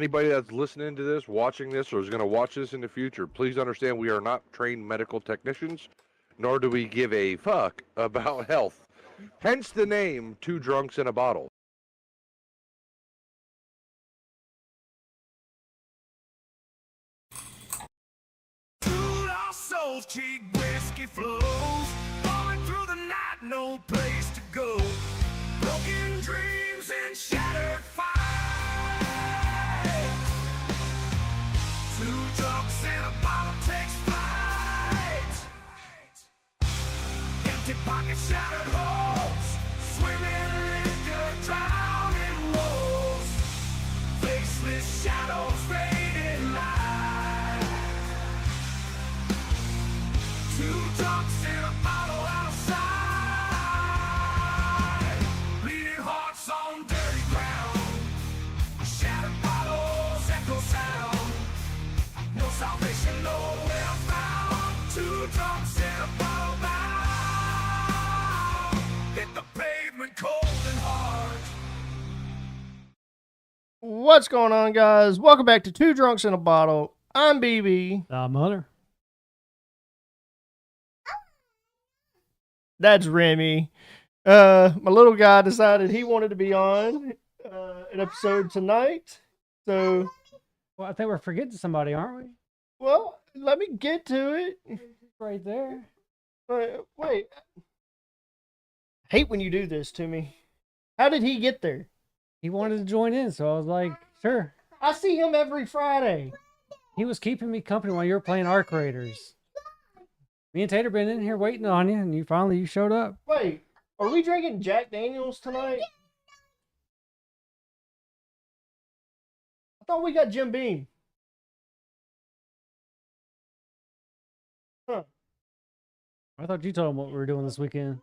anybody that's listening to this, watching this, or is going to watch this in the future, please understand we are not trained medical technicians, nor do we give a fuck about health. Hence the name, Two Drunks in a Bottle. Cheap whiskey flows, falling through the night, no place to go. Broken dreams and shattered fights. Two drunks and a bottle takes flight. Empty pockets, shattered hopes, swimming liquor, drowning woes. Faceless shadows, fading light. Two drunks in a bottle outside, bleeding hearts on dirty ground, shattered bottles echo sound, no salvation nowhere found. Two drunks in a bottle bound, hit the pavement cold and hard. What's going on, guys? Welcome back to Two Drunks in a Bottle. I'm BB. Mother. That's Remy. My little guy decided he wanted to be on an episode tonight. So, Well, I think we're forgetting somebody, aren't we? well, let me get to it. Right there. Wait. I hate when you do this to me. How did he get there? He wanted to join in, so I was like, sure. I see him every Friday. He was keeping me company while you were playing Arc Raiders. Me and Tater been in here waiting on you, and you finally showed up. Wait, are we drinking Jack Daniels tonight? I thought we got Jim Beam. Huh. I thought you told him what we were doing this weekend.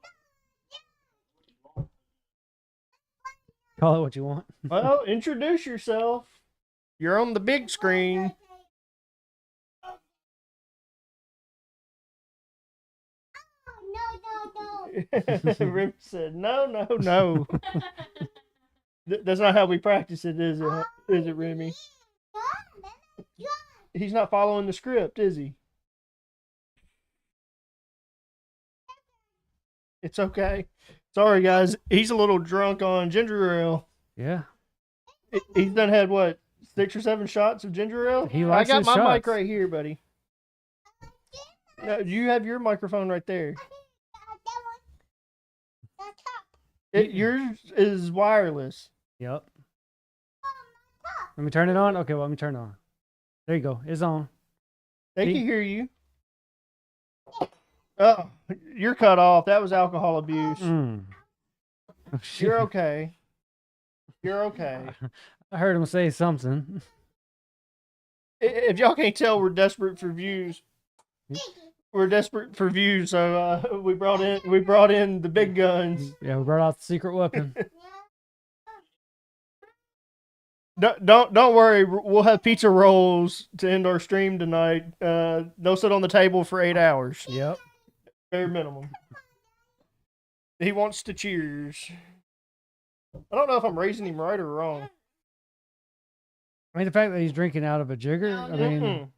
Call it what you want. Well, introduce yourself. You're on the big screen. Remy said, no. That's not how we practice it, is it? Is it, Remy? He's not following the script, is he? It's okay. Sorry, guys. He's a little drunk on ginger ale. Yeah. He's done had, what, 6 or 7 shots of ginger ale? He likes I got his my mic shots. right here, buddy. No, you have your microphone right there. Yours is wireless. Yep. Let me turn it on? Okay, well, let me turn it on. There you go. It's on. They See? can hear you. Oh, you're cut off. That was alcohol abuse. Mm. Oh, shit. You're okay. You're okay. I heard him say something. If y'all can't tell, we're desperate for views. We're desperate for views, so we brought in the big guns. Yeah, we brought out the secret weapon. Don't worry. We'll have pizza rolls to end our stream tonight. They'll sit on the table for 8 hours. Yep. Bare minimum. He wants to cheers. I don't know if I'm raising him right or wrong. I mean, the fact that he's drinking out of a jigger, I mean,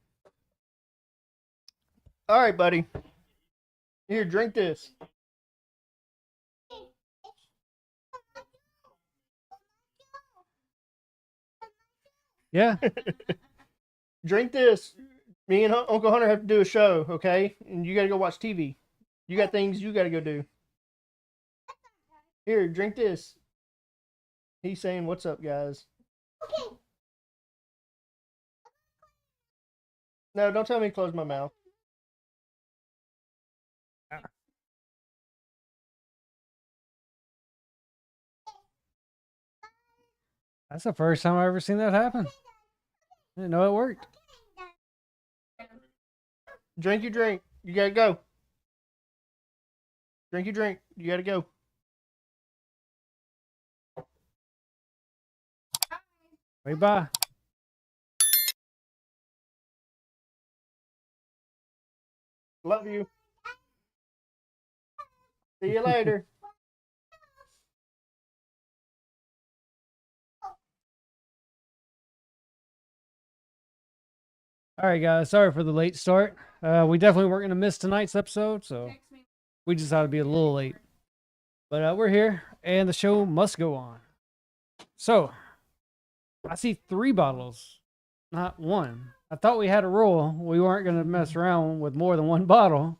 All right, buddy. Here, drink this. yeah. Drink this. Me and Uncle Hunter have to do a show, okay? And you gotta go watch TV. You got things you gotta go do. Here, drink this. He's saying, "What's up, guys?" Okay. No, don't tell me to close my mouth. That's the first time I've ever seen that happen. I didn't know it worked. Drink your drink. You gotta go. Drink your drink. You gotta go. Wait, bye. Love you. See you later. All right, guys. Sorry for the late start. We definitely weren't going to miss tonight's episode, so we just had to be a little late. But we're here, and the show must go on. So, I see 3 bottles, not 1. I thought we had a rule. We weren't going to mess around with more than 1 bottle,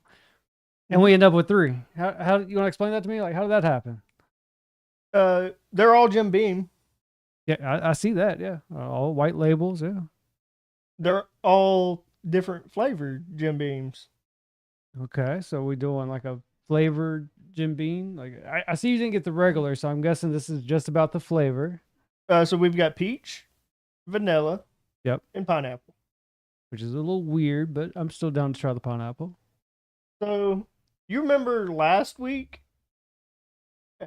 and we end up with 3. How you want to explain that to me? Like, how did that happen? They're all Jim Beam. Yeah, I see that. Yeah, all white labels. Yeah. They're all different flavored Jim Beams. Okay, so we doing like a flavored Jim Beam. Like I see you didn't get the regular, so I'm guessing this is just about the flavor. So we've got peach, vanilla, Yep. and pineapple. Which is a little weird, but I'm still down to try the pineapple. So you remember last week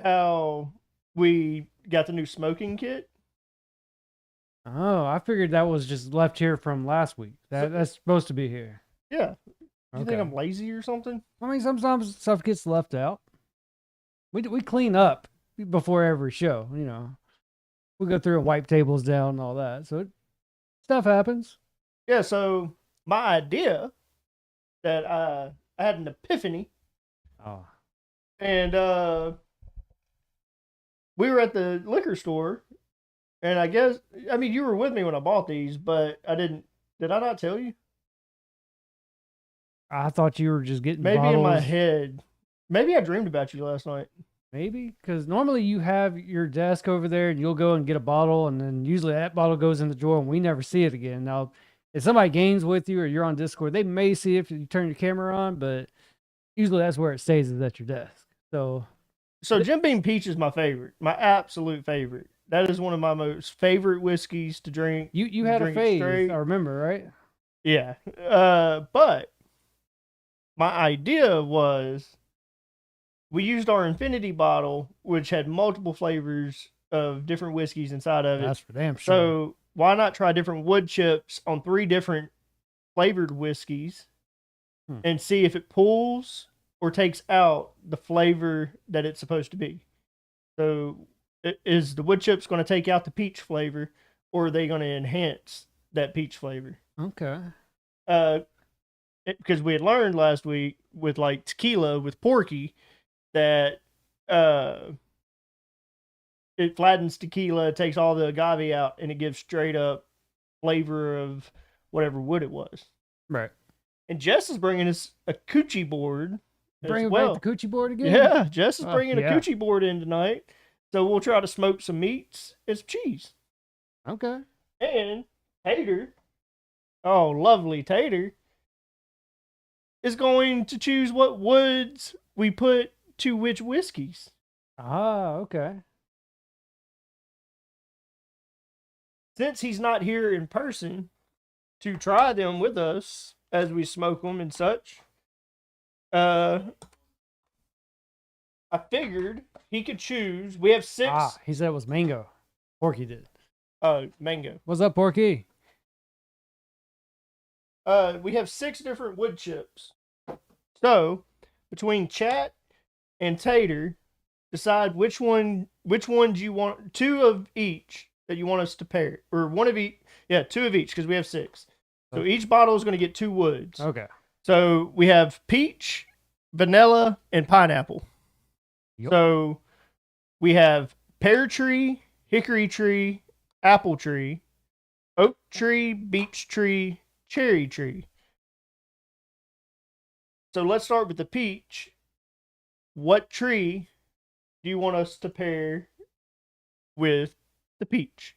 how we got the new smoking kit? Oh, I figured that was just left here from last week. That's supposed to be here. Yeah. You Okay. think I'm lazy or something? I mean, sometimes stuff gets left out. We clean up before every show, you know. We go through and wipe tables down and all that. So stuff happens. Yeah, so my idea that I had an epiphany, Oh. and we were at the liquor store, and I mean, you were with me when I bought these, but did I not tell you? I thought you were just getting Maybe bottles. in my head. Maybe I dreamed about you last night. Maybe because normally you have your desk over there and you'll go and get a bottle, and then usually that bottle goes in the drawer and we never see it again. Now, if somebody games with you or you're on Discord, they may see it if you turn your camera on, but usually that's where it stays, is at your desk. So Jim Beam Peach is my favorite, my absolute favorite. That is one of my most favorite whiskeys to drink. you had a Drink it phase, straight. I remember, right? Yeah. But my idea was we used our infinity bottle, which had multiple flavors of different whiskeys inside of it. That's for damn sure. So why not try different wood chips on 3 different flavored whiskeys and see if it pulls or takes out the flavor that it's supposed to be? So is the wood chips going to take out the peach flavor, or are they going to enhance that peach flavor? Okay. Because we had learned last week with like tequila with Porky that it flattens tequila, takes all the agave out, and it gives straight up flavor of whatever wood it was. Right. And Jess is bringing us a coochie board. Bring as well. back the coochie board again? Yeah, Jess is Oh, bringing yeah. a coochie board in tonight. So we'll try to smoke some meats and some cheese. Okay. And Tater, oh, lovely Tater, is going to choose what woods we put to which whiskeys. Ah, okay. Since he's not here in person to try them with us as we smoke them and such, I figured he could choose. We have 6. Ah, he said it was mango. Porky did. Mango. What's up, Porky? We have 6 different wood chips. So between Chat and Tater, decide which ones you want. 2 of each that you want us to pair, or 1 of each. Yeah, 2 of each because we have 6. So each bottle is going to get 2 woods. Okay. So we have peach, vanilla, and pineapple. Yep. So we have pear tree, hickory tree, apple tree, oak tree, beech tree, cherry tree. So let's start with the peach. What tree do you want us to pair with the peach?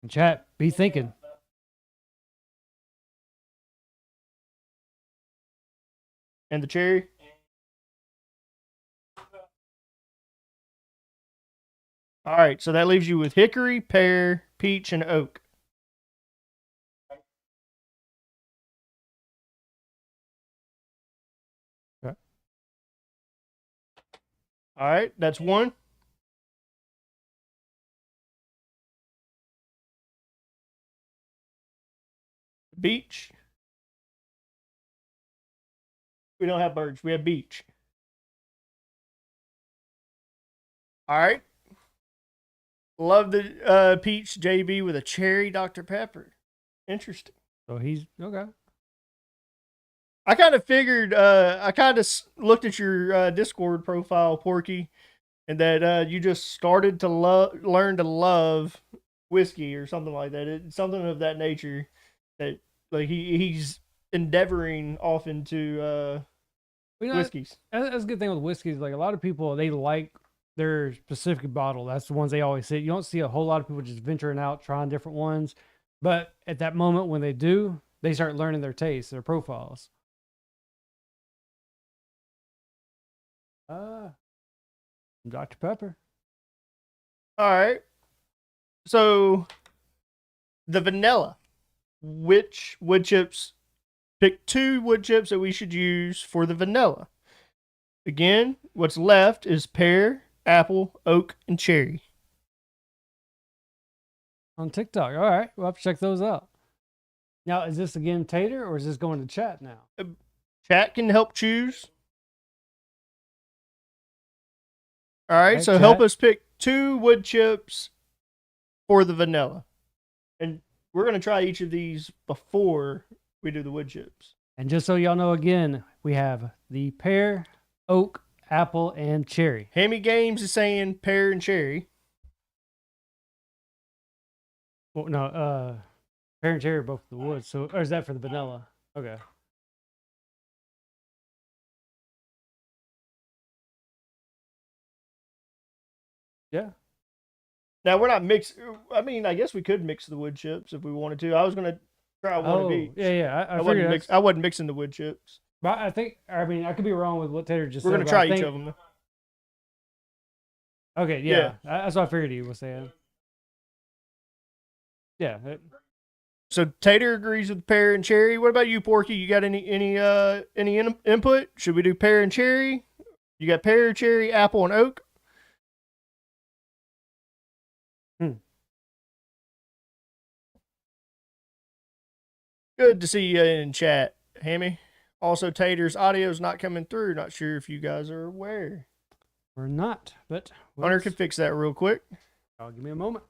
And chat, be thinking. And the cherry? All right, so that leaves you with hickory, pear, peach, and oak. Okay. All right, that's 1. Beach. We don't have birds. We have beach. All right. Love the peach JB with a cherry Dr. Pepper. Interesting. So he's okay. I kind of figured. I kind of looked at your Discord profile, Porky, and that you just started to learn to love whiskey or something like that. It's something of that nature. That like he's endeavoring off into You know, whiskeys. that's a good thing with whiskeys. Like a lot of people, they like their specific bottle. That's the ones they always see. You don't see a whole lot of people just venturing out trying different ones. But at that moment when they do, they start learning their tastes, their profiles. Dr. Pepper. All right. So the vanilla. Which wood chips? Pick 2 wood chips that we should use for the vanilla. Again, what's left is pear, apple, oak, and cherry. On TikTok. All right. We'll have to check those out. Now, is this again Tater or is this going to chat now? Chat can help choose. All right, Okay, so help chat. us pick 2 wood chips for the vanilla. And we're going to try each of these before we do the wood chips. And just so y'all know again, we have the pear, oak, apple, and cherry. Hammy Games is saying pear and cherry. Well, no, pear and cherry are both the woods. So, or is that for the vanilla? Okay. Yeah. Now we're not mix. I mean, I guess we could mix the wood chips if we wanted to. I was gonna try one of each. Yeah. I wasn't figured I wasn't mixing the wood chips. But I think, I mean, I could be wrong with what Tater just We're said. gonna but try I each think- of them. Okay, yeah. That's what I figured he was saying. Yeah. So Tater agrees with pear and cherry. What about you, Porky? You got any input? Should we do pear and cherry? You got pear, cherry, apple, and oak. Good to see you in chat, Hammy. Also, Tater's audio's not coming through. Not sure if you guys are aware. We're not, but Hunter can fix that real quick. I'll give me a moment.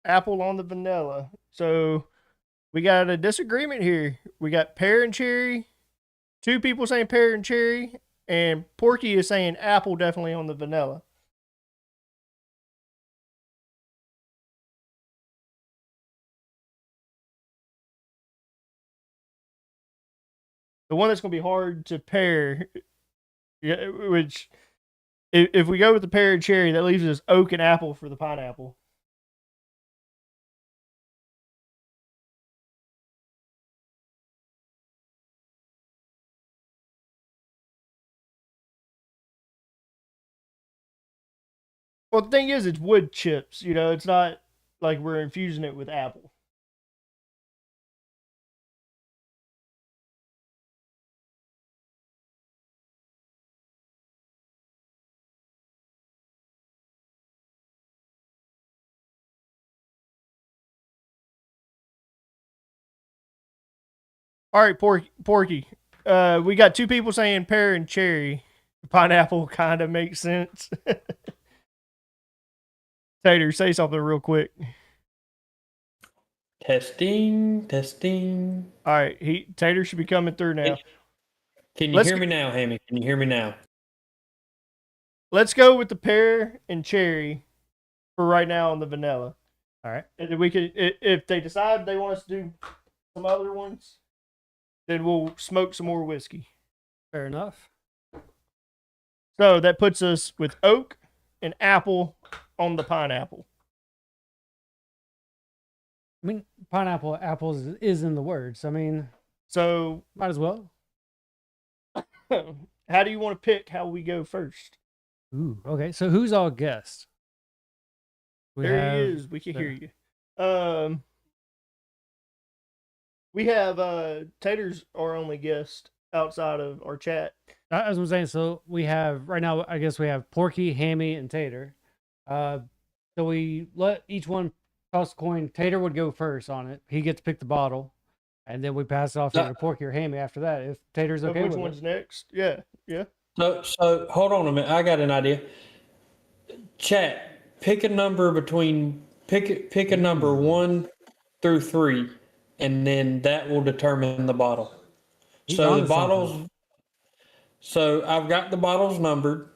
Apple on the vanilla. So we got a disagreement here. We got pear and cherry. 2 people saying pear and cherry, and Porky is saying apple definitely on the vanilla. The one that's going to be hard to pair, which if we go with the pear and cherry, that leaves us oak and apple for the pineapple. Well, the thing is, it's wood chips. You know, it's not like we're infusing it with apple. All right, Porky. We got 2 people saying pear and cherry. Pineapple kind of makes sense. Tater, say something real quick. Testing. All right, Tater should be coming through now. Can you hear me now, Hammy? Can you hear me now? Let's go with the pear and cherry for right now on the vanilla. All right. And then we could, if they decide they want us to do some other ones, then we'll smoke some more whiskey. Fair enough. So that puts us with oak and apple on the pineapple. I mean, apples is in the words. I mean, So might as well. how do you want to pick how we go first? Ooh, okay. So who's all guest? There he is. We can hear you. We have Tater's our only guest outside of our chat. As I'm saying, so we have right now. I guess we have Porky, Hammy, and Tater. So we let each one toss a coin. Tater would go first on it. He gets to pick the bottle. And then we pass it off either to Porky or Hammy after that. If Tater's okay Which with one's it. next? Yeah, yeah. So hold on a minute. I got an idea. Chat. Pick a number pick a number 1 through 3, and then that will determine the bottle. He's So the onto something. bottles. So I've got the bottles numbered.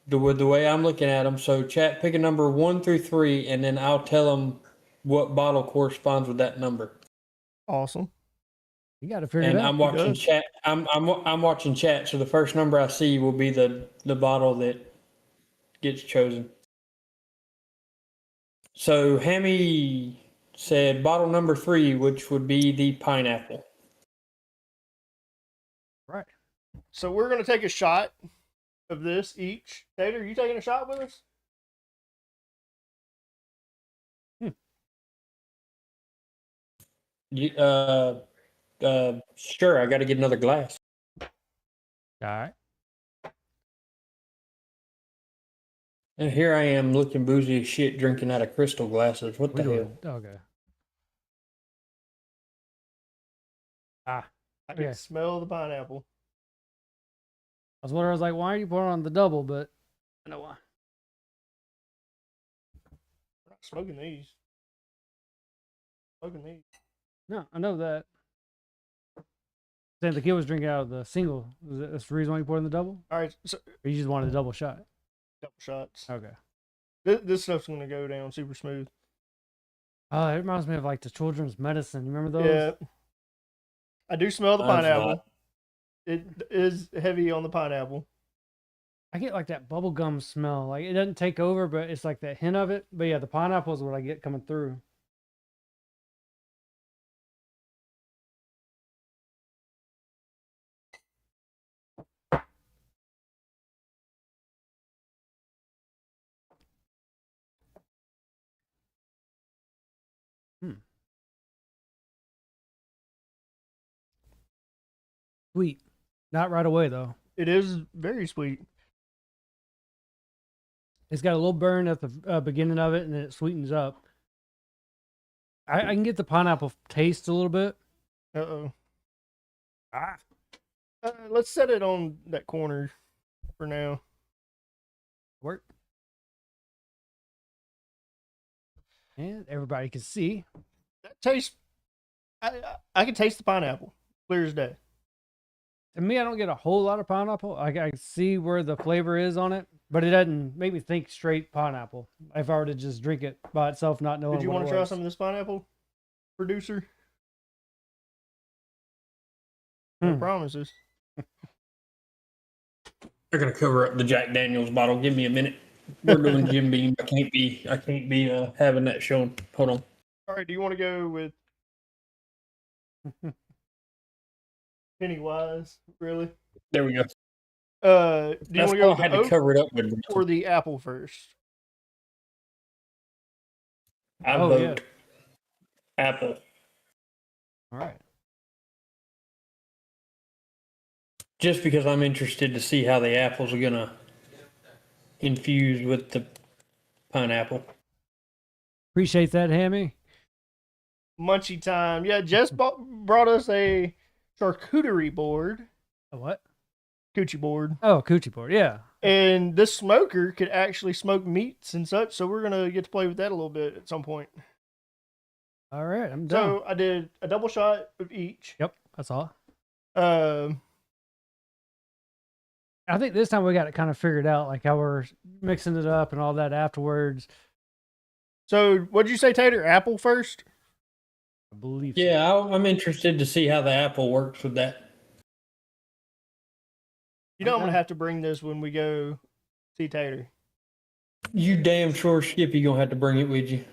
The way I'm looking at them. So chat, pick a number 1 through 3, and then I'll tell them what bottle corresponds with that number. Awesome. You got to figure it And out. I'm watching does. chat. I'm watching chat. So the first number I see will be the bottle that gets chosen. So Hammy said bottle number 3, which would be the pineapple. Right. So we're gonna take a shot of this each. Tater, you taking a shot with us? Sure. I got to get another glass. All right. And here I am looking boozy as shit, drinking out of crystal glasses. What We the hell? doing okay. Ah, I can okay. smell the pineapple. I was wondering, I was like, why are you pouring on the double? But I know why. I'm not smoking these. Smoking these. No, I know that. Saying the kid was drinking out of the single. That's the reason why you poured in the double? All right, so Or you just wanted a double shot? couple shots. Okay. This stuff's gonna go down super smooth. It reminds me of like the children's medicine. You remember those? Yeah. I do smell the Mine's pineapple. not. It is heavy on the pineapple. I get like that bubble gum smell. Like it doesn't take over, but it's like that hint of it. But yeah, the pineapple is what I get coming through. Sweet. Not right away though. It is very sweet. It's got a little burn at the beginning of it, and then it sweetens up. I can get the pineapple taste a little bit. Uh-oh. Ah. Let's set it on that corner for now. Work. And everybody can see. That tastes. I can taste the pineapple, clear as day. To me, I don't get a whole lot of pineapple. I see where the flavor is on it, but it doesn't make me think straight pineapple. If I were to just drink it by itself, not knowing. Did you what want it to try was. some of this pineapple, producer? Hmm. No promises. They're gonna cover up the Jack Daniels bottle. Give me a minute. We're doing Jim Beam. I can't be having that shown. Hold on. All right. Do you want to go with Pennywise? Really? There we go. Do you That's want to go why with I had the to oak cover it up with. or the apple first? I Oh, vote apple. All right. Just because I'm interested to see how the apples are gonna infuse with the pineapple. Appreciate that, Hammy. Munchie time. Yeah, Jess brought us a charcuterie board, A what? coochie board, Oh, coochie board. Yeah. and this smoker could actually smoke meats and such. So we're gonna get to play with that a little bit at some point. All right, I'm done. So I did a double shot of each. Yep, that's all. I I think this time we got it kind of figured out, like how we're mixing it up and all that afterwards. So what'd you say, Tater? Apple first? I believe. So. Yeah, I'm interested to see how the apple works with that. You know I'm Okay. gonna have to bring this when we go see Tater. You damn sure, Skippy, gonna have to bring it with you.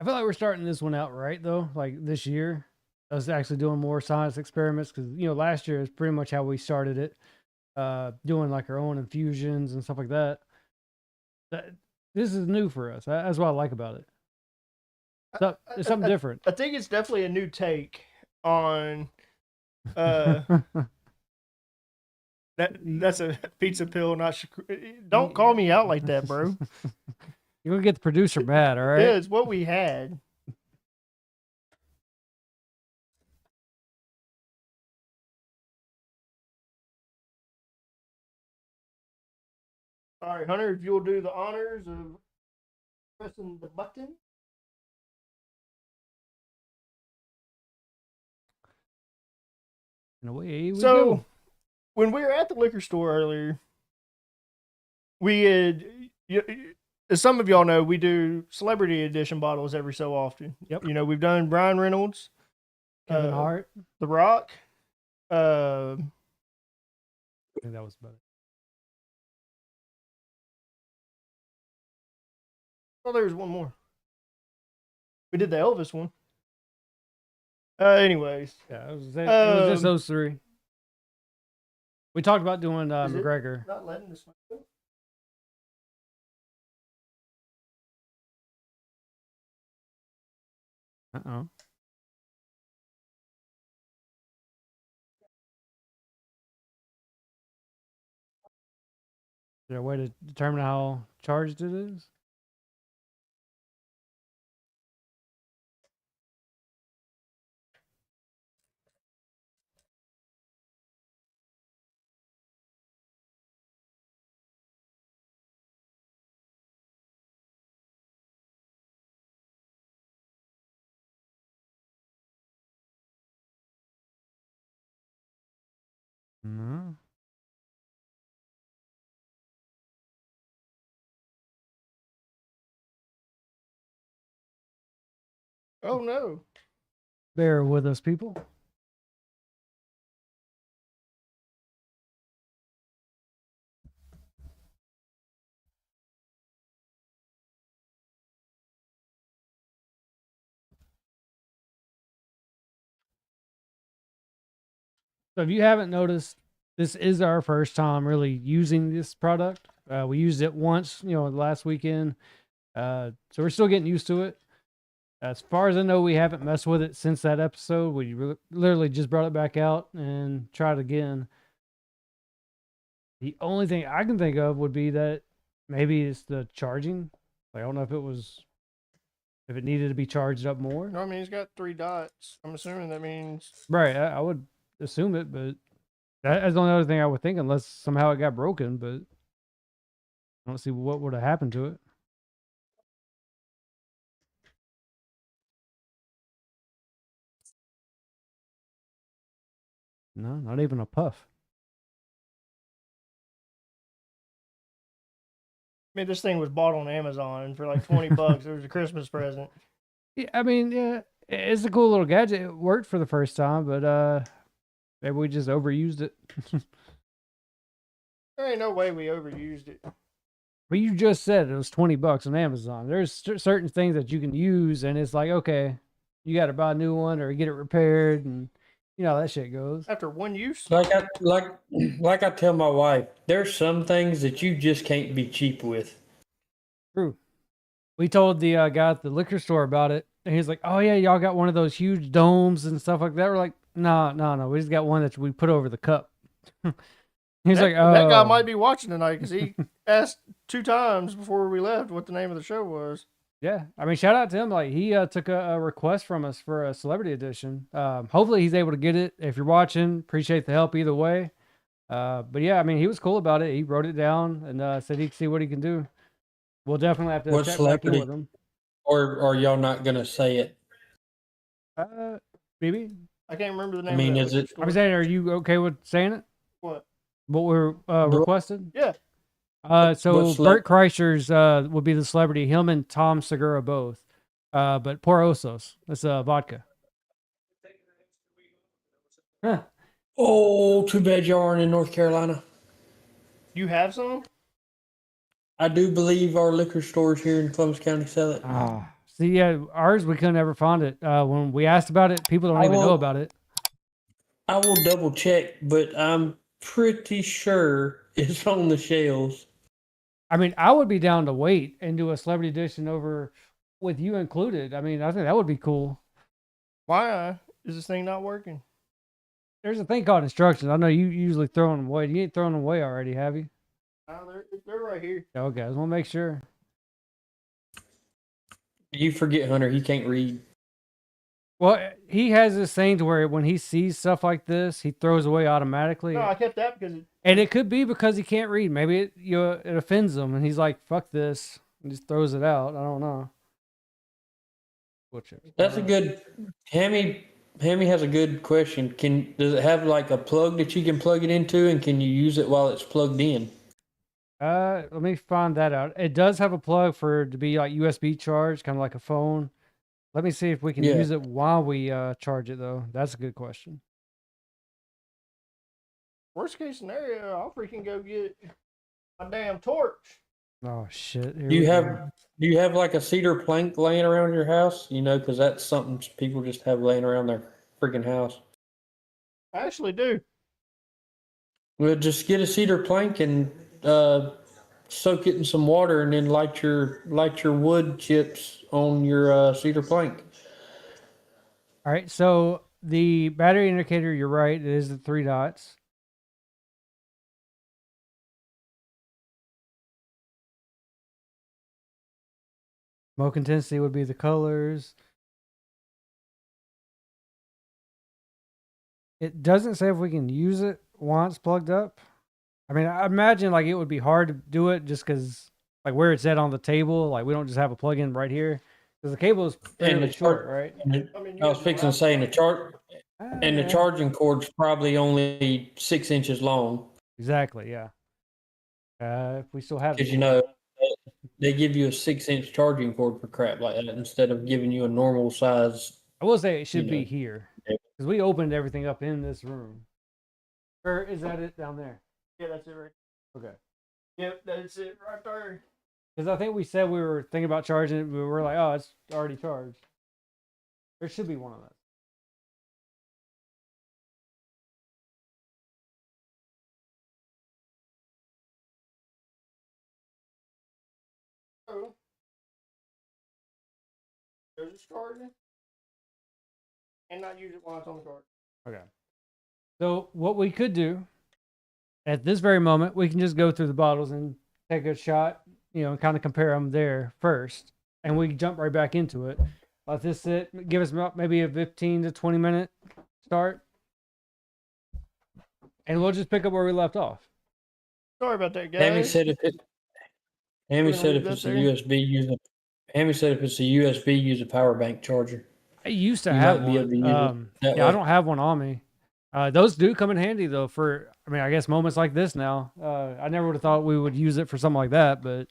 I feel like we're starting this one out right though. Like this year, I was actually doing more science experiments because last year is pretty much how we started it, doing like our own infusions and stuff like that. This is new for us. That's what I like about it. So, it's something different. I think it's definitely a new take on Uh, that's a pizza pill, not. Don't call me out like that, bro. You're gonna get the producer mad, all right? Yeah, it's what we had. All right, Hunter, if you'll do the honors of pressing the button. And away we So, go. when we were at the liquor store earlier, we had, as some of y'all know, we do celebrity edition bottles every so often. Yep. You know, we've done Brian Reynolds, Kevin Hart. The Rock. I think that was better. Oh, there was one more. We did the Elvis one. Anyways, Yeah, it was just those three. We talked about doing Is it McGregor. not letting this one go. Uh-oh. Is there a way to determine how charged it is? No. Oh no. Bear with us, people. So if you haven't noticed, this is our first time really using this product. We used it once, last weekend. So we're still getting used to it. As far as I know, we haven't messed with it since that episode. We literally just brought it back out and tried again. The only thing I can think of would be that maybe it's the charging. Like, I don't know if it needed to be charged up more. No, I mean, he's got 3 dots. I'm assuming that means. Right, I would assume it, but that's the only other thing I would think, unless somehow it got broken. But I don't see what would have happened to it. No, not even a puff. I mean, this thing was bought on Amazon for like $20. It was a Christmas present. Yeah, I mean, yeah, it's a cool little gadget. It worked for the first time, but maybe we just overused it. There ain't no way we overused it. But you just said it was $20 on Amazon. There's certain things that you can use, and it's like, okay, you got to buy a new one or get it repaired, and you know how that shit goes. After one use? Like I tell my wife, there's some things that you just can't be cheap with. True. We told the guy at the liquor store about it, and he's like, "Oh yeah, y'all got one of those huge domes and stuff like that." We're like, "No, we just got one that we put over the cup." He's like, "Oh, that guy might be watching tonight because he asked 2 times before we left what the name of the show was. Yeah, I mean, shout out to him. Like, he took a request from us for a celebrity edition. Hopefully, he's able to get it. If you're watching, appreciate the help either way. But yeah, I mean, he was cool about it. He wrote it down and said he'd see what he can do. We'll definitely have to What check back in celebrity? with him. Or are y'all not gonna say it? Maybe. I can't remember the name. I mean, of that is liquor it? store. I'm saying, are you okay with saying it? What? What we're requested? Yeah. So What Bert Kreischer's would be the celebrity. Him and Tom Segura both. But Por Osos. That's vodka. Huh. Oh, too bad y'all aren't in North Carolina. You have some? I do believe our liquor stores here in Columbus County sell it. See, yeah, ours we couldn't ever find it. When we asked about it, people don't even know about it. I will double check, but I'm pretty sure it's on the shelves. I mean, I would be down to wait and do a celebrity edition over with you included. I mean, I think that would be cool. Why is this thing not working? There's a thing called instructions. I know you usually throw them away. You ain't throwing them away already, have you? They're right here. Okay, I just want to make sure. You forget, Hunter, he can't read. Well, he has this thing to where when he sees stuff like this, he throws away automatically. No, I kept that because And it could be because he can't read. Maybe it offends him, and he's like, "Fuck this," and just throws it out. I don't know. That's a good. Hammy has a good question. Does it have like a plug that you can plug it into, and can you use it while it's plugged in? Let me find that out. It does have a plug for it to be like USB charged, kind of like a phone. Let me see if we can Yeah. use it while we charge it, though. That's a good question. worst case scenario, I'll freaking go get a damn torch. Oh shit! Here Do you we have go. do you have like a cedar plank laying around your house? You know, because that's something people just have laying around their freaking house. I actually do. Well, just get a cedar plank and soak it in some water, and then light your wood chips on your cedar plank. All right, so the battery indicator, you're right. It is the 3 dots. Smoke intensity would be the colors. It doesn't say if we can use it once plugged up. I mean, I imagine like it would be hard to do it just because like where it's at on the table, like we don't just have a plug-in right here because the cable is fairly the short, chart- right? I was fixing to say, and the Yeah. charging cord's probably only 6 inches long. Exactly, yeah. If we still have Because it. they give you a 6-inch charging cord for crap like that instead of giving you a normal size. I will say it should be know. here Yeah. because we opened everything up in this room. Or is that it down there? Yeah, that's it right. Okay. Yep, that's it right there. Because I think we said we were thinking about charging it, but we were like, oh, it's already charged. There should be one of those. Oh. There's a charger. And not use it while it's on the card. Okay. So what we could do at this very moment, we can just go through the bottles and take a shot, and kind of compare them there first. And we jump right back into it. Let this sit, give us maybe a 15 to 20 minute start. And we'll just pick up where we left off. Sorry about that, guys. Hammy said if it's a USB, use a power bank charger. I used to You have might be able one. to use it that Yeah, I way. don't have one on me. Those do come in handy though for, I guess moments like this now. I never would have thought we would use it for something like that, but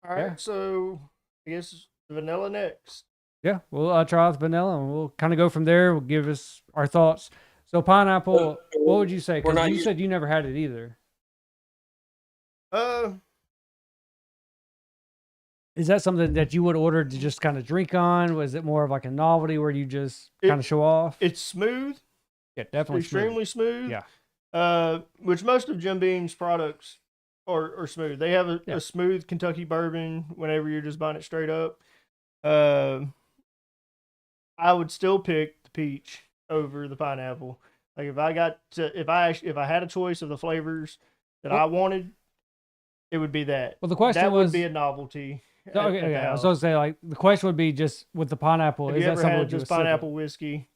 All right, yeah. So I guess vanilla next. yeah, we'll try out the vanilla and we'll kind of go from there. We'll give us our thoughts. So pineapple, what would you say? We're Because not you u- said you never had it either. Is that something that you would order to just kind of drink on? Was it more of like a novelty where you just kind of show off? It's smooth, Yeah, definitely extremely smooth. Yeah. Which most of Jim Beam's products are smooth. They have Yeah. a smooth Kentucky bourbon whenever you're just buying it straight up. I would still pick the peach over the pineapple. Like if I had a choice of the flavors that I wanted, it would be that. Well, the question that was would be a novelty. So, okay, okay. I was going to say, like, the question would be just with the pineapple. If Is you that ever something had that you just would sip pineapple it? whiskey,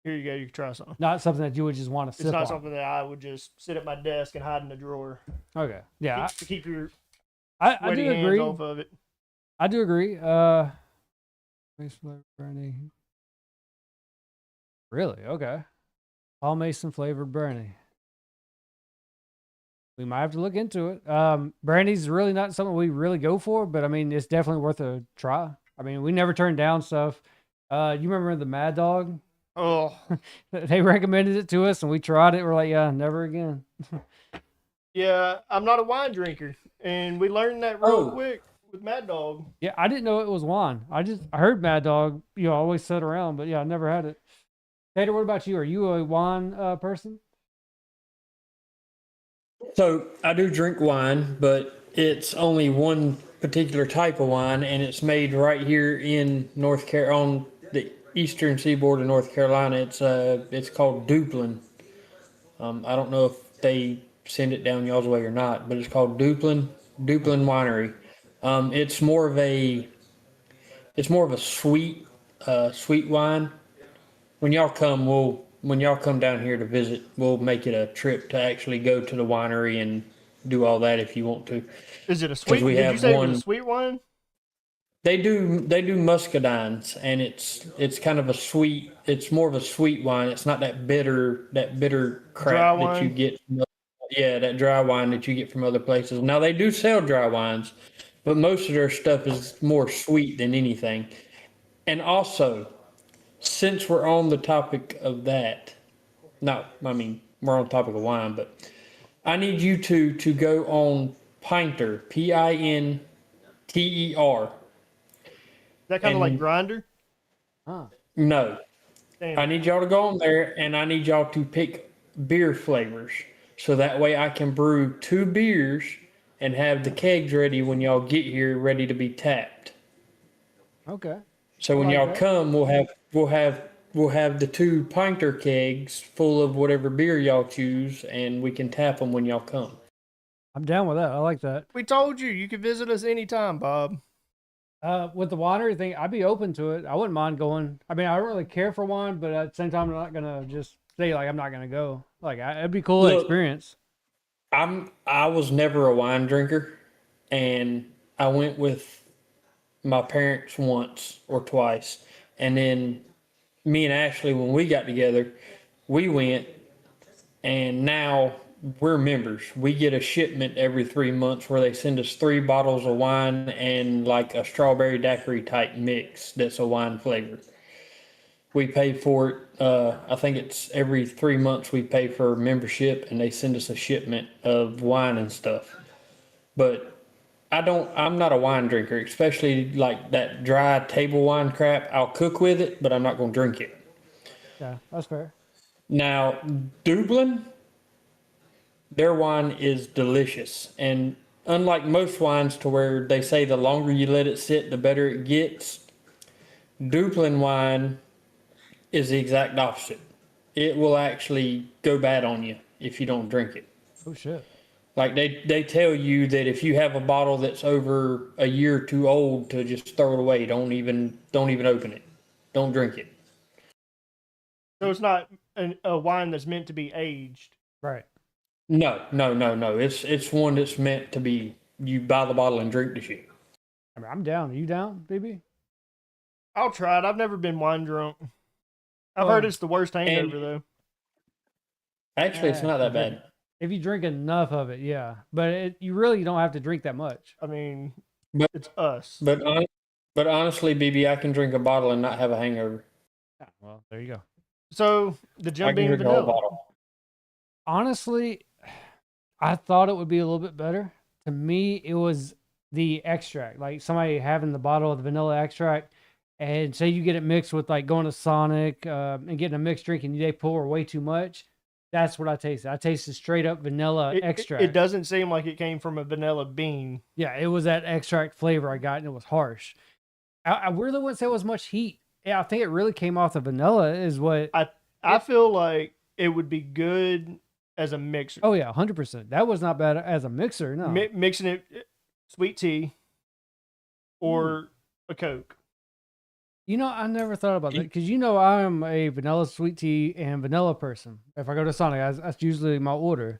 here you go. You can try some. Not something that you would just want to It's sip not on. something that I would just sit at my desk and hide in a drawer. Okay. Yeah. To keep your I sweaty do hands agree. off of it. I do agree. Mason Brandy. Really? Okay. Paul Mason flavored brandy. We might have to look into it. Brandy's really not something we really go for, but I mean, it's definitely worth a try. I mean, we never turn down stuff. You remember the Mad Dog? Oh, They recommended it to us and we tried it. We're like, yeah, never again. yeah. I'm not a wine drinker, and we learned that real Oh. quick with Mad Dog. Yeah, I didn't know it was wine. I heard Mad Dog, always sit around, but yeah, I never had it. Tater, what about you? Are you a wine person? So I do drink wine, but it's only one particular type of wine, and it's made right here in North Carolina, on the eastern seaboard of North Carolina. It's called Duplin, I don't know if they send it down y'all's way or not, but it's called Duplin Winery. It's more of a sweet sweet wine. When y'all come down here to visit, we'll make it a trip to actually go to the winery and do all that if you want to. Is it a sweet? we Did you have say it one- was a sweet wine? They do muscadines, and it's kind of a sweet. It's more of a sweet wine. It's not that bitter crap Dry that you wine? get. Yeah, that dry wine that you get from other places. Now they do sell dry wines, but most of their stuff is more sweet than anything. And also, since we're on the topic of that, we're on the topic of wine, but I need you to go on Pinter, Pinter. Is that kind of like And- grinder? No, Damn I it. need y'all to go on there and I need y'all to pick beer flavors. So that way I can brew 2 beers and have the kegs ready when y'all get here, ready to be tapped. Okay. So when I like y'all that. come, we'll have the 2 pinter kegs full of whatever beer y'all choose, and we can tap them when y'all come. I'm down with that. I like that. We told you can visit us anytime, Bob. With the winery thing, I'd be open to it. I wouldn't mind going. I mean, I don't really care for wine, but at the same time, I'm not gonna just say like I'm not gonna go. Like it'd be a cool Look, experience. I was never a wine drinker, and I went with my parents once or twice, and then me and Ashley, when we got together, we went, and now we're members. We get a shipment every 3 months where they send us 3 bottles of wine and like a strawberry daiquiri type mix that's a wine flavor. We pay for it. I think it's every 3 months we pay for membership, and they send us a shipment of wine and stuff. But I'm not a wine drinker, especially like that dry table wine crap. I'll cook with it, but I'm not going to drink it. Yeah, that's fair. Now, Dublin, their wine is delicious. And unlike most wines to where they say the longer you let it sit, the better it gets, Dublin wine is the exact opposite. It will actually go bad on you if you don't drink it. Oh shit. Like they tell you that if you have a bottle that's over a year or 2 old, to just throw it away. Don't even open it. Don't drink it. So it's not a wine that's meant to be aged. Right. No. It's one that's meant to be, you buy the bottle and drink the shit. I mean, I'm down. Are you down, BB? I'll try it. I've never been wine drunk. I've Well, heard it's the worst hangover though. Actually, it's not that bad. If you drink enough of it, yeah. But you really don't have to drink that much. I mean, But- it's us. But honestly, BB, I can drink a bottle and not have a hangover. Yeah, well, there you go. So the I Jim can Beam drink a whole vanilla. bottle. Honestly, I thought it would be a little bit better. To me, it was the extract. Like somebody having the bottle of the vanilla extract, and say you get it mixed with like going to Sonic and getting a mixed drink, and they pour way too much. That's what I tasted. I tasted straight up vanilla extract. It doesn't seem like it came from a vanilla bean. Yeah, it was that extract flavor I got, and it was harsh. I really wouldn't say it was much heat. Yeah, I think it really came off the vanilla is what. I feel like it would be good as a mixer. Oh yeah, 100%. That was not bad as a mixer. No. Mixing it sweet tea or a Coke. You know, I never thought about that because I am a vanilla sweet tea and vanilla person. If I go to Sonic, that's usually my order.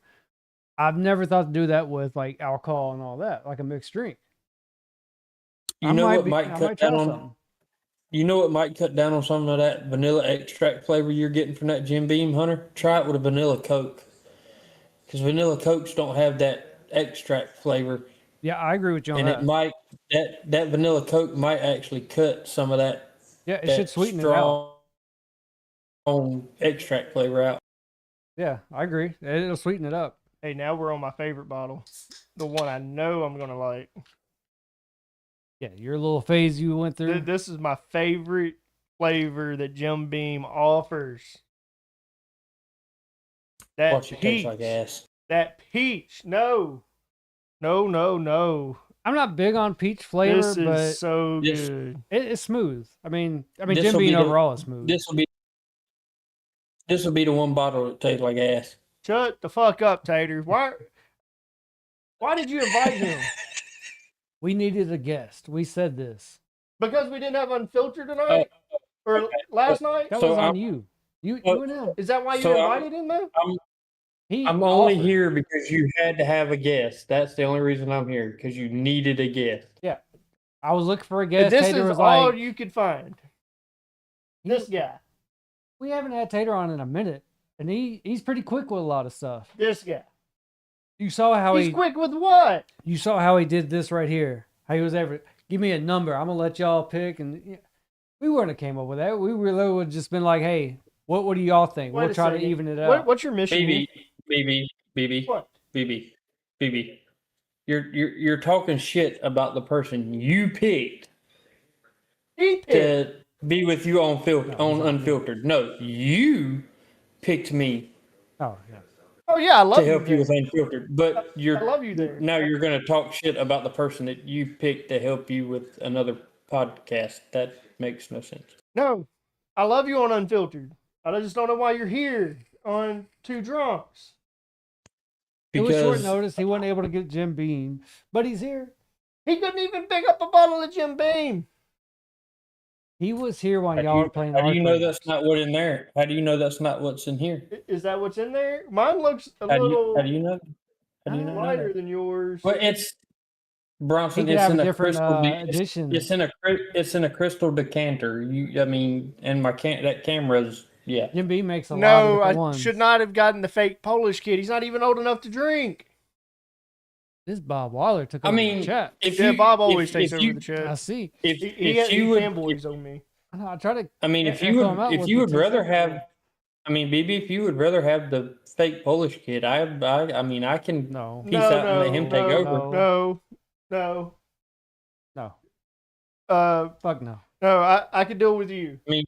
I've never thought to do that with like alcohol and all that, like a mixed drink. You know what I might might cut try down on? something. You know what might cut down on some of that vanilla extract flavor you're getting from that Jim Beam, Hunter? Try it with a vanilla Coke. Because vanilla Cokes don't have that extract flavor. Yeah, I agree with you on And that. it might, that vanilla Coke might actually cut some of that, Yeah, it that should sweeten it out. strong extract flavor out. Yeah, I agree. It'll sweeten it up. Hey, now we're on my favorite bottle. The one I know I'm going to like. Yeah, your little phase you went through. This is my favorite flavor that Jim Beam offers. That Watch it peach. taste like ass. That peach. No. No. I'm not big on peach flavor, This but is so This- good. it's smooth. I mean, This'll Jim be Beam the- overall is smooth. This will be the one bottle that tastes like ass. Shut the fuck up, Tater. Why did you invite him? We needed a guest. We said this. Because we didn't have unfiltered tonight? Or last night? That So was on I'm- you. You so- and him. Is that why you So I'm- invited him, though? He I'm only offered. here because you had to have a guest. That's the only reason I'm here, because you needed a guest. I was looking for a And guest. this Tater is was all like, you could find. This guy. we haven't had Tater on in a minute, and he's pretty quick with a lot of stuff. This guy. You saw how He's he quick with what? you saw how he did this right here. How he was ever give me a number. I'm gonna let y'all pick, and we wouldn't have came up with that. We really would have just been like, hey, what do y'all think? Wait We'll a try to second. even it out. What's your mission? BB, What? BB. You're talking shit about the person you picked He picked. to be with you on No, unfiltered. No, you picked me Oh yeah. Oh, yeah, I love to help you there. with unfiltered. But I love you there. now you're going to talk shit about the person that you picked to help you with another podcast. That makes no sense. No, I love you on Unfiltered. I just don't know why you're here on Two Drunks. It was short Because notice. He wasn't able to get Jim Beam, but he's here. He couldn't even pick up a bottle of Jim Beam. He was here while y'all were playing. how do you know Arcade. that's not what in there? How do you know that's not what's in here? Is that what's in there? Mine looks a How do little you, how do you know? How do you not know lighter that? than yours. Well, it's Bronson. He could It's have in a a different crystal. edition. It's in a crystal decanter. I mean, and that camera's Jim Beam makes a lot of No, different I ones. should not have gotten the fake Polish kid. He's not even old enough to drink. This Bob Waller took I over mean, the chat. if Yeah, you, Bob always if, takes if over you, the chat. I see. If, He if you would, fanboys on me. I know, I try to. I mean, if echo you him out would, if with you the would rather 10 have, I mean, BB, if you would rather have the fake Polish kid, I mean, I can No. peace out and let him take over. No. No. Fuck no. No, I could deal with you. I mean,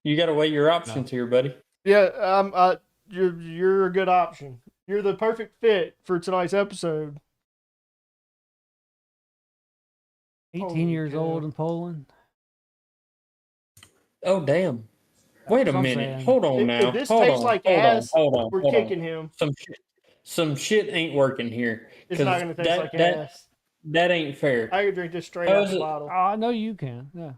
you got to weigh your options here, buddy. Yeah, you're a good option. You're the perfect fit for tonight's episode. 18 Holy years cow. old in Poland. Oh, damn. Wait a That's what I'm minute. saying. Hold on now. If this hold tastes on, like hold ass, on, hold on, we're hold on. kicking him. Some shit ain't working here. It's 'Cause not gonna taste like that, ass. That ain't fair. I could drink this straight How out is the it- bottle. Oh, I know you can. Yeah.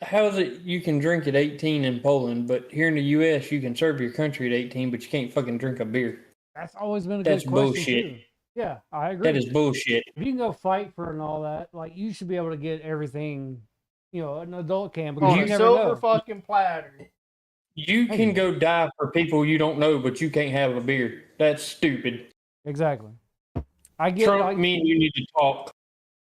How is it you can drink at 18 in Poland, but here in the U.S. you can serve your country at 18, but you can't fucking drink a beer? That's always been a That's good question, bullshit. too. Yeah, I agree. That is bullshit. If you can go fight for and all that, like, you should be able to get everything, an adult can, On because you a never silver know. fucking platter. You Hey. can go die for people you don't know, but you can't have a beer. That's stupid. Exactly. I get Trump, like, me and you need to talk.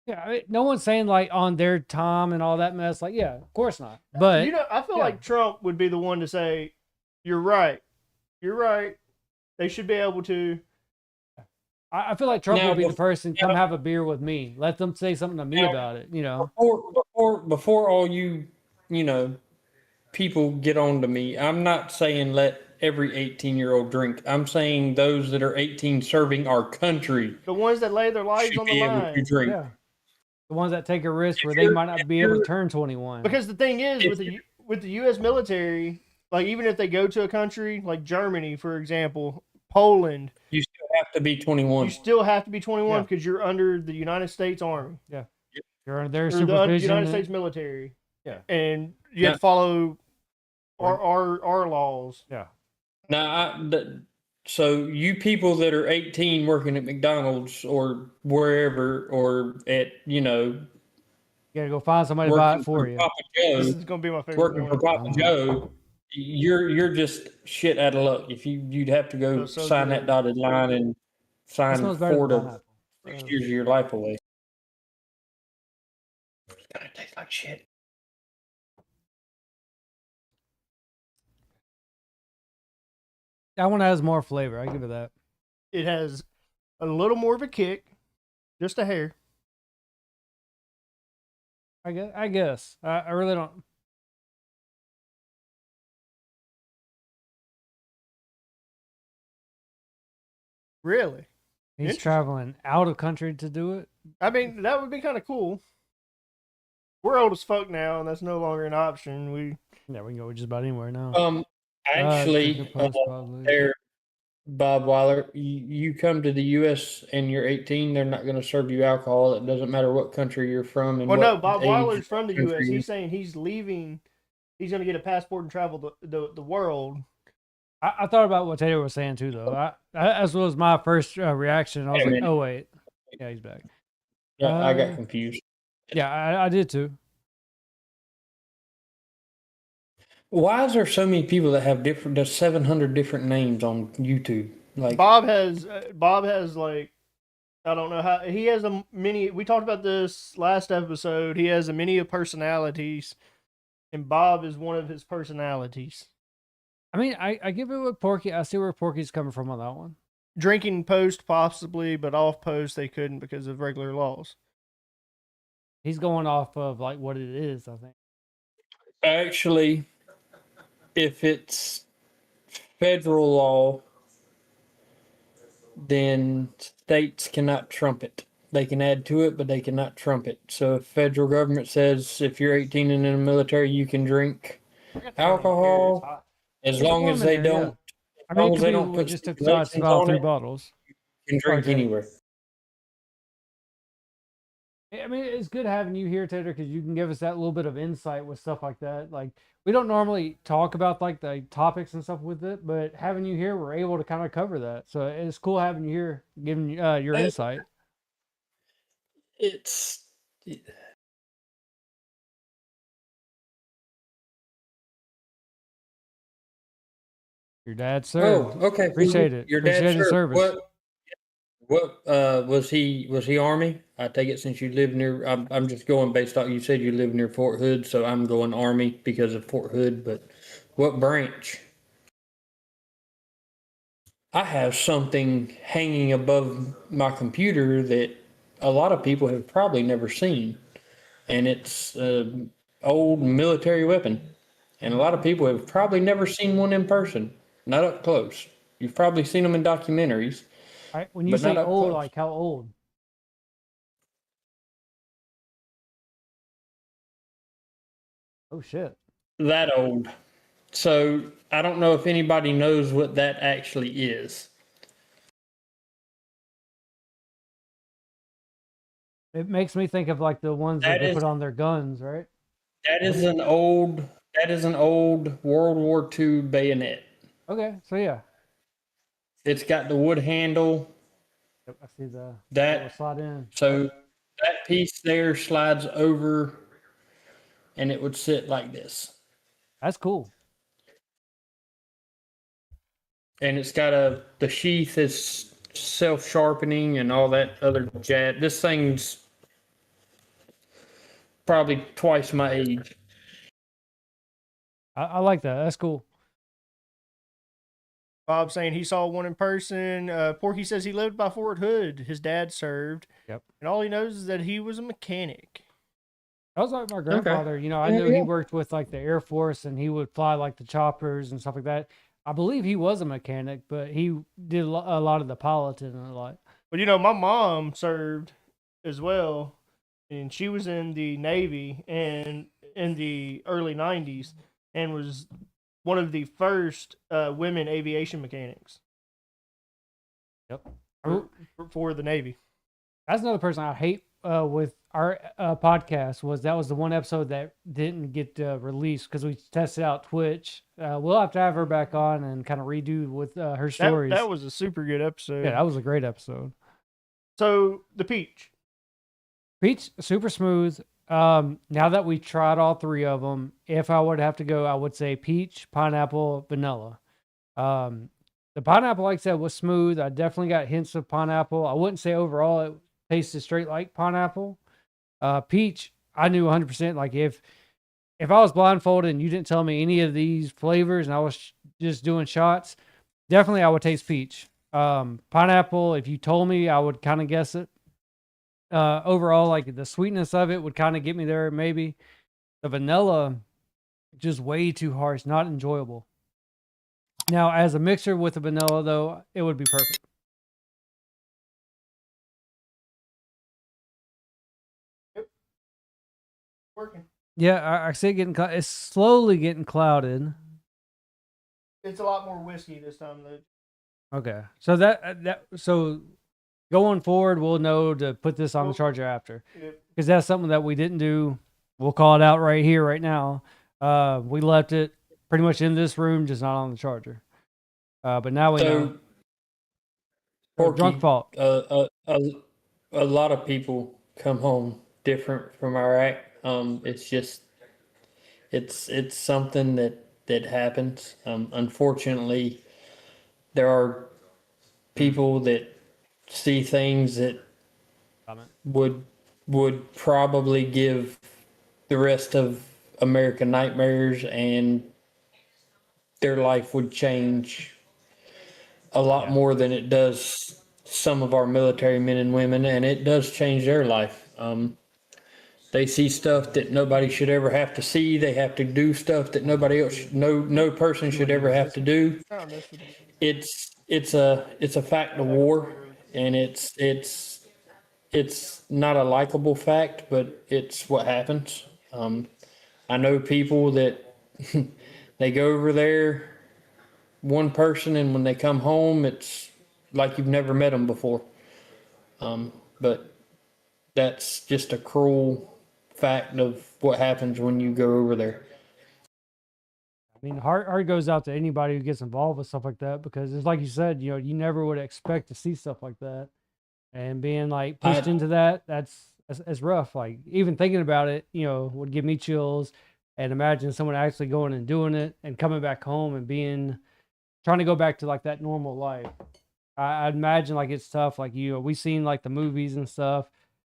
yeah, no one's saying like on their time and all that mess. Like, yeah, of course not. But I feel yeah. like Trump would be the one to say, "You're right. You're right. They should be able to." I feel like Trump Now, would be the bef- person, come now- have a beer with me. Let them say something to me Now- about it, Before all you people get on to me, I'm not saying let every 18-year-old drink. I'm saying those that are 18 serving our country The ones that lay their lives should on the be able to line. drink. Yeah. The ones that take a risk If where they you're- might not if be able to you're- turn 21. Because the thing is, If with the U.S. military, like even if they go to a country like Germany, for example, Poland, You still have to be 21. you still have to be 21 Yeah. because you're under the United States Army You're under their or the supervision. United States military. Yeah. And you have to follow our laws. Yeah. Now, so you people that are 18 working at McDonald's or wherever, or at You got to go find somebody to buy it for you. Papa This Joe, is gonna be my favorite working for one. Papa Joe, you're just shit out of luck. If you'd have to go So sign good. that dotted line and That sign smells better 4 than to pineapple. 6 years of your life away. It's gonna taste like shit. That one has more flavor. I give it that. It has a little more of a kick, just a hair. I guess. I really don't. Really? He's Interesting. traveling out of country to do it. I mean, that would be kind of cool. We're old as fuck now, and that's no longer an option. Yeah, we can go just about anywhere now. Actually, good post, probably. there Bob Weiler, you come to the U.S. and you're 18, they're not going to serve you alcohol. It doesn't matter what country you're from and Well, no, what Bob age Weiler's from the U.S. country. He's saying he's leaving. He's going to get a passport and travel the world. I thought about what Tater was saying too, though. As was my first reaction. I was Wait a like, minute. "Oh wait, yeah, he's back." Yeah, I got Uh, confused. Yeah, I did too. Why is there so many people that have different, there's 700 different names on YouTube? Like, Bob has like I don't know how he has a many. We talked about this last episode. He has a many of personalities, and Bob is one of his personalities. I mean, I give it with Porky. I see where Porky's coming from on that one. Drinking post possibly, but off post they couldn't because of regular laws. He's going off of like what it is, I think. actually, if it's federal law, then states cannot trump it. They can add to it, but they cannot trump it. So if federal government says if you're 18 and in the military, you can drink alcohol, as There's a long as woman they there, yeah. don't, I as mean, long it as could they be don't we put just took shots stipulations of all on 3 it, bottles. you can drink Okay. anywhere. I mean, it's good having you here, Tater, because you can give us that little bit of insight with stuff like that. Like, we don't normally talk about like the topics and stuff with it, but having you here, we're able to kind of cover that. So it's cool having you here, giving your insight. It's Your dad served. okay. Appreciate it. Your dad Appreciate the served. service. What was he Army? I take it since you live near. I'm just going based off you said you live near Fort Hood, so I'm going Army because of Fort Hood. But what branch? I have something hanging above my computer that a lot of people have probably never seen, and it's an old military weapon, and a lot of people have probably never seen one in person, not up close. You've probably seen them in documentaries, When you but not say up old, close. like how old? Oh shit. That old. So I don't know if anybody knows what that actually is. It makes me think of like the ones that That they is put on their guns, right? that is an old World War II bayonet. Okay, so yeah. It's got the wood handle. Yep, I see the That little slot in. so that piece there slides over and it would sit like this. That's cool. And it's got the sheath is self-sharpening and all that other jazz. This thing's probably twice my age. I like that. That's cool. Bob saying he saw one in person. Porky says he lived by Fort Hood. His dad served. Yep. And all he knows is that he was a mechanic. That was like my grandfather. You know, I knew he worked with like the Air Force and he would fly like the choppers and stuff like that. I believe he was a mechanic, but he did a lot of the piloting and a lot. But you know, my mom served as well, and she was in the Navy and in the early '90s, and was one of the first women aviation mechanics. Yep. For the Navy. That's another person I hate with our podcast was the one episode that didn't get released because we tested out Twitch. We'll have to have her back on and kind of redo with her stories. That was a super good episode. Yeah, that was a great episode. So the peach. Peach, super smooth. Now that we tried all 3 of them, if I would have to go, I would say peach, pineapple, vanilla. The pineapple, like I said, was smooth. I definitely got hints of pineapple. I wouldn't say overall it tasted straight like pineapple. Peach, I knew 100%. Like if I was blindfolded and you didn't tell me any of these flavors and I was just doing shots, definitely I would taste peach. Pineapple, if you told me, I would kind of guess it. Overall, like the sweetness of it would kind of get me there. Maybe the vanilla, just way too harsh, not enjoyable. Now, as a mixture with the vanilla, though, it would be perfect. Yep. Working. Yeah, I see it getting. It's slowly getting clouded. It's a lot more whiskey this time, though. Okay. So so going forward, we'll know to put this on the charger after, because that's something that we didn't do. We'll call it out right here, right now. We left it pretty much in this room, just not on the charger. But now we know. So, Drunk Porky, fault. a lot of people come home different from Iraq. It's just it's something that happens. Unfortunately, there are people that see things that Comment. would probably give the rest of America nightmares, and their life would change a lot Yeah. more than it does some of our military men and women, and it does change their life. They see stuff that nobody should ever have to see. They have to do stuff that nobody else, no person should ever have to do. It's a fact of war, and it's not a likable fact, but it's what happens. I know people that they go over there, one person, and when they come home, it's like you've never met them before. But that's just a cruel fact of what happens when you go over there. I mean, heart goes out to anybody who gets involved with stuff like that, because it's like you said, you never would expect to see stuff like that, and being like pushed into that's rough. Like even thinking about it, would give me chills, and imagine someone actually going and doing it and coming back home and trying to go back to like that normal life. I'd imagine like it's tough. Like we seen like the movies and stuff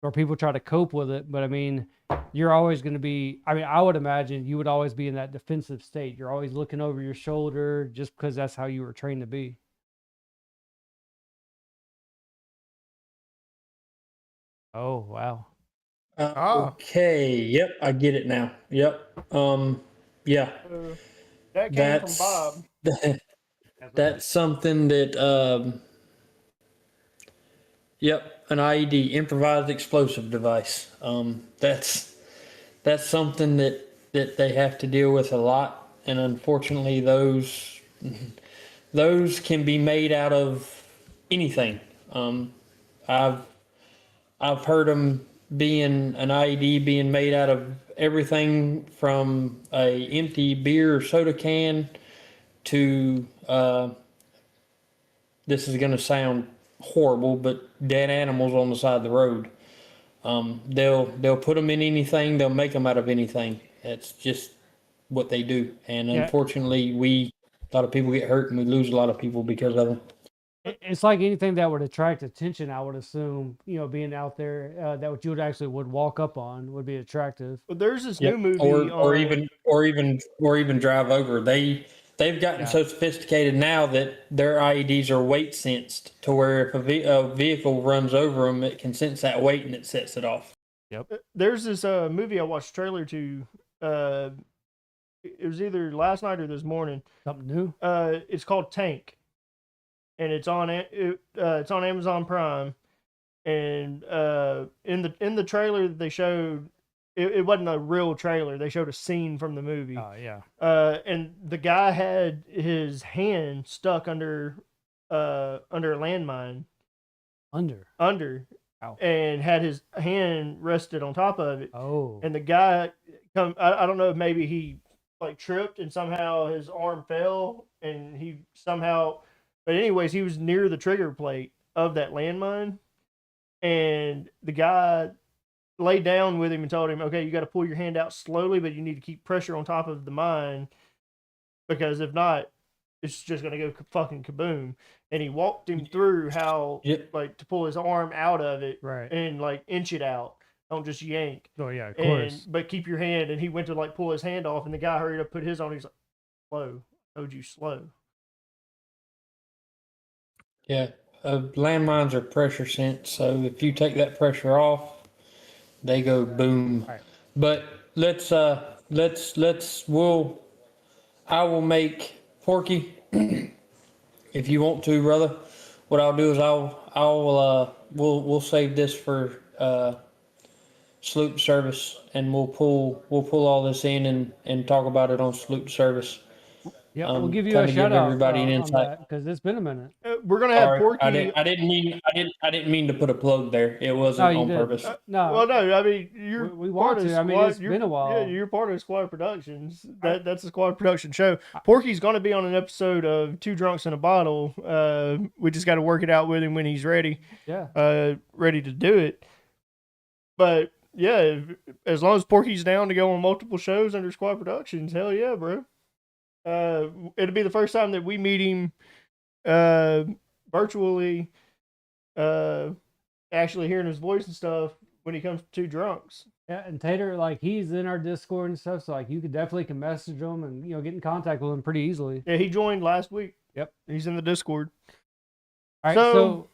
where people try to cope with it, but I mean, you're always going to be. I mean, I would imagine you would always be in that defensive state. You're always looking over your shoulder just because that's how you were trained to be. Oh wow. Okay. Yep, I get it now. Yep. Yeah. That came from Bob. That's something that. Yep, an IED, improvised explosive device. That's something that they have to deal with a lot, and unfortunately, those can be made out of anything. I've I've heard them being an IED being made out of everything from a empty beer or soda can to this is going to sound horrible, but dead animals on the side of the road. They'll put them in anything. They'll make them out of anything. That's just what they do. And Yeah. unfortunately, a lot of people get hurt, and we lose a lot of people because of them. It's like anything that would attract attention. I would assume, being out there, that what you would walk up on would be attractive. But there's this Yep. new movie or even drive over. They've gotten so sophisticated now that their IEDs are weight sensed to where if a vehicle runs over them, it can sense that weight and it sets it off. There's this movie I watched trailer to. It was either last night or this morning. Something new. It's called Tank, and it's on Amazon Prime. And in the trailer that they showed, it wasn't a real trailer. They showed a scene from the movie. Oh yeah. And the guy had his hand stuck under a landmine. Under. Ow. And had his hand rested on top of it. Oh. And the guy I don't know if maybe he like tripped and somehow his arm fell and he somehow, but anyways, he was near the trigger plate of that landmine, and the guy laid down with him and told him, okay, you got to pull your hand out slowly, but you need to keep pressure on top of the mine, because if not, it's just going to go fucking kaboom. And he walked him through how like to pull his arm out of it, right, and like inch it out. Don't just yank. Oh yeah, of course. But keep your hand. And he went to like pull his hand off, and the guy hurried up, put his on. He's like, slow. I told you slow. Yeah, landmines are pressure sent, so if you take that pressure off, they go boom. Right. But I will make Porky, if you want to, brother. What I'll do is we'll save this for Sloop service, and we'll pull all this in and talk about it on Sloop service. Yeah, we'll give you Trying a to shout give out everybody an on insight. that because it's been a minute. We're gonna have Sorry, Porky. I didn't mean to put a plug there. It No, wasn't you on did. purpose. No, Well, no, I mean you're we part want of to. I mean, Squad. it's been a while. Yeah, you're part of Squad Productions. That's a Squad Production show. Porky's going to be on an episode of Two Drunks in a Bottle. We just got to work it out with him when he's ready. Yeah. Ready to do it. But yeah, as long as Porky's down to go on multiple shows under Squad Productions, hell yeah, bro. It'll be the first time that we meet him virtually, actually hearing his voice and stuff when he comes to Two Drunks. Yeah, and Tater, like, he's in our Discord and stuff, so like you can message him and get in contact with him pretty easily. Yeah, he joined last week. Yep. He's in the Discord. All right, so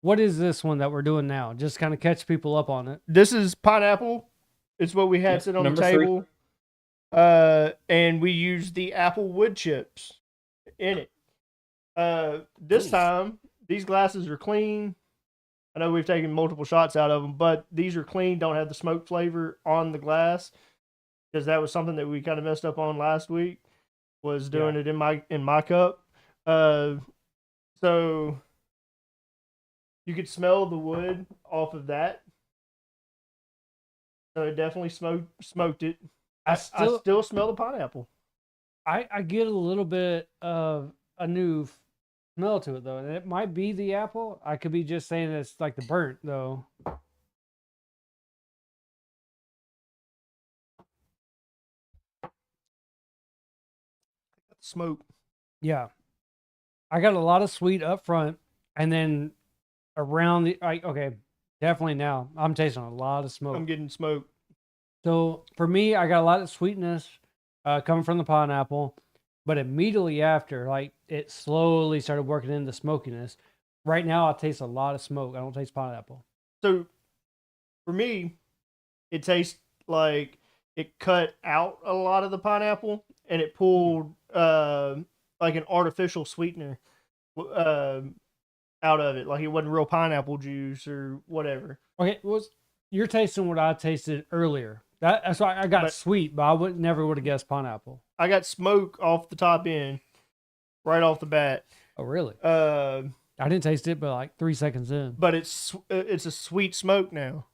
what is this one that we're doing now? Just kind of catch people up on it. This is pineapple. It's what we had sit on the table. And we used the apple wood chips in it. This time, these glasses are clean. I know we've taken multiple shots out of them, but these are clean, don't have the smoke flavor on the glass, because that was something that we kind of messed up on last week, was doing it in my cup. So you could smell the wood off of that. So it definitely smoked it. I still smell the pineapple. I get a little bit of a new smell to it though, and it might be the apple. I could be just saying it's like the burnt though. Smoke. Yeah, I got a lot of sweet up front, and then around the okay, definitely now I'm tasting a lot of smoke. I'm getting smoke. So for me, I got a lot of sweetness coming from the pineapple, but immediately after, like it slowly started working in the smokiness. Right now, I taste a lot of smoke. I don't taste pineapple. So for me, it tastes like it cut out a lot of the pineapple and it pulled like an artificial sweetener out of it. Like it wasn't real pineapple juice or whatever. Okay, you're tasting what I tasted earlier. That's why I got sweet, but I never would have guessed pineapple. I got smoke off the top end, right off the bat. Oh, really? I didn't taste it, but like 3 seconds in. But it's a sweet smoke now.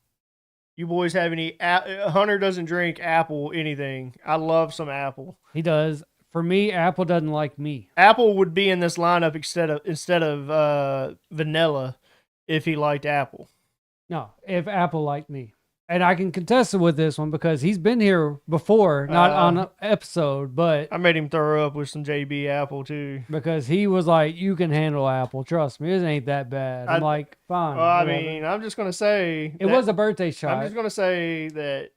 You boys have any? Hunter doesn't drink apple anything. I love some apple. He does. For me, apple doesn't like me. Apple would be in this lineup instead of vanilla if he liked apple. No, if apple liked me. And I can contest it with this one because he's been here before, not on an episode, but I made him throw up with some JB apple too. Because he was like, "You can handle apple. Trust me, it ain't that bad." I'm like, "Fine." Well, I mean, I'm just gonna say it was a birthday shot. I'm just gonna say that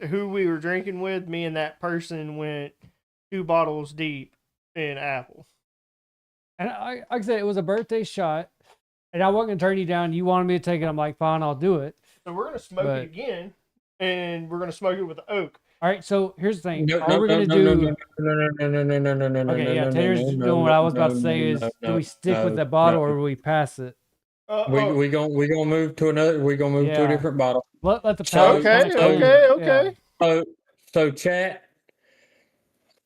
who we were drinking with, me and that person went 2 bottles deep in apple. And like I said, it was a birthday shot, and I wasn't gonna turn you down. You wanted me to take it. I'm like, "Fine, I'll do it." So we're gonna smoke it again, and we're gonna smoke it with the oak. All right. So here's the thing. All we're gonna do. Okay. Yeah. Tater's doing what I was about to say. Is do we stick with that bottle or do we pass it? We gonna move to another. We gonna move to a different bottle. Let the Okay. So chat.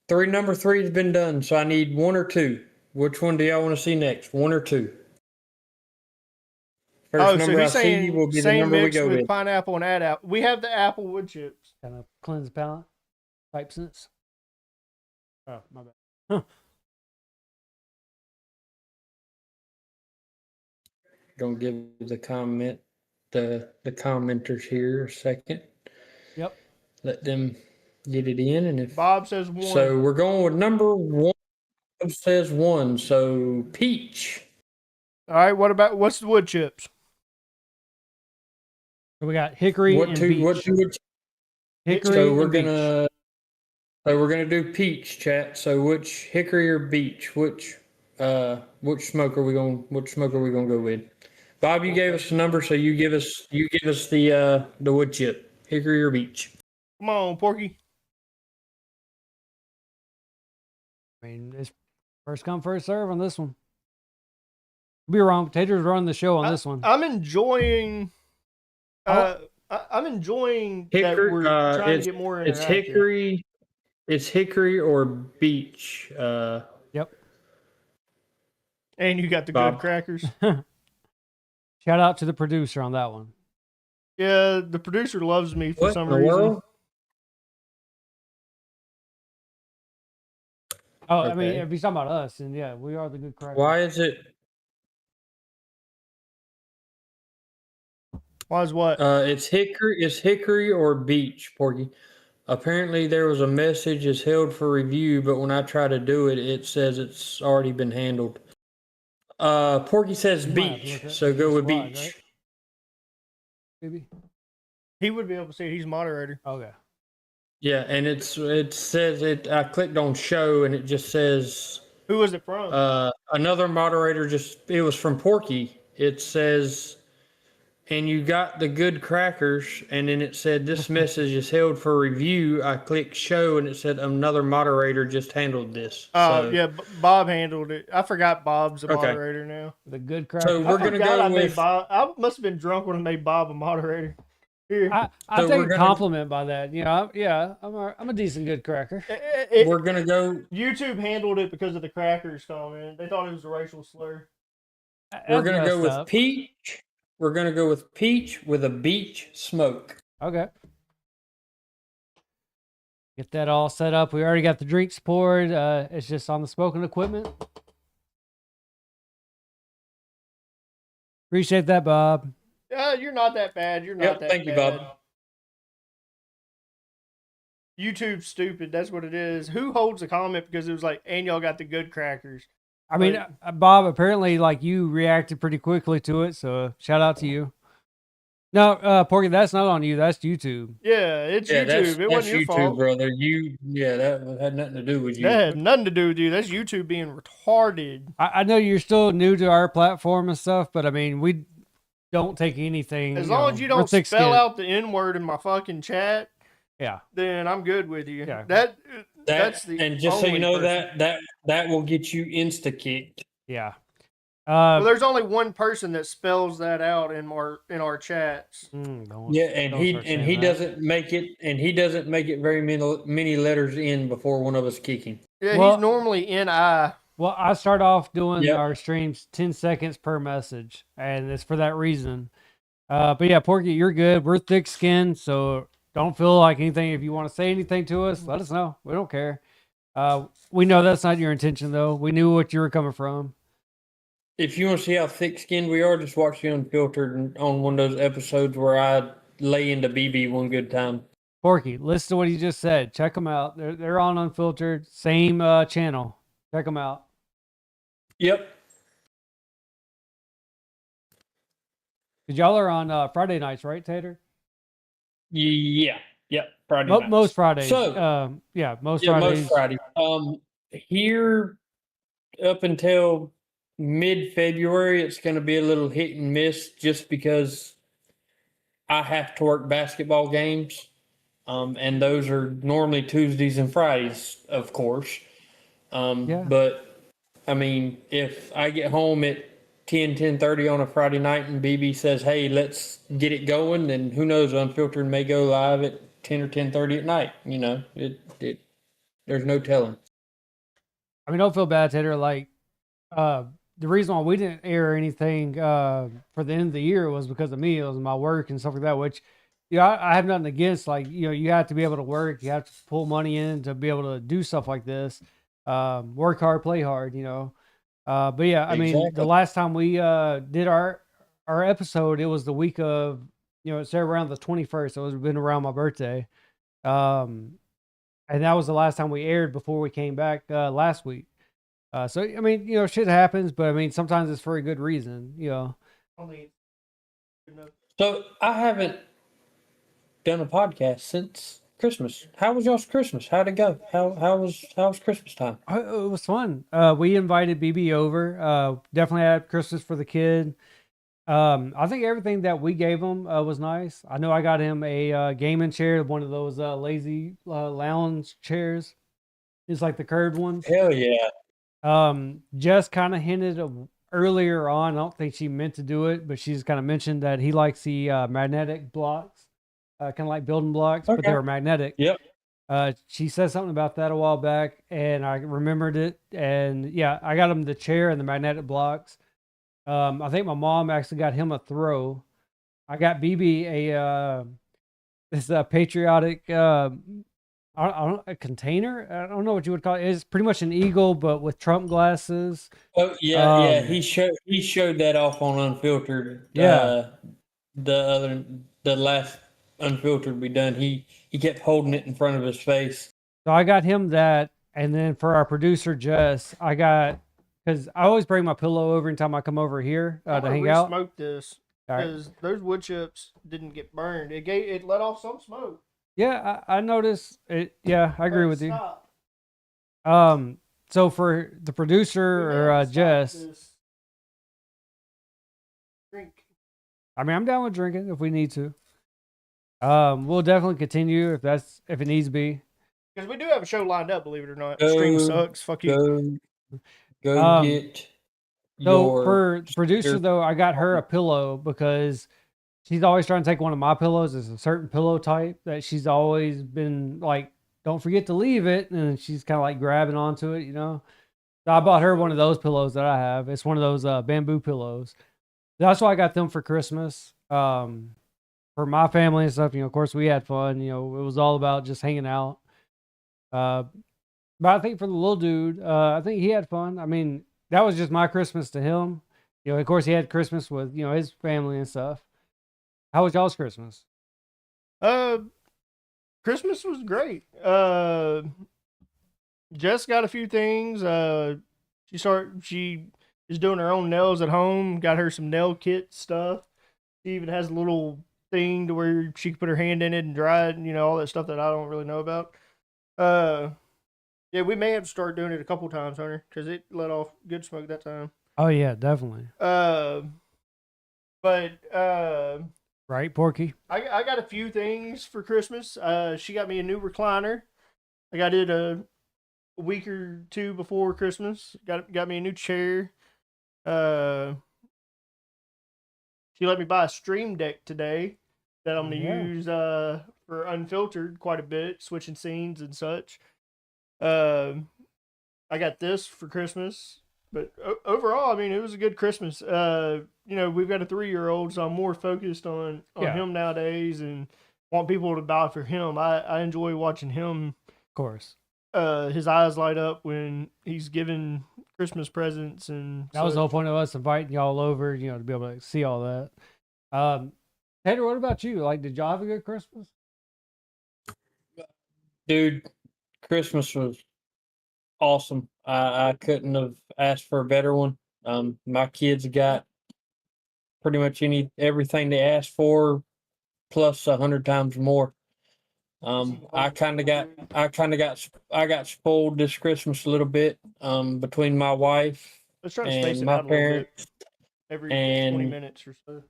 Number 3 has been done. So I need 1 or 2. Which one do y'all want to see next? 1 or 2? First number so he's saying will be same the number mix we go with. pineapple and add apple. We have the apple wood chips. Kind of cleanse palate type sense. Oh, my bad. Huh. Gonna give the commenters here a second. Yep. Let them get it in, and if Bob says 1. So we're going with number 1. Bob says 1. So peach. All right. What's the wood chips? So we got hickory and beech. Hickory. So we're gonna do peach, chat. So which hickory or beech? Which smoke are we gonna go with? Bob, you gave us a number, so you give us the wood chip. Hickory or beech? Come on, Porky. I mean, it's first come, first serve on this one. I'll be wrong. Tater's running the show on this one. I'm enjoying. I'm enjoying that we're trying to get more. It's hickory. It's hickory or beech. Yep. And you got the Bob. good crackers. Shout out to the producer on that one. Yeah, the producer loves me for What some in the reason. world? Oh, I mean, Okay. if he's talking about us, and yeah, we are the good crackers. Why is it? Why is what? It's hickory or beech, Porky. Apparently, there was a message is held for review, but when I try to do it, it says it's already been handled. Porky says You might have to beech, look at so go with squad, beech. right? Maybe. He would be able to see it. He's moderator. Okay. Yeah, and it says it. I clicked on show, and it just says Who was it from? another moderator. It was from Porky. It says, and you got the good crackers, and then it said this message is held for review. I clicked show, and it said another moderator just handled this. Oh, So, yeah, Bob handled it. I forgot Bob's a Okay. moderator now. The good crackers. So I we're gonna forgot go I made with. Bob. I must have been drunk when I made Bob a moderator. Here. I So take we're a gonna- compliment by that. You know, I'm a decent good cracker. We're gonna go. YouTube handled it because of the crackers comment. They thought it was a racial slur. We're That's gonna go messed with up. peach. We're gonna go with peach with a beech smoke. Okay. Get that all set up. We already got the drinks poured. It's just on the smoking equipment. Appreciate that, Bob. You're not that bad. You're not Yep, that thank you, bad. Bob. YouTube's stupid. That's what it is. Who holds a comment because it was like, and y'all got the good crackers. I mean, Like- Bob, apparently, like, you reacted pretty quickly to it, so shout out to you. No, Porky, that's not on you. That's YouTube. Yeah, it's Yeah, YouTube. It wasn't your YouTube, fault. brother. That had nothing to do with you. That had nothing to do with you. That's YouTube being retarded. I know you're still new to our platform and stuff, but I mean, we don't take anything. As long as you we're don't spell thick-skinned. out the N word in my fucking chat, Yeah. then I'm good with you. Yeah. That's the and just so you only know person. that will get you insta kicked. Yeah. Well, there's only one person that spells that out in our chats. Don't Yeah, and start he saying that. doesn't make it very many letters in before one of us kicking. Yeah, Well- he's normally NI. Well, I start off doing Yep. our streams 10 seconds per message, and it's for that reason. But yeah, Porky, you're good. We're thick-skinned, so don't feel like anything. If you want to say anything to us, let us know. We don't care. We know that's not your intention, though. We knew what you were coming from. If you want to see how thick-skinned we are, just watch the Unfiltered on one of those episodes where I lay into BB one good time. Porky, listen to what he just said. Check them out. They're on Unfiltered, same channel. Check them out. Yep. Because y'all are on Friday nights, right, Tater? Yeah. Yep. Friday nights. Most Fridays. So yeah, most yeah, Fridays. most Friday. Here up until mid-February, it's going to be a little hit and miss just because I have to work basketball games. And those are normally Tuesdays and Fridays, of course. Yeah. But I mean, if I get home at 10:30 on a Friday night and BB says, "Hey, let's get it going," then who knows? Unfiltered may go live at 10 or 10:30 at night. You know, there's no telling. I mean, don't feel bad, Tater. Like, the reason why we didn't air anything for the end of the year was because of me. It was my work and stuff like that, which, I have nothing against. Like, you have to be able to work. You have to pull money in to be able to do stuff like this. Work hard, play hard, But yeah, I mean, the Exactly. last time we did our episode, it was the week of, it's around the 21st. So it's been around my birthday. And that was the last time we aired before we came back last week. So, I mean, shit happens, but I mean, sometimes it's for a good reason, So I haven't done a podcast since Christmas. How was y'all's Christmas? How'd it go? How was Christmas time? It was fun. We invited BB over. Definitely had Christmas for the kid. I think everything that we gave him was nice. I know I got him a gaming chair, one of those lazy lounge chairs. It's like the curved ones. Hell yeah. Jess kind of hinted earlier on. I don't think she meant to do it, but she's kind of mentioned that he likes the magnetic blocks, kind of like building blocks, but they Okay. were magnetic. Yep. She said something about that a while back, and I remembered it. And yeah, I got him the chair and the magnetic blocks. I think my mom actually got him a throw. I got BB this patriotic I don't a container. I don't know what you would call it. It's pretty much an eagle, but with Trump glasses. Oh yeah. Um, He showed that off on Unfiltered. yeah. The last Unfiltered we done. He kept holding it in front of his face. So I got him that, and then for our producer Jess, I got because I always bring my pillow over anytime I come over here to hang out. Smoke this All right. because those wood chips didn't get burned. It let off some smoke. Yeah, I noticed it. Yeah, I agree with you. Stop. So for the producer or Jess, Drink. I mean, I'm down with drinking if we need to. We'll definitely continue if it needs to be. Because we do have a show lined up, believe it or not. Go- Stream sucks. Fuck you. Go get So your for the producer though, I got her a pillow because she's always trying to take one of my pillows. It's a certain pillow type that she's always been like, don't forget to leave it, and she's kind of like grabbing onto it, you know. So I bought her one of those pillows that I have. It's one of those bamboo pillows. That's why I got them for Christmas. For my family and stuff, you know, of course we had fun. You know, it was all about just hanging out. But I think for the little dude, I think he had fun. I mean, that was just my Christmas to him. You know, of course he had Christmas with, you know, his family and stuff. How was y'all's Christmas? Christmas was great. Jess got a few things. She is doing her own nails at home. Got her some nail kit stuff. She even has a little thing to where she can put her hand in it and dry it, and you know, all that stuff that I don't really know about. Yeah, we may have to start doing it a couple times, Hunter, because it let off good smoke that time. Oh yeah, definitely. Right, Porky? I got a few things for Christmas. She got me a new recliner. I got it a week or two before Christmas. Got me a new chair. She let me buy a stream deck today that I'm gonna use for Unfiltered quite a bit, switching scenes and such. I got this for Christmas, but overall, I mean, it was a good Christmas. You know, we've got a 3-year-old, so I'm more focused on him nowadays and want people to buy for him. I enjoy watching him. Of course. His eyes light up when he's giving Christmas presents, and that was the whole point of us inviting y'all over, you know, to be able to see all that. Tater, what about you? Like, did y'all have a good Christmas? Dude, Christmas was awesome. I couldn't have asked for a better one. My kids got pretty much everything they asked for, plus 100 times more. I got spoiled this Christmas a little bit. Between my wife let's try to space and it my out a little bit. parents, Every 20 minutes or so.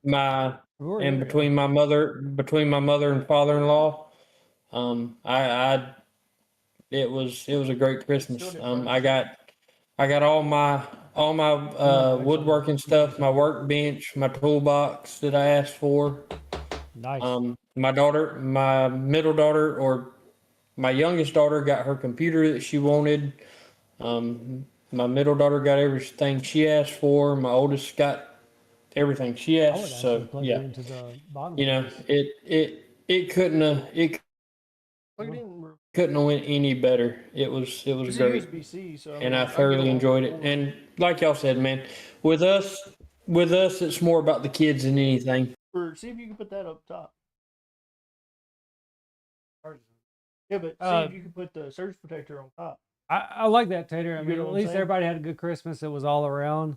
between my mother and father-in-law, it was a great Christmas. I got all my woodworking stuff, my workbench, my toolbox that I asked for. Nice. My middle daughter, or my youngest daughter, got her computer that she wanted. My middle daughter got everything she asked for. My oldest got everything she I would asked. actually So plug yeah, it into the bottom. you know, it couldn't have went any better. It was It's great, USB-C, so and I thoroughly enjoyed it. And like y'all said, man, with us, it's more about the kids than anything. see if you can put that up top. Yeah, but see if you can put the surge protector on top. I like that, Tater. I You mean, get what at I'm least saying? everybody had a good Christmas. It was all around.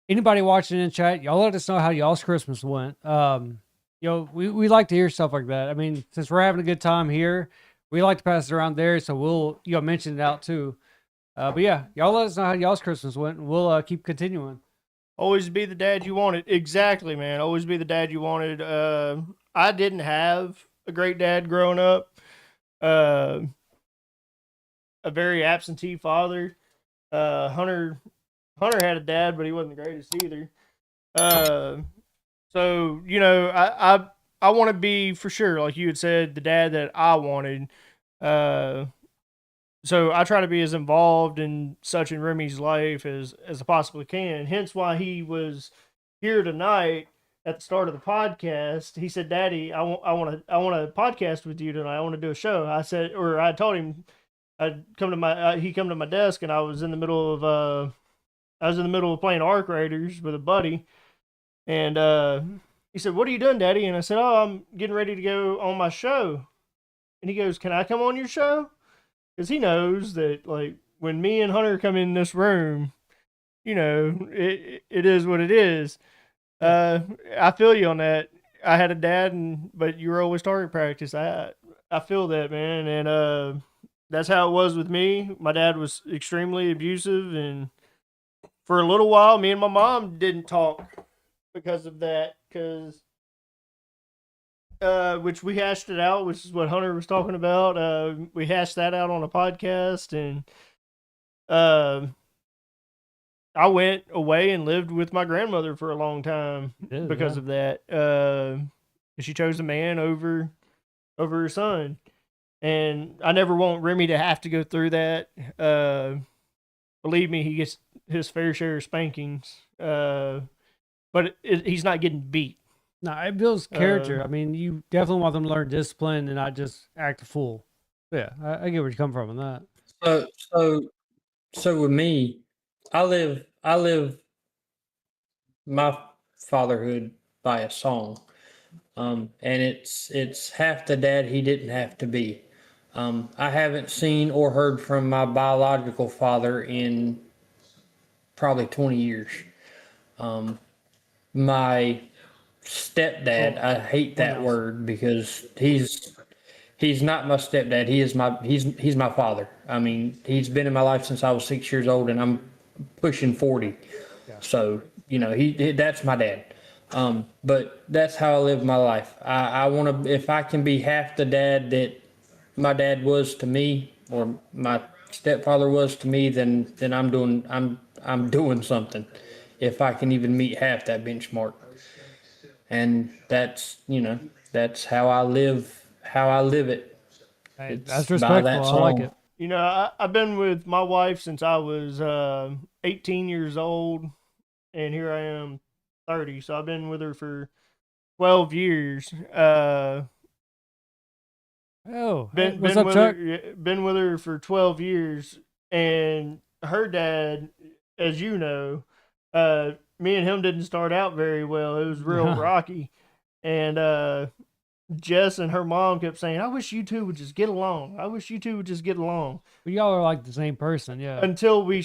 Anybody watching in chat, y'all let us know how y'all's Christmas went. You know, we like to hear stuff like that. I mean, since we're having a good time here, we like to pass it around there, so we'll mention it out too. But yeah, y'all let us know how y'all's Christmas went, and we'll keep continuing. Always be the dad you wanted. Exactly, man. Always be the dad you wanted. I didn't have a great dad growing up. A very absentee father. Hunter had a dad, but he wasn't the greatest either. So you know, I want to be, for sure, like you had said, the dad that I wanted. Uh, so I try to be as involved in such in Remy's life as I possibly can. Hence why he was here tonight at the start of the podcast. He said, "Daddy, I want to podcast with you tonight. I want to do a show." I said, or I told him I'd come to my he come to my desk, and I was in the middle of playing Arc Raiders with a buddy, and he said, "What are you doing, Daddy?" And I said, "Oh, I'm getting ready to go on my show." And he goes, "Can I come on your show?" Because he knows that, like, when me and Hunter come in this room, it is what it is. I feel you on that. I had a dad, but you were always target practice. I feel that, man, and that's how it was with me. My dad was extremely abusive, and for a little while, me and my mom didn't talk because of that. Because which we hashed it out, which is what Hunter was talking about. We hashed that out on a podcast, and uh, I went away and lived with my grandmother for a long time because of that. She chose a man over her son, and I never want Remy to have to go through that. Believe me, he gets his fair share of spankings, but he's not getting beat. No, it builds character. I mean, you definitely want them to learn discipline and not just act a fool. Yeah, I get where you come from on that. So with me, I live my fatherhood by a song, and it's half the dad he didn't have to be. I haven't seen or heard from my biological father in probably 20 years. My stepdad, I hate that word because he's not my stepdad. He's my father. I mean, he's been in my life since I was 6 years old, and I'm pushing 40. So that's my dad. But that's how I live my life. I want to, if I can be half the dad that my dad was to me, or my stepfather was to me, then I'm doing something. If I can even meet half that benchmark, and that's how I live it. Hey, It's that's by respectful. that I like song. it. I've been with my wife since I was 18 years old, and here I am 30. So I've been with her for 12 years. Oh, hey, Been what's been up, with Chuck? her been with her for 12 years, and her dad, as you know, me and him didn't start out very well. It was real rocky, and Jess and her mom kept saying, "I wish you two would just get along. I wish you two would just get along." But y'all are like the same person, yeah. Until we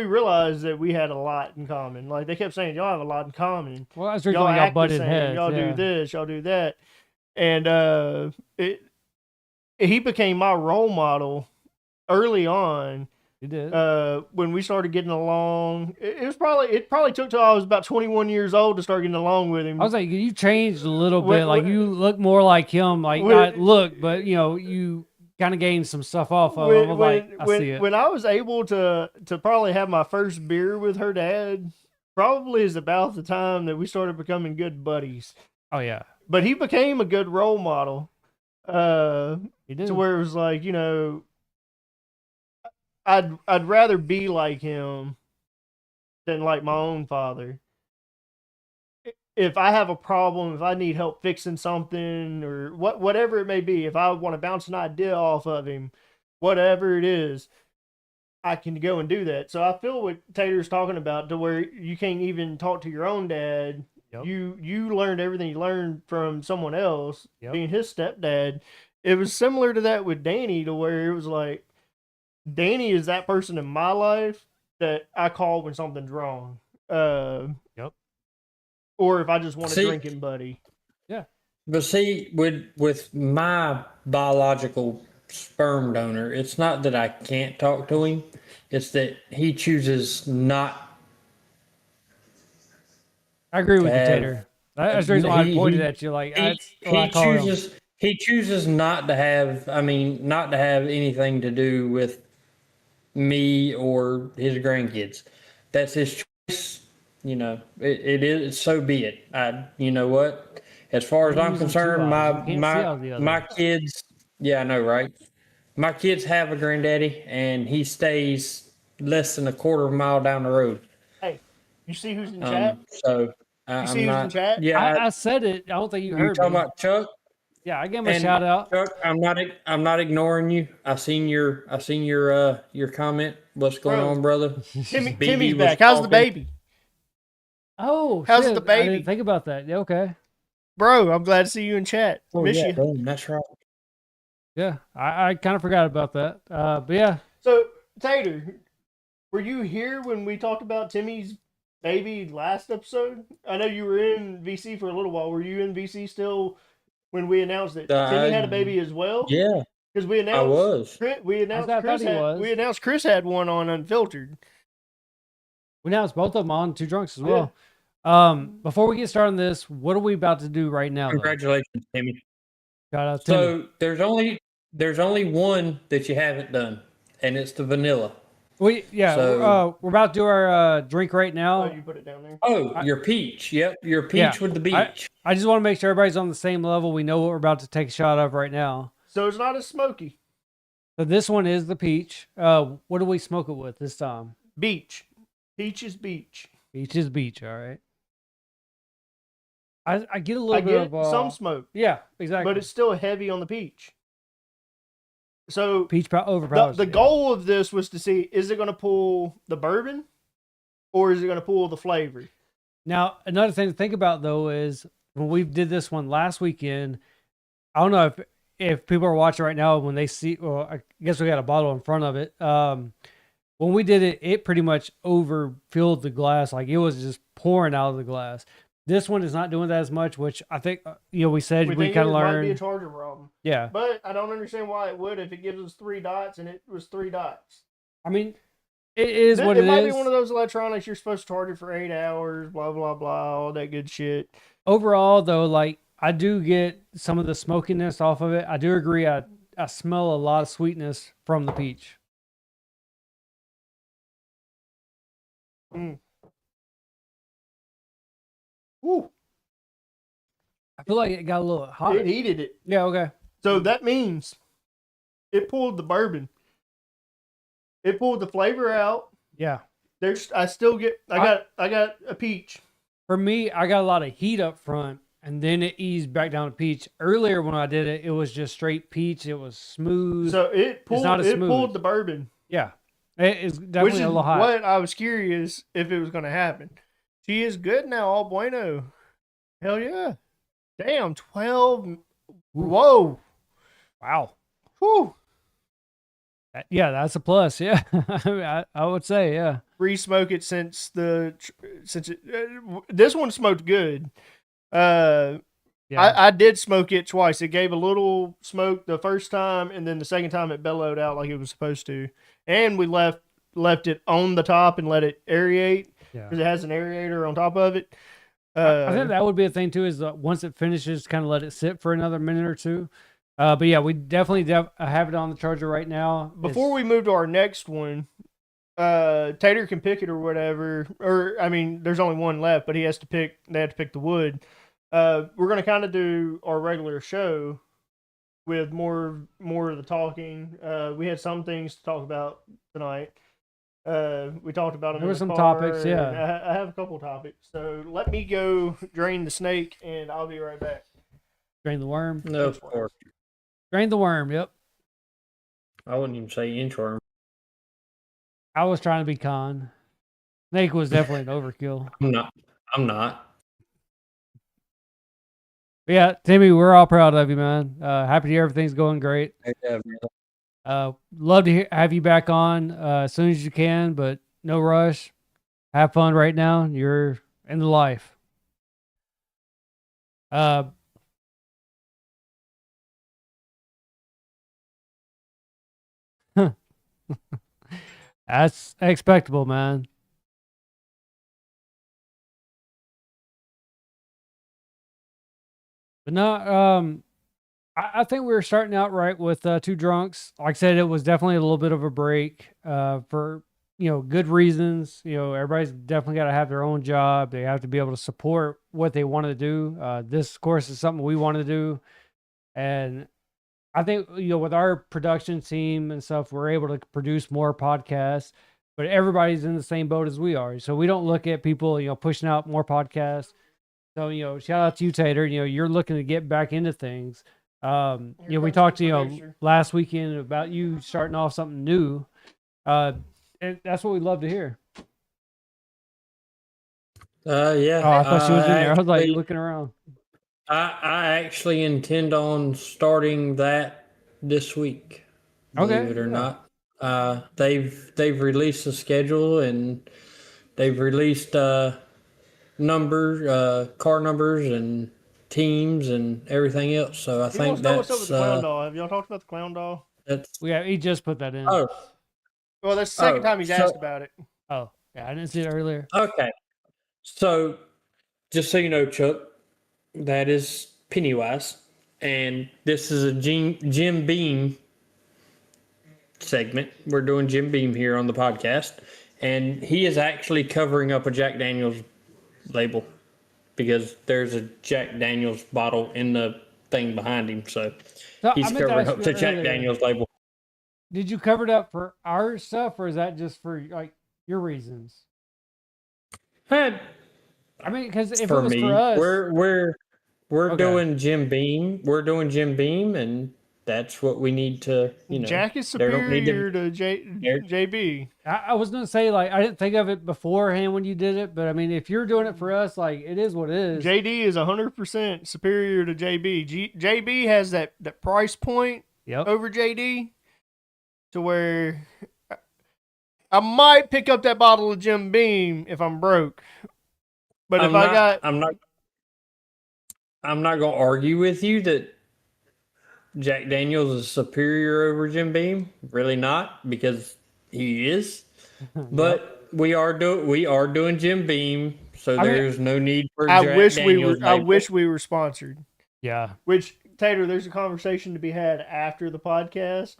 realized that we had a lot in common. Like, they kept saying, "Y'all have a lot in common. Well, that's the reason Y'all why y'all act the butted same. heads. Y'all Yeah. do this. Y'all do that." And he became my role model early on. You did. When we started getting along, it probably took till I was about 21 years old to start getting along with him. I was like, you changed a little When- bit. Like, when- you look more like him. Like, when- not look, but you kind of gained some stuff off of him. I was like, I see it. When I was able to probably have my first beer with her dad, probably is about the time that we started becoming good buddies. Oh yeah, But he became a good role model. he did. To where it was like, I'd rather be like him than like my own father. If I have a problem, if I need help fixing something, or whatever it may be, if I want to bounce an idea off of him, whatever it is, I can go and do that. So I feel what Tater's talking about, to where you can't even talk to your own dad. Yep. You learned everything you learned from someone else, Yep. being his stepdad. It was similar to that with Danny, to where it was like, Danny is that person in my life that I call when something's wrong. Yep. Or if I just want a See- drinking buddy. But see, with my biological sperm donor, it's not that I can't talk to him; it's that he chooses not. I agree with you, have- Tater. That's the reason why I he- pointed he- at you. Like, He, that's what I call him. he chooses not to have. I mean, not to have anything to do with me or his grandkids. That's his choice. It is. So be it. You know what? As far as I'm I'm using two concerned, eyes. You can't see out the other. my kids. Yeah, I know, right? My kids have a granddaddy, and he stays less than a quarter of a mile down the road. Hey, you see who's in chat? So You I'm see who's in not. chat? Yeah, I said it. I don't think you you heard talking me. about Chuck? Yeah, I gave him a And shout out. Chuck, I'm not ignoring you. I seen your comment. What's going Bro, on, brother? Timmy's BB was back. How's the talking. baby? Oh, How's shit. the I baby? didn't think about that. Yeah, okay. Bro, I'm glad to see you in chat. Oh Miss yeah, you. boom, that's right. Yeah, I kind of forgot about that. But yeah, So, Tater, were you here when we talked about Timmy's baby last episode? I know you were in VC for a little while. Were you in VC still when we announced that Timmy had a baby as well? Yeah, Because we I announced was. we announced I thought he was. we announced Chris had one on Unfiltered. we announced both of them on Two Drunks as well. Before we get started on this, what are we about to do right now? Though? Congratulations, Timmy. Shout out Timmy. So there's only one that you haven't done, and it's the vanilla. We're about to do our drink right now. Oh, you put it down there. Oh, your peach. Yep, your peach Yeah, with the beach. I just want to make sure everybody's on the same level. We know what we're about to take a shot of right now. So it's not as smoky. So this one is the peach. What do we smoke it with this time? Beach. Peach is beach. Peach is beach. All right. I get a little bit of some smoke. Yeah, exactly. But it's still heavy on the peach. So peach overpowers. The goal of this was to see, is it going to pull the bourbon or is it going to pull the flavor? Now, another thing to think about though is when we did this one last weekend, I don't know if people are watching right now when they see, well, I guess we got a bottle in front of it. When we did it, it pretty much overfilled the glass. Like it was just pouring out of the glass. This one is not doing that as much, which I think, we said we kind of learned. Might be a charger problem. Yeah. But I don't understand why it would if it gives us 3 dots and it was 3 dots. I mean, it is what it is. It might be one of those electronics you're supposed to charge it for 8 hours, blah, blah, blah, all that good shit. Overall, though, like, I do get some of the smokiness off of it. I do agree. I smell a lot of sweetness from the peach. Ooh. I feel like it got a little hot. It heated it. Yeah, okay. So that means it pulled the bourbon. It pulled the flavor out. Yeah. I got a peach. For me, I got a lot of heat up front, and then it eased back down to peach. Earlier when I did it, it was just straight peach. It was smooth. So it pulled the bourbon. Yeah. It is definitely Which is a little hot. what I was curious if it was going to happen. She is good now, all bueno. Hell yeah. Damn, 12. Ooh. Whoa. Wow. Whew. Yeah, that's a plus. Yeah. I would say, yeah. Re-smoke it since this one smoked good. Yeah. I did smoke it twice. It gave a little smoke the first time, and then the second time it bellowed out like it was supposed to. And we left it on the top and let it aerate because it has an aerator on top of it. I think that would be a thing too. Is once it finishes, kind of let it sit for another minute or two. But yeah, we definitely have it on the charger right now. Before we move to our next one, Tater can pick it or whatever. Or I mean, there's only one left, but he has to pick. They have to pick the wood. We're gonna kind of do our regular show with more of the talking. We had some things to talk about tonight. We talked about them. There were some topics, yeah. I have a couple topics. So let me go drain the snake, and I'll be right back. Drain the worm. No, of course. Drain the worm. Yep. I wouldn't even say inchworm. I was trying to be con. Snake was definitely an overkill. I'm not. But yeah, Timmy, we're all proud of you, man. Happy to hear everything's going great. Love to have you back on as soon as you can, but no rush. Have fun right now. You're in the life. That's expectable, man. But no, I think we were starting out right with Two Drunks. Like I said, it was definitely a little bit of a break for good reasons. Everybody's definitely got to have their own job. They have to be able to support what they want to do. This, of course, is something we want to do, and I think, with our production team and stuff, we're able to produce more podcasts, but everybody's in the same boat as we are. So we don't look at people, pushing out more podcasts. So, shout out to you, Tater. You're looking to get back into things. We talked to last weekend about you starting off something new. And that's what we love to hear. Yeah. Oh, I thought she was in there. I was like actually- looking around. I actually intend on starting that this week. Believe Okay, it or yeah. not. They've released the schedule and they've released car numbers and teams and everything else. So I He think wants to know what's up with the clown that's doll. Have y'all talked about the clown doll? that's Yeah, he just put that in. oh Well, that's the second Oh, time he's so- asked about it. Oh, yeah, I didn't see it earlier. okay. So just so you know, Chuck, that is Pennywise, and this is a Jim Beam segment. We're doing Jim Beam here on the podcast, and he is actually covering up a Jack Daniels label because there's a Jack Daniels bottle in the thing behind him. So So he's I meant to covering ask up you the Jack earlier, Daniels label. did you cover it up for our stuff, or is that just for like your reasons? Eh, I mean, because if for it was me, for us, we're Okay. doing Jim Beam. We're doing Jim Beam, and that's what we need to. Jack is they don't need to- superior to JB. I was gonna say, like, I didn't think of it beforehand when you did it, but I mean, if you're doing it for us, like, it is what it is. JD is 100% superior to JB. JB has that price point Yep. over JD to where I might pick up that bottle of Jim Beam if I'm broke. But if I'm not gonna argue with you that Jack Daniels is superior over Jim Beam. Really not, because he is. But we are doing Jim Beam, so I mean, there's no need for I Jack wish Daniels. I label. wish we were sponsored. Yeah. Which Tater, there's a conversation to be had after the podcast.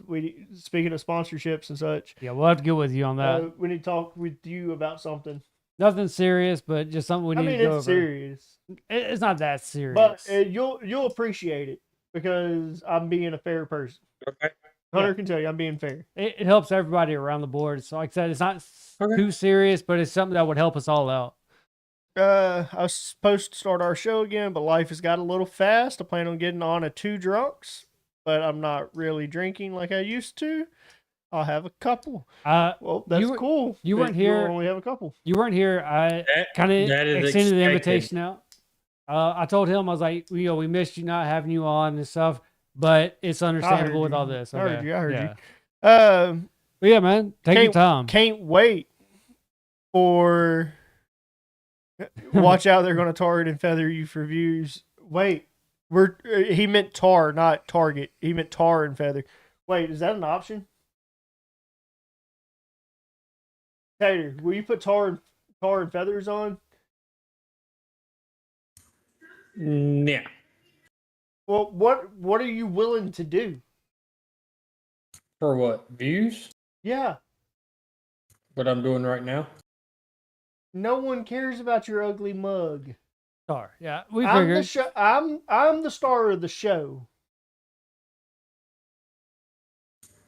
Speaking of sponsorships and such, Yeah, we'll have to get with you on that. we need to talk with you about something. Nothing serious, but just something we I need mean, to go it's over. serious, It's not that serious. but you'll appreciate it because I'm being a fair person. Okay. Hunter can tell you I'm being fair. It helps everybody around the board. So, like I said, it's not Okay. too serious, but it's something that would help us all out. I was supposed to start our show again, but life has got a little fast. I plan on getting on at 2 drunks, but I'm not really drinking like I used to. I'll have a couple. Well, that's were- cool. you weren't that here- You'll only have a couple. You weren't here. I kind of that is extended the expected. invitation out. I told him, I was like, we missed you not having you on and stuff, but it's understandable with all this. I heard Okay. you. I heard Yeah. you. But yeah, man, take your time. Can't wait for. Watch out! They're going to target and feather you for views. Wait, he meant tar, not target. He meant tar and feather. Wait, is that an option? Tater, will you put tar and feathers on? Yeah. Well, what are you willing to do? For what? Views? Yeah, What I'm doing right now? no one cares about your ugly mug. Sorry. Yeah, we I'm figured. the show. I'm the star of the show.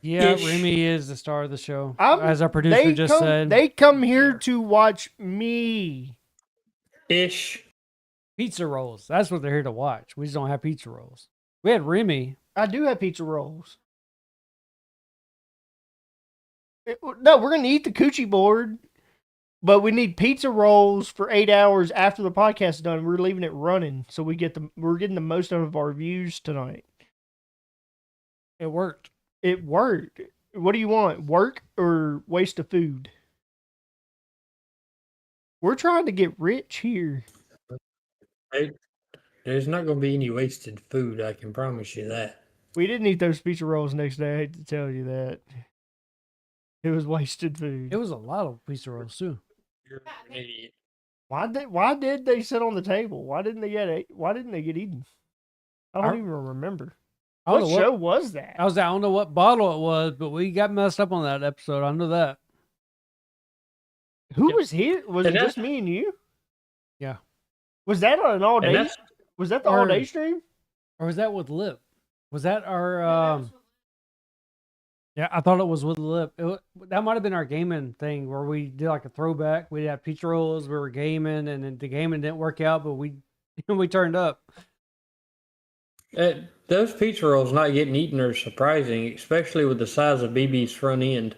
Yeah, Ish. Remy is the star of the show, I'm- as our producer just said. They come here to watch me. Ish. Pizza rolls. That's what they're here to watch. We just don't have pizza rolls. We had Remy. I do have pizza rolls. No, we're gonna eat the coochie board, but we need pizza rolls for 8 hours after the podcast is done. We're leaving it running, so we're getting the most out of our views tonight. It worked. It worked. What do you want? Work or waste of food? We're trying to get rich here. There's not going to be any wasted food. I can promise you that. We didn't eat those pizza rolls next day. I hate to tell you that. It was wasted food. It was a lot of pizza rolls too. You're an idiot. Why did they sit on the table? Why didn't they get eaten? I don't I- even remember. I don't What know show was that? I don't know what bottle it was, but we got messed up on that episode. I know that. Who was here? Was And it that- just me and you? Yeah. Was that on an all And day? that's Was that the Or- all day stream? Or was that with Lip? Was that our? Yeah, I thought it was with the lip. That might have been our gaming thing where we did like a throwback. We had pizza rolls. We were gaming, and then the gaming didn't work out, but we we turned up. Those pizza rolls not getting eaten are surprising, especially with the size of BB's front end.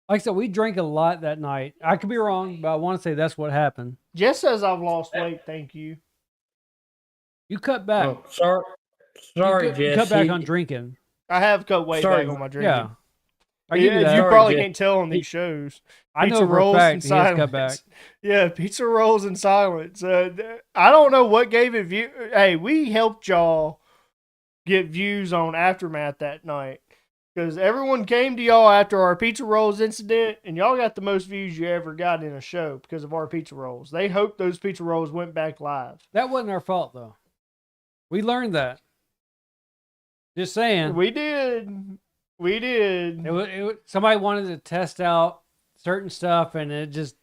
Like I said, we drank a lot that night. I could be wrong, but I want to say that's what happened. Jess says I've lost weight. Thank you. You cut back. Oh, sorry, you Jess. cut back on drinking. I have cut weight Sorry. back on my drinking. Yeah. I give you You that. Sorry, probably Jess. can't tell on these shows. I know Pizza for a rolls fact and he has cut silence. back. Yeah, pizza rolls in silence. I don't know what gave it view. Hey, we helped y'all get views on Aftermath that night because everyone came to y'all after our pizza rolls incident, and y'all got the most views you ever got in a show because of our pizza rolls. They hoped those pizza rolls went back live. That wasn't our fault though. We learned that. Just saying. We did. We did. Somebody wanted to test out certain stuff, and it just,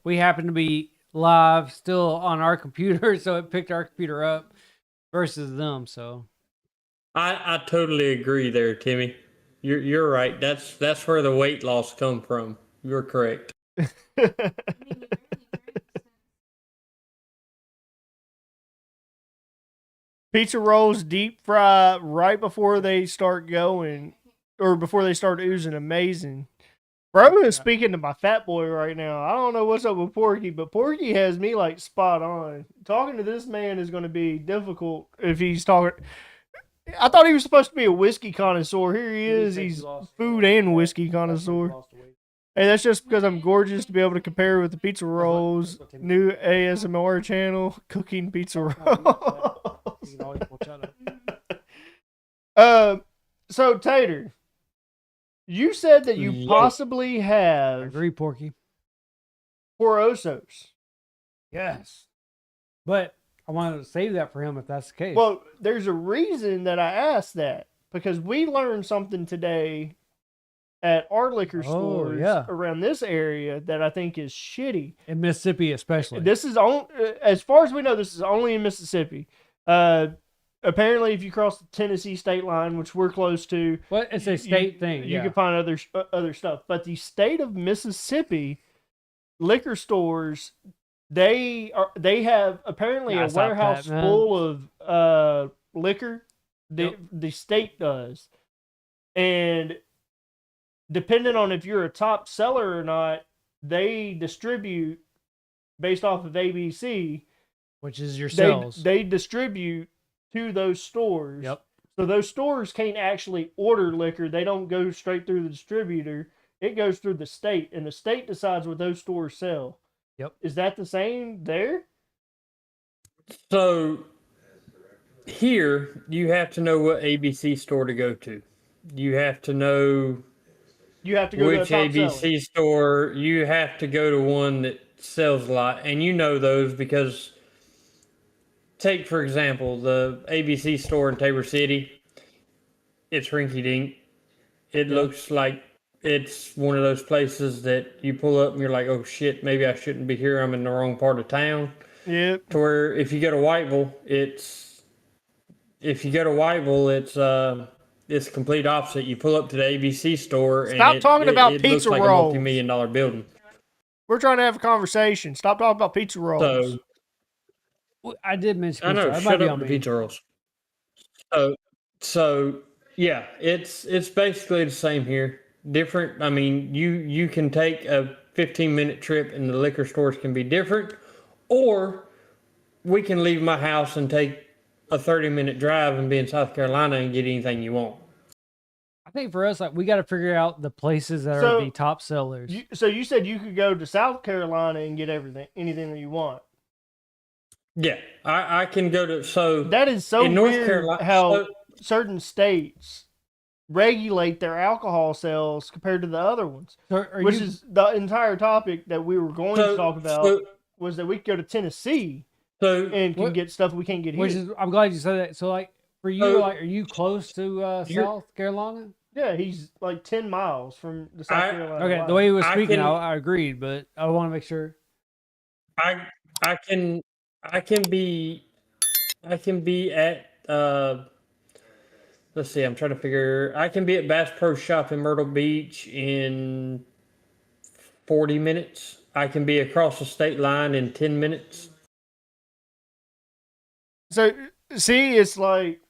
we happened to be live still on our computer, so it picked our computer up versus them. So I totally agree there, Timmy. You're right. That's where the weight loss come from. You're correct. Pizza rolls deep fry right before they start going, or before they start oozing. Amazing. Bro is speaking to my fat boy right now. I don't know what's up with Porky, but Porky has me like spot on. Talking to this man is going to be difficult if he's talking. I thought he was supposed to be a whiskey connoisseur. Here he is. He's food and whiskey connoisseur. Hey, that's just because I'm gorgeous to be able to compare with the pizza rolls. New ASMR channel, cooking pizza rolls. So Tater, you said that you possibly I have agree, Porky. Porosos. Yes. But I wanted to save that for him if that's the case. Well, there's a reason that I asked that because we learned something today at our liquor stores around this area that I think is shitty. In Mississippi, especially. This is as far as we know, this is only in Mississippi. Apparently, if you cross the Tennessee state line, which we're close to, It's a state thing. You can find other stuff. But the state of Mississippi liquor stores, they have apparently a warehouse full of liquor. The state does, and depending on if you're a top seller or not, they distribute based off of ABC, which is your sales. They distribute to those stores. Yep. So those stores can't actually order liquor. They don't go straight through the distributor. It goes through the state, and the state decides what those stores sell. Yep. Is that the same there? So here, you have to know what ABC store to go to. You have to know You have to go which to a top ABC seller. store. You have to go to one that sells a lot, and you know those because, take for example, the ABC store in Tabor City. It's rinky dink. It looks like it's one of those places that you pull up and you're like, oh shit, maybe I shouldn't be here. I'm in the wrong part of town. Yep. To where if you go to Whiteville, it's the complete opposite. You pull up to the ABC store Stop and talking about it pizza looks like rolls. a multi-million-dollar building. We're trying to have a conversation. Stop talking about pizza rolls. So I did mention pizza. I know, That shut might be up on with me. pizza rolls. So yeah, it's basically the same here. Different. I mean, you can take a 15-minute trip and the liquor stores can be different, or we can leave my house and take a 30-minute drive and be in South Carolina and get anything you want. I think for us, we got to figure out the places that So, are the top sellers. So you said you could go to South Carolina and get anything that you want. Yeah, I can go to That is so in North weird Carolina. how certain states regulate their alcohol sales compared to the other ones. So Which is the entire topic that we were going to talk about was that we could go to Tennessee and can get stuff we can't get here. I'm glad you said that. So like for you, are you close to South Carolina? Yeah, he's like 10 miles from the South Carolina Okay, line. the way he was speaking, I agreed, but I want to make sure. I can be at let's see. I'm trying to figure. I can be at Bass Pro Shop in Myrtle Beach in 40 minutes. I can be across the state line in 10 minutes. So see, it's like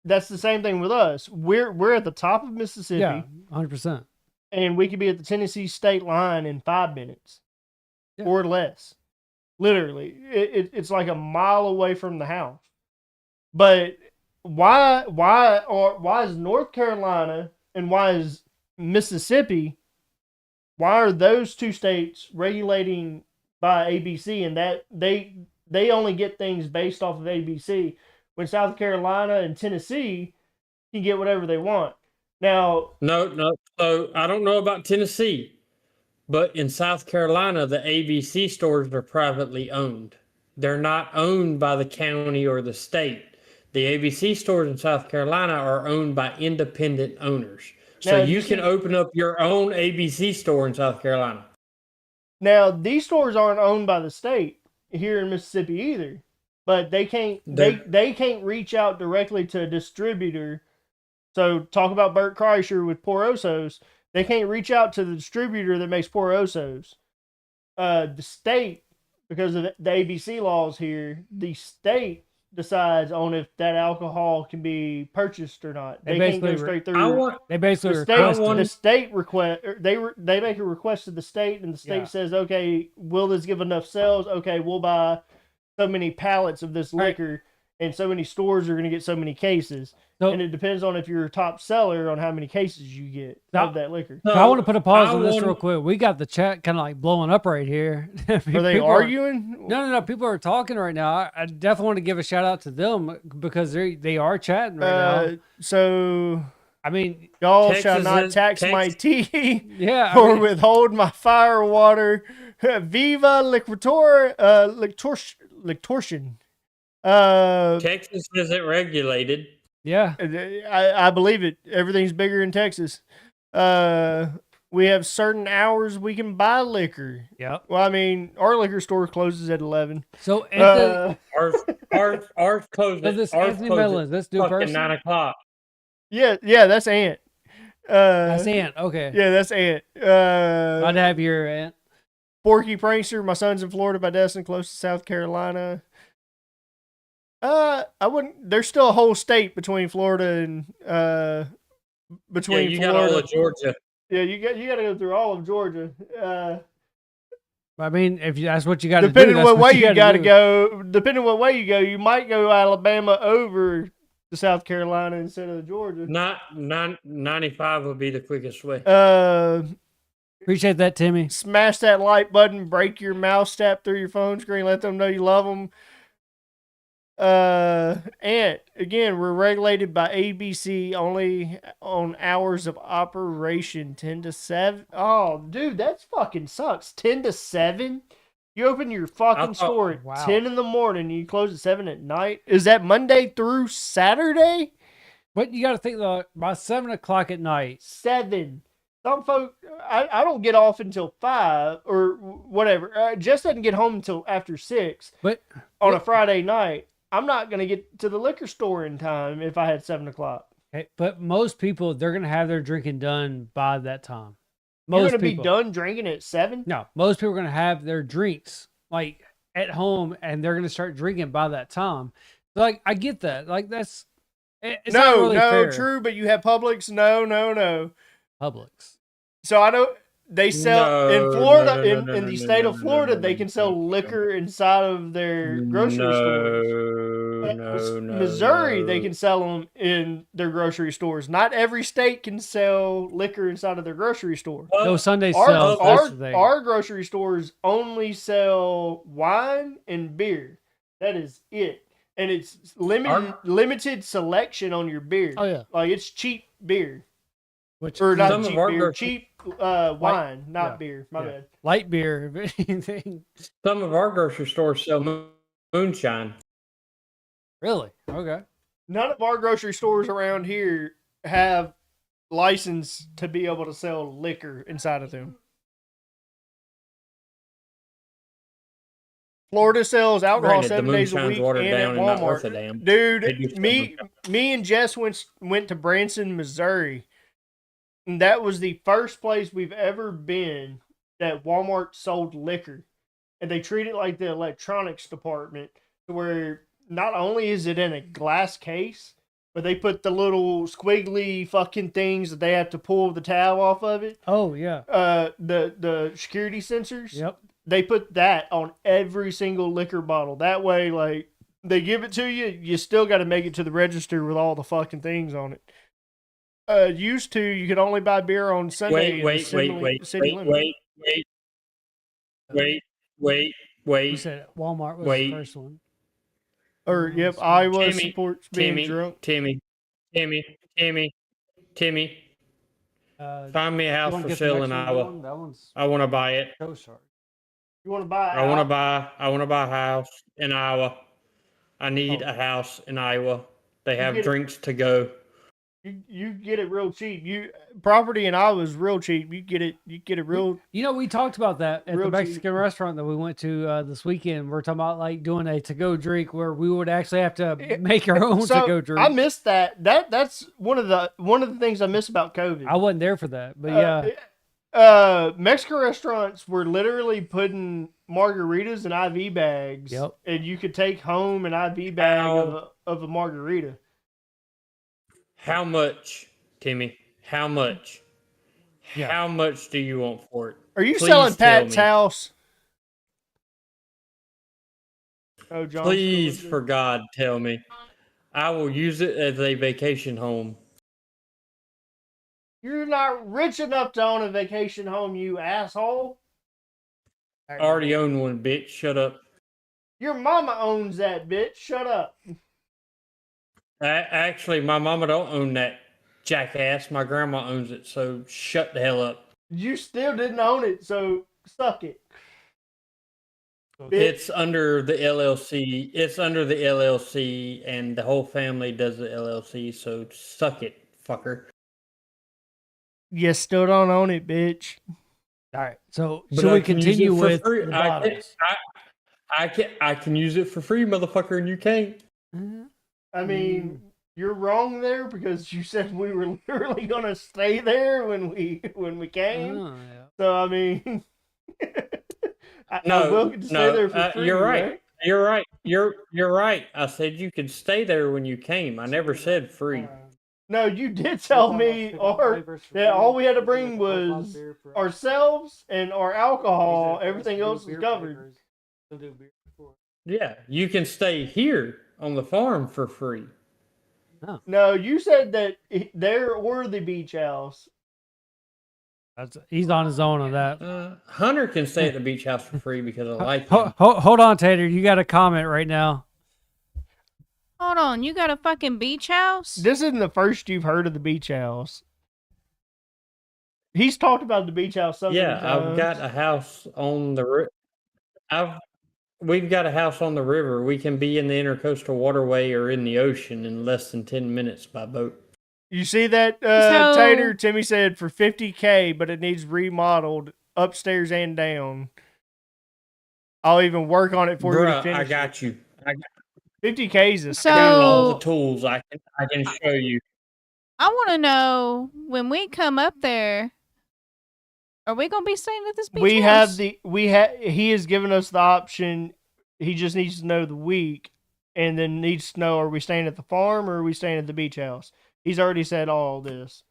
that's the same thing with us. We're at the top of Mississippi, Yeah, 100%. and we could be at the Tennessee state line in 5 minutes Yeah. or less. Literally, it's like a mile away from the house. But why is North Carolina and why is Mississippi? Why are those two states regulating by ABC and that they only get things based off of ABC when South Carolina and Tennessee can get whatever they want? Now, No. So I don't know about Tennessee, but in South Carolina, the ABC stores are privately owned. They're not owned by the county or the state. The ABC stores in South Carolina are owned by independent owners. So Now, you you can see- open up your own ABC store in South Carolina. now these stores aren't owned by the state here in Mississippi either, but they can't they can't reach out directly to a distributor. So talk about Bert Kreischer with Porosos. They can't reach out to the distributor that makes Porosos. The state, because of the ABC laws here, the state decides on if that alcohol can be purchased or not. They They can't go basically straight I through. want They basically The state, request want- the it. state request. They make a request to the state, and the state Yeah. says, "Okay, will this give enough sales? Okay, we'll buy so many pallets of this Right. liquor, and so many stores are going to get so many cases." So, And it depends on if you're a top seller on how many cases you get Now- of that liquor. so I want to put a pause I on this want- real quick. We got the chat kind of like blowing up right here. Are they People arguing? No. People are talking right now. I definitely want to give a shout out to them because they are chatting right now. So I mean, y'all Texas shall not is- tax my tea yeah. or withhold my fire water. Viva liquitor, lictortion. Texas isn't regulated. yeah. I believe it. Everything's bigger in Texas. We have certain hours we can buy liquor. Yep. Well, I mean, our liquor store closes at 11. So Anthony, Ours closed. so this Ours Anthony closed at Mellons, this new fucking person. 9 o'clock. Yeah, that's Ant. That's Ant. Okay. Yeah, that's Ant. Glad to have you here, Ant. Porky Prankster, my son's in Florida by Destin, close to South Carolina. I wouldn't. There's still a whole state between Florida and Yeah, between you got Florida. all of Georgia. Yeah, you got to go through all of Georgia. I mean, if that's what you got to do, Depending on that's what way you got gotta to do. go, depending on what way you go, you might go Alabama over to South Carolina instead of Georgia. 95 would be the quickest way. Appreciate that, Timmy. Smash that like button, break your mouse tap through your phone screen, let them know you love them. And again, we're regulated by ABC only on hours of operation, 10 to 7. Oh, dude, that's fucking sucks. 10 to 7? You open your fucking store at wow. 10 in the morning and you close at 7 at night? Is that Monday through Saturday? But you got to think though, by 7 o'clock at night. 7. Some folk, I don't get off until 5 or whatever. Jess doesn't get home until after 6 But on a Friday night. I'm not going to get to the liquor store in time if I had 7 o'clock. okay, but most people, they're gonna have their drinking done by that time. You're Most going to be people. done drinking at 7? No, most people are gonna have their drinks like at home, and they're gonna start drinking by that time. Like I get that. Like that's it's not No, really no, fair. true, but you have Publix. No. Publix. So I know they sell in No, Florida, no, in no, the no, state no, of no, Florida, no, they no, can sell no, liquor inside of their grocery stores. Missouri, they can sell them in their grocery stores. Not every state can sell liquor inside of their grocery store. No Sunday Our, sales. That's the thing. our grocery stores only sell wine and beer. That is it. And it's limited selection on your beer. Oh yeah. Like it's cheap beer. Which Or not Some of cheap our beer, grocery- cheap wine, not yeah, beer. My yeah. bad. light beer, if anything. Some of our grocery stores sell moonshine. Really? Okay. None of our grocery stores around here have license to be able to sell liquor inside of them. Florida sells alcohol Granted, the 7 days a moonshine's week watered and at down and not worth a Walmart. damn. Dude, They do sell me and Jess went to Branson, Missouri. And that was the first place we've ever been that Walmart sold liquor. And they treat it like the electronics department, where not only is it in a glass case, but they put the little squiggly fucking things that they have to pull the tab off of it. Oh yeah. The security sensors. Yep. They put that on every single liquor bottle. That way, like, they give it to you, you still got to make it to the register with all the fucking things on it. Used to, you could only buy beer on Sunday. in the Wait, city limit. wait. You said Walmart was Wait. the first one. Or, yep, Iowa Timmy, supports being drunk. Timmy. Find me a You house wanna for get the sale next in one Iowa. going? That one's I want to buy it. Coast Guard. You want to buy? I want to buy a house in Iowa. I need a house in Iowa. They have get it. drinks to go. You get it real cheap. Property in Iowa is real cheap. You get it real. You know, we talked about that at the Real cheap. Mexican restaurant that we went to this weekend. We're talking about like doing a to-go drink where we would actually have to make our own So to-go drink. I missed that. That's one of the things I miss about COVID. I wasn't there for that, but yeah. Mexican restaurants were literally putting margaritas in IV bags, Yep. and you could take home an IV bag of a margarita. How much, Timmy? How much? Yeah. How much do you want for it? Are you Please selling tell Pat's me. house? Oh, John. Please, for God, tell me. I will use it as a vacation home. You're not rich enough to own a vacation home, you asshole. I already own one, bitch. Shut up. Your mama owns that, bitch. Shut up. Actually, my mama don't own that jackass. My grandma owns it, so shut the hell up. You still didn't own it, so suck it. Bitch. It's under the LLC. It's under the LLC, and the whole family does the LLC, so suck it, fucker. You still don't own it, bitch. All right. So But should I we can use continue it for with free. the bottles? I can use it for free, motherfucker, and you can't. I mean, you're wrong there because you said we were literally gonna stay there when we came. Oh, yeah. So I mean, I No, will get to stay there for free. you're right. You're right. You're right. I said you could stay there when you came. I never said free. No, you did tell me, that all we had to bring was ourselves and our alcohol. Everything else was covered. Yeah, you can stay here on the farm for free. No, you said that there were the beach house. He's on his own on that. Hunter can stay at the beach house for free because I like him. Hold on, Tater. You got a comment right now. Hold on, you got a fucking beach house? This isn't the first you've heard of the beach house. He's talked about the beach house so many Yeah, I've times. got a house on the we've got a house on the river. We can be in the intercoastal waterway or in the ocean in less than 10 minutes by boat. You see that, So- Tater? Timmy said for $50K, but it needs remodeled upstairs and down. I'll even work on it for you to Bruh, finish. I got you. 50K is a So- steal. All the tools I can show you. I want to know when we come up there, are we gonna be staying at this beach We house? have he has given us the option. He just needs to know the week, and then needs to know, are we staying at the farm or are we staying at the beach house? He's already said all this.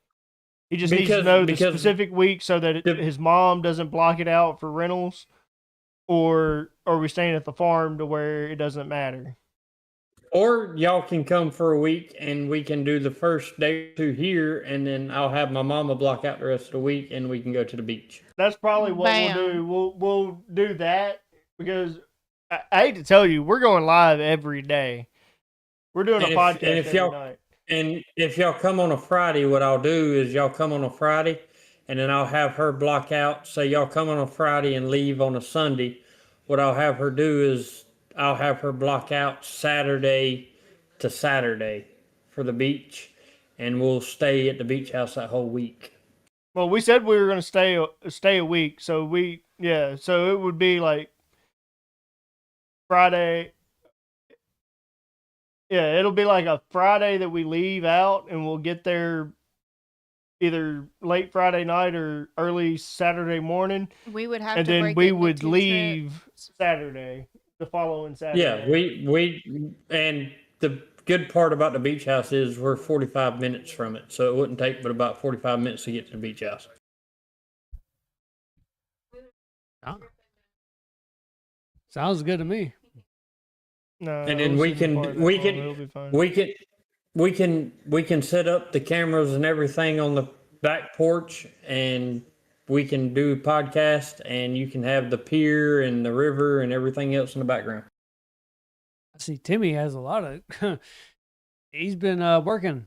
He just needs to know the specific week so that his mom doesn't block it out for rentals, or are we staying at the farm to where it doesn't matter? Or y'all can come for a week and we can do the first day or two here, and then I'll have my mama block out the rest of the week and we can go to the beach. That's probably what Bam. we'll do. We'll do that because I hate to tell you, we're going live every day. We're doing And a if- podcast and if every y'all- night. And if y'all come on a Friday, what I'll do is y'all come on a Friday, and then I'll have her block out. Say y'all come on a Friday and leave on a Sunday. What I'll have her do is I'll have her block out Saturday to Saturday for the beach, and we'll stay at the beach house that whole week. Well, we said we were going to stay a week, so so it would be like Friday. Yeah, it'll be like a Friday that we leave out, and we'll get there either late Friday night or early Saturday morning, We would have and to then break we it into would 2 leave trips. Saturday, the following Yeah, Saturday. and the good part about the beach house is we're 45 minutes from it, so it wouldn't take but about 45 minutes to get to the beach house. Ah. Sounds good to me. No, And then we can It'll be fine. we can set up the cameras and everything on the back porch, and we can do podcast, and you can have the pier and the river and everything else in the background. I see Timmy has a lot of. He's been working.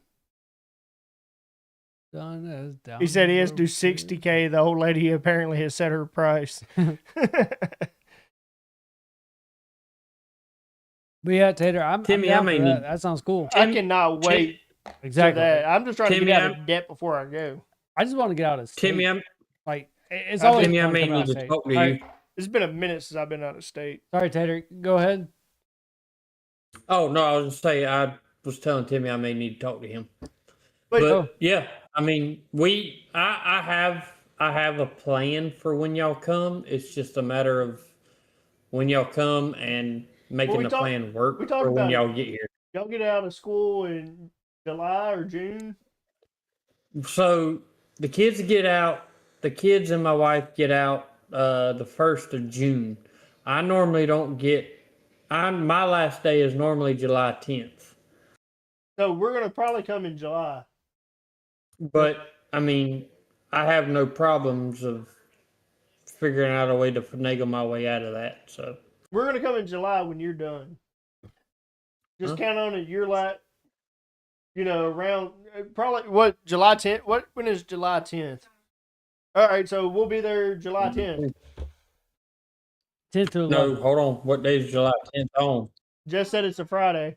He said he has to do 60K. The old lady apparently has set her price. But yeah, Tater, I'm Timmy, down I for may that. need- That sounds cool. I cannot wait Exactly. for that. I'm just trying to Timmy, get out of debt before I go. I just want to get out of state. Timmy, Like it's always Timmy, I fun may coming out need of to state. talk to All you. right. It's been a minute since I've been out of state. Sorry, Tater. Go ahead. Oh no, I was just saying I was telling Timmy I may need to talk to him. But But yeah, I mean, I have a plan for when y'all come. It's just a matter of when y'all come and making we the talk- plan work we talked for when about it. y'all get here. y'all get out of school in July or June. So the kids and my wife get out the 1st of June. I normally don't get. My last day is normally July 10th. So we're gonna probably come in July. But I mean, I have no problems of figuring out a way to finagle my way out of that. So We're gonna come in July when you're done. Just count on it. You're like, around probably what July 10th. When is July 10th? All right, so we'll be there July 10th. 10th to 11th. no, hold on. What day is July 10th on? Just said it's a Friday.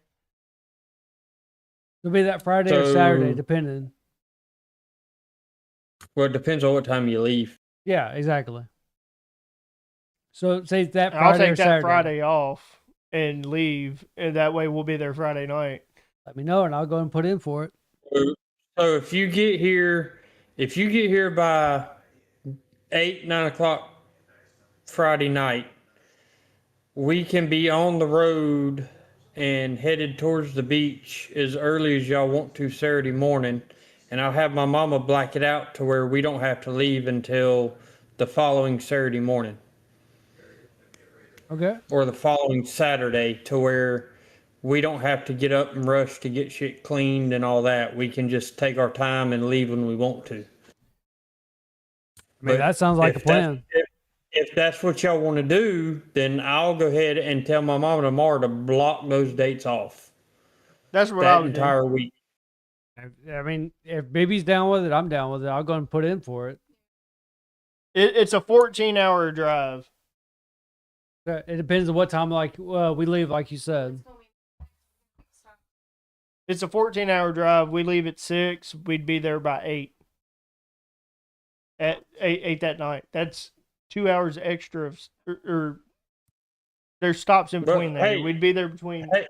It'll be that Friday or Saturday, So- depending. Well, it depends on what time you leave. Yeah, exactly. So say that Friday I'll or take that Saturday. Friday off and leave, and that way we'll be there Friday night. Let me know, and I'll go and put in for it. So if you get here by 8, 9 o'clock Friday night, we can be on the road and headed towards the beach as early as y'all want to Saturday morning. And I'll have my mama black it out to where we don't have to leave until the following Saturday morning Okay. or the following Saturday, to where we don't have to get up and rush to get shit cleaned and all that. We can just take our time and leave when we want to. I mean, But that sounds like a if that's- plan. If that's what y'all want to do, then I'll go ahead and tell my mama tomorrow to block those dates off That's what I that would do. entire week. I mean, if baby's down with it, I'm down with it. I'll go and put in for it. It's a 14-hour drive. It depends on what time, we leave, like you said. It's a 14-hour drive. We leave at 6. We'd be there by 8. At 8 that night. That's 2 hours extra or there's stops in But, between there. hey, We'd be there between. hey.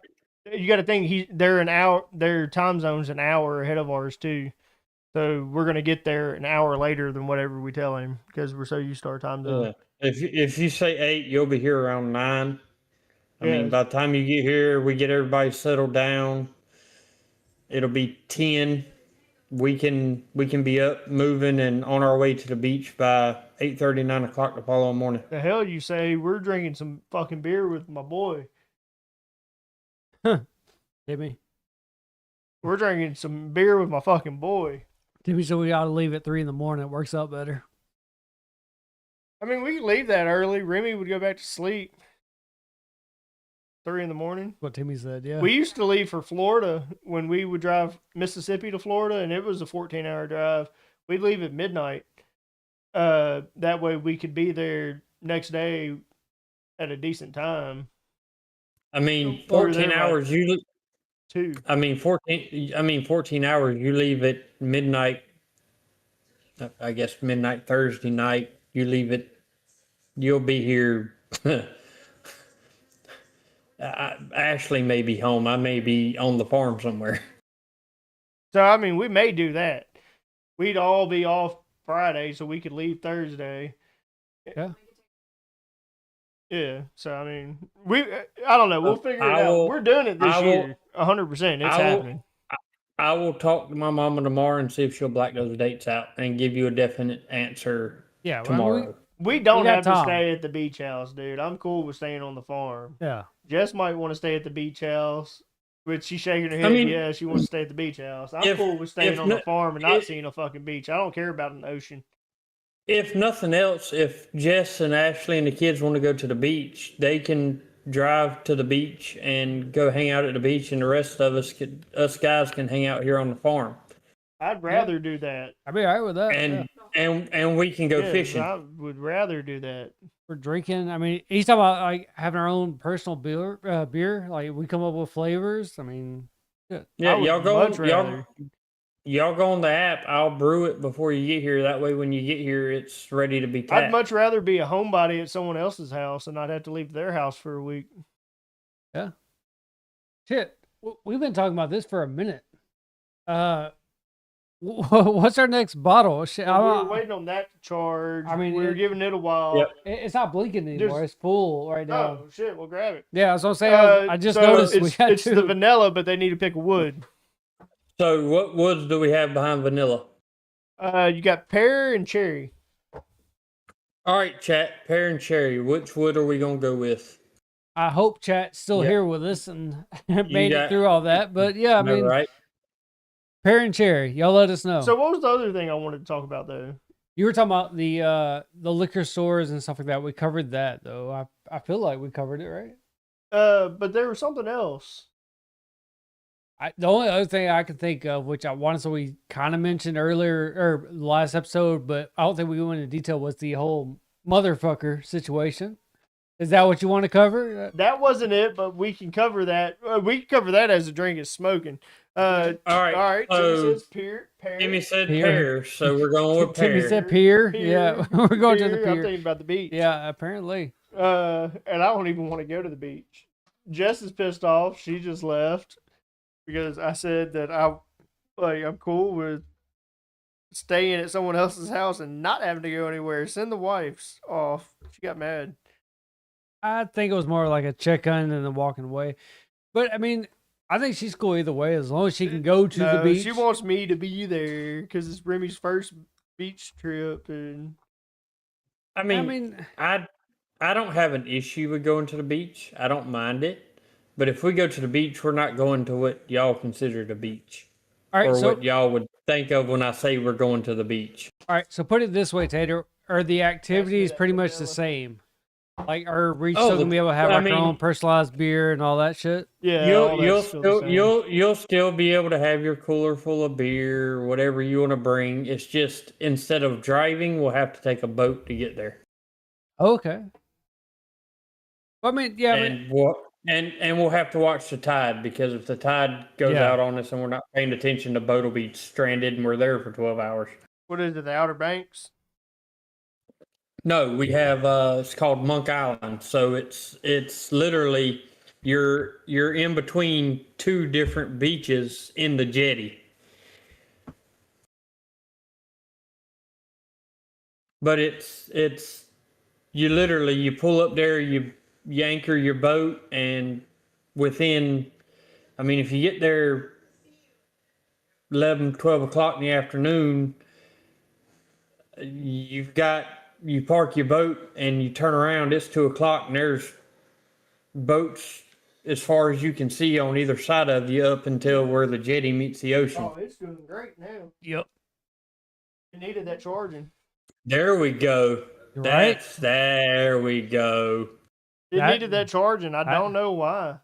You got to think they're an hour. Their time zone's an hour ahead of ours too. So we're gonna get there an hour later than whatever we tell him because we're so used to our time zone. Yeah. If you say 8, you'll be here around 9. I mean, Yeah. by the time you get here, we get everybody settled down. It'll be 10. We can be up, moving, and on our way to the beach by 8:30, 9 o'clock the following morning. The hell you say? We're drinking some fucking beer with my boy. Timmy. We're drinking some beer with my fucking boy. Timmy said we ought to leave at 3 in the morning. It works out better. I mean, we could leave that early. Remy would go back to sleep. 3 in the morning. What Timmy said, yeah. We used to leave for Florida when we would drive Mississippi to Florida, and it was a 14-hour drive. We'd leave at midnight. That way we could be there next day at a decent time. I mean, Or 14 they're hours. You. Too. 14 hours. You leave at midnight. I guess midnight Thursday night. You leave it. You'll be here. Ashley may be home. I may be on the farm somewhere. So I mean, we may do that. We'd all be off Friday, so we could leave Thursday. Yeah. Yeah. So I mean, I don't know. We'll figure it I out. will- We're doing it this I will- year, 100%. It's I will- happening. I will talk to my mama tomorrow and see if she'll black those dates out and give you a definite answer Yeah. tomorrow. We don't got have to Tom. stay at the beach house, dude. I'm cool with staying on the farm. Yeah. Jess might want to stay at the beach house, but she's shaking her head. mean, Yeah, she wants to stay at the beach house. I'm if- cool with staying if on no- the farm and not if- seeing a fucking beach. I don't care about an ocean. If nothing else, if Jess and Ashley and the kids want to go to the beach, they can drive to the beach and go hang out at the beach, and the rest of us guys can hang out here on the farm, I'd rather do that. I'd be all right with that. and yeah. and we can go Yes, fishing. I would rather do that. We're drinking. I mean, he's talking about like having our own personal beer. Like we come up with flavors. I mean, I Yeah, would y'all go. much rather. Y'all go on the app. I'll brew it before you get here. That way, when you get here, it's ready to be I'd tapped. much rather be a homebody at someone else's house and not have to leave their house for a week. shit. We've been talking about this for a minute. What's our next bottle? Shit, We were waiting on that to charge. I mean, we were it- giving it a while. Yep. it's not blinking anymore. Just- It's full right now. Oh shit! We'll grab it. Yeah, that's what I'm saying. I just so noticed we it's, got it's two. the vanilla, but they need to pick a wood. So, what woods do we have behind vanilla? You got pear and cherry. All right, chat. Pear and cherry. Which wood are we gonna go with? I hope chat's still Yeah. here with us and made it got- through all that. But yeah, I Am I mean, right? pear and cherry. Y'all let us know. So what was the other thing I wanted to talk about though? You were talking about the liquor stores and stuff like that. We covered that though. I feel like we covered it, right? But there was something else. The only other thing I can think of, which I wanted, so we kind of mentioned earlier or last episode, but I don't think we went into detail, was the whole motherfucker situation. Is that what you want to cover? That wasn't it, but we can cover that. We can cover that as a drink is smoking. All right. All right. So, Timmy says pear. Timmy said Pear. pear, so we're going with Timmy pear. said pier. Pier, Yeah, we're going to the I'm pier. thinking about the beach. Yeah, apparently. And I don't even want to go to the beach. Jess is pissed off. She just left because I said that I'm cool with staying at someone else's house and not having to go anywhere. Send the wives off. She got mad. I think it was more like a check-in and then walking away. But I mean, I think she's cool either way as long as she can go to the No, beach. she wants me to be there because it's Remy's first beach trip, and I I mean, mean, I don't have an issue with going to the beach. I don't mind it. But if we go to the beach, we're not going to what y'all consider the beach, all right. or So what y'all would think of when I say we're going to the beach. all right. So put it this way, Tater: are the activities that pretty much the vanilla. same? Like, are we Oh, still gonna be able to have I our mean- own personalized beer and all that shit? yeah, all You'll that's still the still same. you'll still be able to have your cooler full of beer, whatever you want to bring. It's just instead of driving, we'll have to take a boat to get there. Okay. Well, I mean, yeah. I mean, And we'll have to watch the tide, because if the tide goes Yeah. out on us and we're not paying attention, the boat will be stranded and we're there for 12 hours. What is it? The Outer Banks? No, we have it's called Monk Island. So it's literally you're in between two different beaches in the jetty. But it's you literally you pull up there, you anchor your boat, and within, I mean, if you get there 11, 12 o'clock in the afternoon, you park your boat and you turn around, it's 2 o'clock, and there's boats as far as you can see on either side of you up until where the jetty meets the ocean. Oh, it's doing great now. yep. It needed that charging. There we go. You're right. There we go. It That- needed that charging. I don't know why.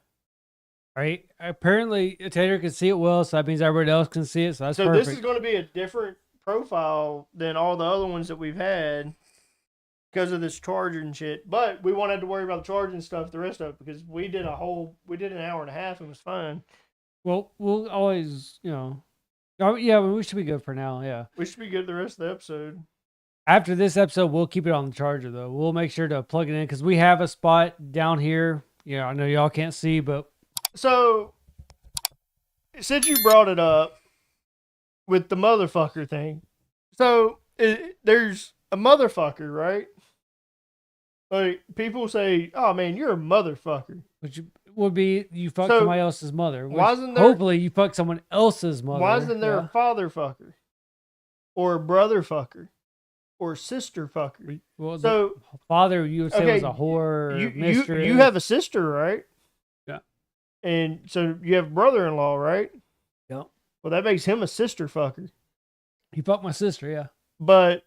Right. Apparently, Tater can see it well, so that means everybody else can see it. So that's So perfect. this is going to be a different profile than all the other ones that we've had because of this charging shit. But we won't have to worry about the charging stuff the rest of it because we did an hour and a half and it was fine. Well, we'll always, oh, yeah, we should be good for now. Yeah. We should be good the rest of the episode. After this episode, we'll keep it on the charger though. We'll make sure to plug it in because we have a spot down here Yeah, I know y'all can't see, but So, since you brought it up with the motherfucker thing, so there's a motherfucker, right? Like people say, "Oh man, you're a motherfucker." which would be you fuck So, somebody else's mother. Which why isn't there- hopefully you fuck someone else's mother. Why isn't there yeah. a father fucker, or a brother fucker, or a sister fucker? Well, So the father you would say was okay, a whore, you mistress. you have a sister, right? Yeah. And so you have a brother-in-law, right? Yep. Well, that makes him a sister fucker. He fucked my sister. Yeah. But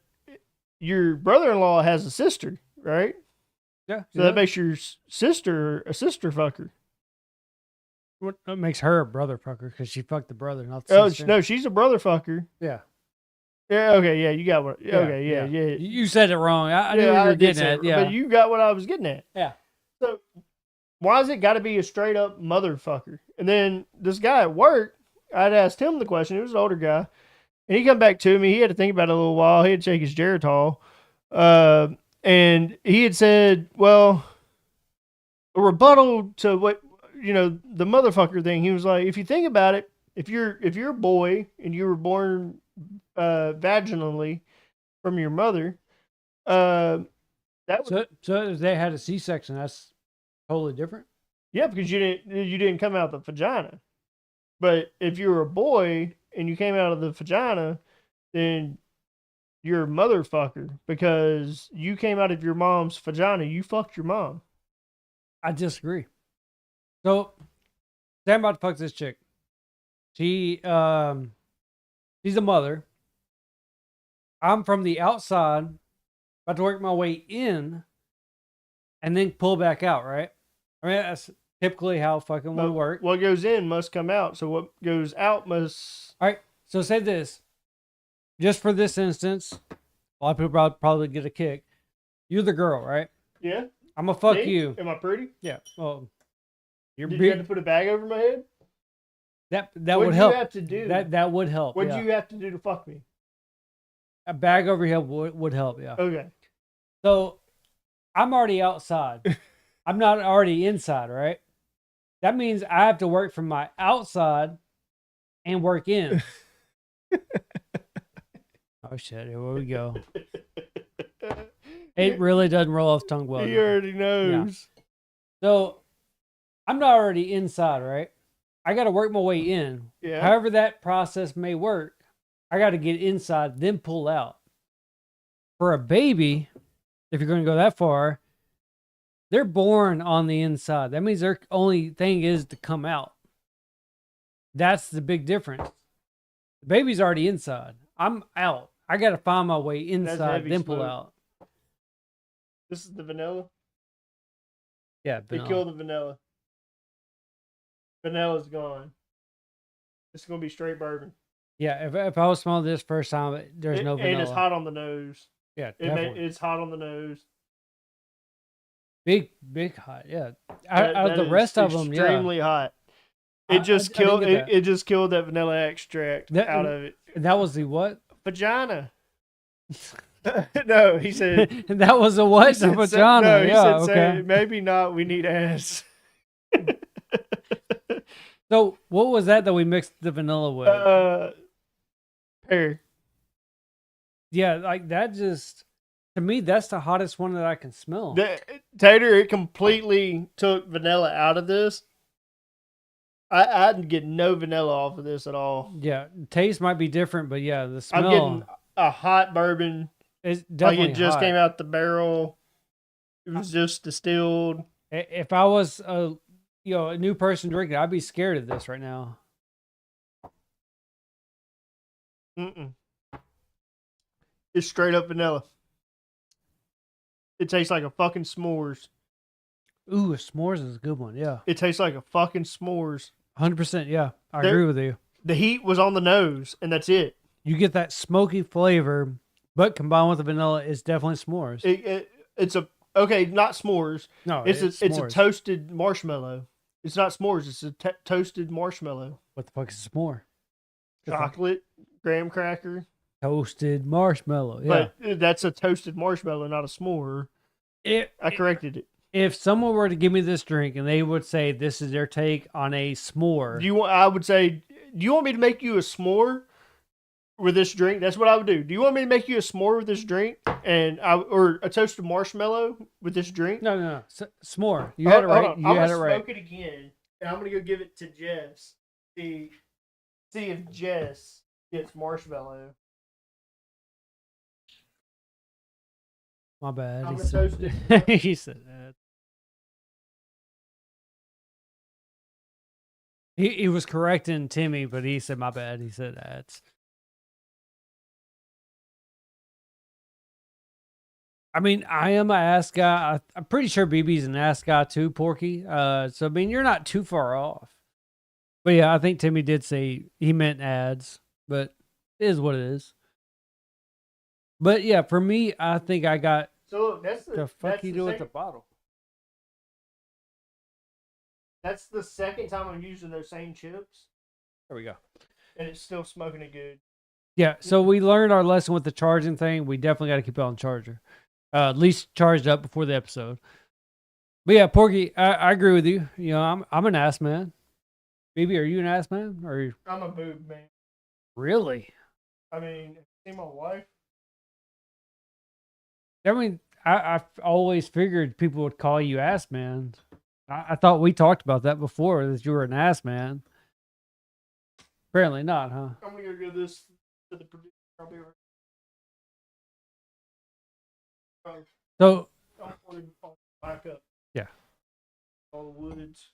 your brother-in-law has a sister, right? Yeah. So that makes your sister a sister fucker. What makes her a brother fucker because she fucked the brother, not the Oh sister. no, she's a brother fucker. Yeah. Yeah. Okay. Yeah. You got what? Yeah, Okay. Yeah. yeah. Yeah. You said it wrong. I knew Yeah, what you I were did getting say at. it, Yeah. But you got what I was getting at. Yeah. So why has it got to be a straight up motherfucker? And then this guy at work, I'd asked him the question. He was an older guy, and he come back to me. He had to think about it a little while. He had to take his Geritol, and he had said, "Well, a rebuttal to what the motherfucker thing." He was like, "If you think about it, if you're a boy and you were born vaginally from your mother, that would, So if they had a C-section, that's totally different. yeah, because you didn't come out the vagina. But if you were a boy and you came out of the vagina, then you're a motherfucker because you came out of your mom's vagina. You fucked your mom." I disagree. So, say I'm about to fuck this chick. She's a mother. I'm from the outside, about to work my way in, and then pull back out, right? I mean, that's typically how fucking would work. What goes in must come out. So what goes out must. All right, so say this. Just for this instance, a lot of people probably get a kick. You're the girl, right? Yeah. I'm gonna fuck Me? you. Am I pretty? Yeah. Well, you're Did big. you have to put a bag over my head? That What would did help. you have to do? That would help. What yeah. did you have to do to fuck me? A bag over here would help. Yeah. Okay. So I'm already outside. I'm not already inside, right? That means I have to work from my outside and work in. Oh shit! Here we go. It really doesn't roll off tongue well. He already knows. So I'm not already inside, right? I got to work my way in. Yeah. However that process may work, I got to get inside, then pull out. For a baby, if you're going to go that far, they're born on the inside. That means their only thing is to come out. That's the big difference. The baby's already inside. I'm out. I got to find my way inside, heavy then pull smoke. out. This is the vanilla. Yeah, They vanilla. killed the vanilla. Vanilla's gone. It's gonna be straight bourbon. Yeah, if I was smelling this first time, there's no vanilla. And it's hot on the nose. Yeah, definitely. It's hot on the nose. Big hot. Yeah. Out of the is rest of them, yeah. extremely hot. I It just didn't killed. get that. It just killed that vanilla extract That- out of it. That was the what? Vagina. No, he said. That was a what? He said, The vagina. no, he yeah, said, okay. say, maybe not. We need ass. So what was that we mixed the vanilla with? Pear. Yeah, like that just, to me, that's the hottest one that I can smell. Tater, it completely took vanilla out of this. I didn't get no vanilla off of this at all. Yeah, taste might be different, but yeah, the smell I'm getting a hot bourbon. is Like definitely it just hot. came out the barrel. It was just distilled. If I was a new person drinking, I'd be scared of this right now. Mm-mm. It's straight up vanilla. It tastes like a fucking s'mores. Ooh, a s'mores is a good one. Yeah, It tastes like a fucking s'mores. 100%. Yeah, I There- agree with you. The heat was on the nose, and that's it. You get that smoky flavor, but combined with the vanilla, it's definitely s'mores. It's a okay, not s'mores. No, It's a s'mores. toasted marshmallow. It's not s'mores. It's a toasted marshmallow. What the fuck is a s'more? Chocolate, graham cracker. Toasted marshmallow. Yeah. But that's a toasted marshmallow, not a s'more. It, I corrected it. if someone were to give me this drink and they would say this is their take on a s'more, Do you want? I would say, do you want me to make you a s'more with this drink? That's what I would do. Do you want me to make you a s'more with this drink, or a toasted marshmallow with this drink? no, s'more. You Hold- had it hold right. on. You I'm had gonna it right. smoke it again, and I'm gonna go give it to Jess. See if Jess gets marshmallow. My bad. I'm He gonna toast said, it. he said that. He was correcting Timmy, but he said my bad. He said that. I mean, I am an ass guy. I'm pretty sure BB's an ass guy too, Porky. So I mean, you're not too far off. But yeah, I think Timmy did say he meant ads, but it is what it is. But yeah, for me, I think I got So look, the fuck you do with the bottle. That's the second time I'm using those same chips, There we go. and it's still smoking it good. Yeah, so we learned our lesson with the charging thing. We definitely got to keep it on charger. At least charged up before the episode. But yeah, Porky, I agree with you. You know, I'm an ass man. BB, are you an ass man? Or I'm a boob man. really? I mean, see my wife. I mean, I've always figured people would call you ass man. I thought we talked about that before, that you were an ass man. Apparently not, huh? I'm gonna go give this to the producer. I'll be right. So Don't want to back up. Yeah. All the woods.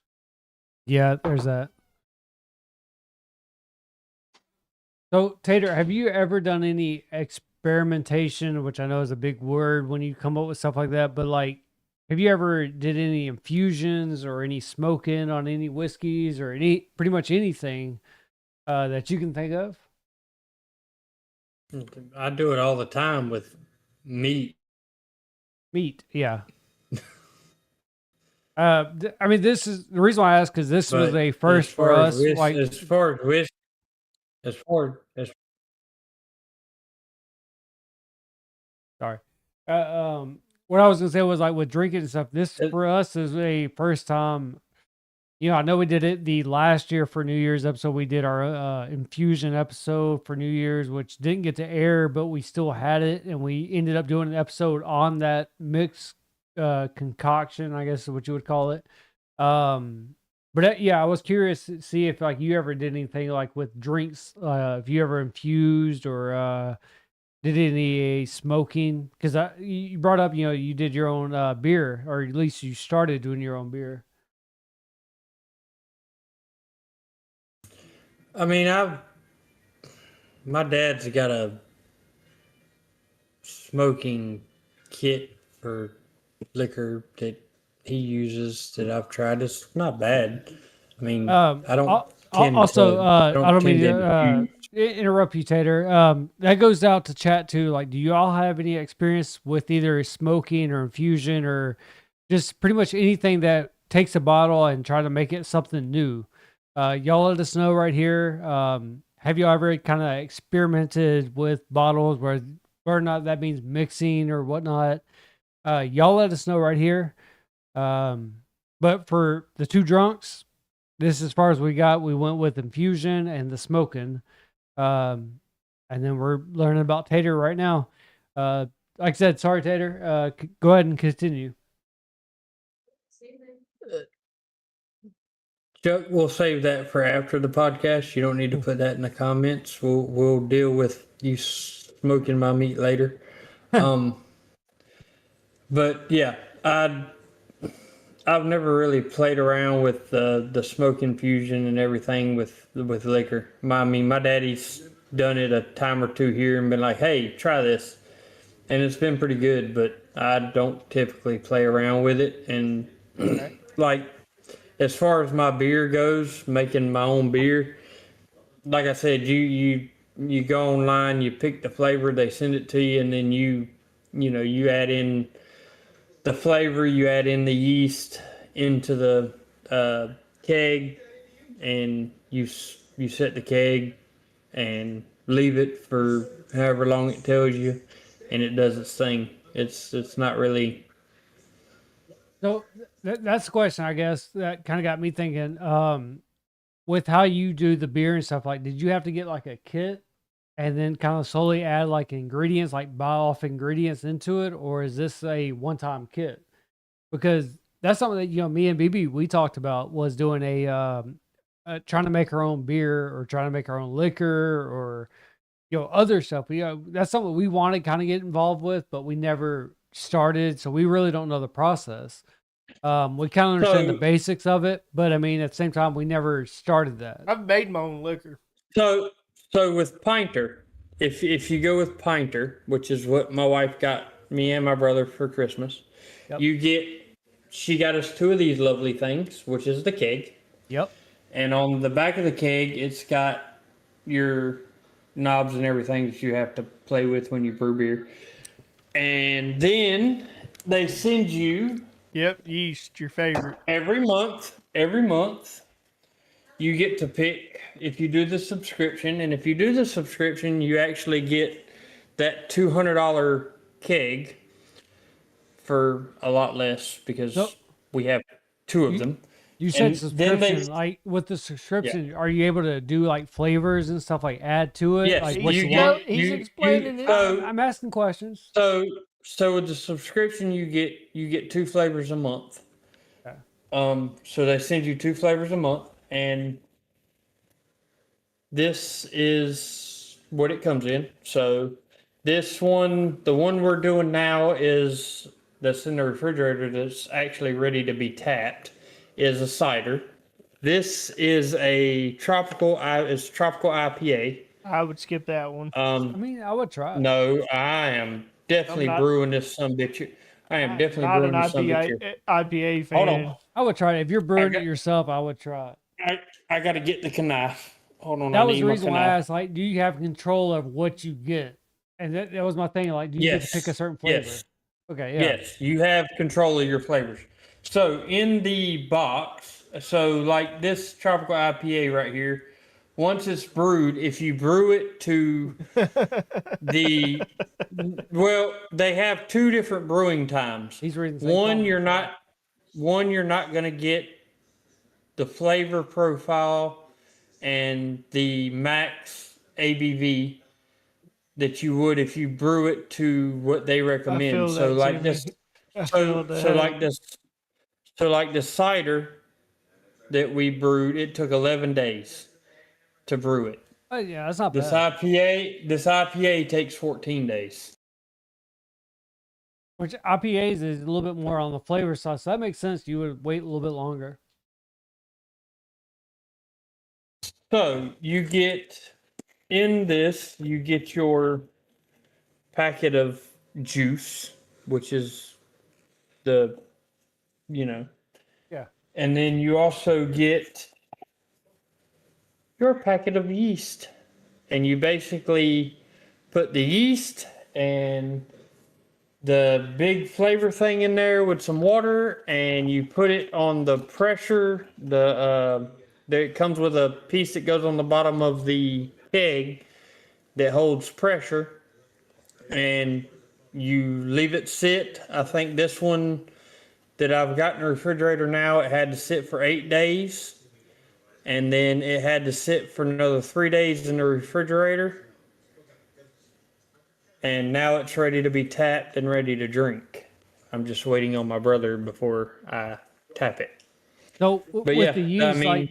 yeah, there's that. So Tater, have you ever done any experimentation, which I know is a big word when you come up with stuff like that, but like, have you ever did any infusions or any smoking on any whiskeys or any pretty much anything that you can think of? I do it all the time with meat. Meat, yeah. I mean, this is the reason why I asked, because this was But a first as for far us. as Like, as far as whiskey, as far as sorry. What I was gonna say was like with drinking and stuff. This It- for us is a first time. You know, I know we did it the last year for New Year's episode. We did our infusion episode for New Year's, which didn't get to air, but we still had it, and we ended up doing an episode on that mixed concoction, I guess is what you would call it. But yeah, I was curious to see if like you ever did anything like with drinks, if you ever infused or did any smoking? Because you brought up, you know, you did your own beer, or at least you started doing your own beer. I mean, my dad's got a smoking kit for liquor that he uses that I've tried. It's not bad. I mean, I don't tend Also, to. I don't mean tend to infuse. interrupt you, Tater. That goes out to chat too. Like, do you all have any experience with either smoking or infusion or just pretty much anything that takes a bottle and try to make it something new? Y'all let us know right here. Have you ever kind of experimented with bottles whether or not that means mixing or whatnot? Y'all let us know right here. But for the two drunks, this is as far as we got. We went with infusion and the smoking. And then we're learning about Tater right now. Like I said, sorry, Tater. Go ahead and continue. Chuck, we'll save that for after the podcast. You don't need to put that in the comments. We'll deal with you smoking my meat later. But yeah, I've never really played around with the smoke infusion and everything with liquor. I mean, my daddy's done it a time or two here and been like, "Hey, try this," and it's been pretty good. But I don't typically play around with it. And like, as far as my beer goes, making my own beer, like I said, you go online, you pick the flavor, they send it to you, and then you add in the flavor, you add in the yeast into the keg, and you set the keg and leave it for however long it tells you, and it does its thing. It's not really So that's the question, I guess, that kind of got me thinking. With how you do the beer and stuff, like, did you have to get like a kit and then kind of slowly add like ingredients, like buy off ingredients into it, or is this a one-time kit? Because that's something that me and BB we talked about was doing trying to make our own beer or trying to make our own liquor or other stuff. That's something we want to kind of get involved with, but we never started, so we really don't know the process. We kind of understand the So, basics of it, but I mean, at the same time, we never started that. I've made my own liquor. so, so with Pinter, if you go with Pinter, which is what my wife got me and my brother for Christmas, Yep. she got us two of these lovely things, which is the keg, Yep. and on the back of the keg, it's got your knobs and everything that you have to play with when you brew beer, and then they send you Yep, yeast, your favorite. every month. You get to pick if you do the subscription, and if you do the subscription, you actually get that $200 keg for a lot less because So- we have two of them. You said And then they- subscription, like with the subscription, are you able to do like flavors and stuff like add to it? Yes, Like what you you get- want? He's explaining it. so- I'm asking questions. So with the subscription, you get two flavors a month. Okay. So they send you two flavors a month, and this is what it comes in. So this one, the one we're doing now that's in the refrigerator that's actually ready to be tapped, is a cider. This is a tropical IPA. I would skip that one. I mean, I would try it. No, I am definitely I'm not- brewing this some bitch. I am definitely Not brewing an this some bitch. IPA fan. Hold on. I would try it. If you're brewing got- it yourself, I would try it. I got to get the knife. Hold on. That I was need the my reason why I knife. asked, like, do you have control of what you get? And that was my thing. Like, do you get to Yes. pick a certain flavor? Yes. Okay, yeah. Yes, you have control of your flavors. So in the box, so like this tropical IPA right here, once it's brewed, if you brew it to well, they have two different brewing times. He's reading the same One, comment. you're not going to get the flavor profile and the max ABV that you would if you brew it to what they recommend. feel So that, like Jimmy. this, I so feel that. so like the cider that we brewed, it took 11 days to brew it. Oh, yeah, that's not This bad. IPA takes 14 days. Which IPAs is a little bit more on the flavor side, so that makes sense. You would wait a little bit longer. So you get you get your packet of juice, which is the, Yeah. and then you also get your packet of yeast, and you basically put the yeast and the big flavor thing in there with some water, and you put it on the pressure. It comes with a piece that goes on the bottom of the keg that holds pressure, and you leave it sit. I think this one that I've got in the refrigerator now, it had to sit for 8 days, and then it had to sit for another 3 days in the refrigerator. And now it's ready to be tapped and ready to drink. I'm just waiting on my brother before I tap it. So But with yeah, the I yeast, mean- like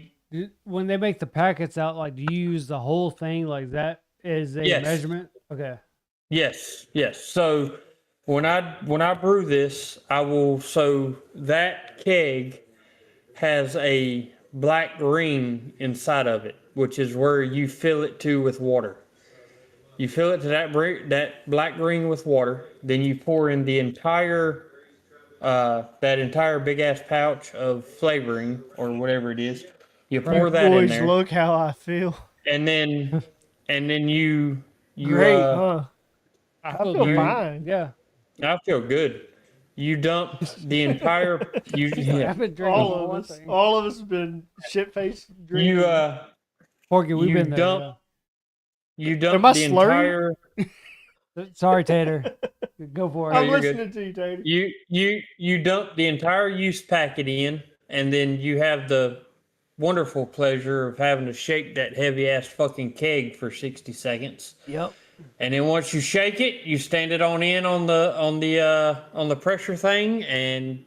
when they make the packets out, like do you use the whole thing like that as a Yes. measurement? Okay. Yes. So when I brew this, so that keg has a black ring inside of it, which is where you fill it to with water. You fill it to that black ring with water, then you pour in the entire that entire big ass pouch of flavoring or whatever it is. You pour that in Boys, there, look how I feel. and then you Great, huh? I feel good. fine. Yeah. I feel good. You dump the entire I've been drinking All the of whole us, thing. all of us have been shit faced drinking. Porky, we've you been there. dump- Yeah. you dump Am I the slurring? entire Sorry, Tater. Go for I'm it. you're good. listening to you, Tater. You dump the entire used packet in, and then you have the wonderful pleasure of having to shake that heavy ass fucking keg for 60 seconds. Yep. And then once you shake it, you stand it on in on the pressure thing and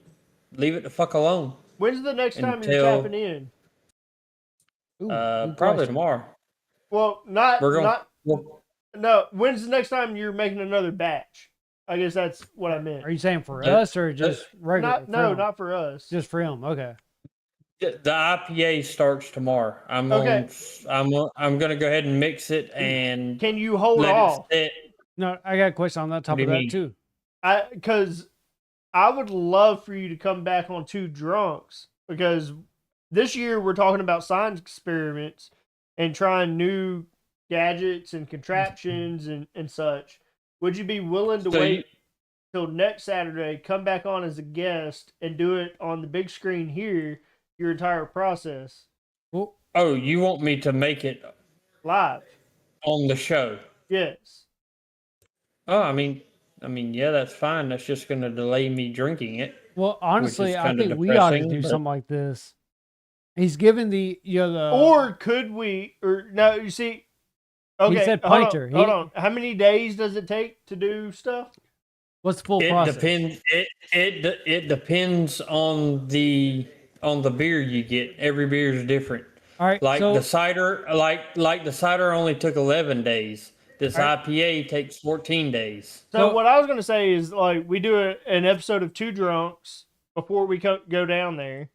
leave it the fuck alone When's the next time you're until tapping in? Ooh, good probably question. tomorrow. Well, We're going. no. When's the next time you're making another batch? I guess that's what I meant. Are you saying for Yeah, us or just regular? Not no, not for us. just for him. Okay. The IPA starts tomorrow. Okay. I'm gonna go ahead and mix it and Can you hold let off? it sit. No, I got a question on that top What do of you that mean? too. Because I would love for you to come back on Two Drunks, because this year we're talking about science experiments and trying new gadgets and contraptions and such. Would you be willing to So wait till next Saturday, come back on as a guest, and do it on the big screen here, your entire process Well, Oh, you want me to make it live? on the show? Yes. Oh, yeah, that's fine. That's just gonna delay me drinking it. well, honestly, I kinda think we ought to depressing, do but- something like this. He's given the the Or could we? Or no, you see. Okay, said hold pinter. on, hold on. How many days does it take to do stuff? what's the full It process? depends. It depends on the beer you get. Every beer is different. All right. Like so the cider, like the cider only took 11 days. This All right. IPA takes 14 days. So So- what I was gonna say is, like, we do an episode of Two Drunks before we go down there,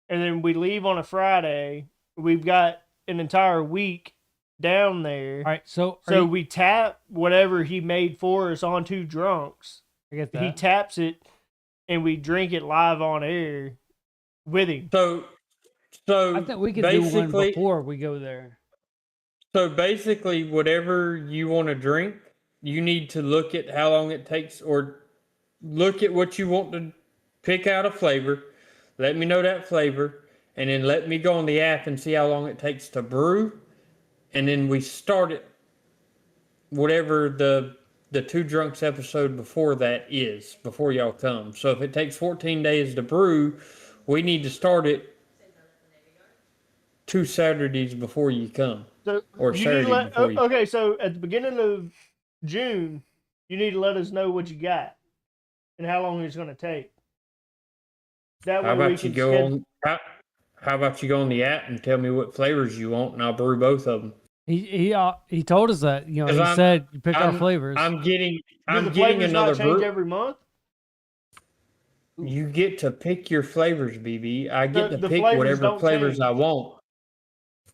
and then we leave on a Friday. We've got an entire week down there. all right. So So we tap whatever he made for us on Two Drunks. I get He that. taps it, and we drink it live on air with him. So I think we could do one basically, before we go there. so basically, whatever you want to drink, you need to look at how long it takes, or look at what you want to pick out a flavor. Let me know that flavor, and then let me go on the app and see how long it takes to brew, and then we start it. Whatever the Two Drunks episode before that is, before y'all come. So if it takes 14 days to brew, we need to start it 2 Saturdays before you come. So Or you need Saturday to let, before you- okay, so at the beginning of June, you need to let us know what you got and how long it's going to take. That How way we about you can go schedule. on? How about you go on the app and tell me what flavors you want, and I'll brew both of them. He told us that, you know, 'Cause he I'm- said you pick our I'm- flavors. I'm getting Do I'm the getting flavors another not change brew. every month? You get to pick your flavors, BB. I get The to pick flavors whatever don't flavors change. I want.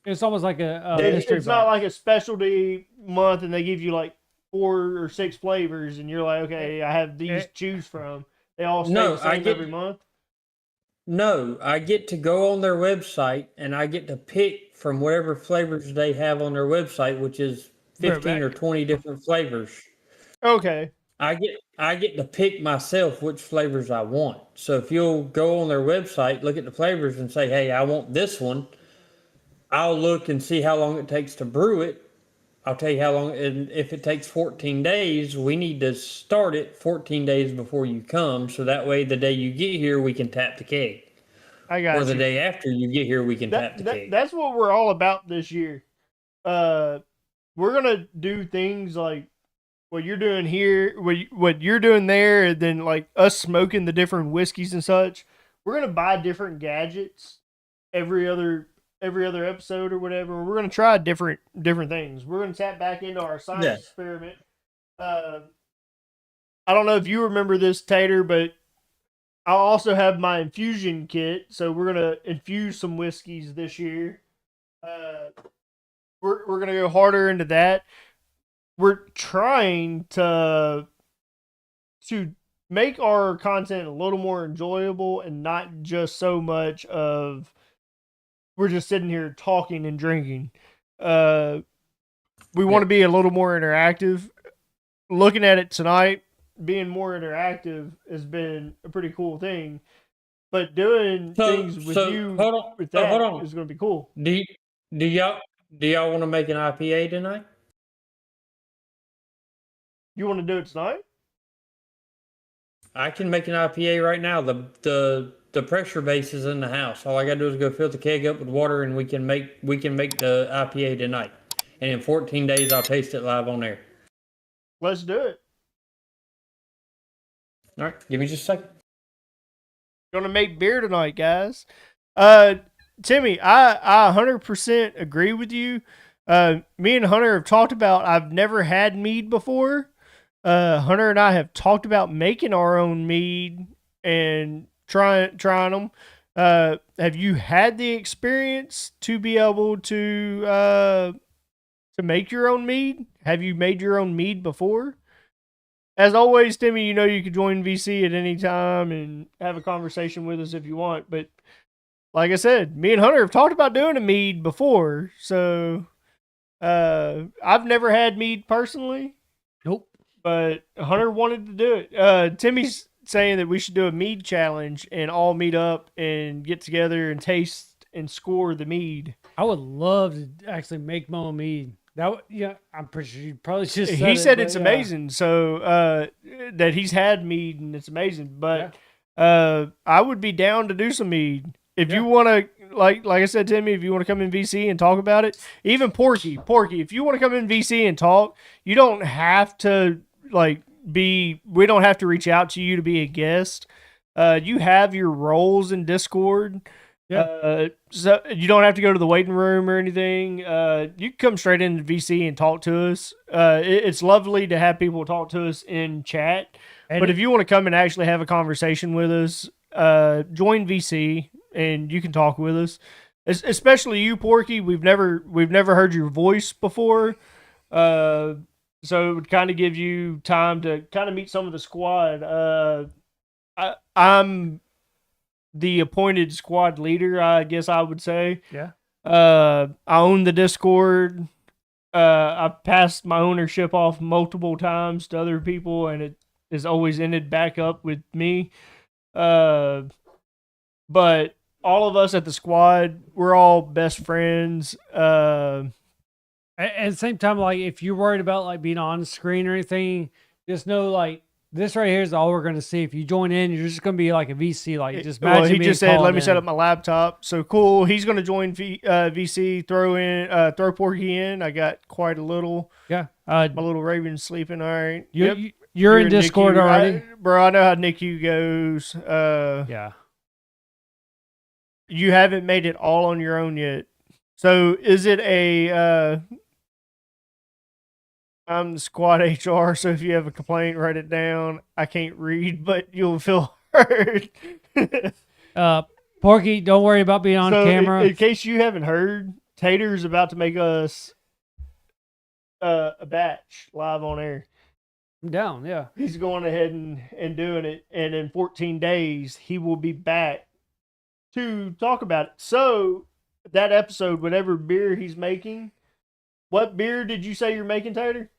It's almost like a It's- mystery It's not box. like a specialty month and they give you like 4 or 6 flavors and you're like, okay, I have these to choose from. They all stay No, the I same get- every month. No, I get to go on their website and I get to pick from whatever flavors they have on their website, which is 15 or 20 different flavors. Okay. I get to pick myself which flavors I want. So if you'll go on their website, look at the flavors and say, "Hey, I want this one." I'll look and see how long it takes to brew it. I'll tell you how long, and if it takes 14 days, we need to start it 14 days before you come, so that way the day you get here, we can tap the keg. I got Or the you. day after you get here, we can tap the keg. That's what we're all about this year. We're gonna do things like what you're doing here, what you're doing there, and then like us smoking the different whiskeys and such. We're gonna buy different gadgets every other episode or whatever. We're gonna try different things. We're gonna tap back into our science Yeah. experiment. I don't know if you remember this, Tater, but I'll also have my infusion kit, so we're gonna infuse some whiskeys this year. We're gonna go harder into that. We're trying to make our content a little more enjoyable and not just so much of we're just sitting here talking and drinking. We want to be a little more interactive. Looking at it tonight, being more interactive has been a pretty cool thing. But doing things with you hold on, with so that hold on. is going to be cool. Do y'all want to make an IPA tonight? You want to do it tonight? I can make an IPA right now. The pressure base is in the house. All I gotta do is go fill the keg up with water, and we can make the IPA tonight. And in 14 days, I'll taste it live on air. Let's do it. All right, give me just a second. Gonna make beer tonight, guys. Timmy, I 100% agree with you. Me and Hunter have talked about. I've never had mead before. Hunter and I have talked about making our own mead and trying them. Have you had the experience to be able to make your own mead? Have you made your own mead before? As always, Timmy, you know you can join VC at any time and have a conversation with us if you want. But like I said, me and Hunter have talked about doing a mead before. So I've never had mead personally. Nope. But Hunter wanted to do it. Timmy's saying that we should do a mead challenge and all meet up and get together and taste and score the mead. I would love to actually make my own mead. Yeah, I'm pretty sure you probably just said He said but it's yeah. amazing. So that he's had mead and it's amazing. But I would be down to do some mead. If you want to, like I said, Timmy, if you want to come in VC and talk about it, even Porky, if you want to come in VC and talk, you don't have to we don't have to reach out to you to be a guest. You have your roles in Discord. Yeah. So you don't have to go to the waiting room or anything. You can come straight into VC and talk to us. It's lovely to have people talk to us in chat. But if you want to come and actually have a conversation with us, join VC and you can talk with us. Especially you, Porky. We've never heard your voice before. So it would kind of give you time to kind of meet some of the squad. I'm the appointed squad leader, I guess I would say. Yeah. I own the Discord. I've passed my ownership off multiple times to other people, and it has always ended back up with me. But all of us at the squad, we're all best friends. At the same time, like if you're worried about like being on screen or anything, just know like this right here is all we're gonna see. If you join in, you're just gonna be like a VC, like just well, he being just said, called "Let me in." set up my laptop." So cool. He's gonna join VC. Throw Porky in. I got quite a little. Yeah. My little Raven's sleeping. All right. You're in Discord NICU. already, bro. I know how NICU goes. yeah. You haven't made it all on your own yet. So is it a? I'm the squad HR, so if you have a complaint, write it down. I can't read, but you'll feel heard. Porky, don't worry about being on camera. In case you haven't heard, Tater's about to make us a batch live on air. I'm down, yeah. He's going ahead and doing it, and in 14 days, he will be back to talk about it. So, that episode, whatever beer he's making, what beer did you say you're making, Tater?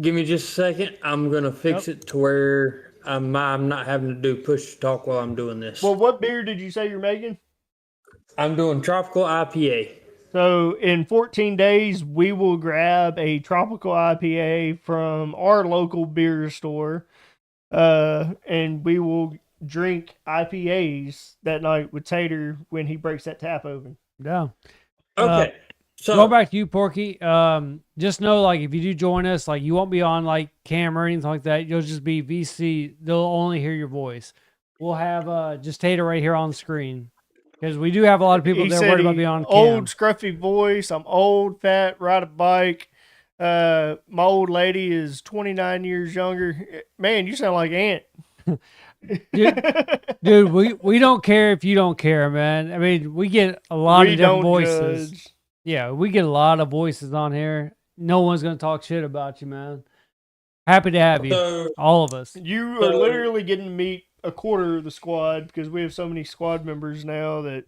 Give me just a second. I'm gonna fix it to where I'm not having to do push to talk while I'm doing this. Well, what beer did you say you're making? I'm doing tropical IPA. So in 14 days, we will grab a tropical IPA from our local beer store, and we will drink IPAs that night with Tater when he breaks that tap open. Yeah. Okay. So go back to you, Porky. Just know, like, if you do join us, like, you won't be on like camera or anything like that. You'll just be VC. They'll only hear your voice. We'll have just Tater right here on the screen because we do have a lot of people that are worried about being on cam. Old scruffy voice. I'm old, fat, ride a bike. My old lady is 29 years younger. Man, you sound like Aunt. Dude, we don't care if you don't care, man. I mean, we get a lot of different voices. Judge. Yeah, we get a lot of voices on here. No one's gonna talk shit about you, man. Happy to have you, all of us. You are literally getting to meet a quarter of the squad because we have so many squad members now that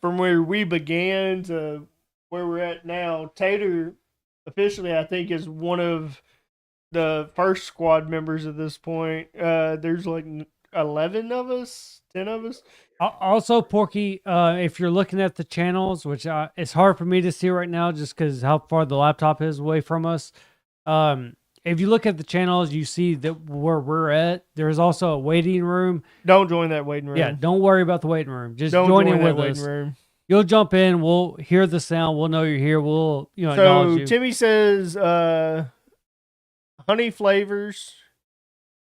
from where we began to where we're at now. Tater officially, I think, is one of the first squad members at this point. There's like 11 of us, 10 of us. Also, Porky, if you're looking at the channels, which it's hard for me to see right now just because how far the laptop is away from us, If you look at the channels, you see that where we're at, there's also a waiting room. Don't join that waiting room. Yeah, don't worry about the waiting room. Just Don't join join in that with waiting us. room. You'll jump in. We'll hear the sound. We'll know you're here. We'll acknowledge So you. Timmy says honey flavors,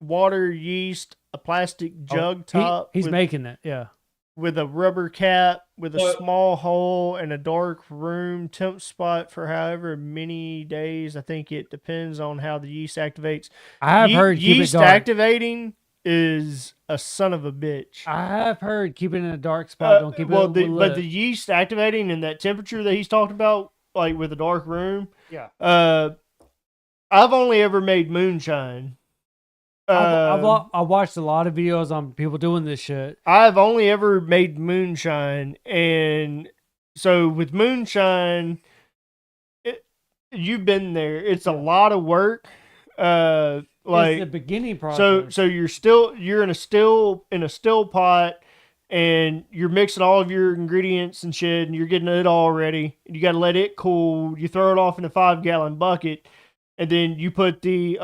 water, yeast, a plastic jug top. He's with, making it. Yeah. with a rubber cap, with a So- small hole and a dark room temp spot for however many days. I think it depends on how the yeast activates. I have heard keep it yeast dark. activating is a son of a bitch. I have heard keep it in a dark spot. Don't keep it but lit. the yeast activating and that temperature that he's talking about, like with a dark room. Yeah. I've only ever made moonshine. I've watched a lot of videos on people doing this shit. I've only ever made moonshine, and so with moonshine, you've been there. It's a lot of work. It's Like the beginning process. so you're in a still pot, and you're mixing all of your ingredients and shit, and you're getting it all ready. You got to let it cool. You throw it off in a 5-gallon bucket, and then you put the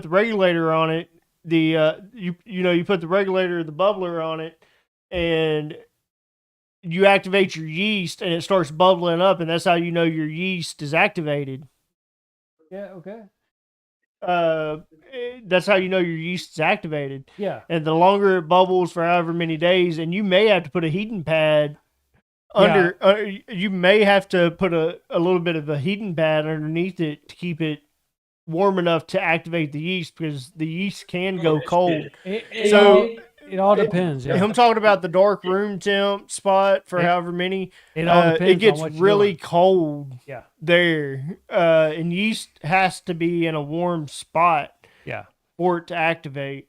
regulator on it. You put the regulator, the bubbler on it, and you activate your yeast, and it starts bubbling up, and that's how you know your yeast is activated. Yeah. Okay. That's how you know your yeast is activated. Yeah. And the longer it bubbles for however many days, and you may have to put a heating pad under. You may have to put a little bit of a heating pad underneath it to keep it warm enough to activate the yeast, because the yeast can go cold. It all depends. Yeah. I'm talking about the dark room temp spot for however many. It all depends. It gets on what you're really doing. cold Yeah. there, and yeast has to be in a warm spot Yeah. for it to activate.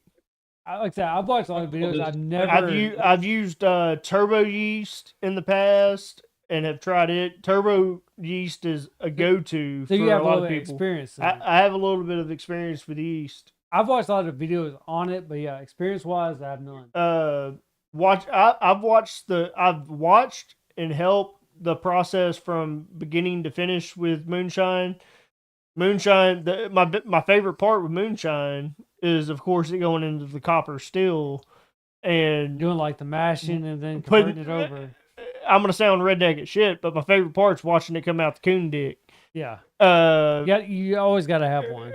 Like I said, I've watched a lot of videos. I've never. I've used turbo yeast in the past and have tried it. Turbo yeast is a go-to So for you have a a lot little of bit of people. experience. in it. I have a little bit of experience with yeast. I've watched a lot of videos on it, but yeah, experience-wise, I have none. I've watched and helped the process from beginning to finish with moonshine. Moonshine, my favorite part with moonshine is, of course, it going into the copper still and Doing like the mashing and then Putting- converting it over. I'm gonna sound redneck as shit, but my favorite part's watching it come out the coon dick. Yeah. Uh, You always got to have one.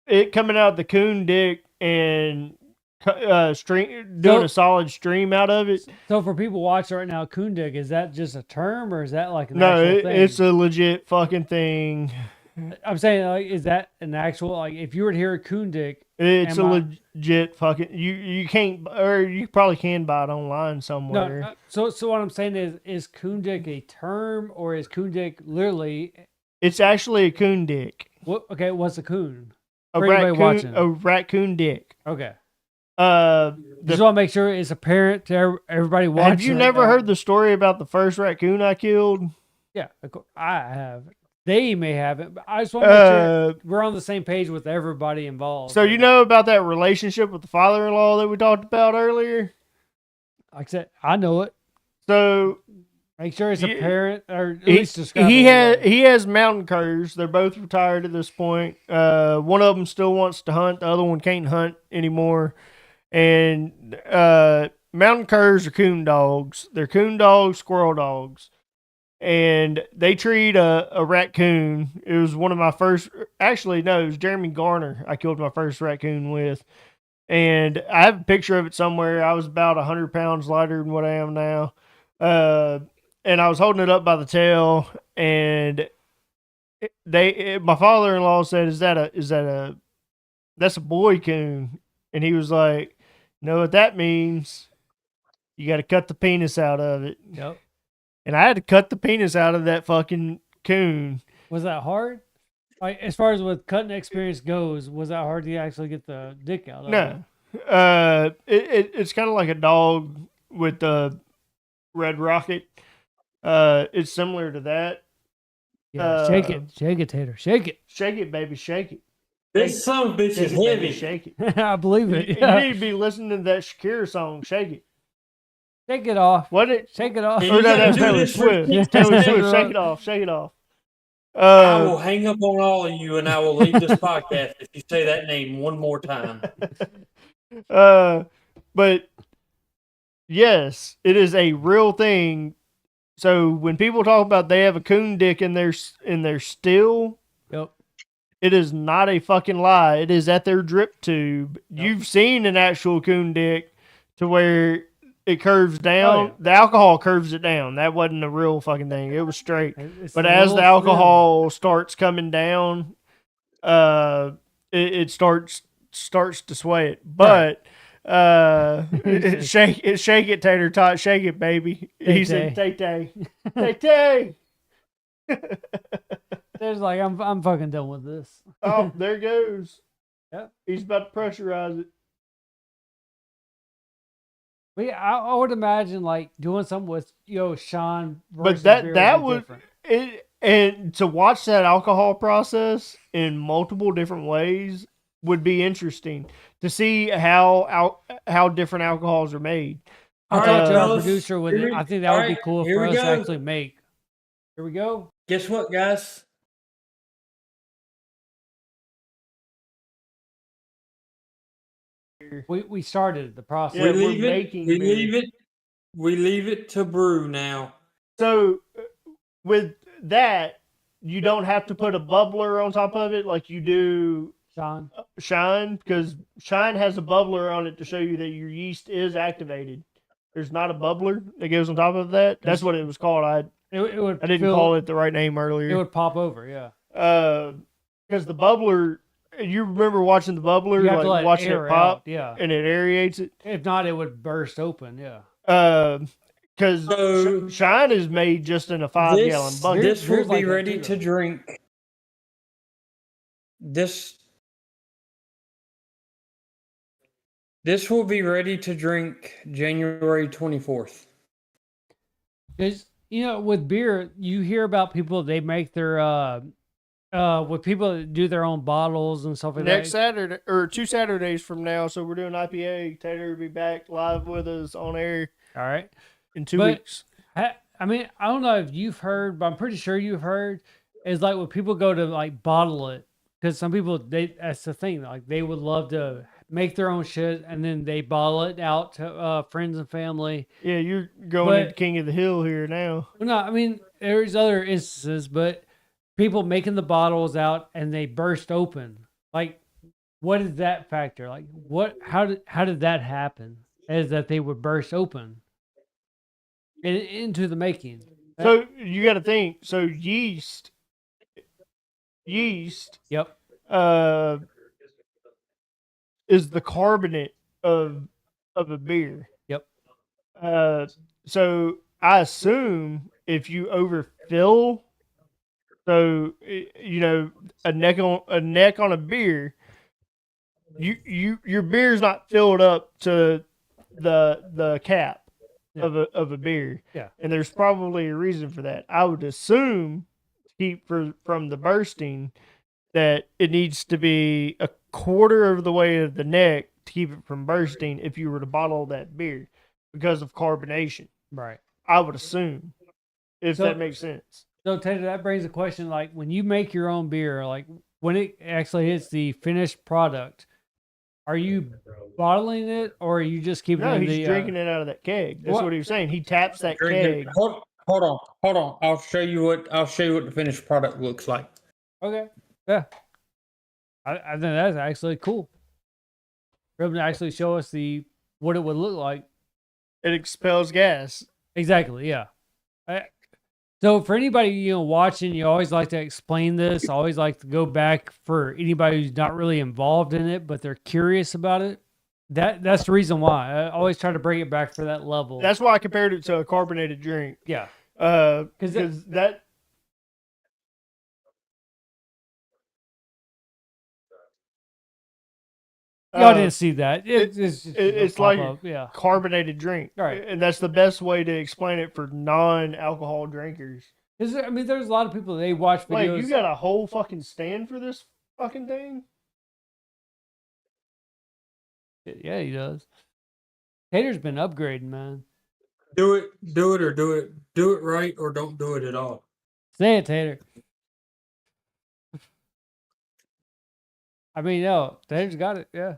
It coming out the coon dick and doing a solid stream out of it. So for people watching right now, kundig, is that just a term or is that like an No, actual thing? it's a legit fucking thing. I'm saying, like, is that an actual, like, if you were to hear a kundig, It's Am a I- legit fucking. You can't, or you probably can buy it online somewhere. no, so what I'm saying is kundig a term or is kundig literally, It's actually a coon dick. okay, what's a coon? A For anybody watching. a raccoon dick. Okay. The Just want to make sure it's apparent to everybody watching. Have you right never now. heard the story about the first raccoon I killed? Yeah, of course, I have. They may have it, but I just want to make sure Uh, we're on the same page with everybody involved. so you know about that relationship with the father-in-law that we talked about earlier? like I said, I know it. So Make sure it's Yeah, apparent, or at he, least describe he it. has he has mountain curs. They're both retired at this point. One of them still wants to hunt. The other one can't hunt anymore. And mountain curs are coon dogs. They're coon dogs, squirrel dogs. And they treat a raccoon. It was one of my first. Actually, no, it was Jeremy Garner. I killed my first raccoon with. And I have a picture of it somewhere. I was about 100 pounds lighter than what I am now. And I was holding it up by the tail, and my father-in-law said, that's a boy coon? And he was like, you know what that means? You got to cut the penis out of it. Yep. And I had to cut the penis out of that fucking coon. Was that hard? Like, as far as with cutting experience goes, was that hard to actually get the dick out of it? No. It's kind of like a dog with the red rocket. It's similar to that. Yeah, shake it, Tater, shake it. Shake it, baby, shake it. This son of a bitch Shake is it, baby, heavy. shake it. I believe You, it. you Yeah. need to be listening to that Shakira song, Shake It. Shake it off. What it? Shake it off. Yeah, Oh, you no, gotta that's do Taylor this for Swift. 6 Taylor days. Swift, shake it off, shake it off. I will hang up on all of you and I will leave this podcast if you say that name one more time. But yes, it is a real thing. So when people talk about they have a coon dick in their still, Yep. it is not a fucking lie. It is at their drip tube. Yep. You've seen an actual coon dick to where it curves down. yeah. The alcohol curves it down. That wasn't a real fucking thing. It was straight. It's But a as the little alcohol starts coming down, it starts to sway it. But shake it, Tater Tot, shake it, baby. He said, Tay Tay, Tay Tay. There's like I'm fucking done with this. Oh, there it goes. Yep. He's about to pressurize it. But yeah, I would imagine like doing something with Sean. But versus beer that be would different. it, and to watch that alcohol process in multiple different ways would be interesting to see how different alcohols are made. I'll All talk right, to our fellas. producer with Here it. we- I think that would be alright, cool here for we us to go. actually make. Here we go. Guess what, guys? We started the process. Yeah, we we're leave it. making We beer. leave it. We leave it to brew now. So with that, you don't have to put a bubbler on top of it like you do Sean. Shine, because Shine has a bubbler on it to show you that your yeast is activated. There's not a bubbler that goes on top of that. That's what it was called. It would. I didn't call it the right name earlier. It would pop over. Yeah. Because the bubbler, you remember watching the bubbler, You have to like let watching air it pop, out. Yeah. and it aerates it. If not, it would burst open. Yeah. Because So- Shine is made just in a 5-gallon bucket. This will Beer's be like that ready too, to though. drink. This will be ready to drink January 24th. Because with beer, you hear about people they make their with people that do their own bottles and stuff like Next that. Saturday, or 2 Saturdays from now, so we're doing IPA. Tater will be back live with us on air All right. in 2 But- weeks. I mean, I don't know if you've heard, but I'm pretty sure you've heard. Is like when people go to like bottle it, because some people that's the thing. Like they would love to make their own shit and then they bottle it out to friends and family. Yeah, you're going But- into King of the Hill here now. Well, no, I mean there's other instances, but people making the bottles out and they burst open. Like, what is that factor? Like, what? How did that happen? Is that they would burst open into the making? So you got to think. So yeast, Yep. is the carbonate of a beer. Yep. So I assume if you overfill, so a neck on a beer, your beer's not filled up to the cap Yeah. of a beer. Yeah. And there's probably a reason for that. I would assume to keep from the bursting that it needs to be a quarter of the way of the neck to keep it from bursting if you were to bottle that beer because of carbonation. Right. I would assume, if So- that makes sense. So Tater, that brings a question. Like when you make your own beer, like when it actually hits the finished product, are you bottling it or are you just keeping No, it in he's the drinking it out of that keg. That's what- what he was saying. He taps that Drink it. keg. Hold on. I'll show you what the finished product looks like. Okay. Yeah. I think that's actually cool. For him to actually show us what it would look like. It expels gas. Exactly. Yeah. So for anybody watching, you always like to explain this. I always like to go back for anybody who's not really involved in it, but they're curious about it. That's the reason why I always try to bring it back for that level. That's why I compared it to a carbonated drink. yeah. Because that. Y'all didn't see that. It's just it's pop like up. Yeah. carbonated drink. Right. And that's the best way to explain it for non-alcohol drinkers. There's a lot of people they watch videos. Wait, you got a whole fucking stand for this fucking thing? Yeah, he does. Tater's been upgrading, man. Do it or do it right or don't do it at all. Say it, Tater. I mean, no, Tater's got it. Yeah.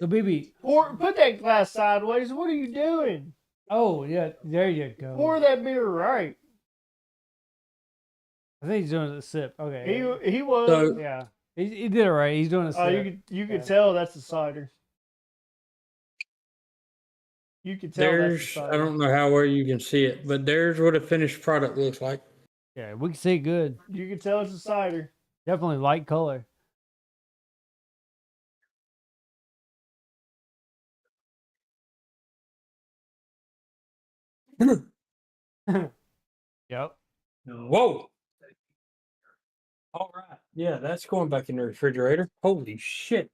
So, BB. Pour, put that glass sideways. What are you doing? Oh, yeah. There you go. Pour that beer right. I think he's doing it a sip. Okay. He was. So Yeah. He did it right. He's doing a sip. Oh, you could tell that's a cider. You could tell that's a there's, cider. I don't know how well you can see it, but there's what a finished product looks like. Yeah, we can see it good. You can tell it's a cider. Definitely light color. Yep. Whoa. All right. Yeah, that's going back in the refrigerator. Holy shit.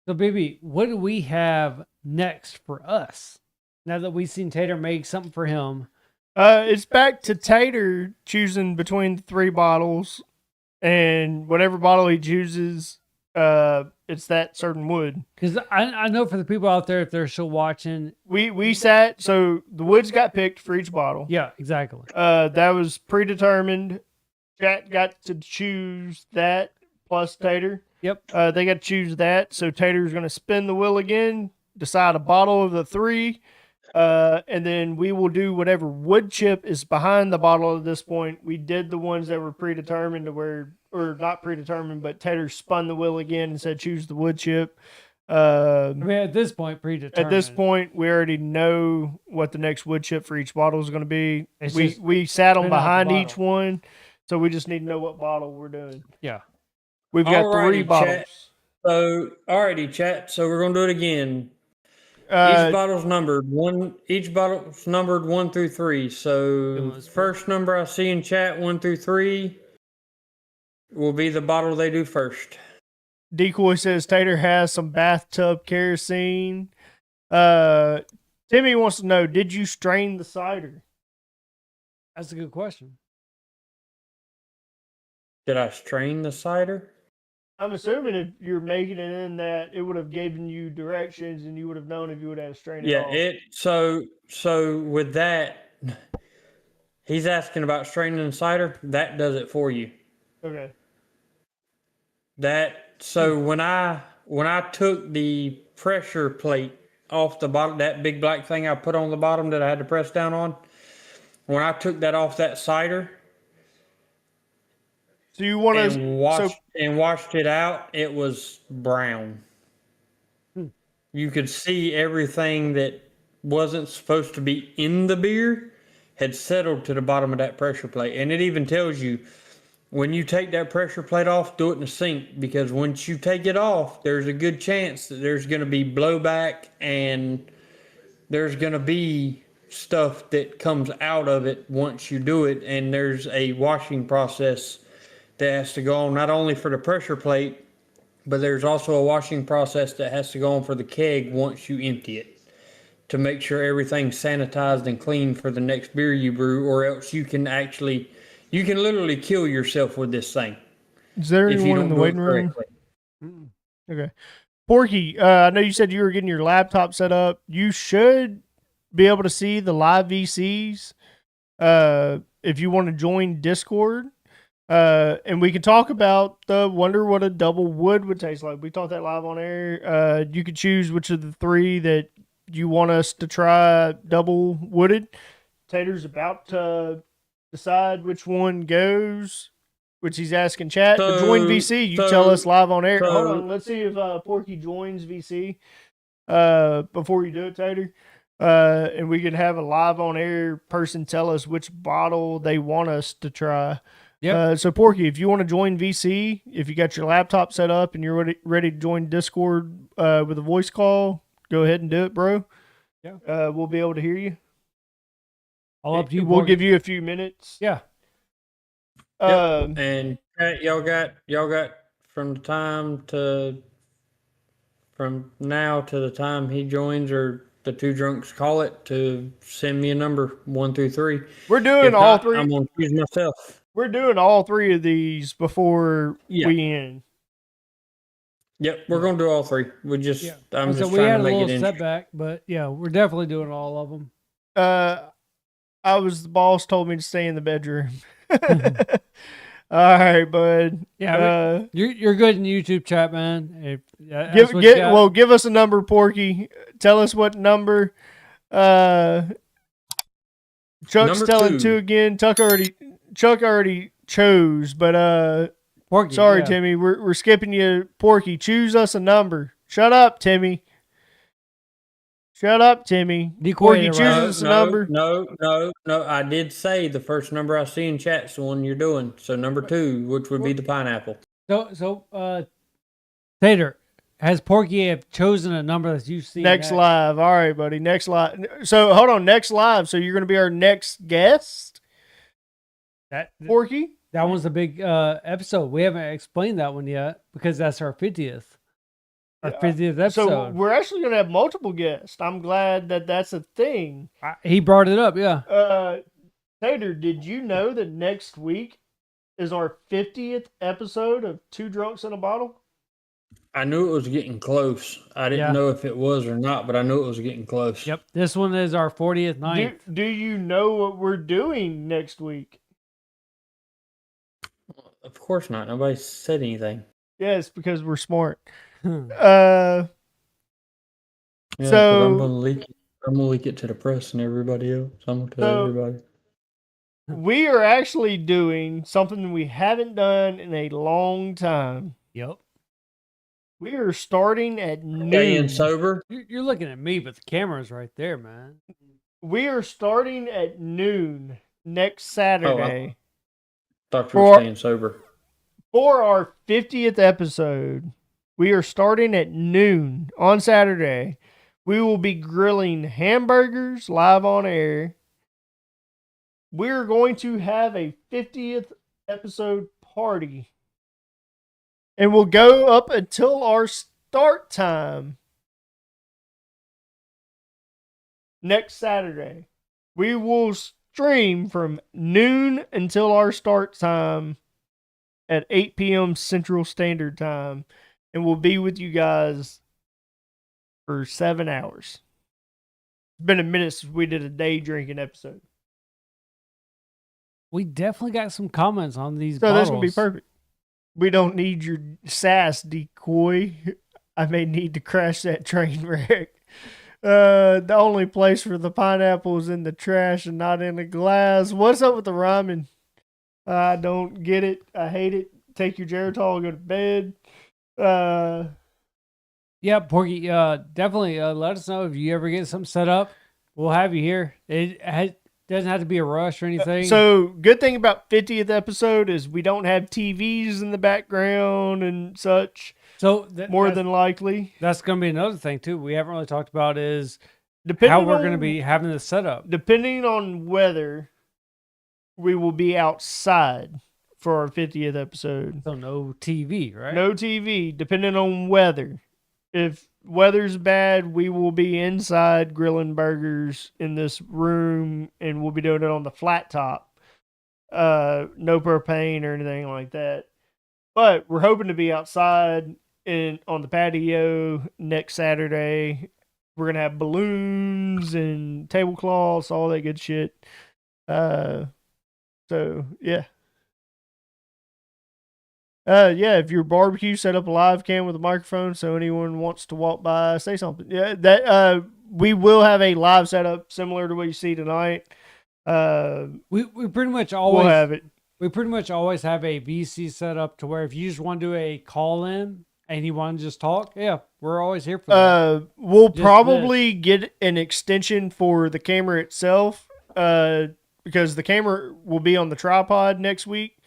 So, baby, what do we have next for us? Now that we've seen Tater make something for him. It's back to Tater choosing between the 3 bottles, and whatever bottle he chooses, it's that certain wood. Because I know for the people out there, if they're still watching. We sat, so the woods got picked for each bottle. Yeah, exactly. That was predetermined. Chat got to choose that plus Tater. Yep. They got to choose that. So Tater's going to spin the wheel again, decide a bottle of the 3, and then we will do whatever wood chip is behind the bottle at this point. We did the ones that were predetermined or not predetermined, but Tater spun the wheel again and said choose the wood chip. I mean, at this point, predetermined. At this point, we already know what the next wood chip for each bottle is going to be. It's We just sat them spin out the behind each bottle. one, so we just need to know what bottle we're doing. Yeah. We've got Alrighty, 3 bottles. chat. So, alrighty, chat. So we're gonna do it again. Uh, Each bottle's numbered 1 through 3. So let's go. first number I see in chat 1 through 3 will be the bottle they do first. Decoy says Tater has some bathtub kerosene. Timmy wants to know, did you strain the cider? That's a good question. Did I strain the cider? I'm assuming if you're making it in that, it would have given you directions and you would have known if you would have strained it Yeah, off. so with that, he's asking about straining the cider. That does it for you. Okay. So when I took the pressure plate off the bottom, that big black thing I put on the bottom that I had to press down on, when I took that off that cider So you want and to washed it out, it was brown. You could see everything that wasn't supposed to be in the beer had settled to the bottom of that pressure plate. And it even tells you when you take that pressure plate off, do it in the sink, because once you take it off, there's a good chance that there's going to be blowback and there's going to be stuff that comes out of it once you do it. And there's a washing process that has to go on not only for the pressure plate, but there's also a washing process that has to go on for the keg once you empty it to make sure everything's sanitized and clean for the next beer you brew, or else you can literally kill yourself with this thing. Is there if you anyone don't in the do it waiting room? correctly. Okay. Porky, I know you said you were getting your laptop set up. You should be able to see the live VCs if you want to join Discord. And we can talk about the wonder what a double wood would taste like. We talked that live on air. You could choose which of the 3 that you want us to try double wooded. Tater's about to decide which one goes, which he's asking chat to join VC. You tell us live on air. Hold on, let's see if Porky joins VC before you do it, Tater. And we could have a live on air person tell us which bottle they want us to try. Yep. So Porky, if you want to join VC, if you got your laptop set up and you're ready to join Discord with a voice call, go ahead and do it, bro. Yeah. We'll be able to hear you. All up to you. We'll Porky. give you a few minutes. Yeah. And y'all got from now to the time he joins or the 2 drunks call it to send me a number 1 through 3. We're doing If all not, 3. I'm gonna choose myself. We're doing all 3 of these before we end. Yep, we're gonna do all 3. I'm So just we trying had to a make it little interesting. setback, but yeah, we're definitely doing all of them. The boss told me to stay in the bedroom. All right, bud. Yeah, you're good in YouTube chat, man. If, that's what you got. Give us a number, Porky. Tell us what number. Chuck's Number telling 2. 2 again. Chuck already chose, but Porky, sorry, yeah. Timmy. We're skipping you, Porky. Choose us a number. Shut up, Timmy. Shut up, Timmy. Decoy Porky, it choose around. us a number. No. I did say the first number I see in chat's the one you're doing. So number 2, which would be the pineapple. So, Tater, has Porky have chosen a number that you see Next live. All right, buddy. Next live. So hold on. Next live. So you're going to be our next guest, Porky? That one's a big episode. We haven't explained that one yet because that's our 50th. Our 50th episode. So we're actually going to have multiple guests. I'm glad that that's a thing. He brought it up, yeah. Tater, did you know that next week is our 50th episode of Two Drunks in a Bottle? I knew it was getting close. I didn't know if it was or not, but I knew it was getting close. Yep. This one is our 40th night. Do you know what we're doing next week? Of course not. Nobody said anything. Yes, because we're smart. Yeah, So I'm gonna leak it to the press and everybody else. I'm gonna tell everybody. we are actually doing something we haven't done in a long time. Yep. We are starting at noon. Staying sober. You're looking at me, but the camera's right there, man. We are starting at noon next Saturday. Thought you were staying sober. For our 50th episode, we are starting at noon on Saturday. We will be grilling hamburgers live on air. We're going to have a 50th episode party. And we'll go up until our start time next Saturday. We will stream from noon until our start time at 8 p.m. Central Standard Time. And we'll be with you guys for 7 hours. It's been a minute since we did a day drinking episode. We definitely got some comments on these So bottles. this will be perfect. We don't need your sass, decoy. I may need to crash that train wreck. The only place for the pineapple is in the trash and not in a glass. What's up with the rhyming? I don't get it. I hate it. Take your Geritol, go to bed. Yeah, Porky, definitely let us know if you ever get something set up. We'll have you here. It doesn't have to be a rush or anything. So, good thing about 50th episode is we don't have TVs in the background and such. So more than likely. That's going to be another thing, too. We haven't really talked about is depending how we're going to be having this set up. Depending on weather, we will be outside for our 50th episode. So no TV, right? No TV, depending on weather. If weather's bad, we will be inside grilling burgers in this room, and we'll be doing it on the flat top. No propane or anything like that. But we're hoping to be outside on the patio next Saturday. We're going to have balloons and tablecloths, all that good shit. So, yeah. If your barbecue, set up a live cam with a microphone so anyone wants to walk by, say something. Yeah, that we will have a live setup similar to what you see tonight. We pretty much always have it. We pretty much always have a VC set up to where if you just want to do a call in and you want to just talk, yeah, we're always here for that. We'll probably get an extension for the camera itself, because the camera will be on the tripod next week.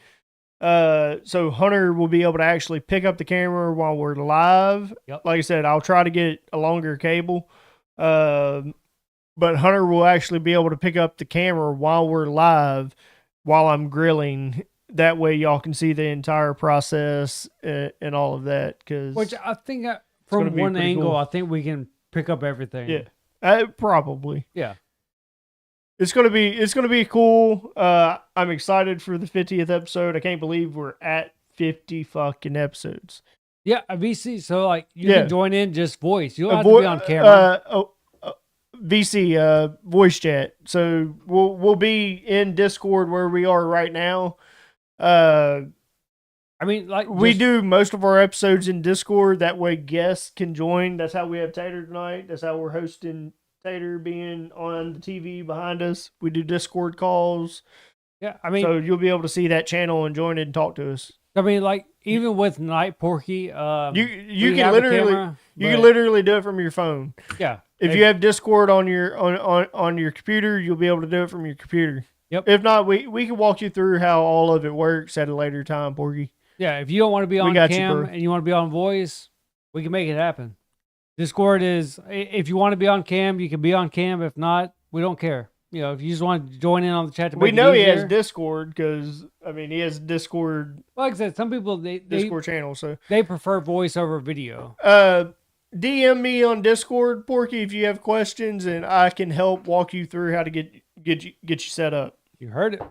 So Hunter will be able to actually pick up the camera while we're live. Yep. Like I said, I'll try to get a longer cable. But Hunter will actually be able to pick up the camera while we're live, while I'm grilling. That way y'all can see the entire process and all of that. Which I think from one angle, cool. I think we can pick up everything. Yeah, probably. Yeah. It's gonna be cool. I'm excited for the 50th episode. I can't believe we're at 50 fucking episodes. Yeah, a VC. So like you can join in just voice. You don't have to be on camera. VC voice chat. So we'll be in Discord where we are right now. I mean, like We just- do most of our episodes in Discord. That way guests can join. That's how we have Tater tonight. That's how we're hosting Tater being on the TV behind us. We do Discord calls. Yeah, I mean, So you'll be able to see that channel and join it and talk to us. like even with Night Porky, You we can have a literally camera, you can but- literally do it from your phone. yeah. If you have Discord on your on your computer, you'll be able to do it from your computer. Yep. If not, we can walk you through how all of it works at a later time, Porky. Yeah, if you don't want to be on got you, cam bro. and you want to be on voice, we can make it happen. Discord is, if you want to be on cam, you can be on cam. If not, we don't care. You know, if you just want to join in on the chat to make We it know he has easier. Discord because he has Discord Like I said, some people Discord channel. So they prefer voice over video. DM me on Discord, Porky, if you have questions, and I can help walk you through how to get you set up. You heard it.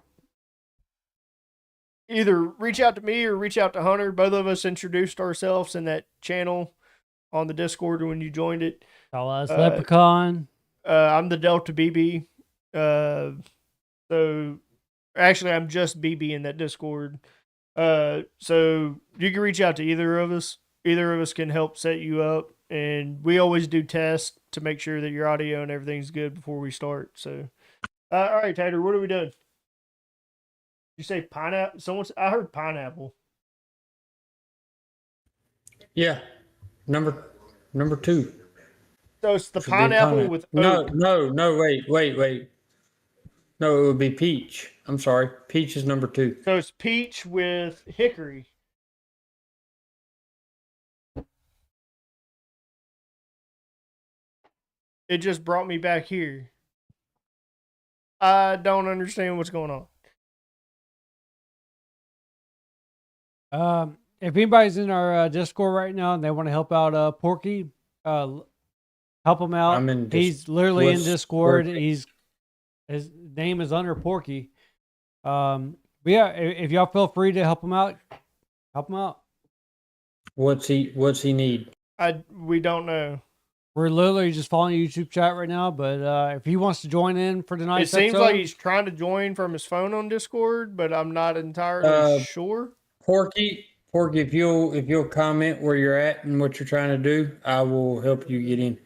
Either reach out to me or reach out to Hunter. Both of us introduced ourselves in that channel on the Discord when you joined it. Call us Leprechaun. I'm the Delta BB. So actually, I'm just BB in that Discord. So you can reach out to either of us. Either of us can help set you up, and we always do tests to make sure that your audio and everything's good before we start. So, all right, Tater, what are we doing? You say pineapple? I heard pineapple. Yeah, number 2. So it's the Should be pineapple with oak. No, wait. No, it would be peach. I'm sorry. Peach is number 2. So it's peach with hickory. It just brought me back here. I don't understand what's going on. If anybody's in our Discord right now and they want to help out Porky, help him out. I'm in He's literally in Discord. Porky. His name is under Porky. But yeah, if y'all feel free to help him out, help him out. What's he need? We don't know. We're literally just following YouTube chat right now, but if he wants to join in for tonight's It seems episode, like he's trying to join from his phone on Discord, but I'm not entirely sure. Porky, if you'll comment where you're at and what you're trying to do, I will help you get in.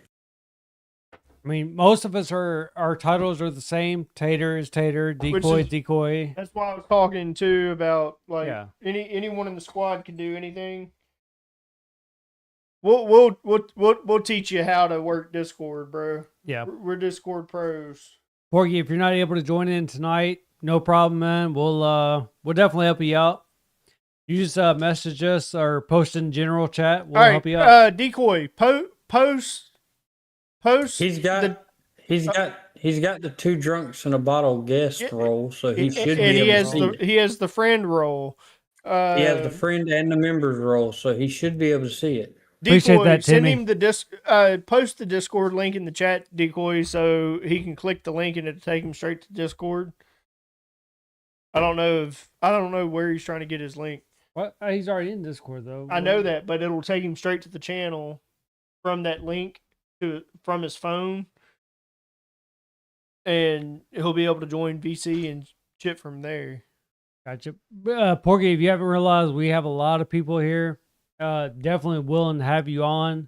I mean, most of us our titles are the same. Tater is Tater, Decoy is Decoy. That's why I was talking too about Yeah. anyone in the squad can do anything. We'll teach you how to work Discord, bro. Yeah. We're Discord pros. Porky, if you're not able to join in tonight, no problem, man. We'll definitely help you out. You just message us or post in general chat. We'll help you out. Decoy, post. He's got the 2 drunks and a bottle guest role, so he should be able to see it. He has the friend role. He has the friend and the members role, so he should be able to see it. Appreciate Decoy, that, send Timmy. him post the Discord link in the chat, Decoy, so he can click the link and it'll take him straight to Discord. I don't know where he's trying to get his link. What? He's already in Discord though. I know that, but it'll take him straight to the channel from that link from his phone, and he'll be able to join VC and chip from there. Gotcha. Porky, if you haven't realized, we have a lot of people here. Definitely willing to have you on.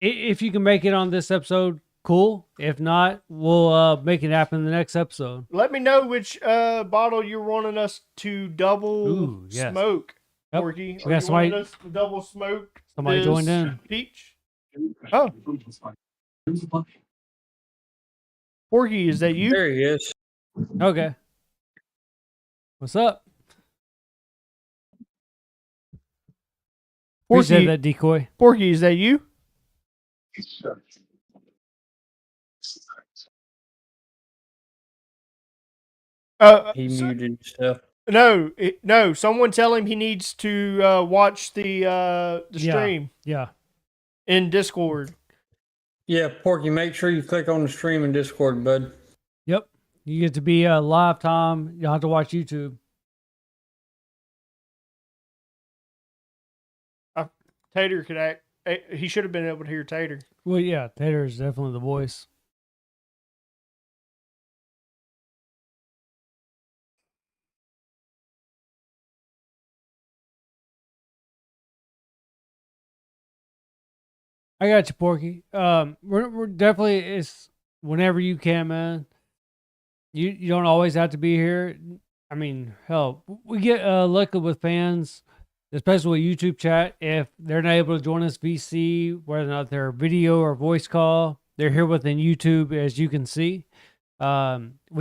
If you can make it on this episode, cool. If not, we'll make it happen in the next episode. Let me know which bottle you're wanting us to double Ooh, yes. smoke, Yep. Porky. We got Are you somebody- wanting us to double smoke? Somebody joined this in. Peach. Oh, Porky, is that you? There he is. Okay. What's up? Appreciate Porky, that, Decoy. Porky, is that you? He muted himself. No. Someone tell him he needs to watch the Yeah. stream Yeah. in Discord. Yeah, Porky, make sure you click on the stream in Discord, bud. Yep. You get to be live time. You don't have to watch YouTube. Tater could act. He should have been able to hear Tater. Well, yeah, Tater is definitely the voice. I got you, Porky. We're definitely it's whenever you can, man. You don't always have to be here. I mean, hell, we get lucky with fans, especially with YouTube chat. If they're not able to join us VC, whether or not they're video or voice call, they're here within YouTube, as you can see. We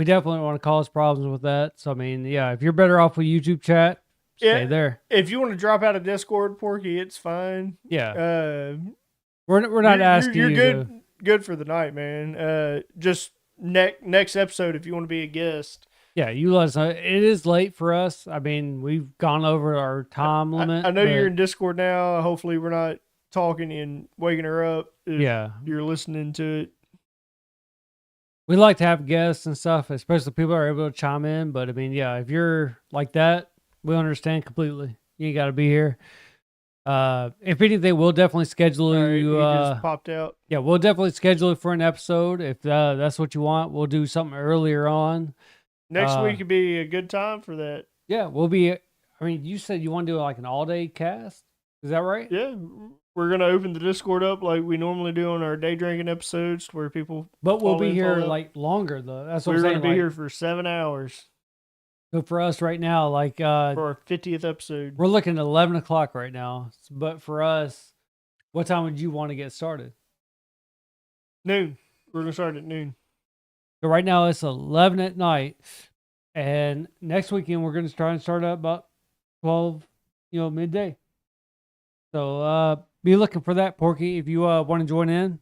definitely don't want to cause problems with that. So I mean, yeah, if you're better off with YouTube chat, stay Yeah. there. If you want to drop out of Discord, Porky, it's fine. Yeah, we're not asking you're you good. to. Good for the night, man. Just next episode if you want to be a guest. Yeah, you let us know. It is late for us. I mean, we've gone over our time limit. I know you're but in Discord now. Hopefully, we're not talking and waking her up. If Yeah, you're listening to it. we like to have guests and stuff, especially people are able to chime in. But I mean, yeah, if you're like that, we understand completely. You got to be here. If anything, we'll definitely schedule All right, you. he just popped out. Yeah, we'll definitely schedule it for an episode if that's what you want. We'll do something earlier on. Next week would be a good time for that. Yeah, we'll be. I mean, you said you want to do like an all-day cast. Is that right? Yeah, we're gonna open the Discord up like we normally do on our day drinking episodes, where people. But we'll call be in, here call out. like longer though. That's what We're I'm saying. gonna be like, here for 7 hours So for us right now, like for our 50th episode. we're looking at 11 o'clock right now. But for us, what time would you want to get started? Noon. We're gonna start at noon. So right now it's 11 at night, and next weekend we're going to try and start at about 12, midday. So be looking for that, Porky, if you want to join in.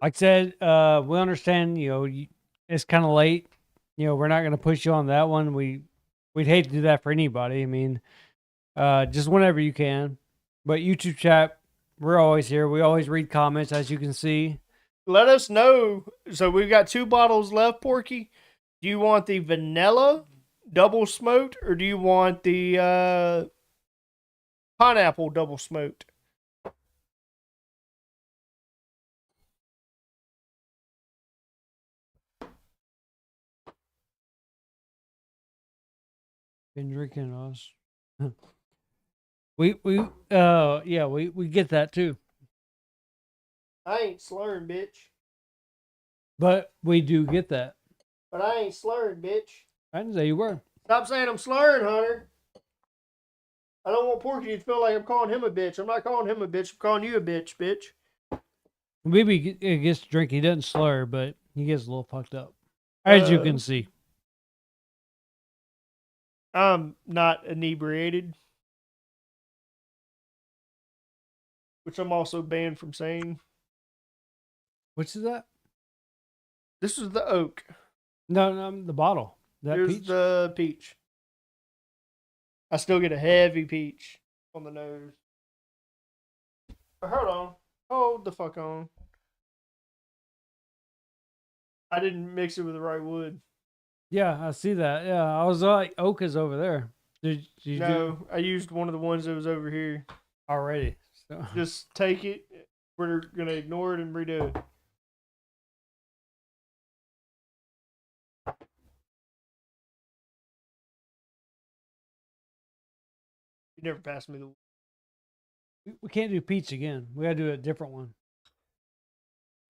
Like I said, we understand, it's kind of late. We're not going to push you on that one. We'd hate to do that for anybody. I mean, just whenever you can. But YouTube chat, we're always here. We always read comments, as you can see. Let us know. So we've got 2 bottles left, Porky. Do you want the vanilla double smoked, or do you want the pineapple double smoked? Been drinking us. we get that too. I ain't slurring, bitch. But we do get that. But I ain't slurring, bitch. I didn't say you were. Stop saying I'm slurring, Hunter. I don't want Porky to feel like I'm calling him a bitch. I'm not calling him a bitch. I'm calling you a bitch, bitch. Maybe he gets to drink. He doesn't slur, but he gets a little fucked up. As you can see. I'm not inebriated. Which I'm also banned from saying. Which is that? This is the oak. No, the bottle. That Here's peach? the peach. I still get a heavy peach on the nose. But hold on. Hold the fuck on. I didn't mix it with the right wood. Yeah, I see that. Yeah, I was like, oak is over there. Did you do No, I used one of the ones that was over here. already? So. Just take it. We're going to ignore it and redo it. You never passed me the. We can't do peach again. We gotta do a different one.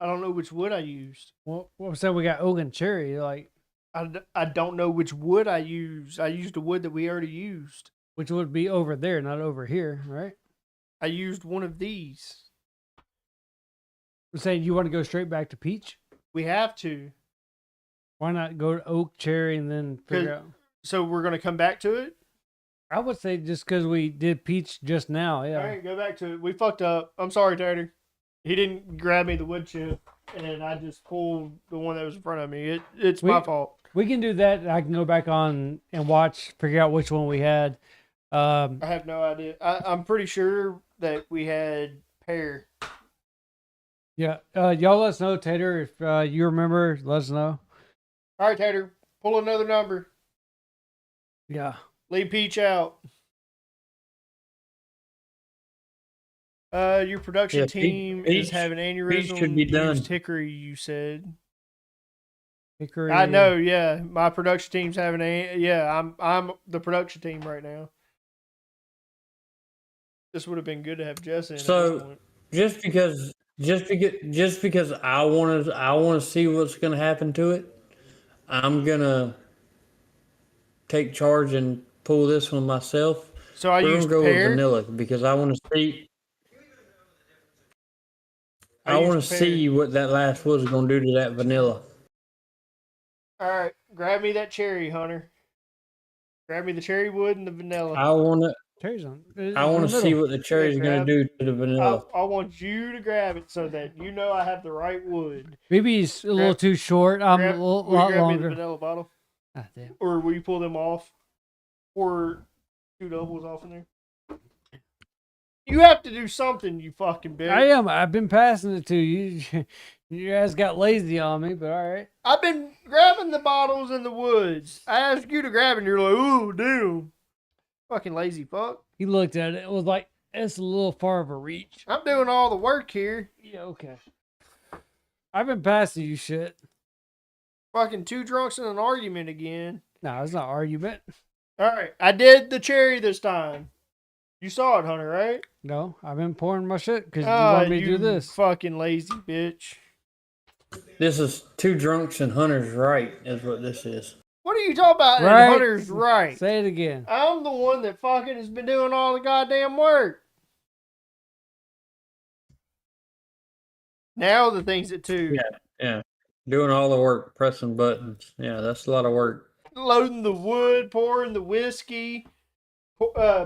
I don't know which wood I used. Well, what I'm saying, we got oak and cherry. Like, I don't know which wood I used. I used a wood that we already used. which would be over there, not over here, right? I used one of these. I'm saying you want to go straight back to peach. We have to. Why not go to oak, cherry, and then figure out? So we're going to come back to it? I would say just because we did peach just now, yeah. All right, go back to it. We fucked up. I'm sorry, Tater. He didn't grab me the wood chip, and I just pulled the one that was in front of me. It's my fault. We can do that. I can go back on and watch, figure out which one we had. I have no idea. I'm pretty sure that we had pear. Yeah. Y'all let us know, Tater, if you remember. Let us know. All right, Tater, pull another number. Yeah. Leave Peach out. Your production Yeah, team Peach- is having Peach aneurysm. should be done. Used Hickory, you said. Hickory. I know, yeah. My production team's having I'm the production team right now. This would have been good to have Jess in. at So- this point. Just because just because I want to see what's gonna happen to it. I'm gonna take charge and pull this one myself. So I We're used gonna go with pear. vanilla because I want to see. I I want used to pear. see what that last wood's gonna do to that vanilla. All right, grab me that cherry, Hunter. Grab me the cherry wood and the vanilla. I want to. Cherries on. I want to see what the cherry's gonna grab do to the vanilla. I want you to grab it so that you know I have the right wood. Maybe he's a little too short. I'm a Will you lot grab me the longer. vanilla bottle? Ah, damn. Or will you pull them off? Or 2 doubles off in there? You have to do something, you fucking bitch. I am. I've been passing it to you. Your ass got lazy on me, but all right. I've been grabbing the bottles in the woods. I asked you to grab it and you're like, ooh, damn. Fucking lazy fuck. He looked at it. It was like, it's a little far of a reach. I'm doing all the work here. Yeah, okay. I've been passing you shit. Fucking 2 drunks in an argument again. No, it's not argument. All right, I did the cherry this time. You saw it, Hunter, right? No, I've been pouring my shit because you want me to do this. Fucking lazy bitch. This is 2 drunks and Hunter's right, is what this is. What are you talking about? And Right. Hunter's right. Say it again. I'm the one that fucking has been doing all the goddamn work. Now the thing's at 2. Yeah. Doing all the work, pressing buttons. Yeah, that's a lot of work. Loading the wood, pouring the whiskey,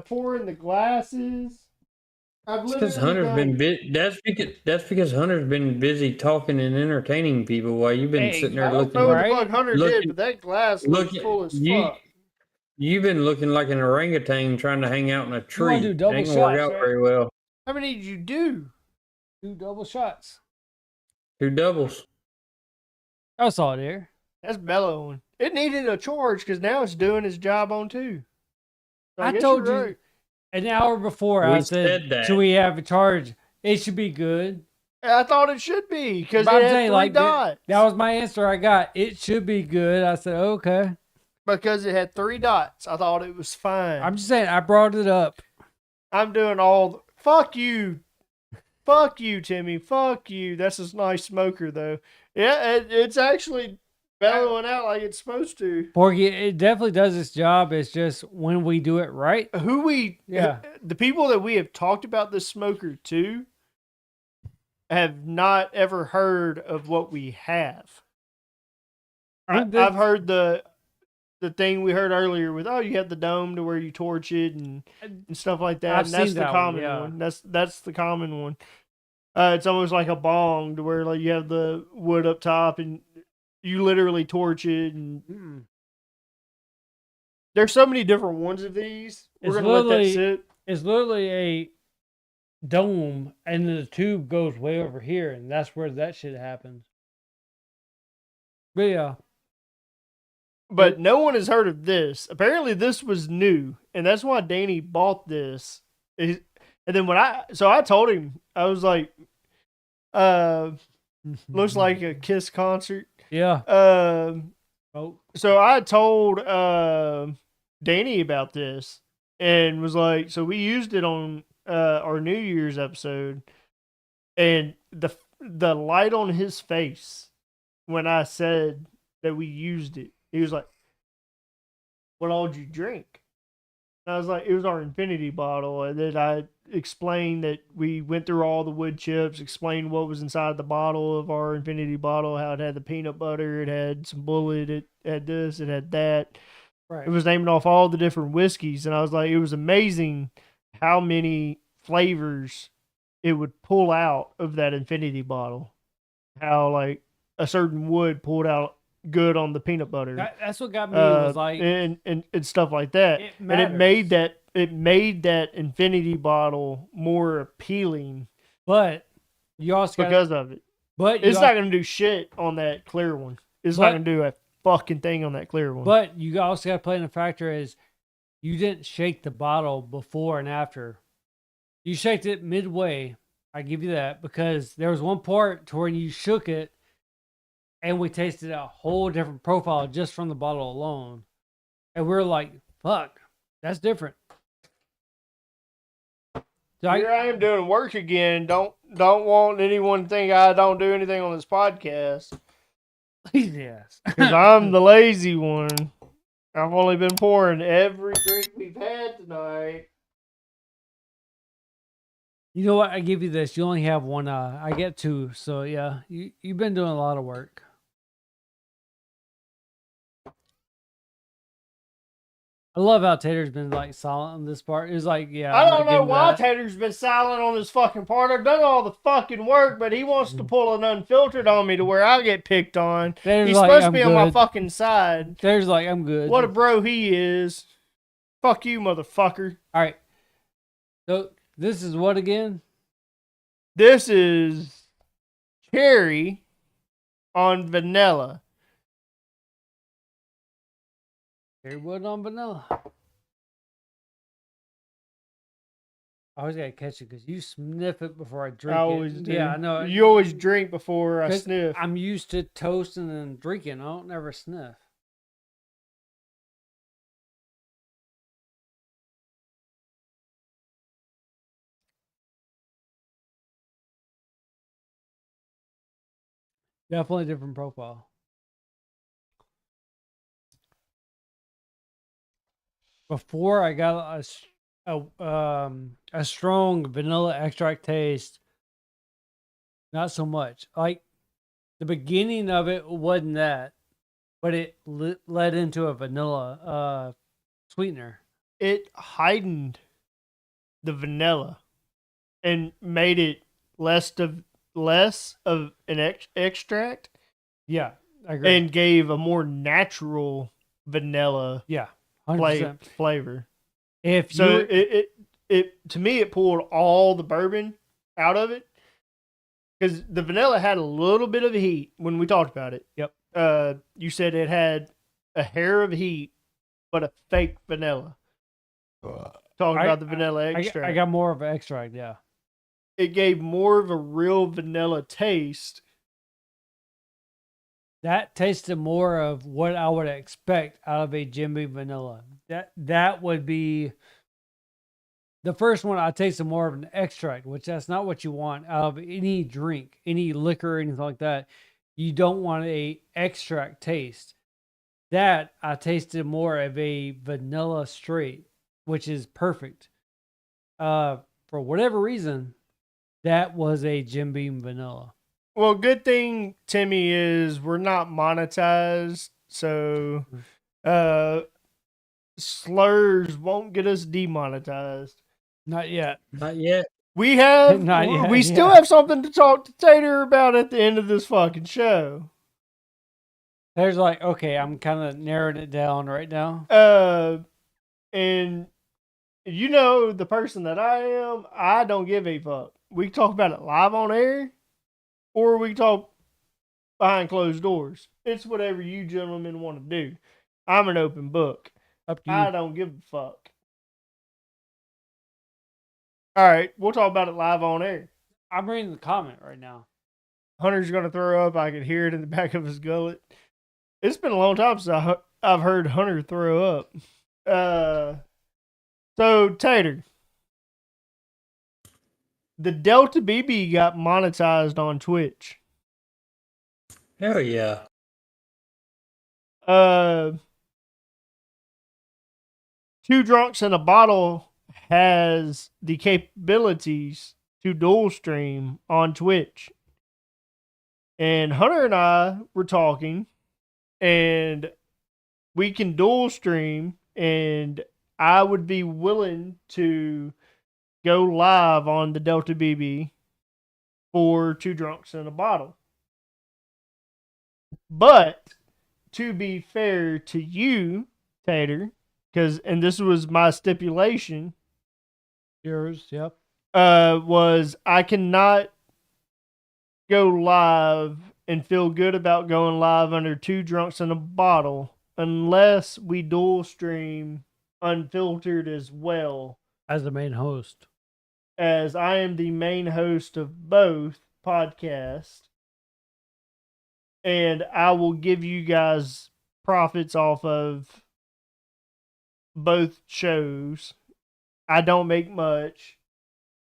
pouring the glasses. I've It's because literally Hunter's been that's because Hunter's been busy talking and entertaining people while you've been Hey, sitting I there don't looking. know what right? the fuck Hunter did, Looking- but that glass looks full as fuck. You've been looking like an orangutan trying to hang out in a tree. wanna do double Ain't gonna work shots, out right? very well. How many did you do? 2 double shots. 2 doubles. That's all there. That's bellowing. It needed a charge because now it's doing its job on 2. So I guess told you're you. right. An hour before, We I said, that. should we have a charge? It should be good. I thought it should be because it But I'm had saying, 3 like, dots. that was my answer I got. It should be good. I said, okay. Because it had 3 dots. I thought it was fine. I'm just saying, I brought it up. I'm doing all the... Fuck you. Fuck you, Timmy. Fuck you. That's a nice smoker, though. Yeah, it's actually bellowing out like it's supposed to. Porky, it definitely does its job. It's just when we do it right. The people that we have talked about this smoker to have not ever heard of what we have. I've heard the thing we heard earlier with, oh, you have the dome to where you torch it and stuff like that. I've And that's seen the that one, common yeah. one. That's the common one. It's almost like a bong to where like you have the wood up top and you literally torch it. And there's so many different ones of these. We're It's gonna let that literally- sit. It's literally a dome, and the tube goes way over here, and that's where that shit happens. But yeah, But no one has heard of this. Apparently, this was new, and that's why Danny bought this. And then I told him, I was like, looks like a Kiss concert. yeah. Oh, so I told Danny about this and was like, so we used it on our New Year's episode, and the light on his face when I said that we used it, he was like, "What all did you drink?" And I was like, "It was our infinity bottle," and then I explained that we went through all the wood chips, explained what was inside the bottle of our infinity bottle, how it had the peanut butter, it had some bullet, it had this, it had that. Right. It was naming off all the different whiskeys, and I was like, it was amazing how many flavors it would pull out of that infinity bottle. How like a certain wood pulled out good on the peanut butter. That's what got me. Was like, and stuff like that. It And it made that infinity bottle more appealing but you also got. because of it. But It's not gonna do shit on that clear one. It's not But- gonna do a fucking thing on that clear one. But you also got to play in the factor is you didn't shake the bottle before and after. You shaked it midway. I give you that because there was one part to where you shook it, and we tasted a whole different profile just from the bottle alone, and we are like, "Fuck, that's different." So Here I am doing work again. Don't want anyone to think I don't do anything on this podcast. yes. Because I'm the lazy one. I've only been pouring every drink we've had tonight. You know what? I give you this. You only have one. I get two. So yeah, you've been doing a lot of work. I love how Tater's been like silent on this part. It's like, yeah. I I'm don't not know giving why that. Tater's been silent on this fucking part. I've done all the fucking work, but he wants to pull an unfiltered on me to where I get picked on. Tater's He's like, supposed to I'm be on my good. fucking side. Tater's like, I'm good. What a bro he is. Fuck you, motherfucker. All right. So this is what again? This is cherry on vanilla. Cherry wood on vanilla. I always gotta catch it because you sniff it before I drink I always it. do. Yeah, I know. You always drink before I 'Cause sniff. I'm used to toasting and drinking. I don't never sniff. Definitely a different profile. Before I got a strong vanilla extract taste. Not so much. Like the beginning of it wasn't that, but it led into a vanilla sweetener. It heightened the vanilla and made it less of an extract Yeah, I agree. and gave a more natural vanilla yeah, 100%. flavor. If So you it to me it pulled all the bourbon out of it because the vanilla had a little bit of heat when we talked about it. Yep. You said it had a hair of heat, but a fake vanilla. Talking about the vanilla extract. I got more of an extract. Yeah, It gave more of a real vanilla taste. that tasted more of what I would expect out of a Jim Beam vanilla. That would be the first one. I tasted more of an extract, which that's not what you want out of any drink, any liquor, anything like that. You don't want a extract taste. That I tasted more of a vanilla straight, which is perfect. For whatever reason, that was a Jim Beam vanilla. Well, good thing, Timmy, is we're not monetized, so slurs won't get us demonetized. Not yet. Not yet. We have Not yet, we still yeah. have something to talk to Tater about at the end of this fucking show. There's like, okay, I'm kind of narrowing it down right now. And you know the person that I am, I don't give a fuck. We can talk about it live on air, or we can talk behind closed doors. It's whatever you gentlemen want to do. I'm an open book. Up to you. I don't give a fuck. All right, we'll talk about it live on air. I'm reading the comment right now. Hunter's gonna throw up. I can hear it in the back of his gullet. It's been a long time since I've heard Hunter throw up. So Tater, the Delta BB got monetized on Twitch. Hell yeah. Two Drunks in a Bottle has the capabilities to dual stream on Twitch. And Hunter and I were talking, and we can dual stream, and I would be willing to go live on the Delta BB for Two Drunks in a Bottle. But to be fair to you, Tater, and this was my stipulation, Yours, yep. was I cannot go live and feel good about going live under Two Drunks in a Bottle unless we dual stream unfiltered as well, As the main host. as I am the main host of both podcasts. And I will give you guys profits off of both shows. I don't make much.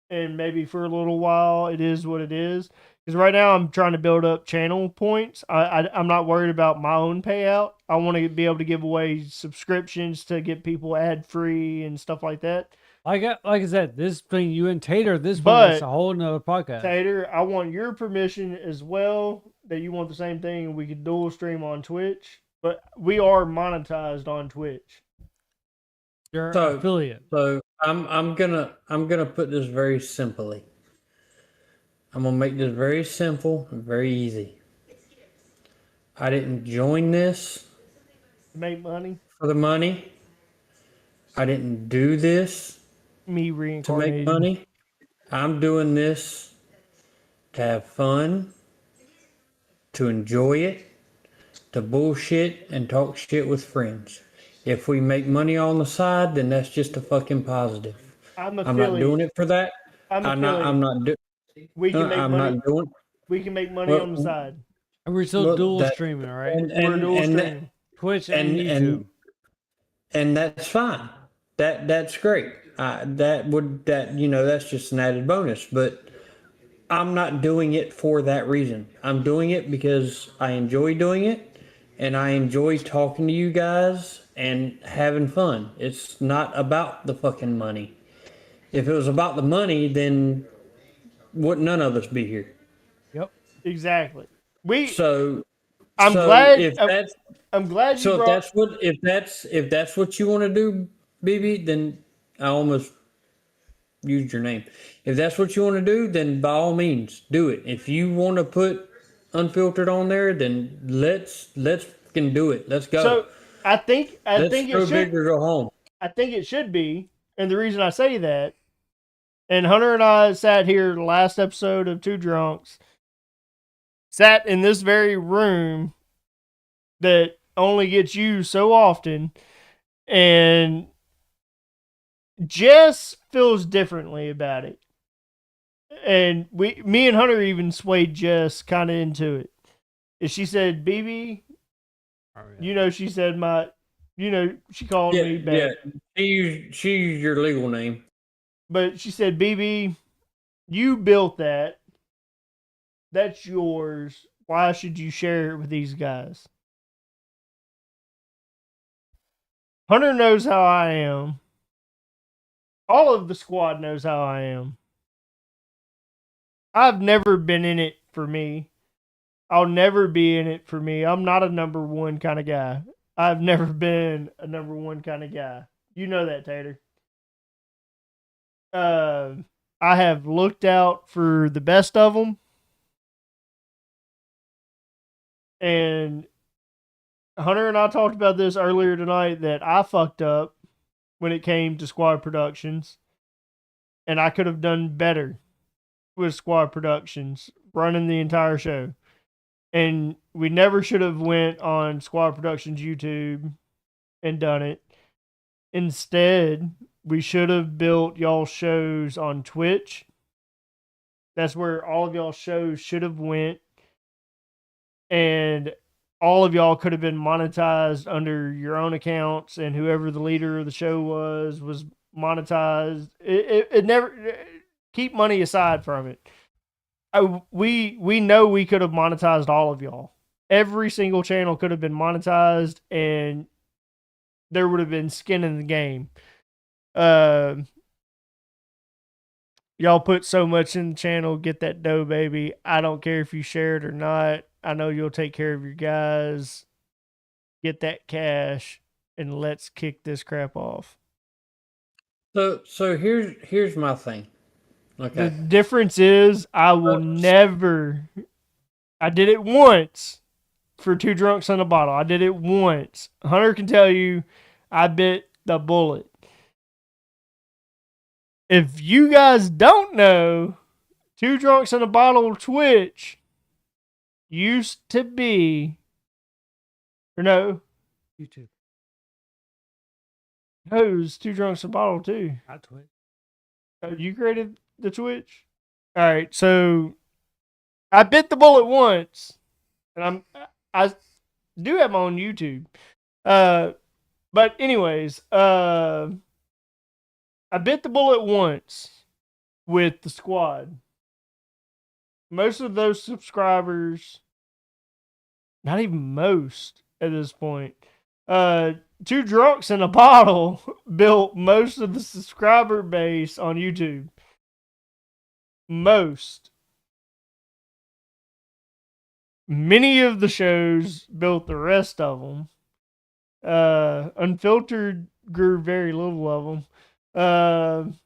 and maybe for a little while it is what it is. Because right now I'm trying to build up channel points. I'm not worried about my own payout. I want to be able to give away subscriptions to get people ad free and stuff like that. Like I said, this thing you and Tater, this one is But a whole nother podcast. Tater, I want your permission as well that you want the same thing. We could dual stream on Twitch, but we are monetized on Twitch. You're So- an affiliate. So I'm gonna put this very simply. I'm gonna make this very simple and very easy. I didn't join this To make money, for the money. I didn't do this me to reincarnated. make money. I'm doing this to have fun, to enjoy it, to bullshit and talk shit with friends. If we make money on the side, then that's just a fucking positive. I'm I'm not doing it for that. I'm I'm not. I'm not doing. We can make I'm money. not doing. We can make money Well, on the side. And we're still Well, dual that- streaming, all right? And We're dual and, streaming. Twitch and YouTube. and that's fine. That's great. That's just an added bonus. But I'm not doing it for that reason. I'm doing it because I enjoy doing it, and I enjoy talking to you guys and having fun. It's not about the fucking money. If it was about the money, then would none of us be here? Yep. Exactly. So I'm so glad. if that's I'm glad you so brought. if that's what you want to do, BB, then I almost used your name. If that's what you want to do, then by all means do it. If you want to put unfiltered on there, then let's fucking do it. Let's go. So I think let's it go should. big or go home. I think it should be, and the reason I say that, and Hunter and I sat here the last episode of Two Drunks, sat in this very room that only gets used so often, and Jess feels differently about it. And me and Hunter even swayed Jess kind of into it. And she said, BB, she said she called me back. Yeah. She used your legal name. But she said, BB, you built that. That's yours. Why should you share it with these guys? Hunter knows how I am. All of the squad knows how I am. I've never been in it for me. I'll never be in it for me. I'm not a number one kind of guy. I've never been a number one kind of guy. You know that, Tater. I have looked out for the best of them. And Hunter and I talked about this earlier tonight that I fucked up when it came to Squad Productions. And I could have done better with Squad Productions running the entire show. And we never should have went on Squad Productions YouTube and done it. Instead, we should have built y'all shows on Twitch. That's where all of y'all shows should have went. And all of y'all could have been monetized under your own accounts, and whoever the leader of the show was monetized. It never, keep money aside from it. We know we could have monetized all of y'all. Every single channel could have been monetized, and there would have been skin in the game. Y'all put so much in the channel, get that dough, baby. I don't care if you share it or not. I know you'll take care of your guys. Get that cash, and let's kick this crap off. So here's my thing. The Okay. difference is I will never. I did it once for Two Drunks on a Bottle. I did it once. Hunter can tell you I bit the bullet. If you guys don't know, Two Drunks on a Bottle Twitch used to be, or no, YouTube. who's Two Drunks on a Bottle too? Not Twitch. You created the Twitch? All right, so I bit the bullet once, and I do have my own YouTube. But anyways, I bit the bullet once, with the squad. Most of those subscribers, not even most at this point, Two Drunks in a Bottle built most of the subscriber base on YouTube. Most. Many of the shows built the rest of them. Unfiltered grew very little of them.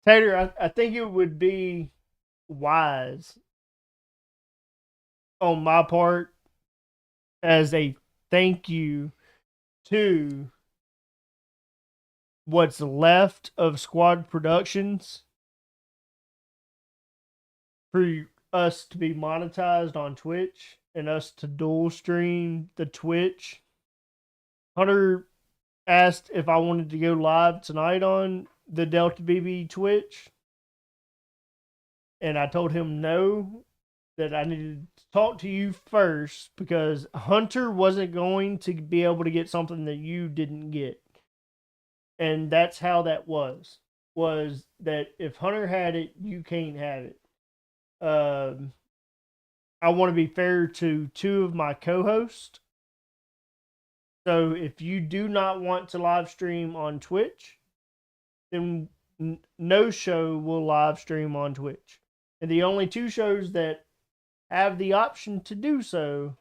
Tater, I think it would be wise on my part as a thank you to what's left of Squad Productions for us to be monetized on Twitch and us to dual stream the Twitch. Hunter asked if I wanted to go live tonight on the Delta BB Twitch, and I told him no, that I needed to talk to you first because Hunter wasn't going to be able to get something that you didn't get. And that's how that was that if Hunter had it, you can't have it. I want to be fair to two of my co-hosts. So if you do not want to live stream on Twitch, then no show will live stream on Twitch. And the only two shows that have the option to do so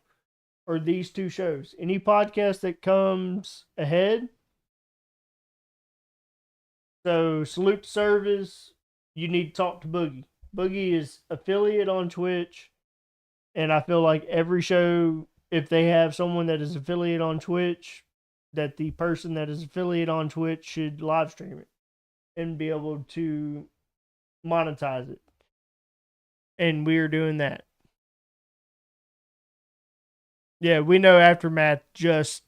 are these two shows. Any podcast that comes ahead. So Salute to Service, you need to talk to Boogie. Boogie is affiliate on Twitch. And I feel like every show, if they have someone that is affiliate on Twitch, that the person that is affiliate on Twitch should live stream it and be able to monetize it. And we are doing that. Yeah, we know Aftermath just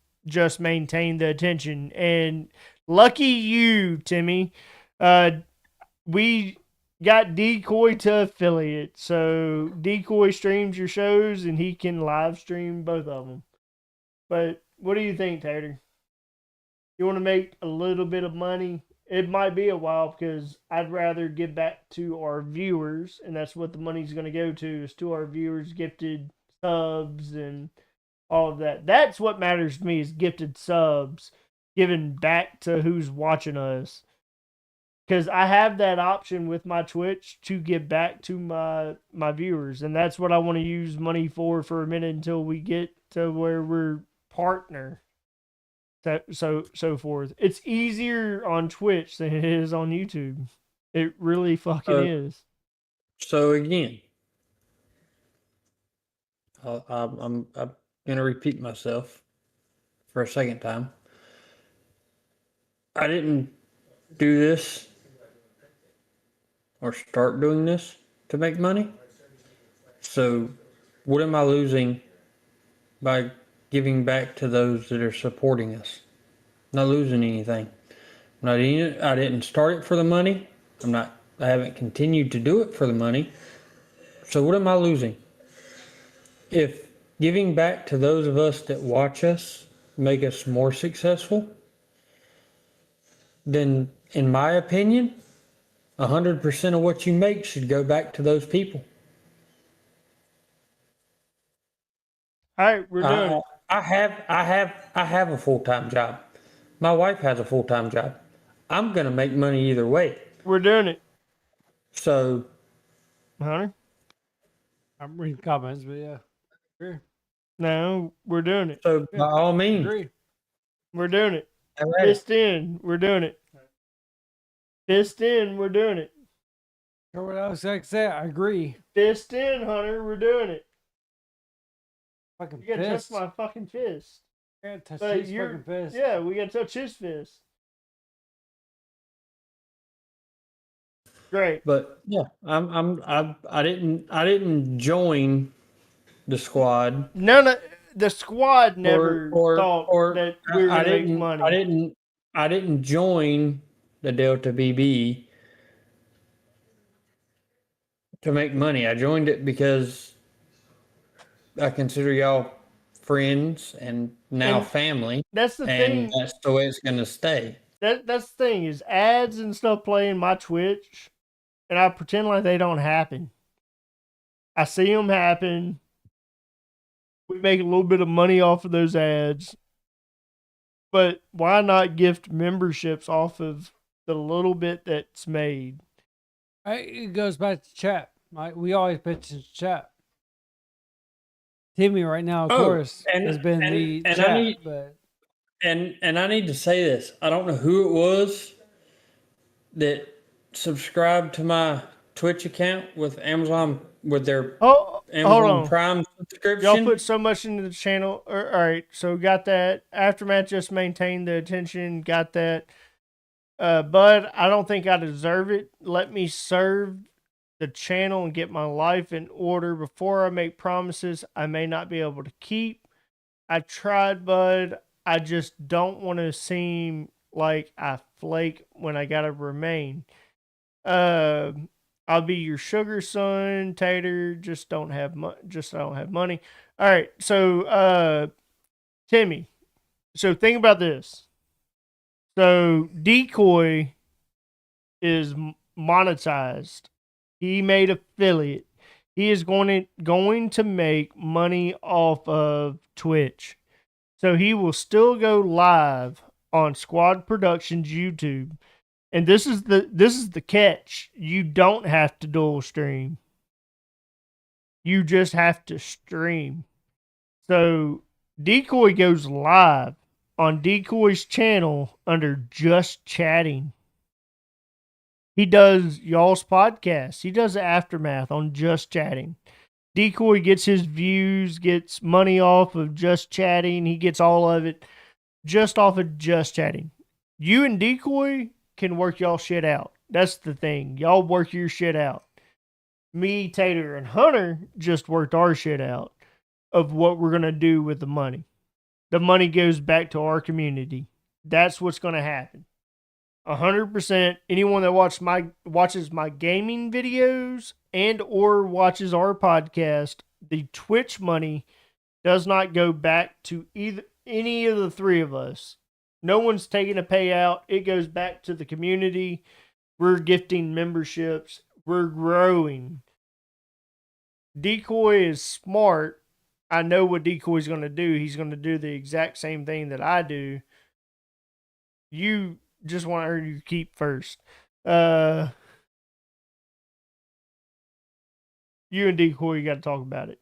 maintained the attention. And lucky you, Timmy. We got Decoy to affiliate. So Decoy streams your shows and he can live stream both of them. But what do you think, Tater? You want to make a little bit of money? It might be a while because I'd rather give back to our viewers, and that's what the money's going to go to, is to our viewers, gifted subs and all of that. That's what matters to me, is gifted subs, giving back to who's watching us. Because I have that option with my Twitch to give back to my viewers, and that's what I want to use money for a minute until we get to where we're partner. So forth. It's easier on Twitch than it is on YouTube. It really fucking is. So again, I'm gonna repeat myself for a second time. I didn't do this or start doing this to make money. So what am I losing by giving back to those that are supporting us? Not losing anything. I didn't start it for the money. I haven't continued to do it for the money. So what am I losing? If giving back to those of us that watch us make us more successful, then in my opinion, 100% of what you make should go back to those people. All right, we're doing it. I have a full-time job. My wife has a full-time job. I'm gonna make money either way. We're doing it. So, Hunter? I'm reading comments, but yeah. Sure. No, we're doing it. so by all means, Agree. We're doing it. all right. Fist in, we're doing it. Fist in, we're doing it. Or what else I say? I agree. Fist in, Hunter, we're doing it. Fucking You gotta fist. touch my fucking fist. I gotta touch But his you're, fucking fist. yeah, we gotta touch his fist. Great. But yeah, I didn't join the squad. The squad never thought that we were gonna make money. I didn't join the Delta BB to make money. I joined it because I consider y'all friends and now And family, That's the and thing. that's the way it's gonna stay. That's the thing is ads and stuff playing my Twitch, and I pretend like they don't happen. I see them happen. We make a little bit of money off of those ads, but why not gift memberships off of the little bit that's made? It goes back to chat. Right? We always pitch in chat. Timmy right now, of Oh, course, and- has been and- the and I chat, need- but And I need to say this. I don't know who it was that subscribed to my Twitch account with Amazon with their Oh, hold Amazon on. Prime subscription. Y'all put so much into the channel. All right, so got that. Aftermath just maintained the attention. Got that. Bud, I don't think I deserve it. Let me serve the channel and get my life in order before I make promises I may not be able to keep. I tried, Bud. I just don't want to seem like I flake when I gotta remain. I'll be your sugar son, Tater. Just don't have just I don't have money. All right, so Timmy. So think about this. So Decoy is monetized. He made affiliate. He is going to make money off of Twitch. So he will still go live on Squad Productions YouTube. And this is the catch. You don't have to dual stream. You just have to stream. So Decoy goes live on Decoy's channel under Just Chatting. He does y'all's podcast. He does the Aftermath on Just Chatting. Decoy gets his views, gets money off of Just Chatting. He gets all of it just off of Just Chatting. You and Decoy can work y'all shit out. That's the thing. Y'all work your shit out. Me, Tater, and Hunter just worked our shit out of what we're going to do with the money. The money goes back to our community. That's what's going to happen. 100%. Anyone that watches my gaming videos and or watches our podcast, the Twitch money does not go back to any of the three of us. No one's taking a payout. It goes back to the community. We're gifting memberships. We're growing. Decoy is smart. I know what Decoy's going to do. He's going to do the exact same thing that I do. You just want to earn your keep first. You and Decoy got to talk about it.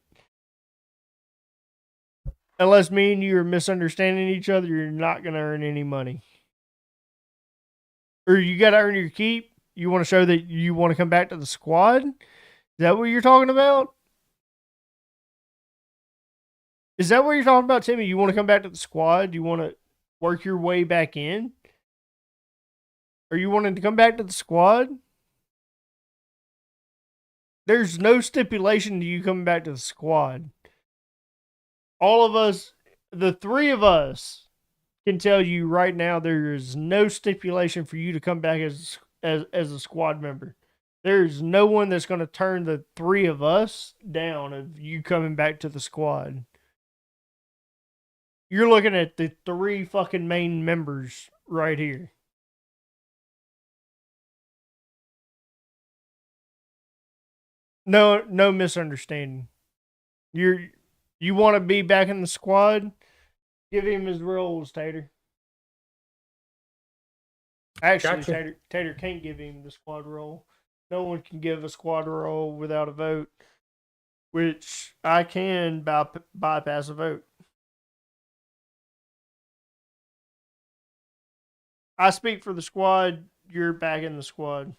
Unless me and you are misunderstanding each other, you're not going to earn any money. Or you got to earn your keep. You want to show that you want to come back to the squad? Is that what you're talking about? Is that what you're talking about, Timmy? You want to come back to the squad? You want to work your way back in? Or you wanted to come back to the squad? There's no stipulation to you coming back to the squad. All of us, the three of us, can tell you right now there is no stipulation for you to come back as a squad member. There's no one that's going to turn the three of us down of you coming back to the squad. You're looking at the three fucking main members right here. No misunderstanding. You want to be back in the squad? Give him his roles, Tater. Actually, Gotcha. Tater can't give him the squad role. No one can give a squad role without a vote, which I can bypass a vote. I speak for the squad. You're back in the squad.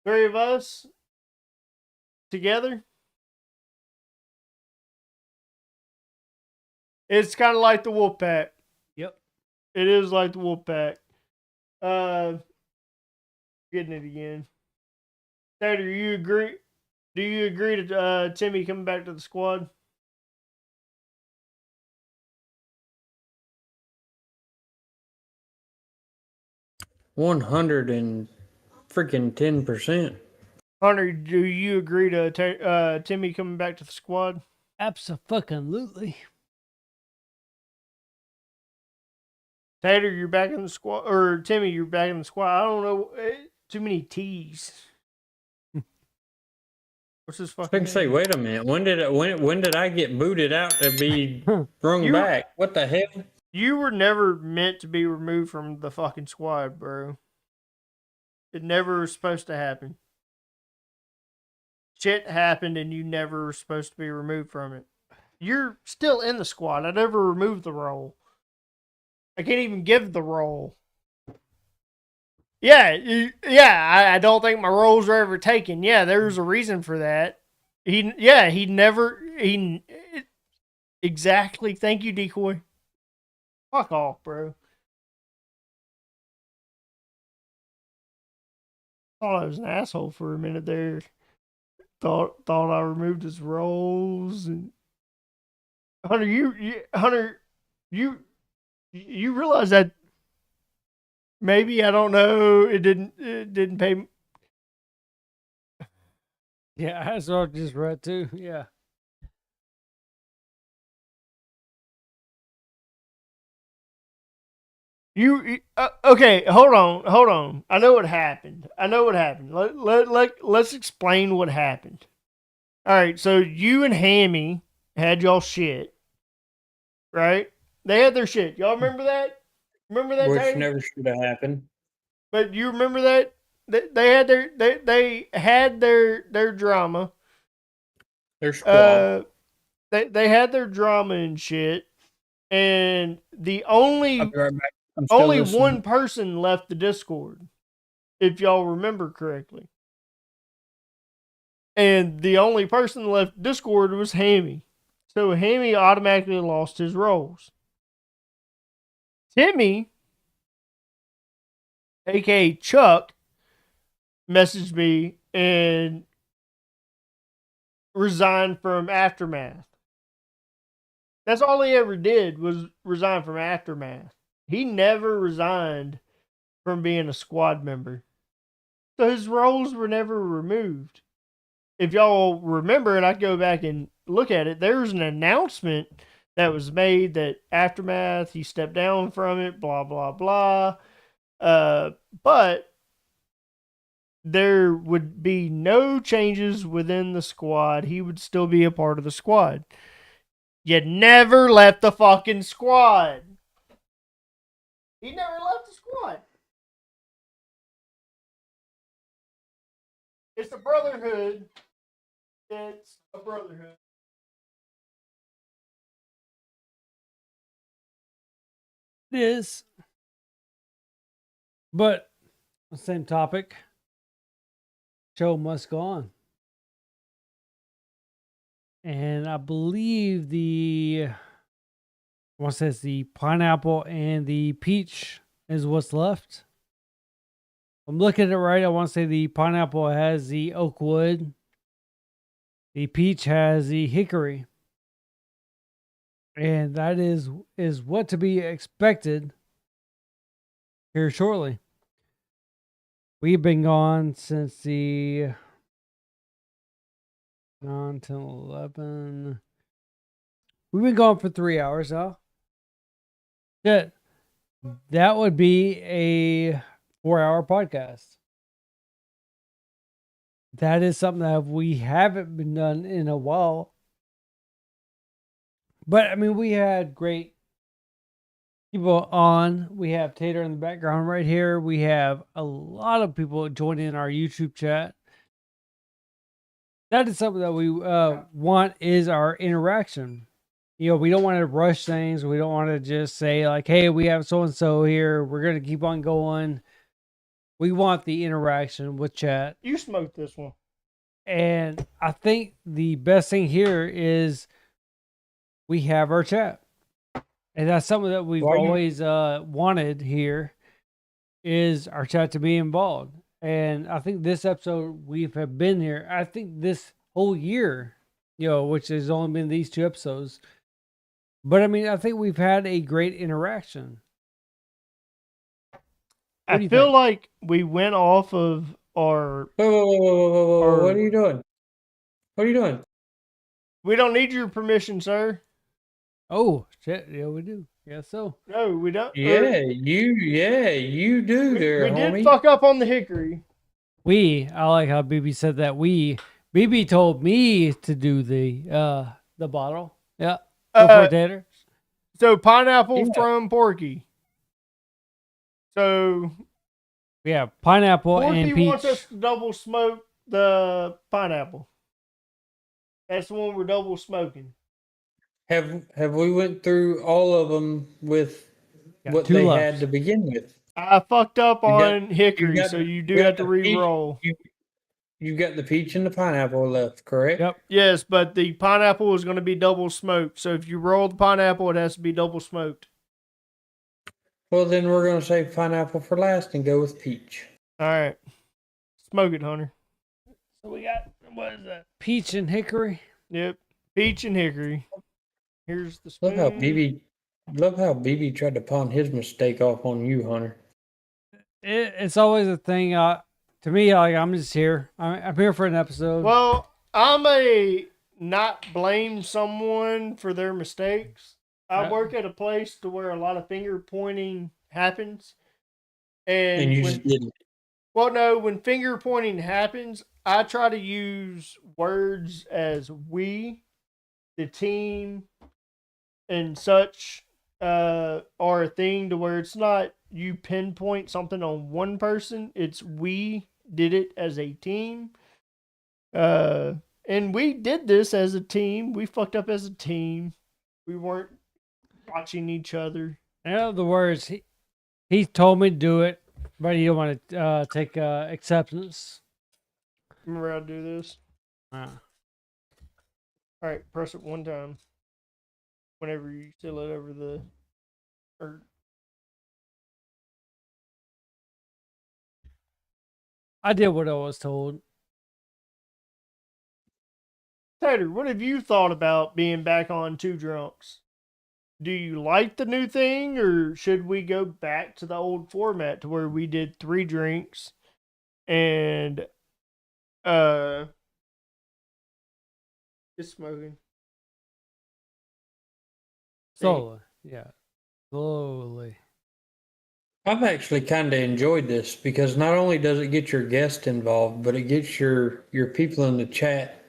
Three of us together. It's kind of like the wolf pack. yep. It is like the wolf pack. Getting it again. Tater, you agree? Do you agree to Timmy coming back to the squad? $110%. Hunter, do you agree to Timmy coming back to the squad? Abso-fucking-lutely. Tater, you're back in the squad, or Timmy, you're back in the squad. I don't know. Too many T's. What's this I fucking can say, name? wait a minute. When did I get booted out to be brung You- back? What the hell? You were never meant to be removed from the fucking squad, bro. It never was supposed to happen. Shit happened and you never were supposed to be removed from it. You're still in the squad. I never removed the role. I can't even give the role. Yeah, I don't think my roles are ever taken. Yeah, there's a reason for that. He exactly. Thank you, Decoy. Fuck off, bro. Thought I was an asshole for a minute there. Thought I removed his roles and Hunter, you realize that maybe I don't know. It didn't pay. Yeah, that's what I just read too. Yeah. Okay? Hold on. I know what happened. Let's explain what happened. All right, so you and Hammy had y'all shit, right? They had their shit. Y'all remember that? Remember that? Which Tater? never should have happened. But you remember that they had their drama. Their squad. They had their drama and shit, and the only I'll be right back. I'm still only listening. one person left the Discord, if y'all remember correctly. And the only person left Discord was Hammy. So Hammy automatically lost his roles. Timmy, aka Chuck, messaged me and resigned from Aftermath. That's all he ever did was resign from Aftermath. He never resigned from being a squad member. So his roles were never removed. If y'all remember, and I go back and look at it, there was an announcement that was made that Aftermath, he stepped down from it, blah, blah, blah. But there would be no changes within the squad. He would still be a part of the squad. You never left the fucking squad. He never left the squad. It's a brotherhood. It's a brotherhood. It is. But the same topic. Show must go on. And I believe I want to say it's the pineapple and the peach is what's left. I'm looking at it right. I want to say the pineapple has the oak wood. The peach has the hickory. And that is what to be expected here shortly. We've been gone since the 9, 10, 11. We've been gone for 3 hours now. That would be a 4-hour podcast. That is something that we haven't been done in a while. But I mean, we had great people on. We have Tater in the background right here. We have a lot of people joining our YouTube chat. That is something that we want is our interaction. You know, we don't want to rush things. We don't want to just say like, hey, we have so-and-so here. We're going to keep on going. We want the interaction with chat. You smoked this one. And I think the best thing here is we have our chat. And that's something that we've always wanted here is our chat to be involved. And I think this episode have been here. I think this whole year, you know, which has only been these 2 episodes. But I mean, I think we've had a great interaction. I feel like we went off of our. Whoa. What are you doing? What are you doing? We don't need your permission, sir. Oh, shit. Yeah, we do. Guess so. No, we don't. Yeah, you do we, there, we did homie. fuck up on the hickory. I like how BB said that. BB told me to do the bottle. Yeah. Go for Uh, it, Tater. So pineapple Yeah. from Porky. So Yeah, pineapple Porky and peach. wants us to double smoke the pineapple. That's the one we're double smoking. Have we went through all of them with Got what 2 they left. had to begin with? I fucked up You got- on hickory, got so the- you you do got have to the peach- re-roll. You got the peach and the pineapple left, correct? Yep. Yes, but the pineapple is going to be double smoked. So if you roll the pineapple, it has to be double smoked. Well, then we're gonna save pineapple for last and go with peach. All right, smoke it, Hunter. So we got, what is that? Peach and hickory. Yep, peach and hickory. Here's the spoon. Love how BB tried to pawn his mistake off on you, Hunter. It's always a thing. To me, like, I'm just here. I'm here for an episode. Well, I'm a not blame someone for their mistakes. I work at a place to where a lot of finger pointing happens. And you just didn't. Well, no, when finger pointing happens, I try to use words as we, the team, and such are a thing to where it's not you pinpoint something on one person. It's we did it as a team. And we did this as a team. We fucked up as a team. We weren't watching each other. In other words, he told me to do it, but he don't want to take acceptance. Remember how to do this? Uh, All right, press it one time. Whenever you seal it over the, or I did what I was told. Tater, what have you thought about being back on Two Drunks? Do you like the new thing, or should we go back to the old format to where we did 3 drinks and it's smoking? Slowly. Yeah. Slowly. I've actually kind of enjoyed this because not only does it get your guest involved, but it gets your people in the chat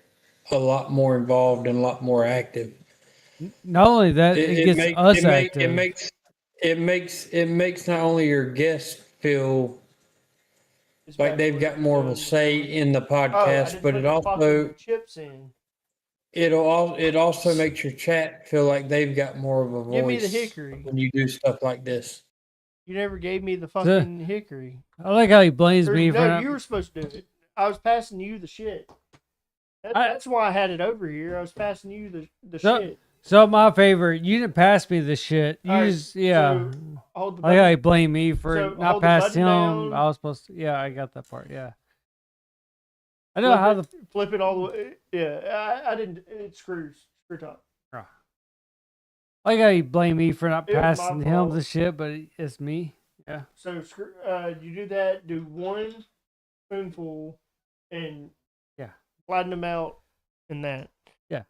a lot more involved and a lot more active. Not only that, it gets us active. It makes not only your guests feel It's like back they've where got it's more of a done. say in the Oh, I podcast, didn't but put it the also fucking chips in. it also makes your chat feel like they've got more of a voice Give me the hickory. when you do stuff like this. You never gave me the fucking hickory. I like how he blames me for No, not. you were supposed to do it. I was passing you the shit. That's why I had it over here. I was passing you the shit. So my favorite, you didn't pass me the shit. You Alright, just yeah. so hold the I like how button. he blamed me for So not hold the passing him. button down. I was supposed to. Yeah, I got that part. Yeah. I don't know how the. Flip it all the way. Yeah, I didn't. It screw top. I like how he blamed me for not It was my passing him fault. the shit, but it's me. Yeah. So you do that. Do 1 spoonful, and flatten them out in that. Yeah.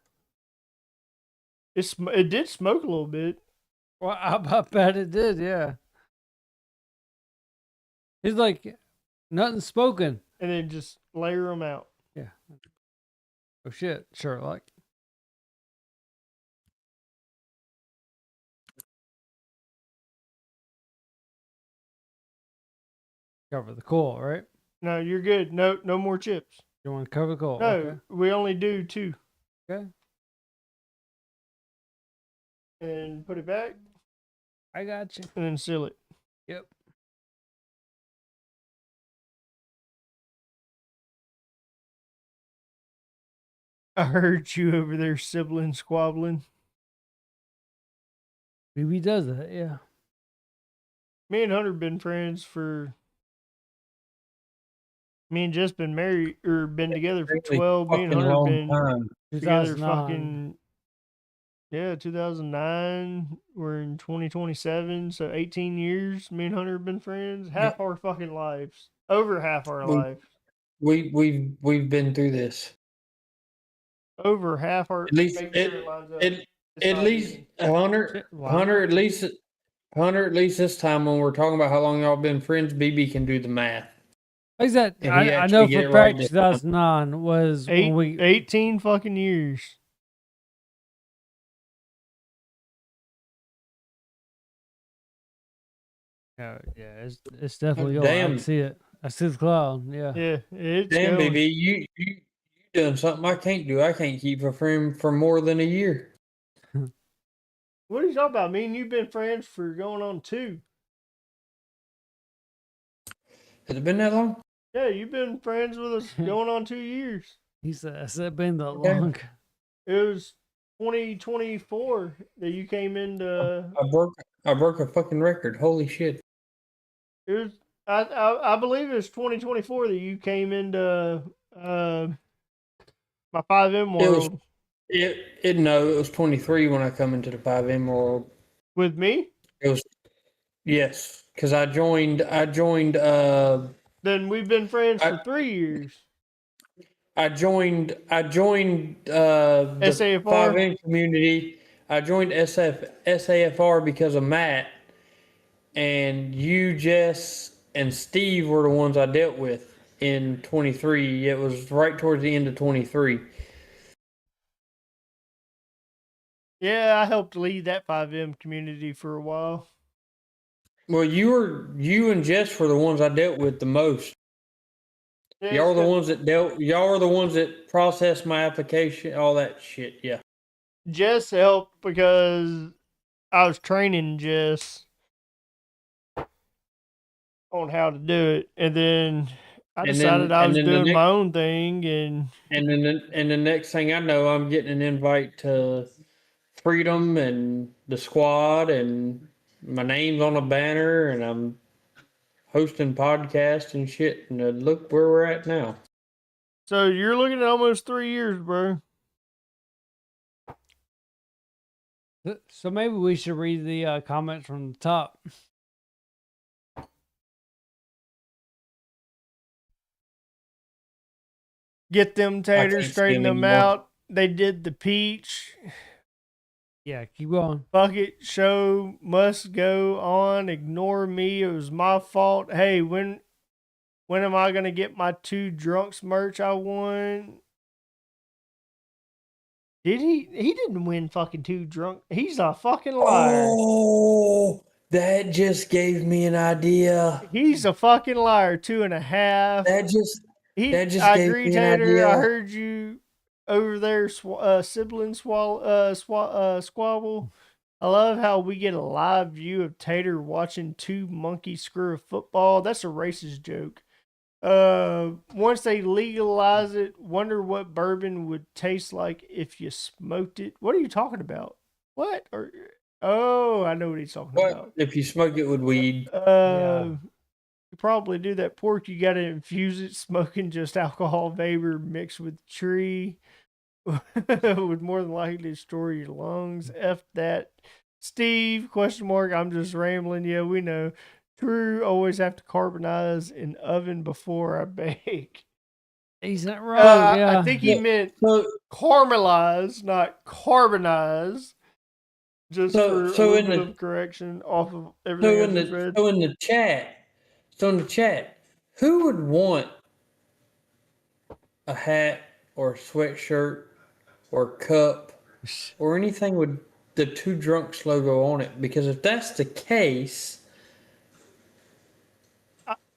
It did smoke a little bit. Well, I bet it did. Yeah. He's like, nothing spoken. And then just layer them out. Yeah. Oh shit, Sherlock. Cover the coal, right? No, you're good. No more chips. You want to cover the coal? No, Okay. we only do 2. Okay. And put it back, I got you. and then seal it. Yep. I heard you over there sibling squabbling. BB does that, yeah. Me and Hunter been friends for. Me and Jess been married or been together for 12. Me and Fucking Hunter long been time. together 2009. fucking. Yeah, 2009. We're in 2027, so 18 years. Me and Hunter have been friends. Half our fucking lives. Over half our life. We've been through this. Over half our. At least make sure it lines up. It's At not least easy. Hunter, Wow. Hunter, at least this time when we're talking about how long y'all been friends, BB can do the math. Like that, And he I know actually get for it right fact this time. 2009 was when we 18 fucking years. yeah, it's definitely going. I Damn. can see it. I see the cloud. Yeah. Yeah, it's Damn, going. BB, you done something I can't do. I can't keep a friend for more than a year. What are you talking about? Me and you've been friends for going on 2. Has it been that long? Yeah, you've been friends with us going on 2 years. He said, "Has it been that Okay. long?" It was 2024 that you came into. I broke a fucking record. Holy shit. It was I believe it was 2024 that you came into my 5M It was world it was 23 when I come into the 5M world. with me. It was yes, because I joined Then we've been friends I- for 3 years. I joined the SAFR. 5M community. I joined SAFR because of Matt, and you, Jess, and Steve were the ones I dealt with in 23. It was right towards the end of 23. Yeah, I helped lead that 5M community for a while. Well, you and Jess were the ones I dealt with the most. Yeah, Y'all are it's the got- ones that y'all are the ones that processed my application, all that shit. Yeah. Jess helped because I was training Jess on how to do it, and then I And decided then I and was then the doing next my own thing, and and the next thing I know, I'm getting an invite to Freedom and the squad, and my name's on a banner, and I'm hosting podcasts and shit. And look where we're at now. so you're looking at almost 3 years, bro. So maybe we should read the comments from the top. Get them taters, can't see straighten 'em them anymore. out. They did the peach. Yeah, keep going. Bucket show must go on. Ignore me. It was my fault. Hey, when am I gonna get my 2 drunks merch I won? Did he? He didn't win fucking 2 drunk. He's a fucking liar. Oh, that just gave me an idea. He's a fucking liar. 2.5. That just I gave agree, me an Tater. I idea. heard you over there, sibling squabble. I love how we get a live view of Tater watching 2 monkeys screw a football. That's a racist joke. Once they legalize it, wonder what bourbon would taste like if you smoked it. What are you talking about? Oh, I know what he's talking What about. if you smoke it with weed? You probably do that pork. You got to infuse it, smoking just alcohol vapor mixed with tree would more than likely destroy your lungs. F that. Steve, question mark. I'm just rambling. Yeah, we know. True, always have to carbonize in oven before I bake. He's not wrong. Yeah. I think he meant So caramelize, not carbonize. Just for a so little in bit the of correction off of so everything I in just the read. so in the chat who would want a hat or sweatshirt or cup or anything with the 2 drunks logo on it? Because if that's the case,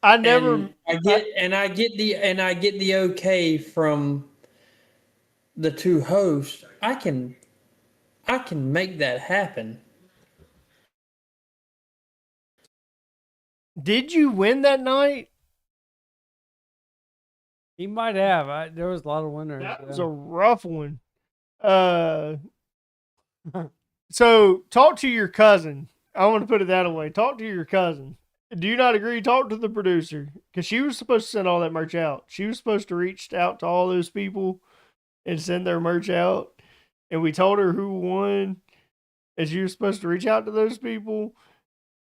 I never. and I get the okay from the 2 hosts, I can make that happen. Did you win that night? He might have. There was a lot of winners. That was yeah. a rough one. So talk to your cousin. I want to put it that way. Talk to your cousin. Do you not agree? Talk to the producer because she was supposed to send all that merch out. She was supposed to reach out to all those people and send their merch out, and we told her who won, and she was supposed to reach out to those people.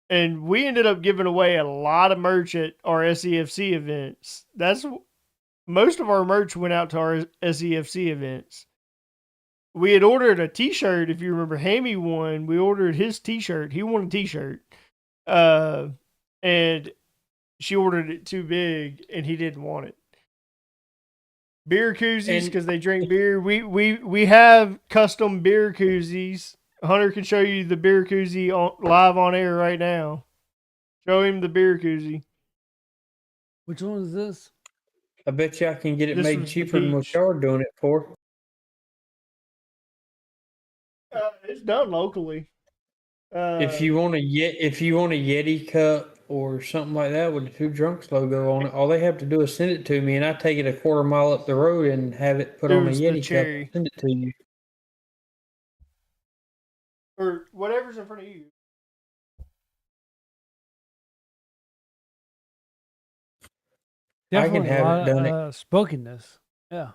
And we ended up giving away a lot of merch at our SEFC events. Most of our merch went out to our SEFC events. we had ordered a T-shirt. If you remember, Hammy won. We ordered his T-shirt. He won a T-shirt, and she ordered it too big, and he didn't want it. Beer koozies because they drink beer. We have custom beer koozies. Hunter can show you the beer koozie live on air right now. Show him the beer koozie. Which one is this? I bet you I can get it This made was the cheaper than what peach. y'all are doing it for. It's done locally. If you want a Yeti cup or something like that with the Two Drunks logo on it, all they have to do is send it to me, and I take it a quarter mile up the road and have it put It on a was the Yeti cup cherry. and send it to you. Or whatever's in front of you. I can Definitely have a it lot done of spokenness. Yeah.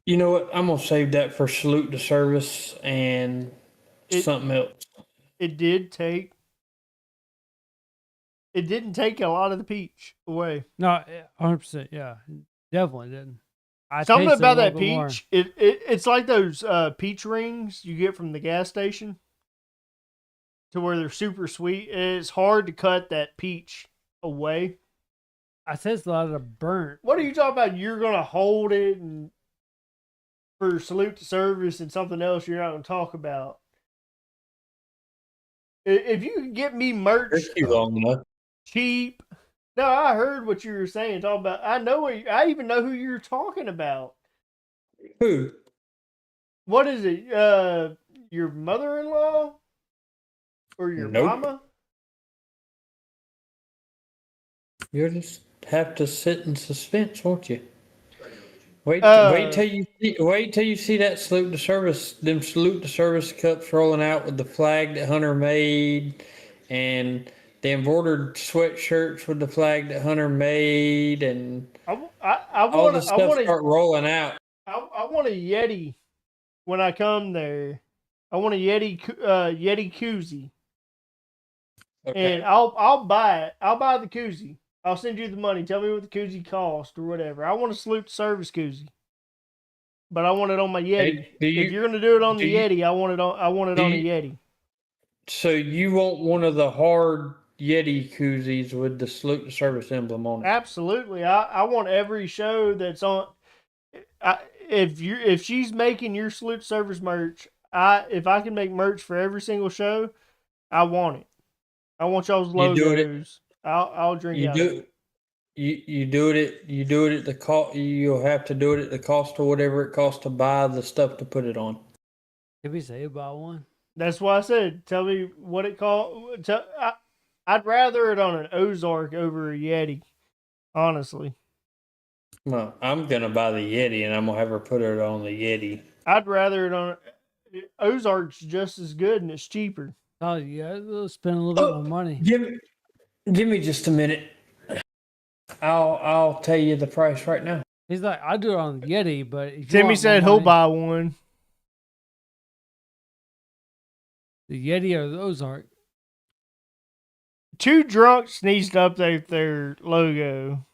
You know what? I'm gonna save that for salute to service and something else. It did take. It didn't take a lot of the peach away. No, 100%. Yeah, definitely didn't. I Something tasted about a that little bit more. peach. It's like those peach rings you get from the gas station, to where they're super sweet. It's hard to cut that peach away. I tasted a lot of the burnt. What are you talking about? You're gonna hold it and for salute to service and something else you're not gonna talk about. If you can get me merch Took you long enough. cheap. No, I heard what you were saying. Talking about, I even know who you're talking about. Who? What is it? Your mother-in-law or your Nope. mama? You'll just have to sit in suspense, won't you? Wait till you see that salute to service, them salute to service cups rolling out with the flag that Hunter made, and the embroidered sweatshirts with the flag that Hunter made, and I all the want stuff start rolling out. I want a Yeti when I come there. I want a Yeti koozie, Okay. and I'll buy it. I'll buy the koozie. I'll send you the money. Tell me what the koozie cost or whatever. I want a salute to service koozie, but I want it on my Yeti. If you're gonna do it on the Yeti, I want it on a Yeti. So you want one of the hard Yeti koozies with the salute to service emblem on it? Absolutely. I want every show that's on. If she's making your salute to service merch, if I can make merch for every single show, I want it. I want y'all's logos. I'll drink You out of do it. you do it at the cost. You'll have to do it at the cost of whatever it costs to buy the stuff to put it on. Did we say about one? That's why I said, tell me what it cost. I'd rather it on an Ozark over a Yeti, honestly. Well, I'm gonna buy the Yeti and I'm gonna have her put it on the Yeti. I'd rather it on Ozark's just as good and it's cheaper. Oh, yeah, we'll spend a little bit more money. Give me just a minute. I'll tell you the price right now. He's like, I'll do it on the Yeti, but if you Timmy want said more he'll money, buy one. the Yeti or the Ozark. Two Drunks needs to update their logo.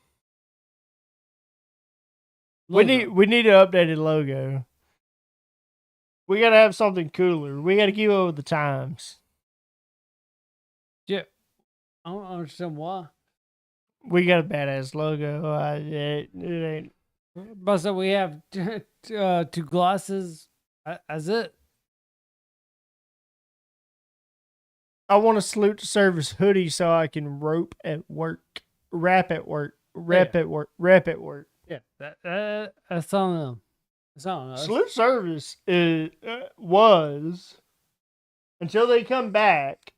We need an updated logo. We gotta have something cooler. We gotta keep up with the times. Yeah, I don't understand why. We got a badass logo. It ain't. But so we have two glasses. As it. I want a salute to service hoodie so I can rap at work. Rap at work. Yeah, that's on them. It's on us. Salute service was, until they come back,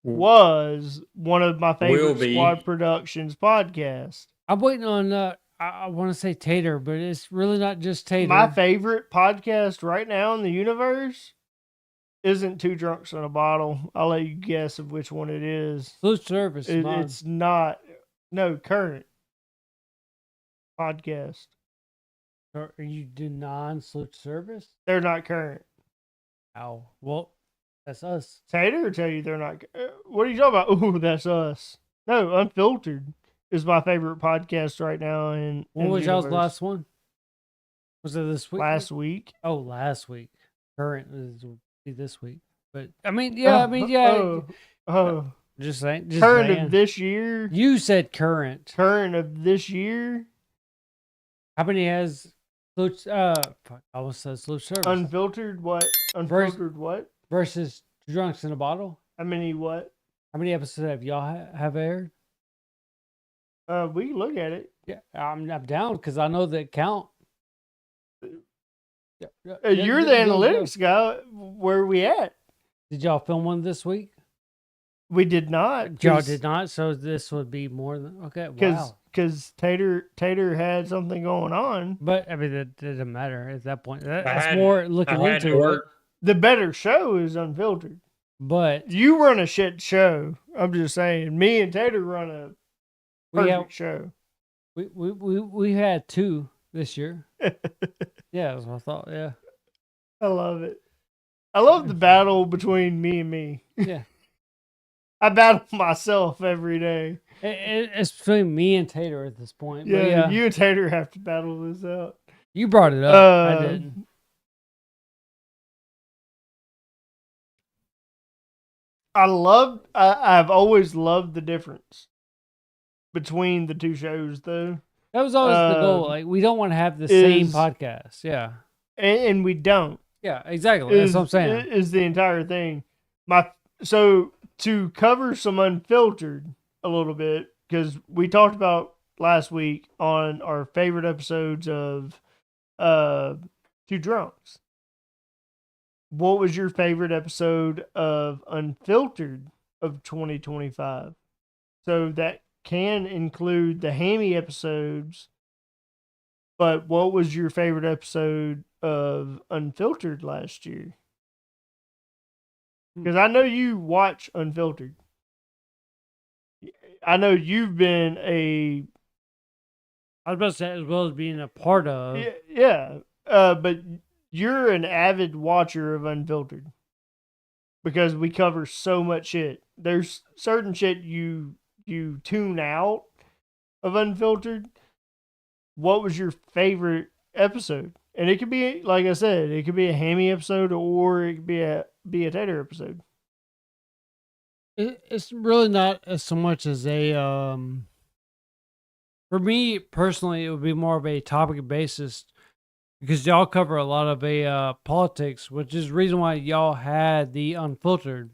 was one of my favorite Squad Productions podcasts. I'm waiting on I want to say Tater, but it's really not just Tater. My favorite podcast right now in the universe isn't Two Drunks in a Bottle. I'll let you guess of which one it is. Salute service. It's not. No, current podcast. Are you denying salute service? They're not current. Oh, well, that's us. Tater will tell you they're not. What are you talking about? Ooh, that's us. No, Unfiltered is my favorite podcast right now. What was y'all's last one? Was it this week? last week. Oh, last week. Current is this week. But I mean, yeah. Oh, Just saying. Just current saying. of this year. You said current. Current of this year. How many has fuck, I almost said Slow Service Unfiltered what? Unfiltered what? versus Drunks in a Bottle? How many what? How many episodes have y'all have aired? We can look at it. Yeah, I'm down because I know the count. You're the analytics guy. Where are we at? Did y'all film one this week? We did not. Y'all did not, so this would be more than okay. Wow. Because Tater had something going on. But I mean, that doesn't matter at that point. That's had- more looking I had to into it. work. The better show is Unfiltered. But You run a shit show. I'm just saying. Me and Tater run a we perfect show. we had 2 this year. Yeah, that's what I thought. Yeah, I love it. I love the battle between me and me. yeah. I battle myself every day. It's between me and Tater at this point. Yeah, But yeah, you and Tater have to battle this out. you brought it up. I didn't. I've always loved the difference between the two shows, though. That was always the goal. Like, we don't want to have the same is- podcast. Yeah, And we don't. yeah, exactly. That's what I'm saying. Is the entire thing. So to cover some Unfiltered a little bit, because we talked about last week on our favorite episodes of Two Drunks. What was your favorite episode of Unfiltered of 2025? So that can include the hammy episodes, but what was your favorite episode of Unfiltered last year? Because I know you watch Unfiltered. I know you've been I was about to say, as well as being a part of. yeah, but you're an avid watcher of Unfiltered because we cover so much shit. There's certain shit you tune out of Unfiltered. What was your favorite episode? And it could be, like I said, it could be a hammy episode or it could be a Tater episode. It's really not as so much as a for me personally, it would be more of a topic basis because y'all cover a lot of a politics, which is the reason why y'all had the Unfiltered,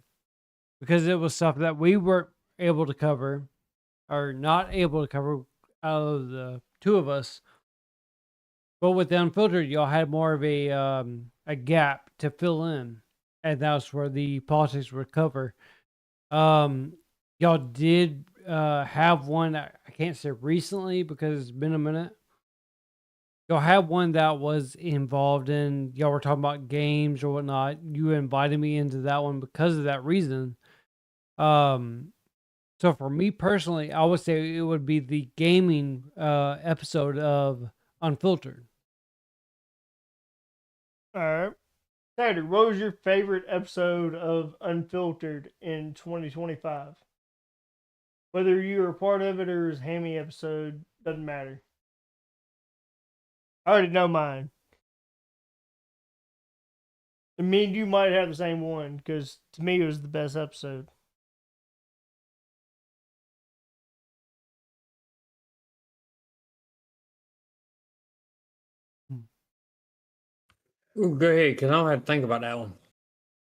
because it was stuff that we weren't able to cover or not able to cover out of the two of us. But with the Unfiltered, y'all had more of a gap to fill in, and that's where the politics would cover. Y'all did have one. I can't say recently because it's been a minute. Y'all had one that was involved in. Y'all were talking about games or whatnot. You invited me into that one because of that reason. So for me personally, I would say it would be the gaming episode of Unfiltered. All right. Tater, what was your favorite episode of Unfiltered in 2025? Whether you were a part of it or it was a hammy episode, doesn't matter. I already know mine. And me and you might have the same one, because to me it was the best episode. Ooh, go ahead, because I don't have to think about that one.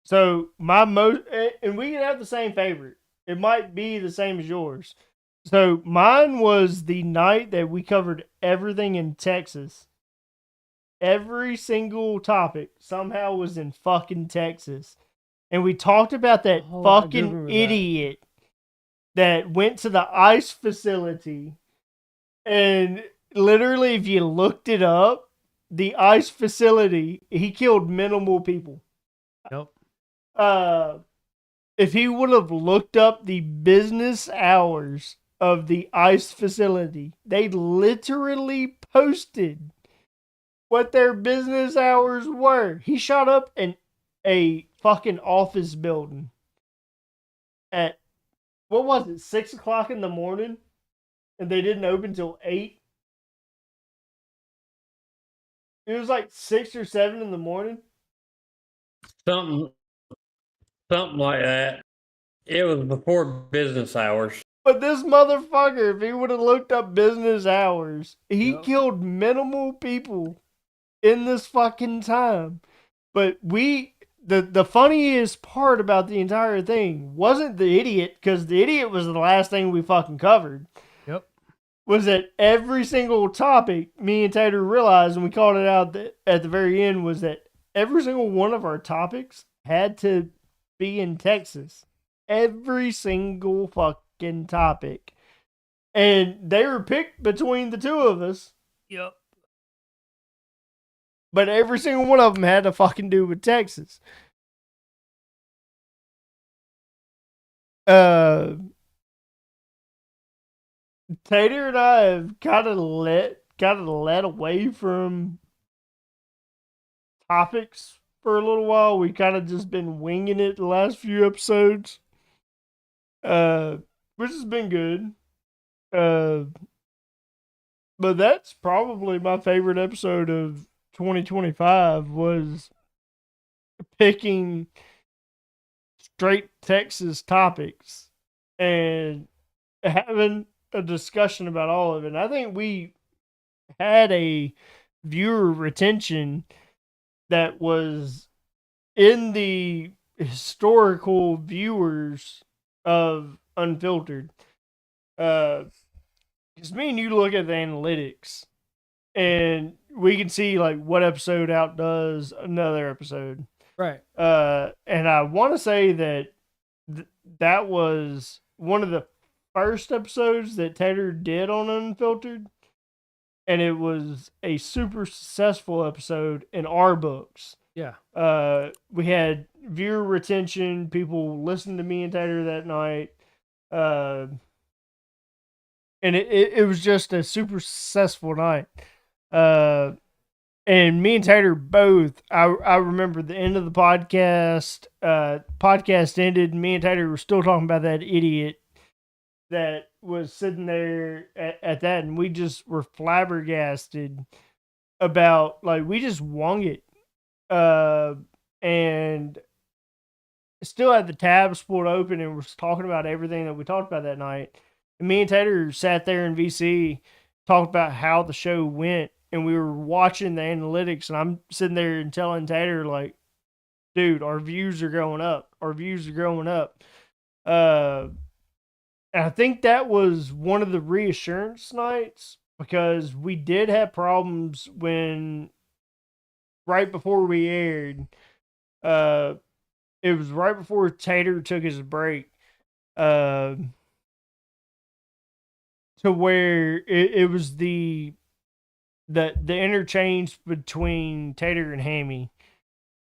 So my most, and we can have the same favorite. It might be the same as yours. So mine was the night that we covered everything in Texas. Every single topic somehow was in fucking Texas. And we talked about that Oh, I do fucking remember that. idiot that went to the ice facility. And literally, if you looked it up, the ice facility, he killed minimal people. Nope. If he would have looked up the business hours of the ice facility, they literally posted what their business hours were. He shot up a fucking office building at, what was it, 6 o'clock in the morning? And they didn't open till 8. It was like 6 or 7 in the morning. Something like that. It was before business hours. But this motherfucker, if he would have looked up business hours, he Yep. killed minimal people in this fucking time. But the funniest part about the entire thing wasn't the idiot, because the idiot was the last thing we fucking covered. Yep. Was that every single topic me and Tater realized, and we called it out at the very end, was that every single one of our topics had to be in Texas. Every single fucking topic. And they were picked between the two of us. Yep. But every single one of them had to fucking do with Texas. Tater and I have kind of let away from topics for a little while. We kind of just been winging it the last few episodes, which has been good. But that's probably my favorite episode of 2025, was picking straight Texas topics and having a discussion about all of it. And I think we had a viewer retention that was in the historical viewers of Unfiltered. Because me and you look at the analytics, and we can see like what episode outdoes another episode. Right. And I want to say that that was one of the first episodes that Tater did on Unfiltered, and it was a super successful episode in our books. Yeah. We had viewer retention, people listened to me and Tater that night. And it was just a super successful night. And me and Tater both, I remember the end of the podcast. Podcast ended, and me and Tater were still talking about that idiot that was sitting there at that, and we just were flabbergasted about, like, we just wung it. And still had the tabs pulled open and was talking about everything that we talked about that night. And me and Tater sat there in VC, talked about how the show went, and we were watching the analytics, and I'm sitting there and telling Tater, like, dude, our views are going up. Our views are going up. And I think that was one of the reassurance nights, because we did have problems when, right before we aired, it was right before Tater took his break, to where it was the interchange between Tater and Hammy,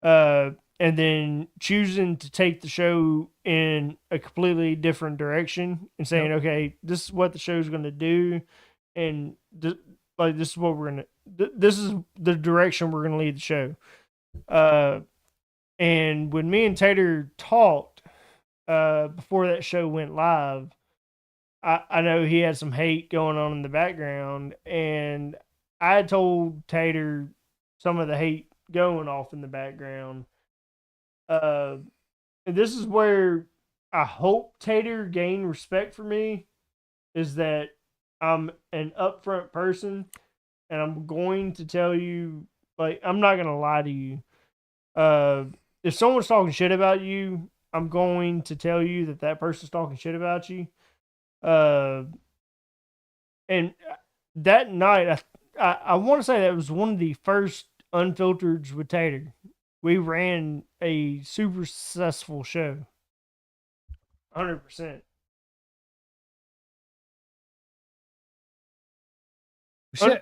and then choosing to take the show in a completely different direction and saying, okay, this is what the show's going to do, and this is what we're going to, this is the direction we're going to lead the show. And when me and Tater talked before that show went live, I know he had some hate going on in the background, and I had told Tater some of the hate going off in the background. And this is where I hope Tater gained respect for me, is that I'm an upfront person, and I'm going to tell you, like, I'm not going to lie to you. If someone's talking shit about you, I'm going to tell you that that person's talking shit about you. And that night, I want to say that was one of the first Unfiltereds with Tater. We ran a super successful show. 100%.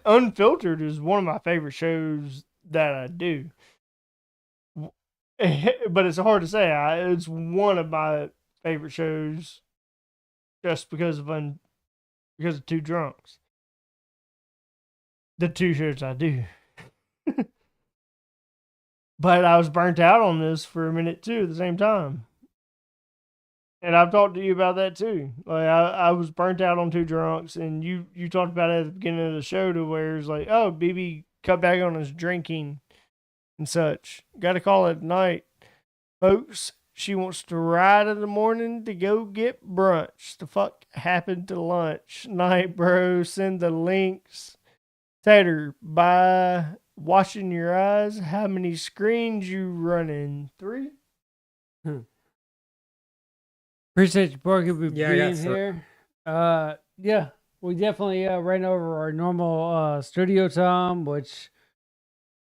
Unfiltered is one of my favorite shows that I do. But it's hard to say. It's one of my favorite shows just because of Two Drunks. The two shows I do. But I was burnt out on this for a minute too at the same time. And I've talked to you about that too. Like, I was burnt out on Two Drunks, and you talked about it at the beginning of the show, to where it's like, oh, BB cut back on his drinking and such. Got to call it night, folks. She wants to ride in the morning to go get brunch. The fuck happened to lunch? Night, bro. Send the links. Tater, by watching your eyes, how many screens you running? 3? Appreciate you, Porky, for Yeah, I got being three. here. Yeah, we definitely ran over our normal studio time, which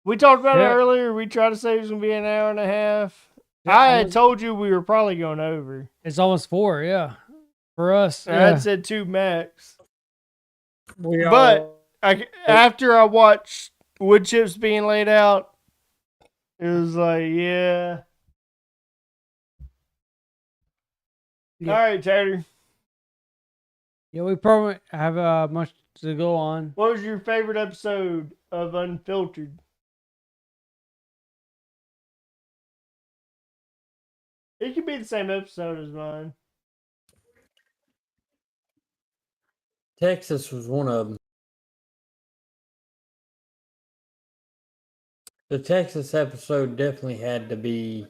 We talked about Yeah. it earlier. We tried to say it was going to be an hour and a half. Yeah, I had almost- told you we were probably going over. it's almost 4. Yeah, for us. I Yeah. had said 2 max. We But all, after I watched wood chips being laid out, it was like, yeah. Yeah. All right, Tater. Yeah, we probably have much to go on. What was your favorite episode of Unfiltered? It could be the same episode as mine. Texas was one of them. The Texas episode definitely had to be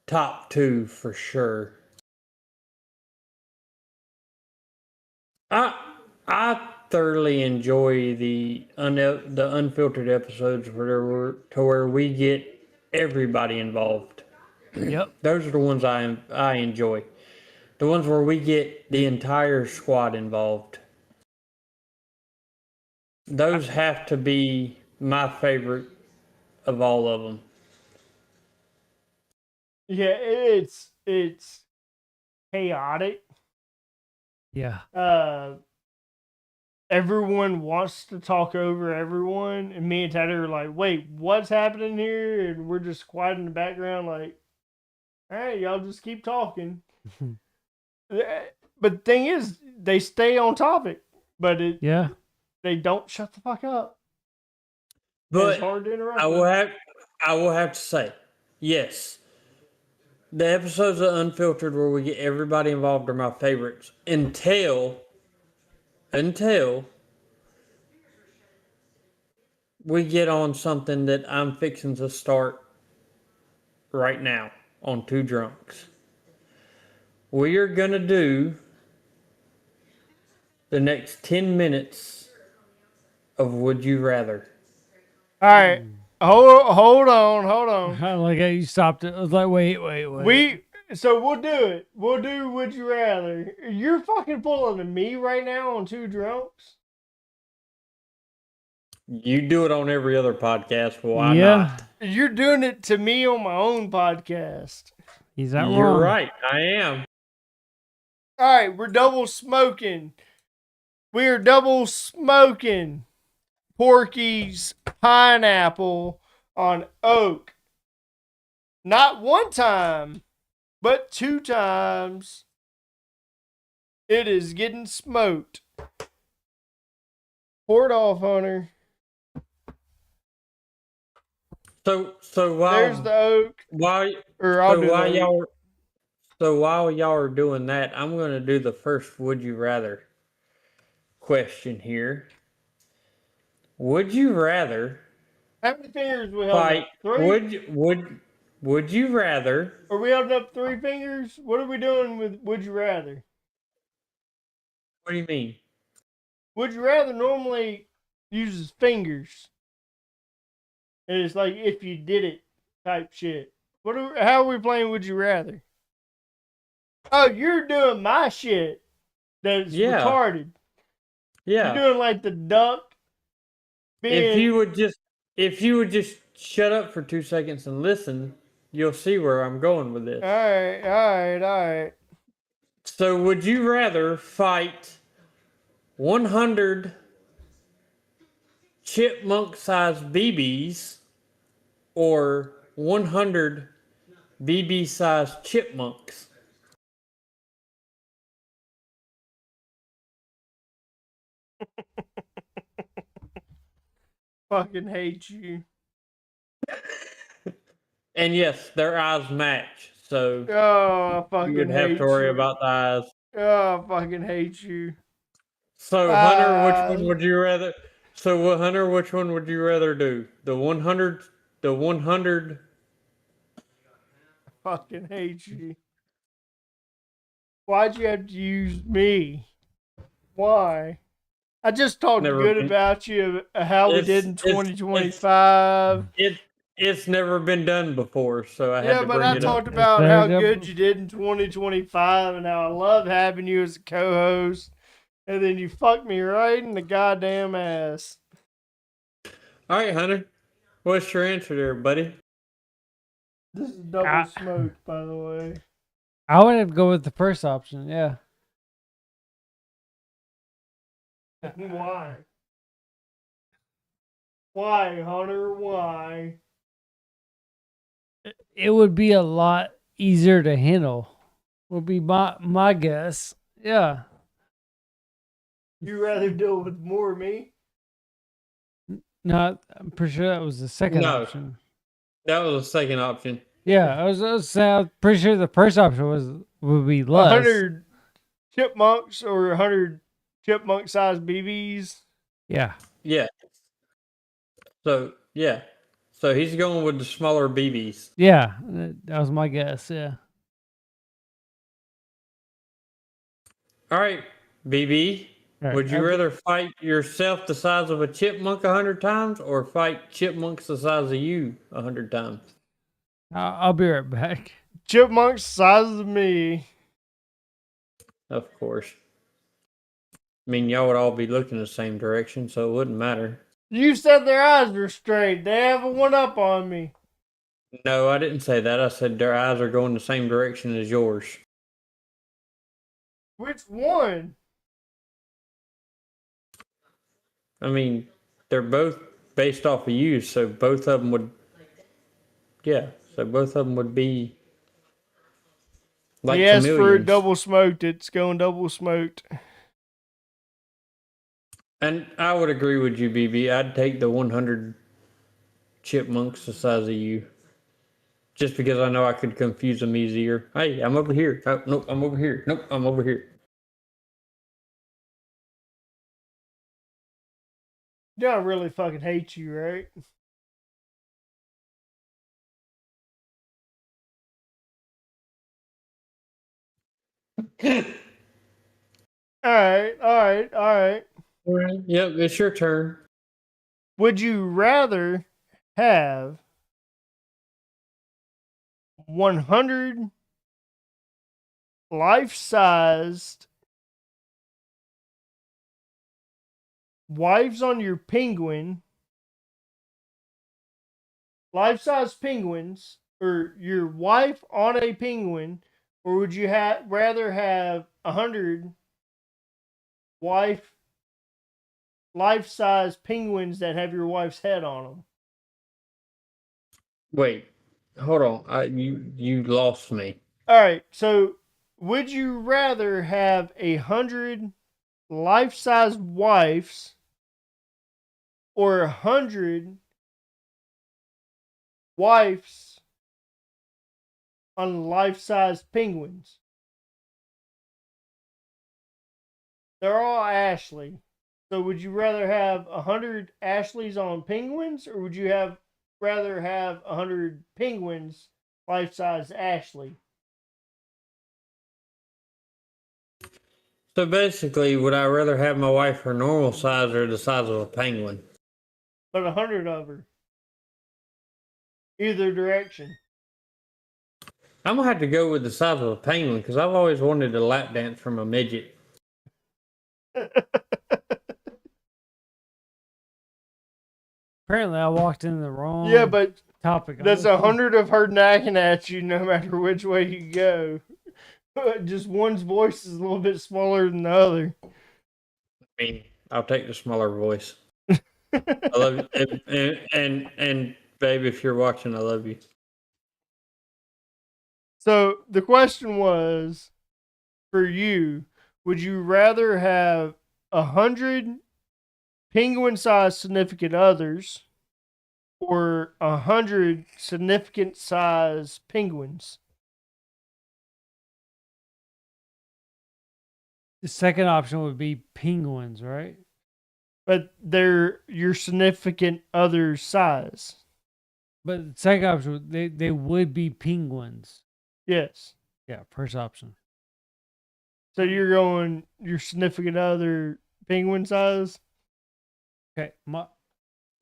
top 2 for sure. I thoroughly enjoy the unfiltered episodes where we get everybody involved. Yep. Those are the ones I enjoy. The ones where we get the entire squad involved. Those have to be my favorite of all of them. Yeah, it's chaotic. Yeah. Everyone wants to talk over everyone, and me and Tater are like, "Wait, what's happening here?" And we're just quiet in the background, like, "All right, y'all just keep talking." But the thing is, they stay on topic, but Yeah. they don't shut the fuck up. And But it's hard to interrupt. I them. will have to say, yes. The episodes of Unfiltered where we get everybody involved are my favorites until we get on something that I'm fixing to start right now on Two Drunks. We are gonna do the next 10 minutes of Would You Rather. All right, hold on. I like how you stopped it. I was like, wait. So we'll do it. We'll do Would You Rather. You're fucking pulling me right now on Two Drunks. You do it on every other podcast. Why Yeah. not? You're doing it to me on my own podcast. Is that You're wrong? right. I am. All right, we're double smoking. We are double smoking Porky's pineapple on oak. Not one time, but 2 times. It is getting smoked. Pour it off, Hunter. So There's the oak. while Or I'll so do while the oak. while y'all are doing that, I'm gonna do the first Would You Rather question here. Would you rather How many fingers we held fight? up? 3? Would you rather? Are we holding up 3 fingers? What are we doing with Would You Rather? What do you mean? Would You Rather normally uses fingers. And it's like if you did it type shit. How are we playing Would You Rather? Oh, you're doing my shit. That's Yeah. retarded. Yeah. You're doing like the duck. If you would just shut up for 2 seconds and listen, you'll see where I'm going with this. All right. So, would you rather fight 100 chipmunk-sized BBs or 100 BB-sized chipmunks? Fucking hate you. And yes, their eyes match, so Oh, I you fucking wouldn't have hate to worry you. about the eyes. Oh, I fucking hate you. So, Hunter, which one would you rather? So, Hunter, which one would you rather do? The 100, the 100. Fucking hate you. Why'd you have to use me? Why? I just talked Never good been. about you, how we did It's in it's it's 2025. it's never been done before, so I had Yeah, to but bring I it up. talked about There how you go. good you did in 2025 and how I love having you as a co-host. And then you fucked me right in the goddamn ass. All right, Hunter, what's your answer there, buddy? This is double Ah. smoked, by the way. I would have to go with the first option. Yeah. Why? Why, Hunter? Why? It would be a lot easier to handle. Would be my guess. Yeah. You rather deal with more of me? No, I'm pretty sure that was the second No. option. That was the second option. Yeah, I was saying, I'm pretty sure the first option would be less. 100 chipmunks or 100 chipmunk-sized BBs? Yeah. Yeah. So yeah. So he's going with the smaller BBs. Yeah, that was my guess. Yeah. All right, BB. All right, Would you rather fight yourself the size of a chipmunk 100 times, or fight chipmunks the size of you 100 times? I'll be right back. Chipmunks size of me. Of course. I mean, y'all would all be looking the same direction, so it wouldn't matter. You said their eyes were straight. They have a one up on me. No, I didn't say that. I said their eyes are going the same direction as yours. Which one? I mean, they're both based off of you, so both of them would. Yeah, so both of them would be like He asked for a chameleons. double smoked. It's going double smoked. And I would agree with you, BB. I'd take the 100 chipmunks the size of you. Just because I know I could confuse them easier. Hey, I'm over here. Oh, nope, I'm over here. Nope, I'm over here. You know I really fucking hate you, right? Alright, alright, alright. All right. Yep, it's your turn. Would you rather have 100 life-sized wives on your penguin, life-size penguins, or your wife on a penguin, or would you rather have 100 life-size penguins that have your wife's head on them? Wait, hold on. You lost me. All right, so would you rather have 100 life-size wives or 100 wives on life-size penguins? They're all Ashley. So would you rather have 100 Ashleys on penguins, or would you rather have 100 penguins life-size Ashley? So basically, would I rather have my wife her normal size or the size of a penguin? But 100 of her. Either direction. I'm gonna have to go with the size of a penguin because I've always wanted a lap dance from a midget. Apparently, I walked in the wrong Yeah, but topic. that's 100 of her nagging at you no matter which way you go. Just one's voice is a little bit smaller than the other. I mean, I'll take the smaller voice. I love you, and babe, if you're watching, I love you. So the question was, for you, would you rather have 100 penguin-sized significant others or 100 significant-sized penguins? The second option would be penguins, right? But they're your significant other's size. But the second option, they would be penguins. Yes. Yeah, first option. So you're going your significant other penguin size? Okay.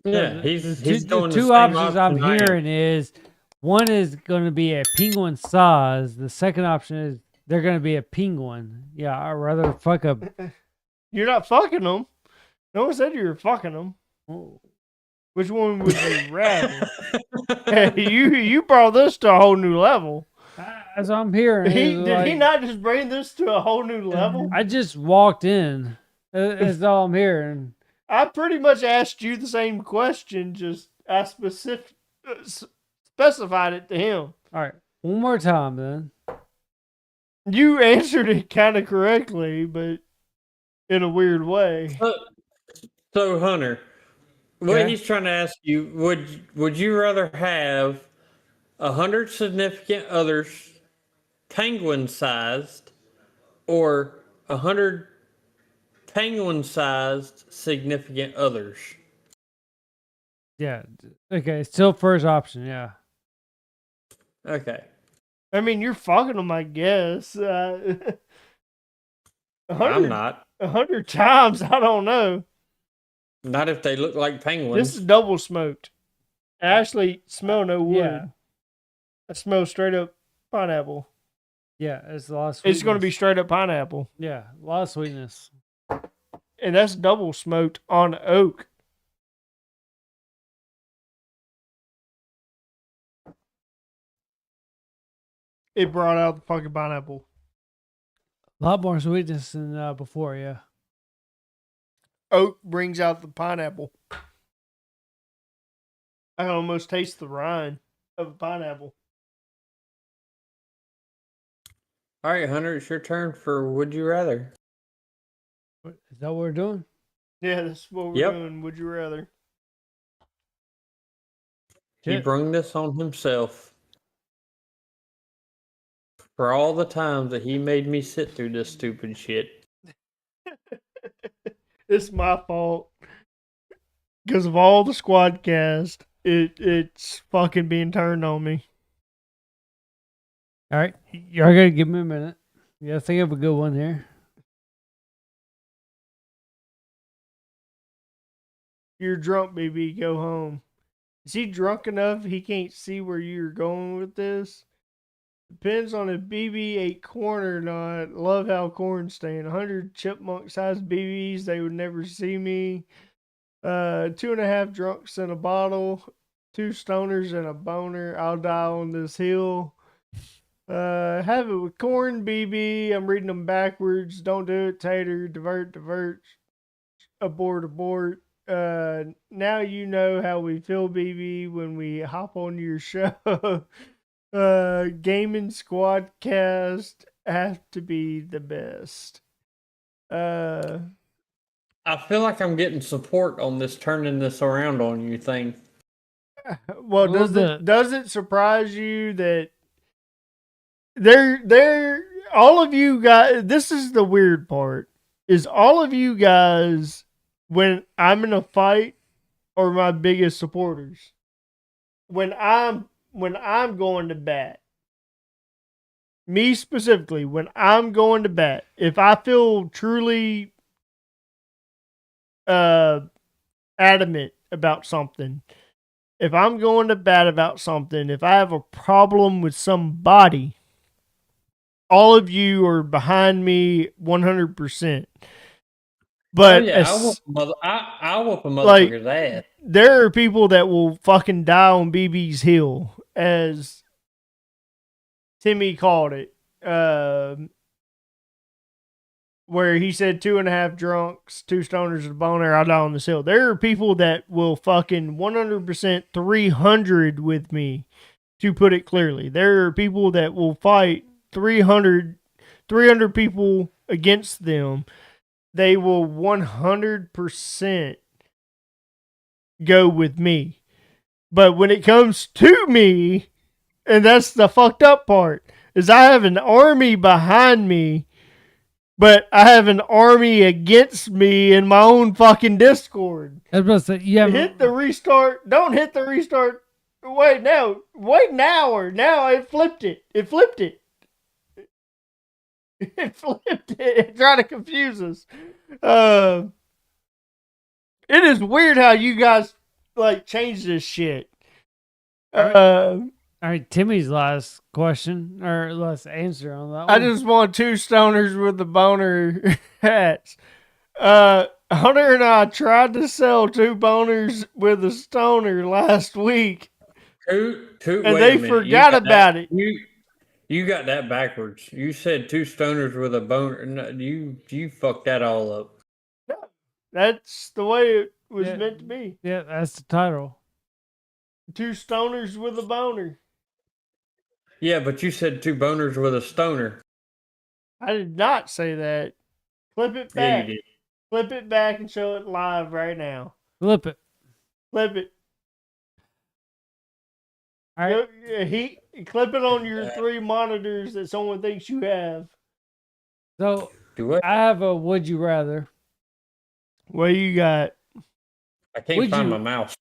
Yeah, the he's two, going the the two same options I'm option I am. hearing is one is going to be a penguin size. The second option is they're going to be a penguin. Yeah, I'd rather fuck a. You're not fucking them. No one said you were fucking them. Which one would you rather? you brought this to a whole new level. As I'm hearing, Did he not just bring this to a whole new level? I just walked in. That's all I'm hearing. I pretty much asked you the same question, just I specified it to him. All right, one more time then. You answered it kind of correctly, but in a weird way. So Hunter, what Okay. he's trying to ask you, would you rather have 100 significant others penguin sized or 100 penguin sized significant others? Yeah. Okay. Still first option. Yeah. Okay. I mean, you're fucking them, I guess. I'm 100, not. 100 times, I don't know. Not if they look like penguins. This is double smoked. I actually smell no wood. Yeah. I smell straight up pineapple. Yeah. It's a lot of sweetness. It's going to be straight up pineapple. Yeah. A lot of sweetness. And that's double smoked on oak. It brought out the fucking pineapple. A lot more sweetness than before. Yeah. Oak brings out the pineapple. I can almost taste the rind of a pineapple. All right, Hunter, it's your turn for Would You Rather. Is that what we're doing? Yeah, that's what we're Yep. doing. Would you rather? He Shit. brung this on himself. For all the times that he made me sit through this stupid shit. It's my fault. Because of all the squad cast, it's fucking being turned on me. All right. Y'all gotta give me a minute. Yeah, I think I have a good one here. You're drunk, baby. Go home. Is he drunk enough he can't see where you're going with this? Depends on if BB ate corn or not. Love how corn's staying. 100 chipmunk-sized BBs. They would never see me. 2.5 drunks in a bottle. 2 stoners and a boner. I'll die on this hill. Have it with corn, BB. I'm reading them backwards. Don't do it, Tater. Divert. Abort. Now you know how we feel, BB, when we hop on your show. Gaming squad cast have to be the best. I feel like I'm getting support on this turning this around on you thing. Well, Well, does it surprise you that they're all of you guys? This is the weird part. Is all of you guys, when I'm in a fight, are my biggest supporters? When I'm going to bat, me specifically, when I'm going to bat, if I feel truly adamant about something, if I'm going to bat about something, if I have a problem with somebody, all of you are behind me 100%. But oh, yeah, I'll whoop a like, motherfucker's ass. there are people that will fucking die on BB's hill, as Timmy called it, where he said 2.5 drunks, 2 stoners, and a boner, I'll die on this hill. There are people that will fucking 100% 300 with me, to put it clearly. There are people that will fight 300 people against them. They will 100% go with me. But when it comes to me, and that's the fucked up part, is I have an army behind me but I have an army against me in my own fucking Discord. I was about to say, yeah, Hit the restart. Don't hit the restart. Wait, now. Wait an hour. Now it flipped it. It flipped it. It flipped it. It tried to confuse us. It is weird how you guys like change this shit. all right, Timmy's last question or last answer on that I one. just want 2 stoners with the boner hats. Hunter and I tried to sell 2 boners with a stoner last week, Two, and wait they a minute. forgot about it. You got that backwards. You said 2 stoners with a boner. No, you fucked that all up. That's the way it was Yeah. meant to be. Yeah, that's the title. 2 stoners with a boner. Yeah, but you said 2 boners with a stoner. I did not say that. Flip it Yeah, back. you did. Flip it back and show it live right now. Flip it. Flip it. All right. Clip it on your 3 monitors that someone thinks you have. So Do what? I have a would you rather. What you got? I can't Would find you- my mouse.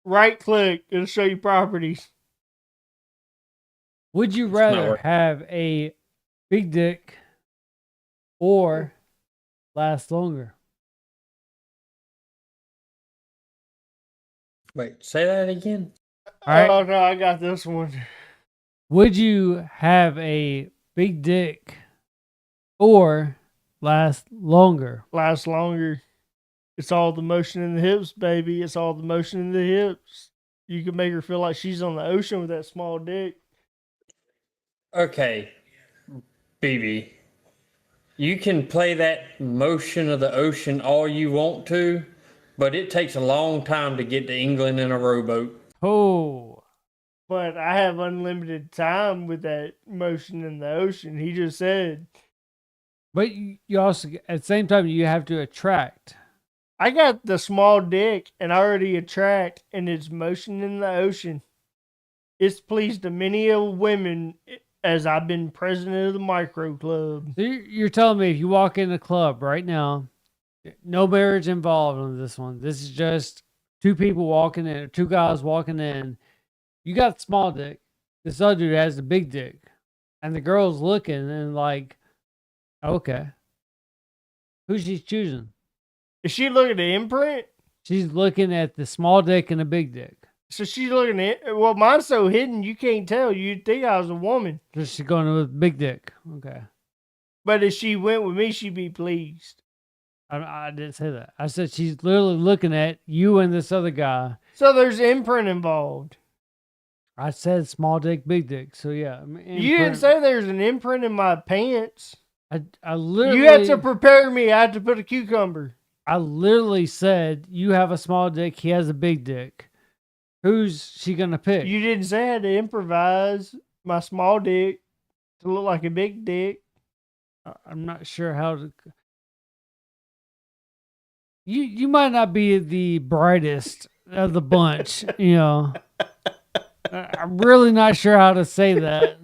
Right click. It'll show you properties. Would you not rather working. have a big dick or last longer? Wait, say that again. All right. Oh no, I got this one. Would you have a big dick or last longer? Lasts longer. It's all the motion in the hips, baby. It's all the motion in the hips. You can make her feel like she's on the ocean with that small dick. Okay, BB. You can play that motion of the ocean all you want to, but it takes a long time to get to England in a rowboat. Oh, But I have unlimited time with that motion in the ocean. He just said, but you also at the same time you have to attract. I got the small dick and I already attract, and it's motion in the ocean. It's pleased to many of women as I've been president of the micro club. So you're telling me if you walk in a club right now, no marriage involved on this one. This is just 2 people walking in, or 2 guys walking in. You got small dick. This other dude has the big dick, and the girl's looking and like, okay, who's she choosing? Is she looking at the imprint? She's looking at the small dick and the big dick. So she's looking at, well, mine's so hidden you can't tell. You'd think I was a woman. So she's going with big dick. Okay. But if she went with me, she'd be pleased. I didn't say that. I said she's literally looking at you and this other guy. So there's imprint involved. I said small dick, big dick. So yeah. You didn't say there's an imprint in my pants. I literally. You had to prepare me. I had to put a cucumber. I literally said you have a small dick. He has a big dick. Who's she gonna pick? You didn't say I had to improvise my small dick to look like a big dick. I'm not sure how to. You might not be the brightest of the bunch, you know. I'm really not sure how to say that.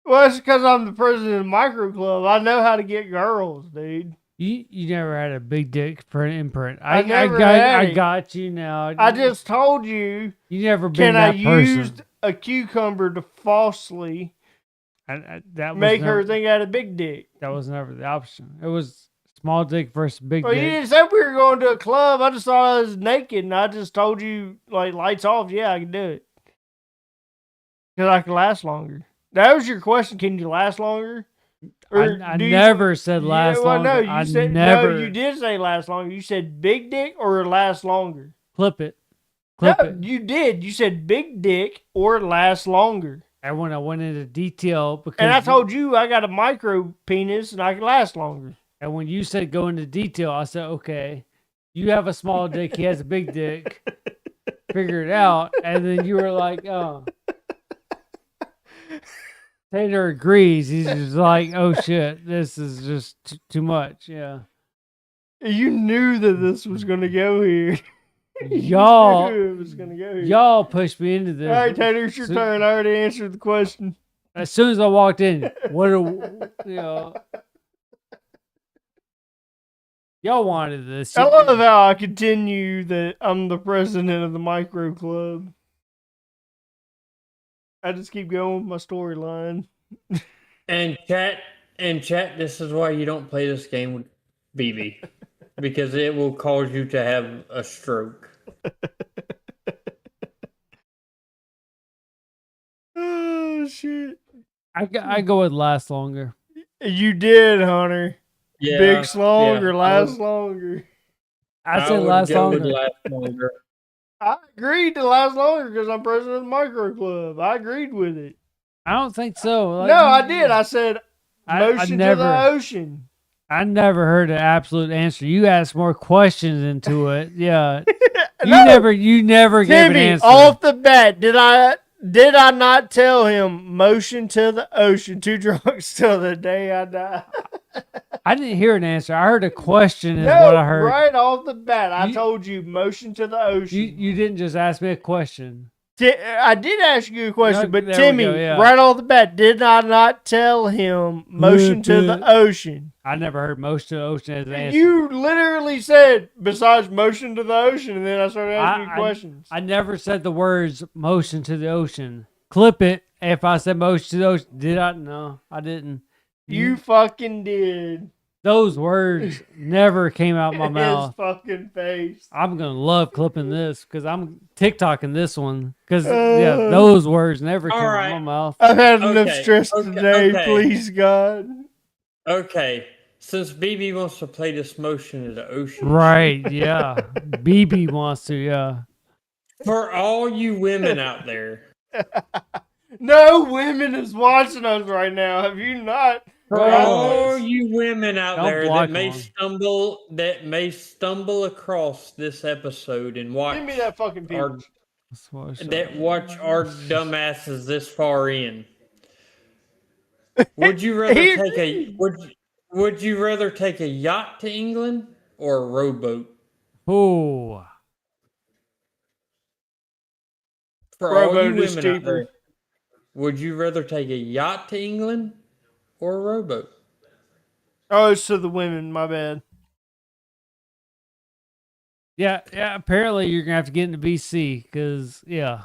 Well, it's because I'm the president of the micro club. I know how to get girls, dude. You never had a big dick for an imprint. I never had I it. got you now. I just told you. You never been Can I that person. use a cucumber to falsely That was make never, her think I had a big dick? that was never the option. It was small dick versus big Well, you dick. didn't say we were going to a club. I just thought I was naked, and I just told you, like, lights off. Yeah, I can do it. Because I can last longer. That was your question. Can you last longer? I do you- never said last well, longer. No, you I said never no. You did say last longer. You said big dick or last longer. clip it. Clip No, it. you did. You said big dick or last longer. And when I went into detail, because And I told you I got a micro penis and I can last longer. and when you said go into detail, I said, okay, you have a small dick, he has a big dick. Figure it out. And then you were like, oh. Tater agrees. He's just like, oh shit, this is just too much. Yeah. You knew that this was going to go here. Y'all- You knew it was going to go here. Y'all pushed me into this. All right, Tater, it's your So- turn. I already answered the question. As soon as I walked in, what a, you know, y'all wanted this. I love how I continue that I'm the president of the micro club. I just keep going with my storyline. And chat, this is why you don't play this game with BB. Because it will cause you to have a stroke. Oh shit! I go with last longer. You did, Hunter. Yeah. Big slog yeah, or last longer? I said would last go with longer. last longer. I agreed to last longer because I'm president of the micro club. I agreed with it. I don't think so. Like, No, I did. I said motion to the never- ocean. I never heard an absolute answer. You asked more questions into it. Yeah. No, You never gave an Timmy, answer. off the bat, did I not tell him motion to the ocean? Two drunks till the day I die. I didn't hear an answer. I heard a question is No, what I heard. right off the bat, I You- told you motion to the ocean. You didn't just ask me a question. I did ask you a question, No, but there we Timmy, go, yeah. right off the bat, did I not tell him motion to the ocean? I never heard motion to the ocean as an answer. You literally said besides motion to the ocean, and then I started asking you questions. I never said the words motion to the ocean. Clip it if I said motion to the ocean. Did I? No, I didn't. You fucking did. Those words never came out my His mouth. fucking face. I'm gonna love clipping this because I'm TikToking this one because yeah, those words never came out my mouth. I've had enough Okay, stress okay, today. okay. Please, God. Okay. Since BB wants to play this motion of the ocean. Right? Yeah. BB wants to. Yeah. For all you women out there. No women is watching us right now. Have you not? For Well, all you women out don't there block that may stumble across this episode and watch Give me that fucking our, peach. that watch our dumbasses this far in. Would you rather take a would you rather take a yacht to England or a rowboat? Oh. For all you Rowboat is women out cheaper. there, would you rather take a yacht to England or a rowboat? Oh, it's to the women. My bad. Yeah. Apparently, you're gonna have to get into VC because yeah.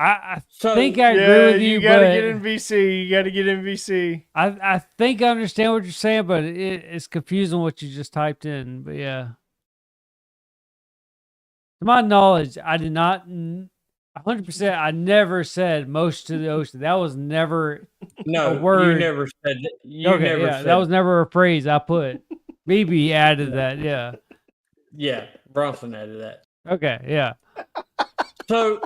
I So think I agree Yeah, with you, you gotta but get in VC. You gotta get in VC. I think I understand what you're saying, but it's confusing what you just typed in. But yeah, to my knowledge, I did not 100%. I never said motion to the ocean. That was never no, a word. you never said that. You okay. never Yeah, said that was never a phrase I put. BB added that. Yeah. Yeah, Bronson added that. Okay. Yeah. So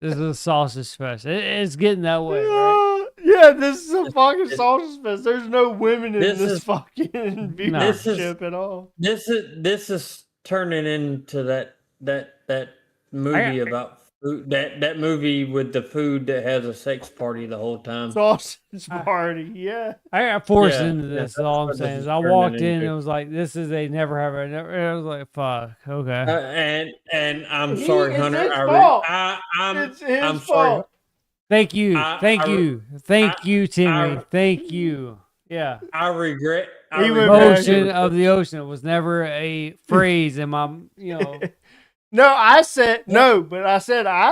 This is a sausage fest. It's getting that way, right? Yeah, this is a fucking sausage fest. There's no women in This this is- fucking No. This is- viewership at all. this is turning into that movie about food, that movie with the food that has a sex party the whole time. Sausage party, yeah. I got forced Yeah, into yeah, this. that's Is all I'm what this saying. is Is I turning walked in and into. it was like, this is a never have I never. I was like, fuck. Okay. And I'm It's sorry, his Hunter. fault. I'm It's his I'm sorry. fault. Thank you. Thank I- you. Thank you, Timmy. I- Thank you. Yeah. I regret. He went regret- back Motion of the ocean. It was never a phrase in my, No, I said no, but I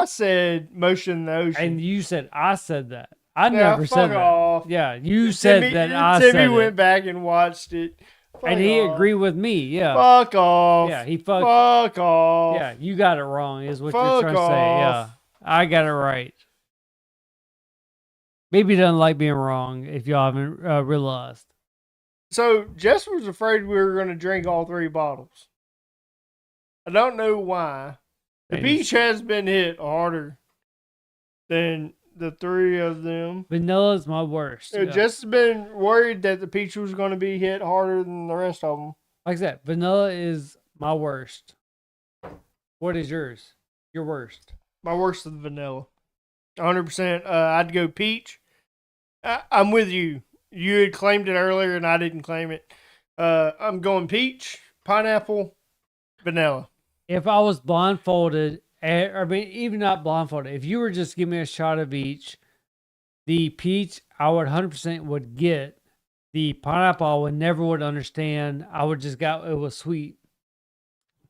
said motion in the ocean. and you said I said that. I Yeah, never fuck said that. off. Yeah, you said Timmy, that I Timmy said went it. back and watched it. Fuck And he off. agreed with me. Yeah. Fuck off. Yeah, he fucked. Fuck off. Yeah, you got it wrong, is what you're Fuck trying to say. Yeah, off. I got it right. Maybe he doesn't like being wrong if y'all haven't realized. So Jess was afraid we were going to drink all 3 bottles. I don't know why. The And peach has been hit harder than the 3 of them. Vanilla's my worst. So Yeah. Jess has been worried that the peach was going to be hit harder than the rest of them. Like I said, vanilla is my worst. What is yours? Your worst. My worst is the vanilla. 100%. I'd go peach. I'm with you. You had claimed it earlier and I didn't claim it. I'm going peach, pineapple, vanilla. If I was blindfolded, I mean, even not blindfolded, if you were just giving me a shot of each, The peach, I would 100% would get. The pineapple, I would never would understand. I would just got it was sweet.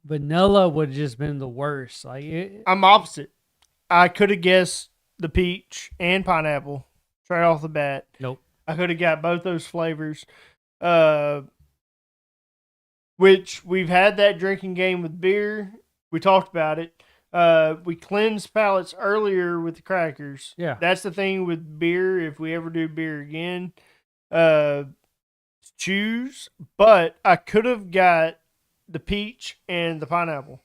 Vanilla would have just been the worst. Like I'm opposite. I could have guessed the peach and pineapple straight off the bat. nope. I could have got both those flavors. Which we've had that drinking game with beer. We talked about it. We cleansed palates earlier with the crackers. Yeah. That's the thing with beer. If we ever do beer again, choose. But I could have got the peach and the pineapple.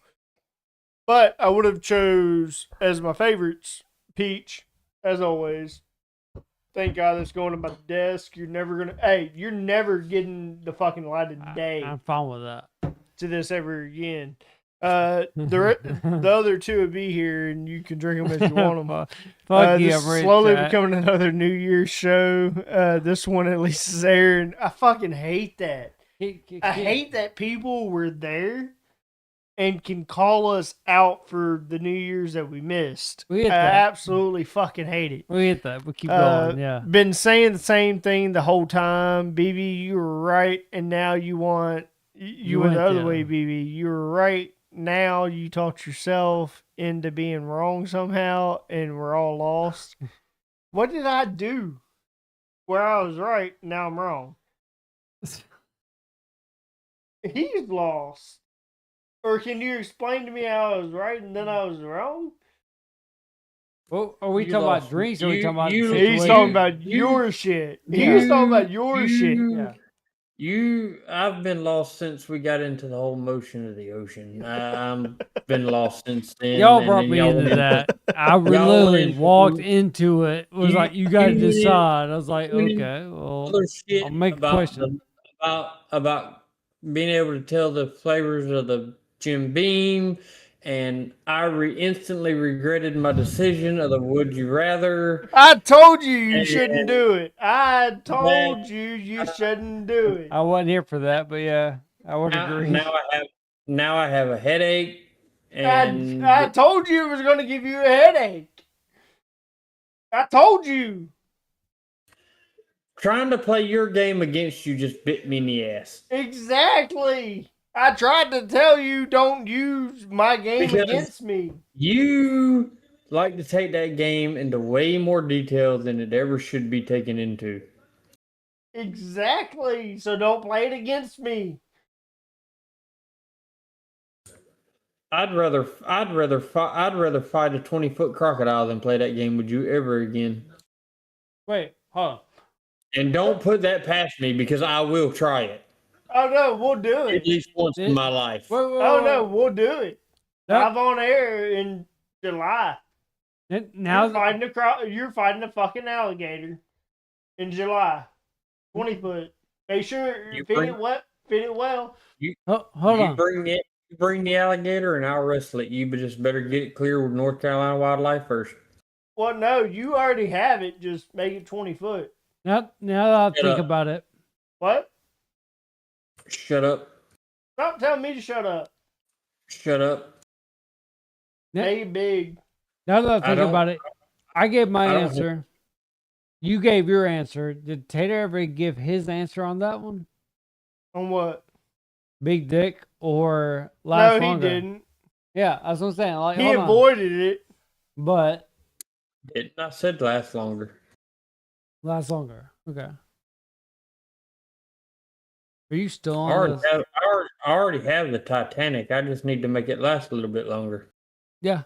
But I would have chose as my favorites peach, as always. Thank God that's going to my desk. You're never getting the fucking light of day I'm fine with that. to this ever again. The other two would be here, and you can drink them if you want them. Fuck yeah, this is slowly becoming another New Year's show. This one at least is airing. I fucking hate that. I hate that people were there and can call us out for the New Year's that we missed. We get I that. absolutely fucking hate it. We get that. We keep going. Yeah. Been saying the same thing the whole time. BB, you were right, and now you want you went the went other the- way, BB. You were right. Now you talked yourself into being wrong somehow, and we're all lost. What did I do? Where I was right, now I'm wrong. He's lost. Or can you explain to me how I was right and then I was wrong? Well, are we You talking about lost. drinks or are we You- talking about you- the He's situation? talking about You- your shit. Yeah. He's talking about your shit. Yeah. I've been lost since we got into the whole motion of the ocean. I'm been lost since then. Y'all and brought then me y'all into went that. I y'all literally went walked into- into it. Was You- like, you got to you went in- decide. I was like, you went in okay, well, other shit I'll make a about question. about being able to tell the flavors of the Jim Beam, and I instantly regretted my decision of the Would You Rather. I told you And- shouldn't do it. I told you shouldn't do it. I wasn't here for that, but yeah, I would agree. Now I have a headache, and I told you it was going to give you a headache. I told you. trying to play your game against you just bit me in the ass. Exactly. I tried to tell you don't use my game Because- against me. You like to take that game into way more detail than it ever should be taken into. Exactly. So don't play it against me. I'd rather fight a 20-foot crocodile than play that game with you ever again. Wait, hold on. And don't put that past me because I will try it Oh no, we'll do at it. least once in my life. Wait, wait, Oh wait, no, wait. we'll do it. That- Live on air in July. Now, You're fighting a fucking alligator in July. 20 foot. Make sure You feed bring- it wet. Feed it well. hold you on. bring the alligator and I'll wrestle it. You just better get it clear with North Carolina Wildlife first. Well, no, you already have it. Just make it 20 foot. Now that I Shut think up. about it, What? Shut up. Stop telling me to shut up. Shut up. Yeah. Make it big. now that I I think don't- about it, I gave my I don't- answer. You gave your answer. Did Tater ever give his answer on that one? On what? Big dick or last No, longer? he didn't. Yeah, that's what I'm saying. Like, He hold on. avoided it. But It not said last longer. last longer. Okay. Are you still I on already, this? have, I already have the Titanic. I just need to make it last a little bit longer. Yeah.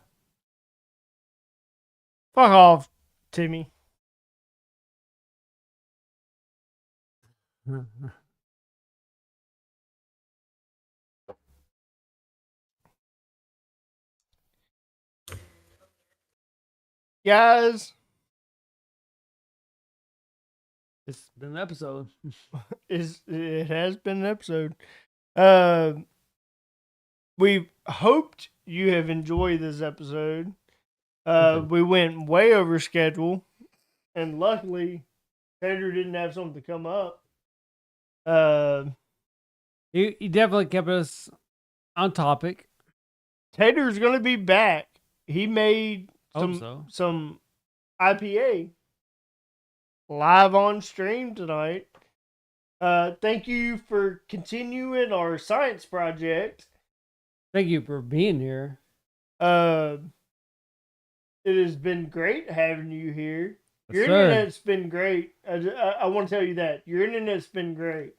Fuck off, Timmy. Guys, It's been an episode. it has been an episode. We hoped you have enjoyed this episode. We went way over schedule, and luckily, Tater didn't have something to come up. He definitely kept us on topic. Tater's gonna be back. He made Hope so. some IPA. live on stream tonight. Thank you for continuing our science project. Thank you for being here. Uh, it has been great having you here. Yes, Your sir. internet's been great. I want to tell you that. Your internet's been great.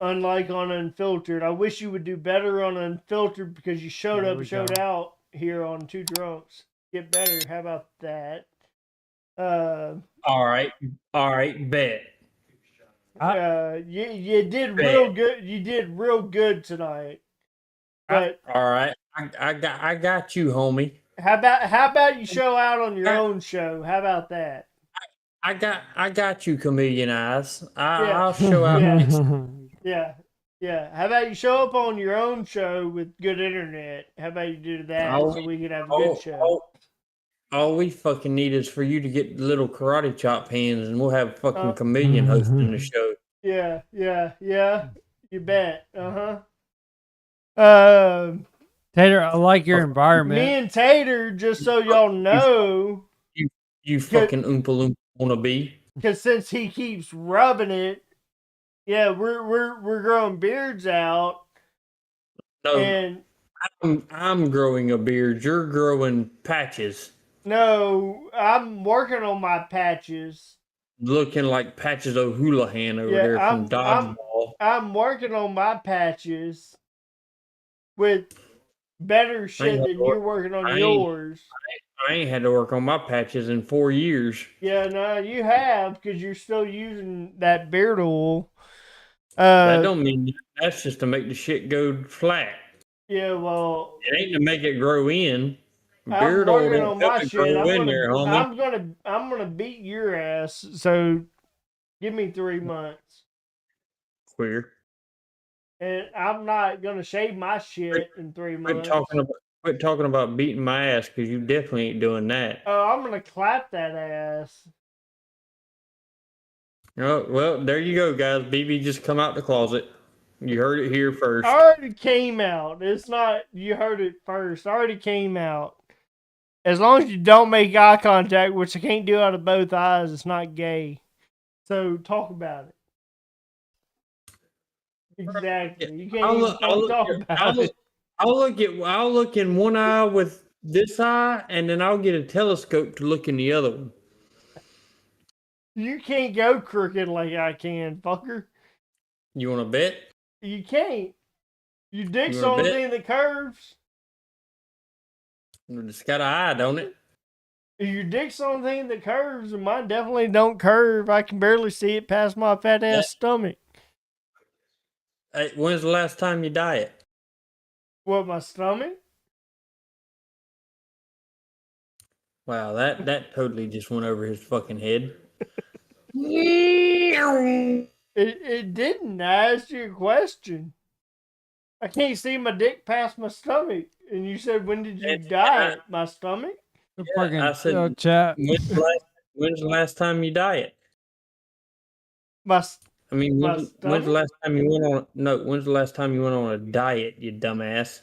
Unlike on Unfiltered. I wish you would do better on Unfiltered because you showed There up, we showed go. out here on Two Drunks. Get better. How about that? All right, bet. You did real good. You did real good tonight. But All right, I got you, homie. how about you show out on your own show? How about that? I got you, Chameleon Eyes. Yeah. I'll show out. Yeah. Yeah. How about you show up on your own show with good internet? How about you do that so we can have a good show? All we fucking need is for you to get little karate chop hands, and we'll have fucking Chameleon hosting the show. Yeah. You bet. Tater, I like your environment. Me and Tater, just so y'all know, You fucking Oompa Loompa wanna be. because since he keeps rubbing it, yeah, we're growing beards out, No, and I'm growing a beard. You're growing patches, no, I'm working on my patches. looking like Patches O'Houlihan over there from Dodgeball. I'm working on my patches with better shit than you're working on yours. I ain't had to work on my patches in 4 years. Yeah, no, you have because you're still using that beard oil. That don't mean that's just to make the shit go flat. Yeah, well, It ain't to make it grow in. I'm Beard oil working don't on my help it shit. grow in there, homie. I'm gonna beat your ass. So give me 3 months, Queer. and I'm not gonna shave my shit in 3 months. Quit talking about beating my ass, because you definitely ain't doing that. Oh, I'm gonna clap that ass. Oh, well, there you go, guys. BB just come out the closet. You heard it here first. Already came out. It's not you heard it first. Already came out. As long as you don't make eye contact, which I can't do out of both eyes, it's not gay. So talk about it. Exactly. You can't talk about it. I'll look in one eye with this eye, and then I'll get a telescope to look in the other one. You can't go crooked like I can, fucker. You want to bet? You can't. You dick's You the wanna only bet? thing that curves. It's got an eye, don't it? If your dick's the only thing that curves, and mine definitely don't curve. I can barely see it past my fat ass stomach. Hey, when's the last time you diet? What, my stomach? Wow, that totally just went over his fucking head. It didn't. I asked you a question. I can't see my dick past my stomach. And you said, when did you diet? My stomach? Fucking I said, chat. when's the last time you diet? My I mean, My when's the stomach? last time you went on? No, when's the last time you went on a diet? You dumbass.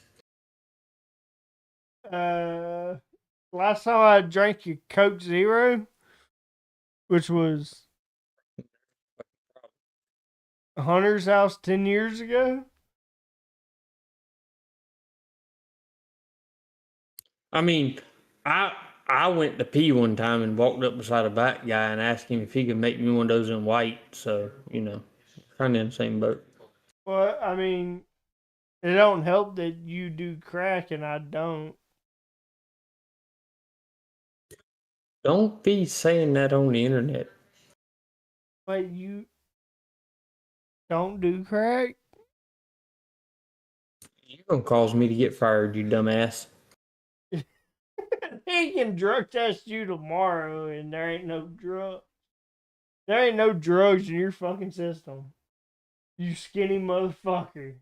Last time I drank a Coke Zero, which was Hunter's house 10 years ago. I mean, I went to pee one time and walked up beside a black guy and asked him if he could make me one of those in white. So, you know, kind of in the same boat. Well, I mean, it don't help that you do crack and I don't. Don't be saying that on the internet. But you don't do crack? You're gonna cause me to get fired, you dumbass. He can drug test you tomorrow and there ain't no drug. There ain't no drugs in your fucking system. You skinny motherfucker.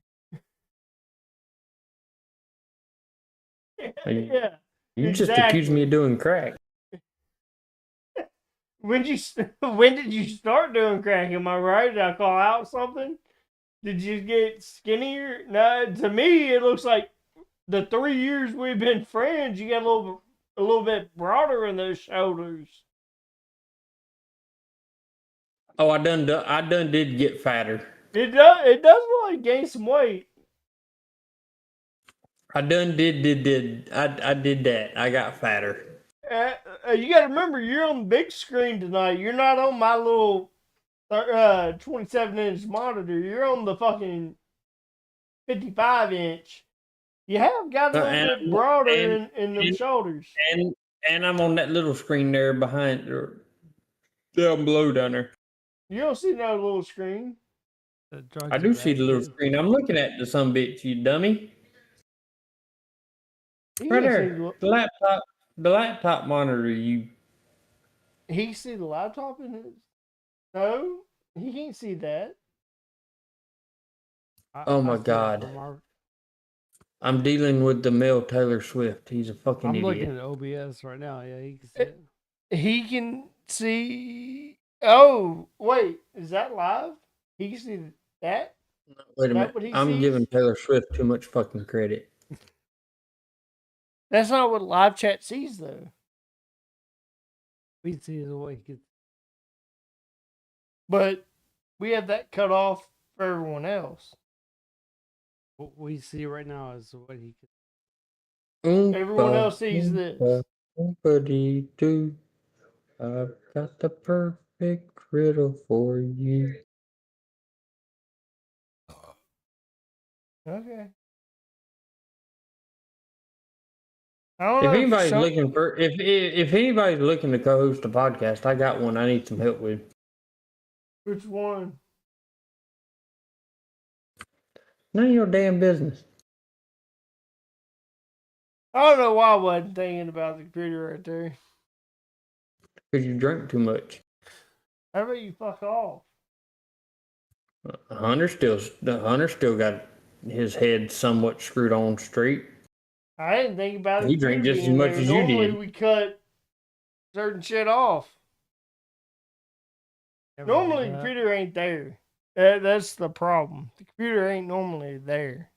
Yeah. You just accused me of doing crack. When did you start doing crack? Am I right? Did I call out something? Did you get skinnier? No, to me it looks like the 3 years we've been friends, you got a little bit broader in those shoulders. Oh, I done did get fatter. It does look like gain some weight. I done did. I did that. I got fatter. You got to remember, you're on the big screen tonight. You're not on my little 27-inch monitor. You're on the fucking 55-inch. You have got a little And bit broader and in them and shoulders. and I'm on that little screen there behind or down below down there. You don't see no little screen. The drugs I are do see bad, the little too. screen. I'm looking at the some bitch, you dummy. He Right can see there. The laptop monitor, you he can see the laptop in his. No, he can't see that. Oh my see that God. from our- I'm dealing with the male Taylor Swift. He's a fucking I'm idiot. looking at OBS right now. Yeah, you can see it. He can see. Oh, wait, is that live? He can see that. Wait a That minute. what he I'm sees? giving Taylor Swift too much fucking credit. That's not what live chat sees, though. We can see the way he gets. But we have that cut off for everyone else. What we see right now is what he can. Everyone else sees this. Nobody do. I've got the perfect riddle for you. Okay. I don't If know. anybody's looking for if anybody's looking to co-host a podcast, I got one I need some help with. Which one? None of your damn business. I don't know why I wasn't thinking about the computer right there. Because you drink too much. How about you fuck off? The hunter still got his head somewhat screwed on straight. I didn't think about it. He drank just as being much there. as you Normally did. we cut certain shit off. Ever Normally do the that. computer ain't there. That's the problem. The computer ain't normally there.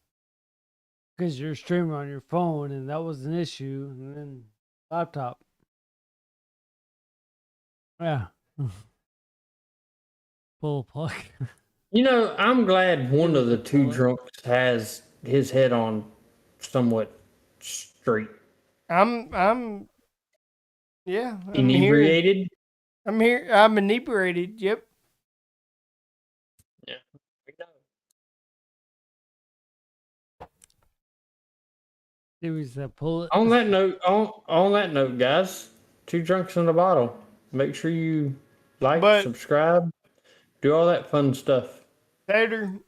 Because you're streaming on your phone, and that was an issue. And then laptop. Yeah. Pull a plug. You know, I'm glad one of the two What? drunks has his head on somewhat straight. I'm yeah, I'm here. Inebriated? I'm here. I'm inebriated. Yep. Yeah. Series that pull it. On that note, guys, two drunks in a bottle. Make sure you like, But- subscribe, do all that fun stuff. Tater,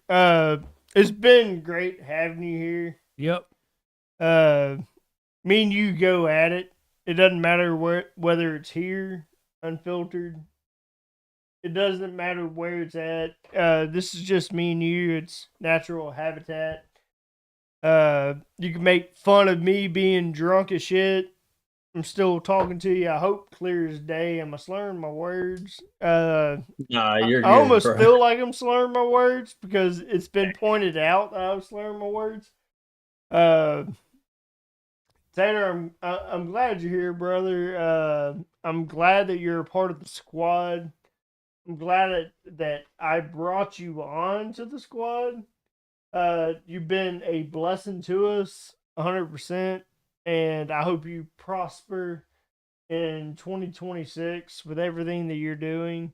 it's been great having you here. Yep. Me and you go at it. It doesn't matter whether it's here, unfiltered. It doesn't matter where it's at. This is just me and you. It's natural habitat. You can make fun of me being drunk as shit. I'm still talking to you. I hope clear as day. Am I slurring my words? Nah, you're good, I almost bro. feel like I'm slurring my words because it's been pointed out that I was slurring my words. Tater, I'm glad you're here, brother. I'm glad that you're a part of the squad. I'm glad that I brought you on to the squad. You've been a blessing to us, 100%, and I hope you prosper in 2026 with everything that you're doing.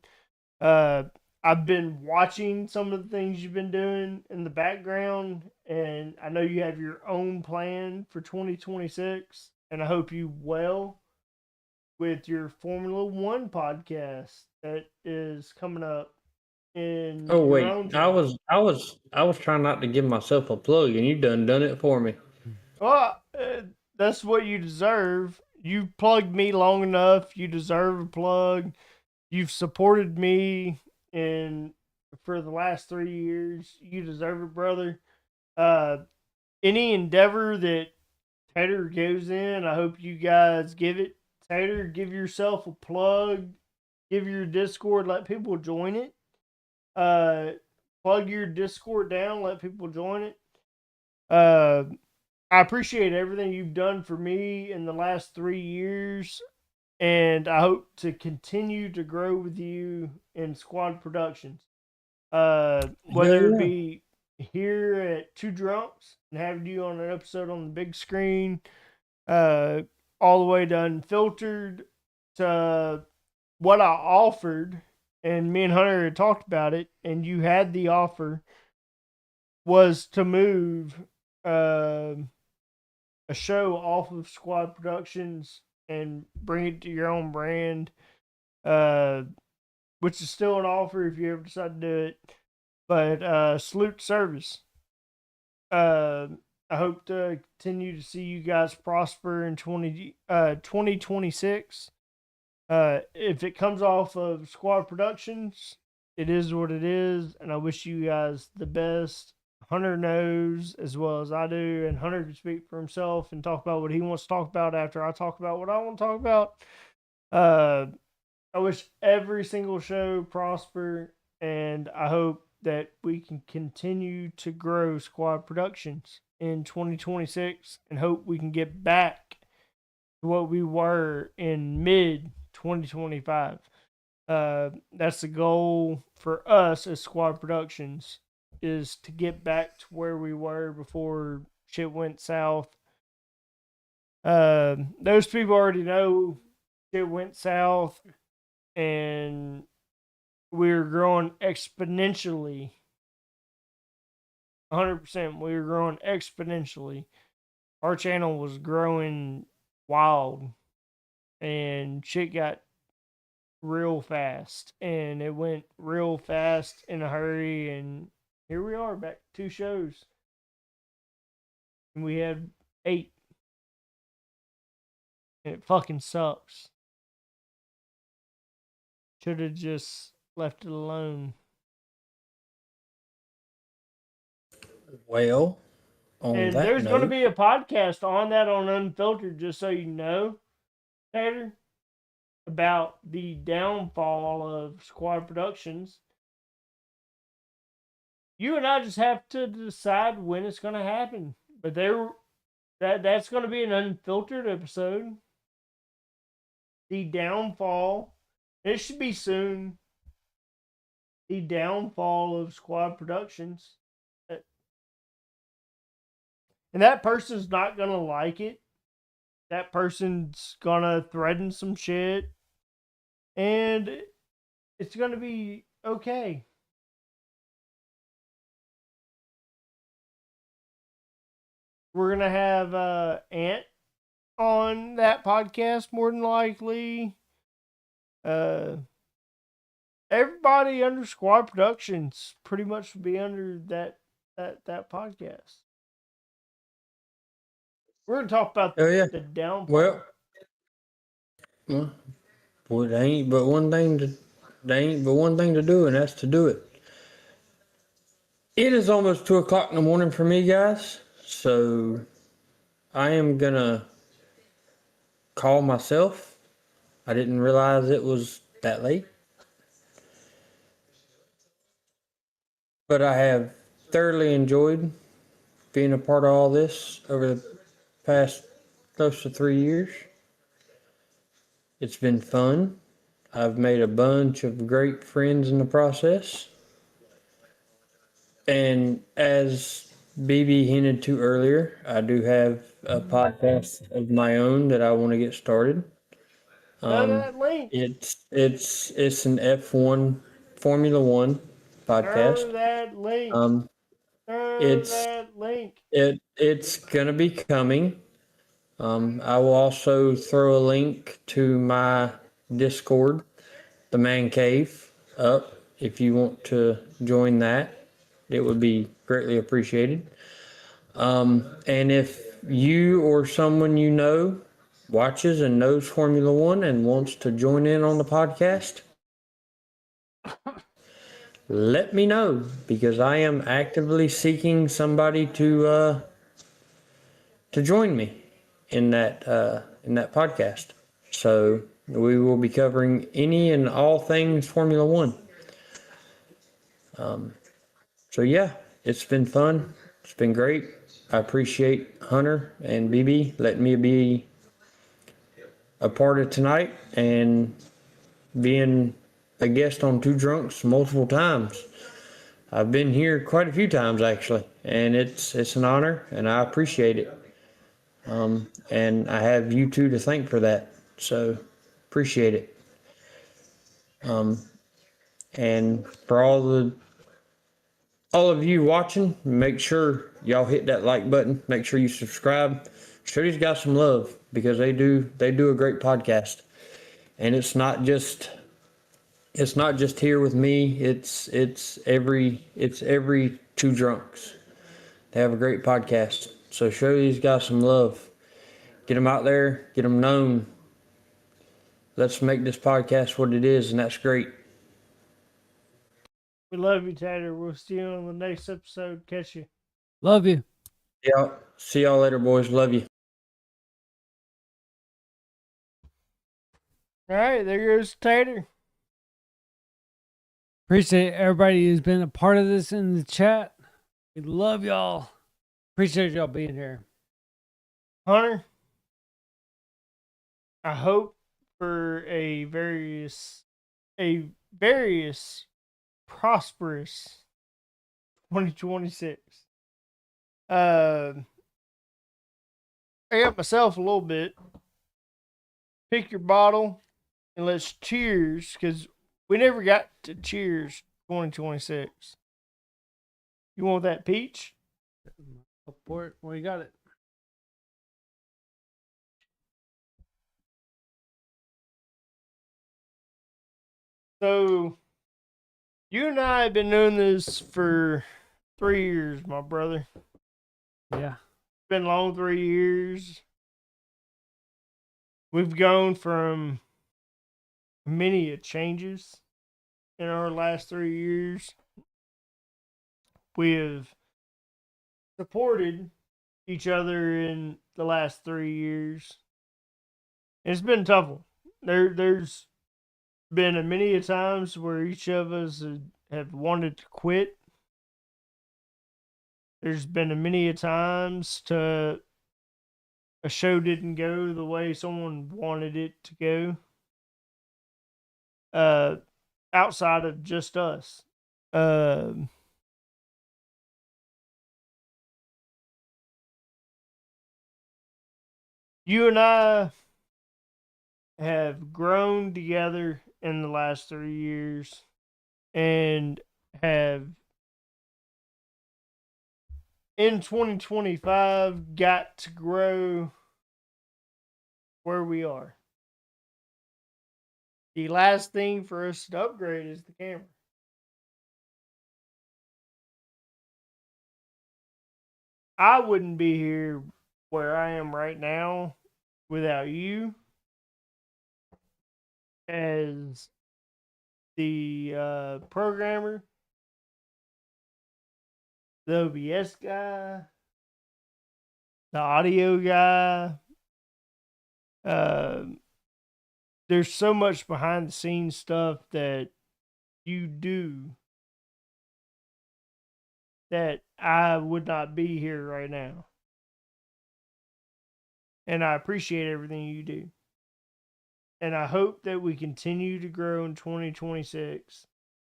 I've been watching some of the things you've been doing in the background, and I know you have your own plan for 2026, and I hope you well with your Formula One podcast that is coming up in Oh your wait, own I was trying not to give myself a plug, and you done it for me. Well, that's what you deserve. You plugged me long enough. You deserve a plug. You've supported me for the last 3 years. You deserve it, brother. Any endeavor that Tater goes in, I hope you guys give it. Tater, give yourself a plug. Give your Discord, let people join it. Plug your Discord down, let people join it. I appreciate everything you've done for me in the last 3 years. and I hope to continue to grow with you in Squad Productions. Whether it Yeah. be here at Two Drunks and having you on an episode on the big screen, uh, all the way to Unfiltered, to what I offered, and me and Hunter had talked about it, and you had the offer was to move uh, a show off of Squad Productions and bring it to your own brand, uh, which is still an offer if you ever decide to do it. But salute service. Uh, I hope to continue to see you guys prosper in 2026. If it comes off of Squad Productions, it is what it is, and I wish you guys the best. Hunter knows as well as I do, and Hunter can speak for himself and talk about what he wants to talk about after I talk about what I want to talk about. I wish every single show prosper, and I hope that we can continue to grow Squad Productions in 2026 and hope we can get back to what we were in mid 2025. That's the goal for us as Squad Productions, is to get back to where we were before shit went south. Those people already know shit went south, and we're growing exponentially. 100%. We were growing exponentially. Our channel was growing wild, and shit got real fast, and it went real fast in a hurry, and here we are back 2 shows, and we had 8, and it fucking sucks. Should have just left it alone. Well, on And that there's going to note, be a podcast on that on Unfiltered, just so you know, Tater, about the downfall of Squad Productions. You and I just have to decide when it's going to happen. But that's going to be an Unfiltered episode. The downfall. It should be soon. The downfall of Squad Productions. And that person's not going to like it. That person's going to threaten some shit. And it's going to be okay. We're going to have Ant on that podcast more than likely. Everybody under Squad Productions pretty much will be under that podcast. We're gonna talk about oh yeah, the downfall. well, there ain't but one thing to do, and that's to do it. It is almost 2 o'clock in the morning for me, guys. So I am gonna call myself. I didn't realize it was that late, but I have thoroughly enjoyed being a part of all this over the past close to 3 years. It's been fun. I've made a bunch of great friends in the process. And as BB hinted to earlier, I do have a podcast of my own that I want to get started. Throw that link. It's an F1 Formula One Throw podcast. that link. Throw It's that link. it's gonna be coming. I will also throw a link to my Discord, the Man Cave, up if you want to join that. It would be greatly appreciated. And if you or someone you know watches and knows Formula One and wants to join in on the podcast, let me know, because I am actively seeking somebody to join me in that podcast. So we will be covering any and all things Formula One. So yeah, it's been fun. It's been great. I appreciate Hunter and BB letting me be a part of tonight and being a guest on Two Drunks multiple times. I've been here quite a few times actually, and it's an honor, and I appreciate it. And I have you two to thank for that, so appreciate it. And for all of you watching, make sure y'all hit that like button. Make sure you subscribe. Show these guys some love because they do a great podcast, and it's not just here with me. It's every Two Drunks. They have a great podcast. So show these guys some love. Get them out there. Get them known. Let's make this podcast what it is, and that's great. We love you, Tater. We'll see you on the next episode. Catch you. Love you. Yeah. See y'all later, boys. Love you. All right, there goes Tater. Appreciate everybody who's been a part of this in the chat. We love y'all. Appreciate y'all being here. Hunter, I hope for a various prosperous 2026. I got myself a little bit. Pick your bottle and let's cheers, because we never got to cheers 2026. You want that peach? Up for it. Well, you got it. So, you and I have been doing this for 3 years, my brother. Yeah. It's been long 3 years. We've gone from many changes in our last 3 years. We have supported each other in the last 3 years. And it's been a tough one. There's been a many a times where each of us have wanted to quit. There's been a many a times a show didn't go the way someone wanted it to go. Outside of just us. You and I have grown together in the last 3 years and have in 2025 got to grow where we are. The last thing for us to upgrade is the camera. I wouldn't be here where I am right now without you as the programmer, the OBS guy, the audio guy. There's so much behind the scenes stuff that you do that I would not be here right now. And I appreciate everything you do. And I hope that we continue to grow in 2026.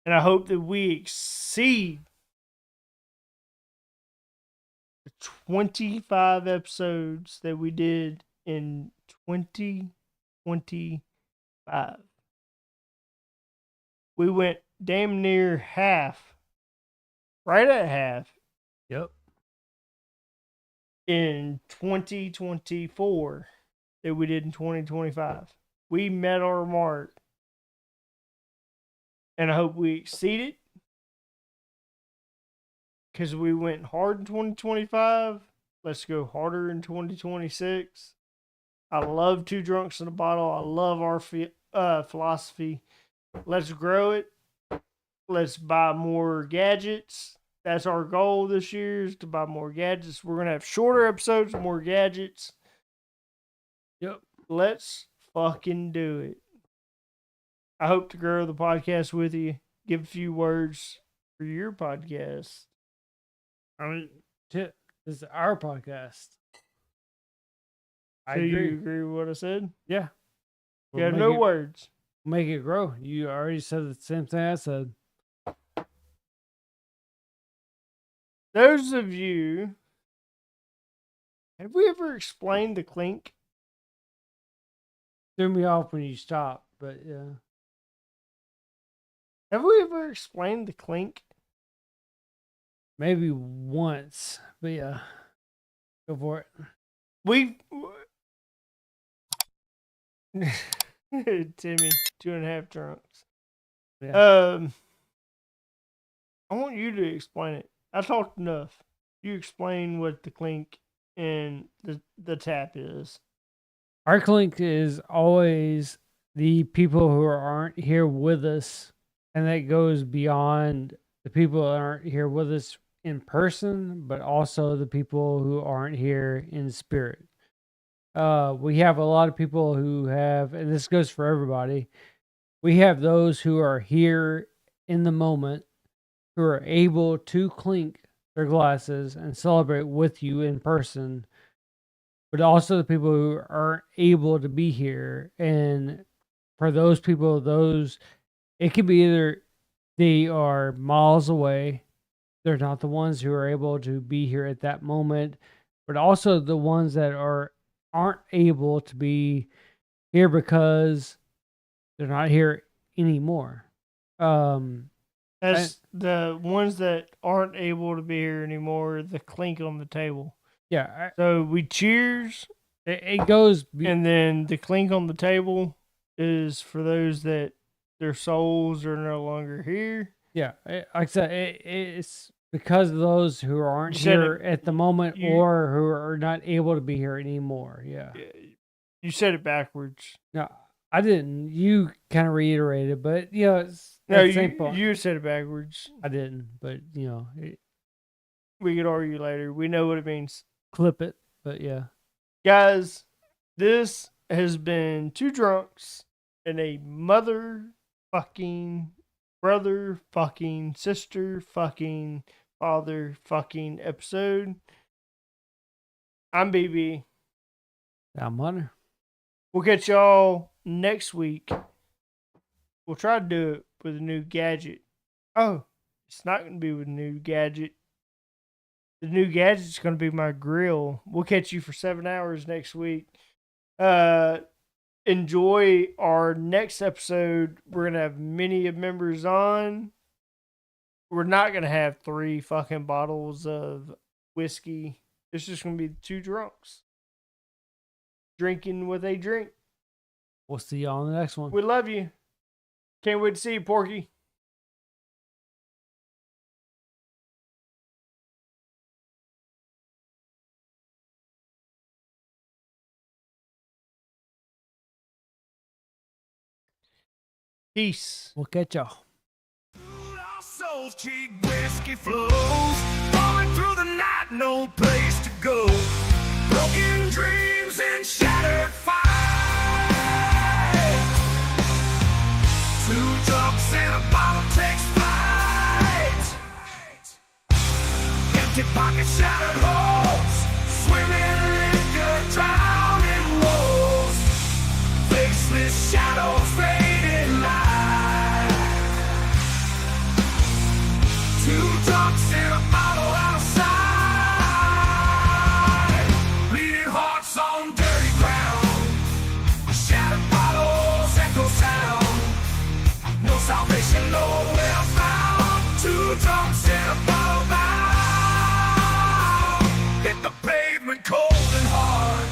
And I hope that we exceed the 25 episodes that we did in 2025. We went damn near half, right at half, Yep. in 2024 that we did in 2025. We met our mark. And I hope we exceed it. Because we went hard in 2025. Let's go harder in 2026. I love Two Drunks in a Bottle. I love our philosophy. Let's grow it. Let's buy more gadgets. That's our goal this year, is to buy more gadgets. We're going to have shorter episodes, more gadgets. Yep. Let's fucking do it. I hope to grow the podcast with you. Give a few words for your podcast. I mean, this is our podcast. So you agree with what I said? Yeah. You have no words. Make it grow. You already said the same thing I said. Those of you, have we ever explained the clink? Threw me off when you stopped, but yeah. Have we ever explained the clink? Maybe once, but yeah. Go for it. We, Timmy, 2.5 drunks. Yeah. I want you to explain it. I talked enough. You explain what the clink and the tap is. Our clink is always the people who aren't here with us, and that goes beyond the people that aren't here with us in person, but also the people who aren't here in spirit. We have a lot of people who have, and this goes for everybody, we have those who are here in the moment who are able to clink their glasses and celebrate with you in person, but also the people who aren't able to be here. And for those people, it could be either they are miles away, they're not the ones who are able to be here at that moment, but also the ones that aren't able to be here because they're not here anymore. That's the ones that aren't able to be here anymore, the clink on the table. Yeah. So we cheers, It goes. and then the clink on the table is for those that their souls are no longer here. Yeah. Like I said, it's because of those who aren't You said here it- at the moment you- or who are not able to be here anymore. Yeah. You said it backwards. No, I didn't. You kind of reiterated, but it's No, the same point. you said it backwards. I didn't, but We could argue later. We know what it means. clip it. But yeah. Guys, this has been Two Drunks and a mother fucking, brother fucking, sister fucking, father fucking episode. I'm BB. I'm Hunter. We'll catch y'all next week. We'll try to do it with a new gadget. Oh, it's not going to be with a new gadget. The new gadget's going to be my grill. We'll catch you for 7 hours next week. Enjoy our next episode. We're going to have many members on. We're not going to have 3 fucking bottles of whiskey. It's just going to be 2 drunks drinking what they drink. We'll see y'all on the next one. We love you. Can't wait to see you, Porky. Peace. We'll catch y'all. Our souls, cheap whiskey flows, falling through the night, no place to go. Broken dreams and shattered fights. 2 drunks and a bottle takes flight. Empty pockets, shattered hopes, swimming liquor, drowning woes. Faceless shadows, fading light. 2 drunks and a bottle out of sight. Bleeding hearts on dirty ground. Shattered bottles echo sound. No salvation, nowhere found. 2 drunks and a bottle bound. Hit the pavement cold and hard.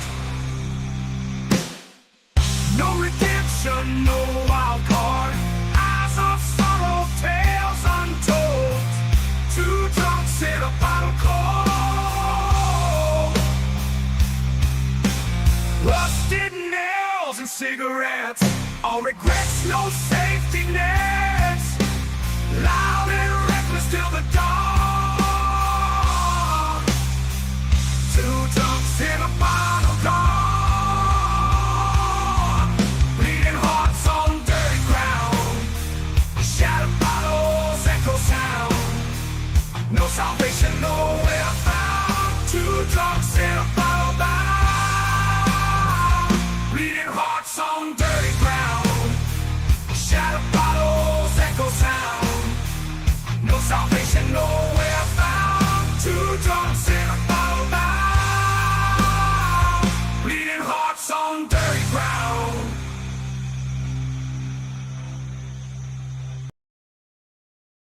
No redemption, no wild card. Eyes of sorrow, tales untold. 2 drunks in a bottle cold. Rusted nails and cigarettes. All regrets, no safety net.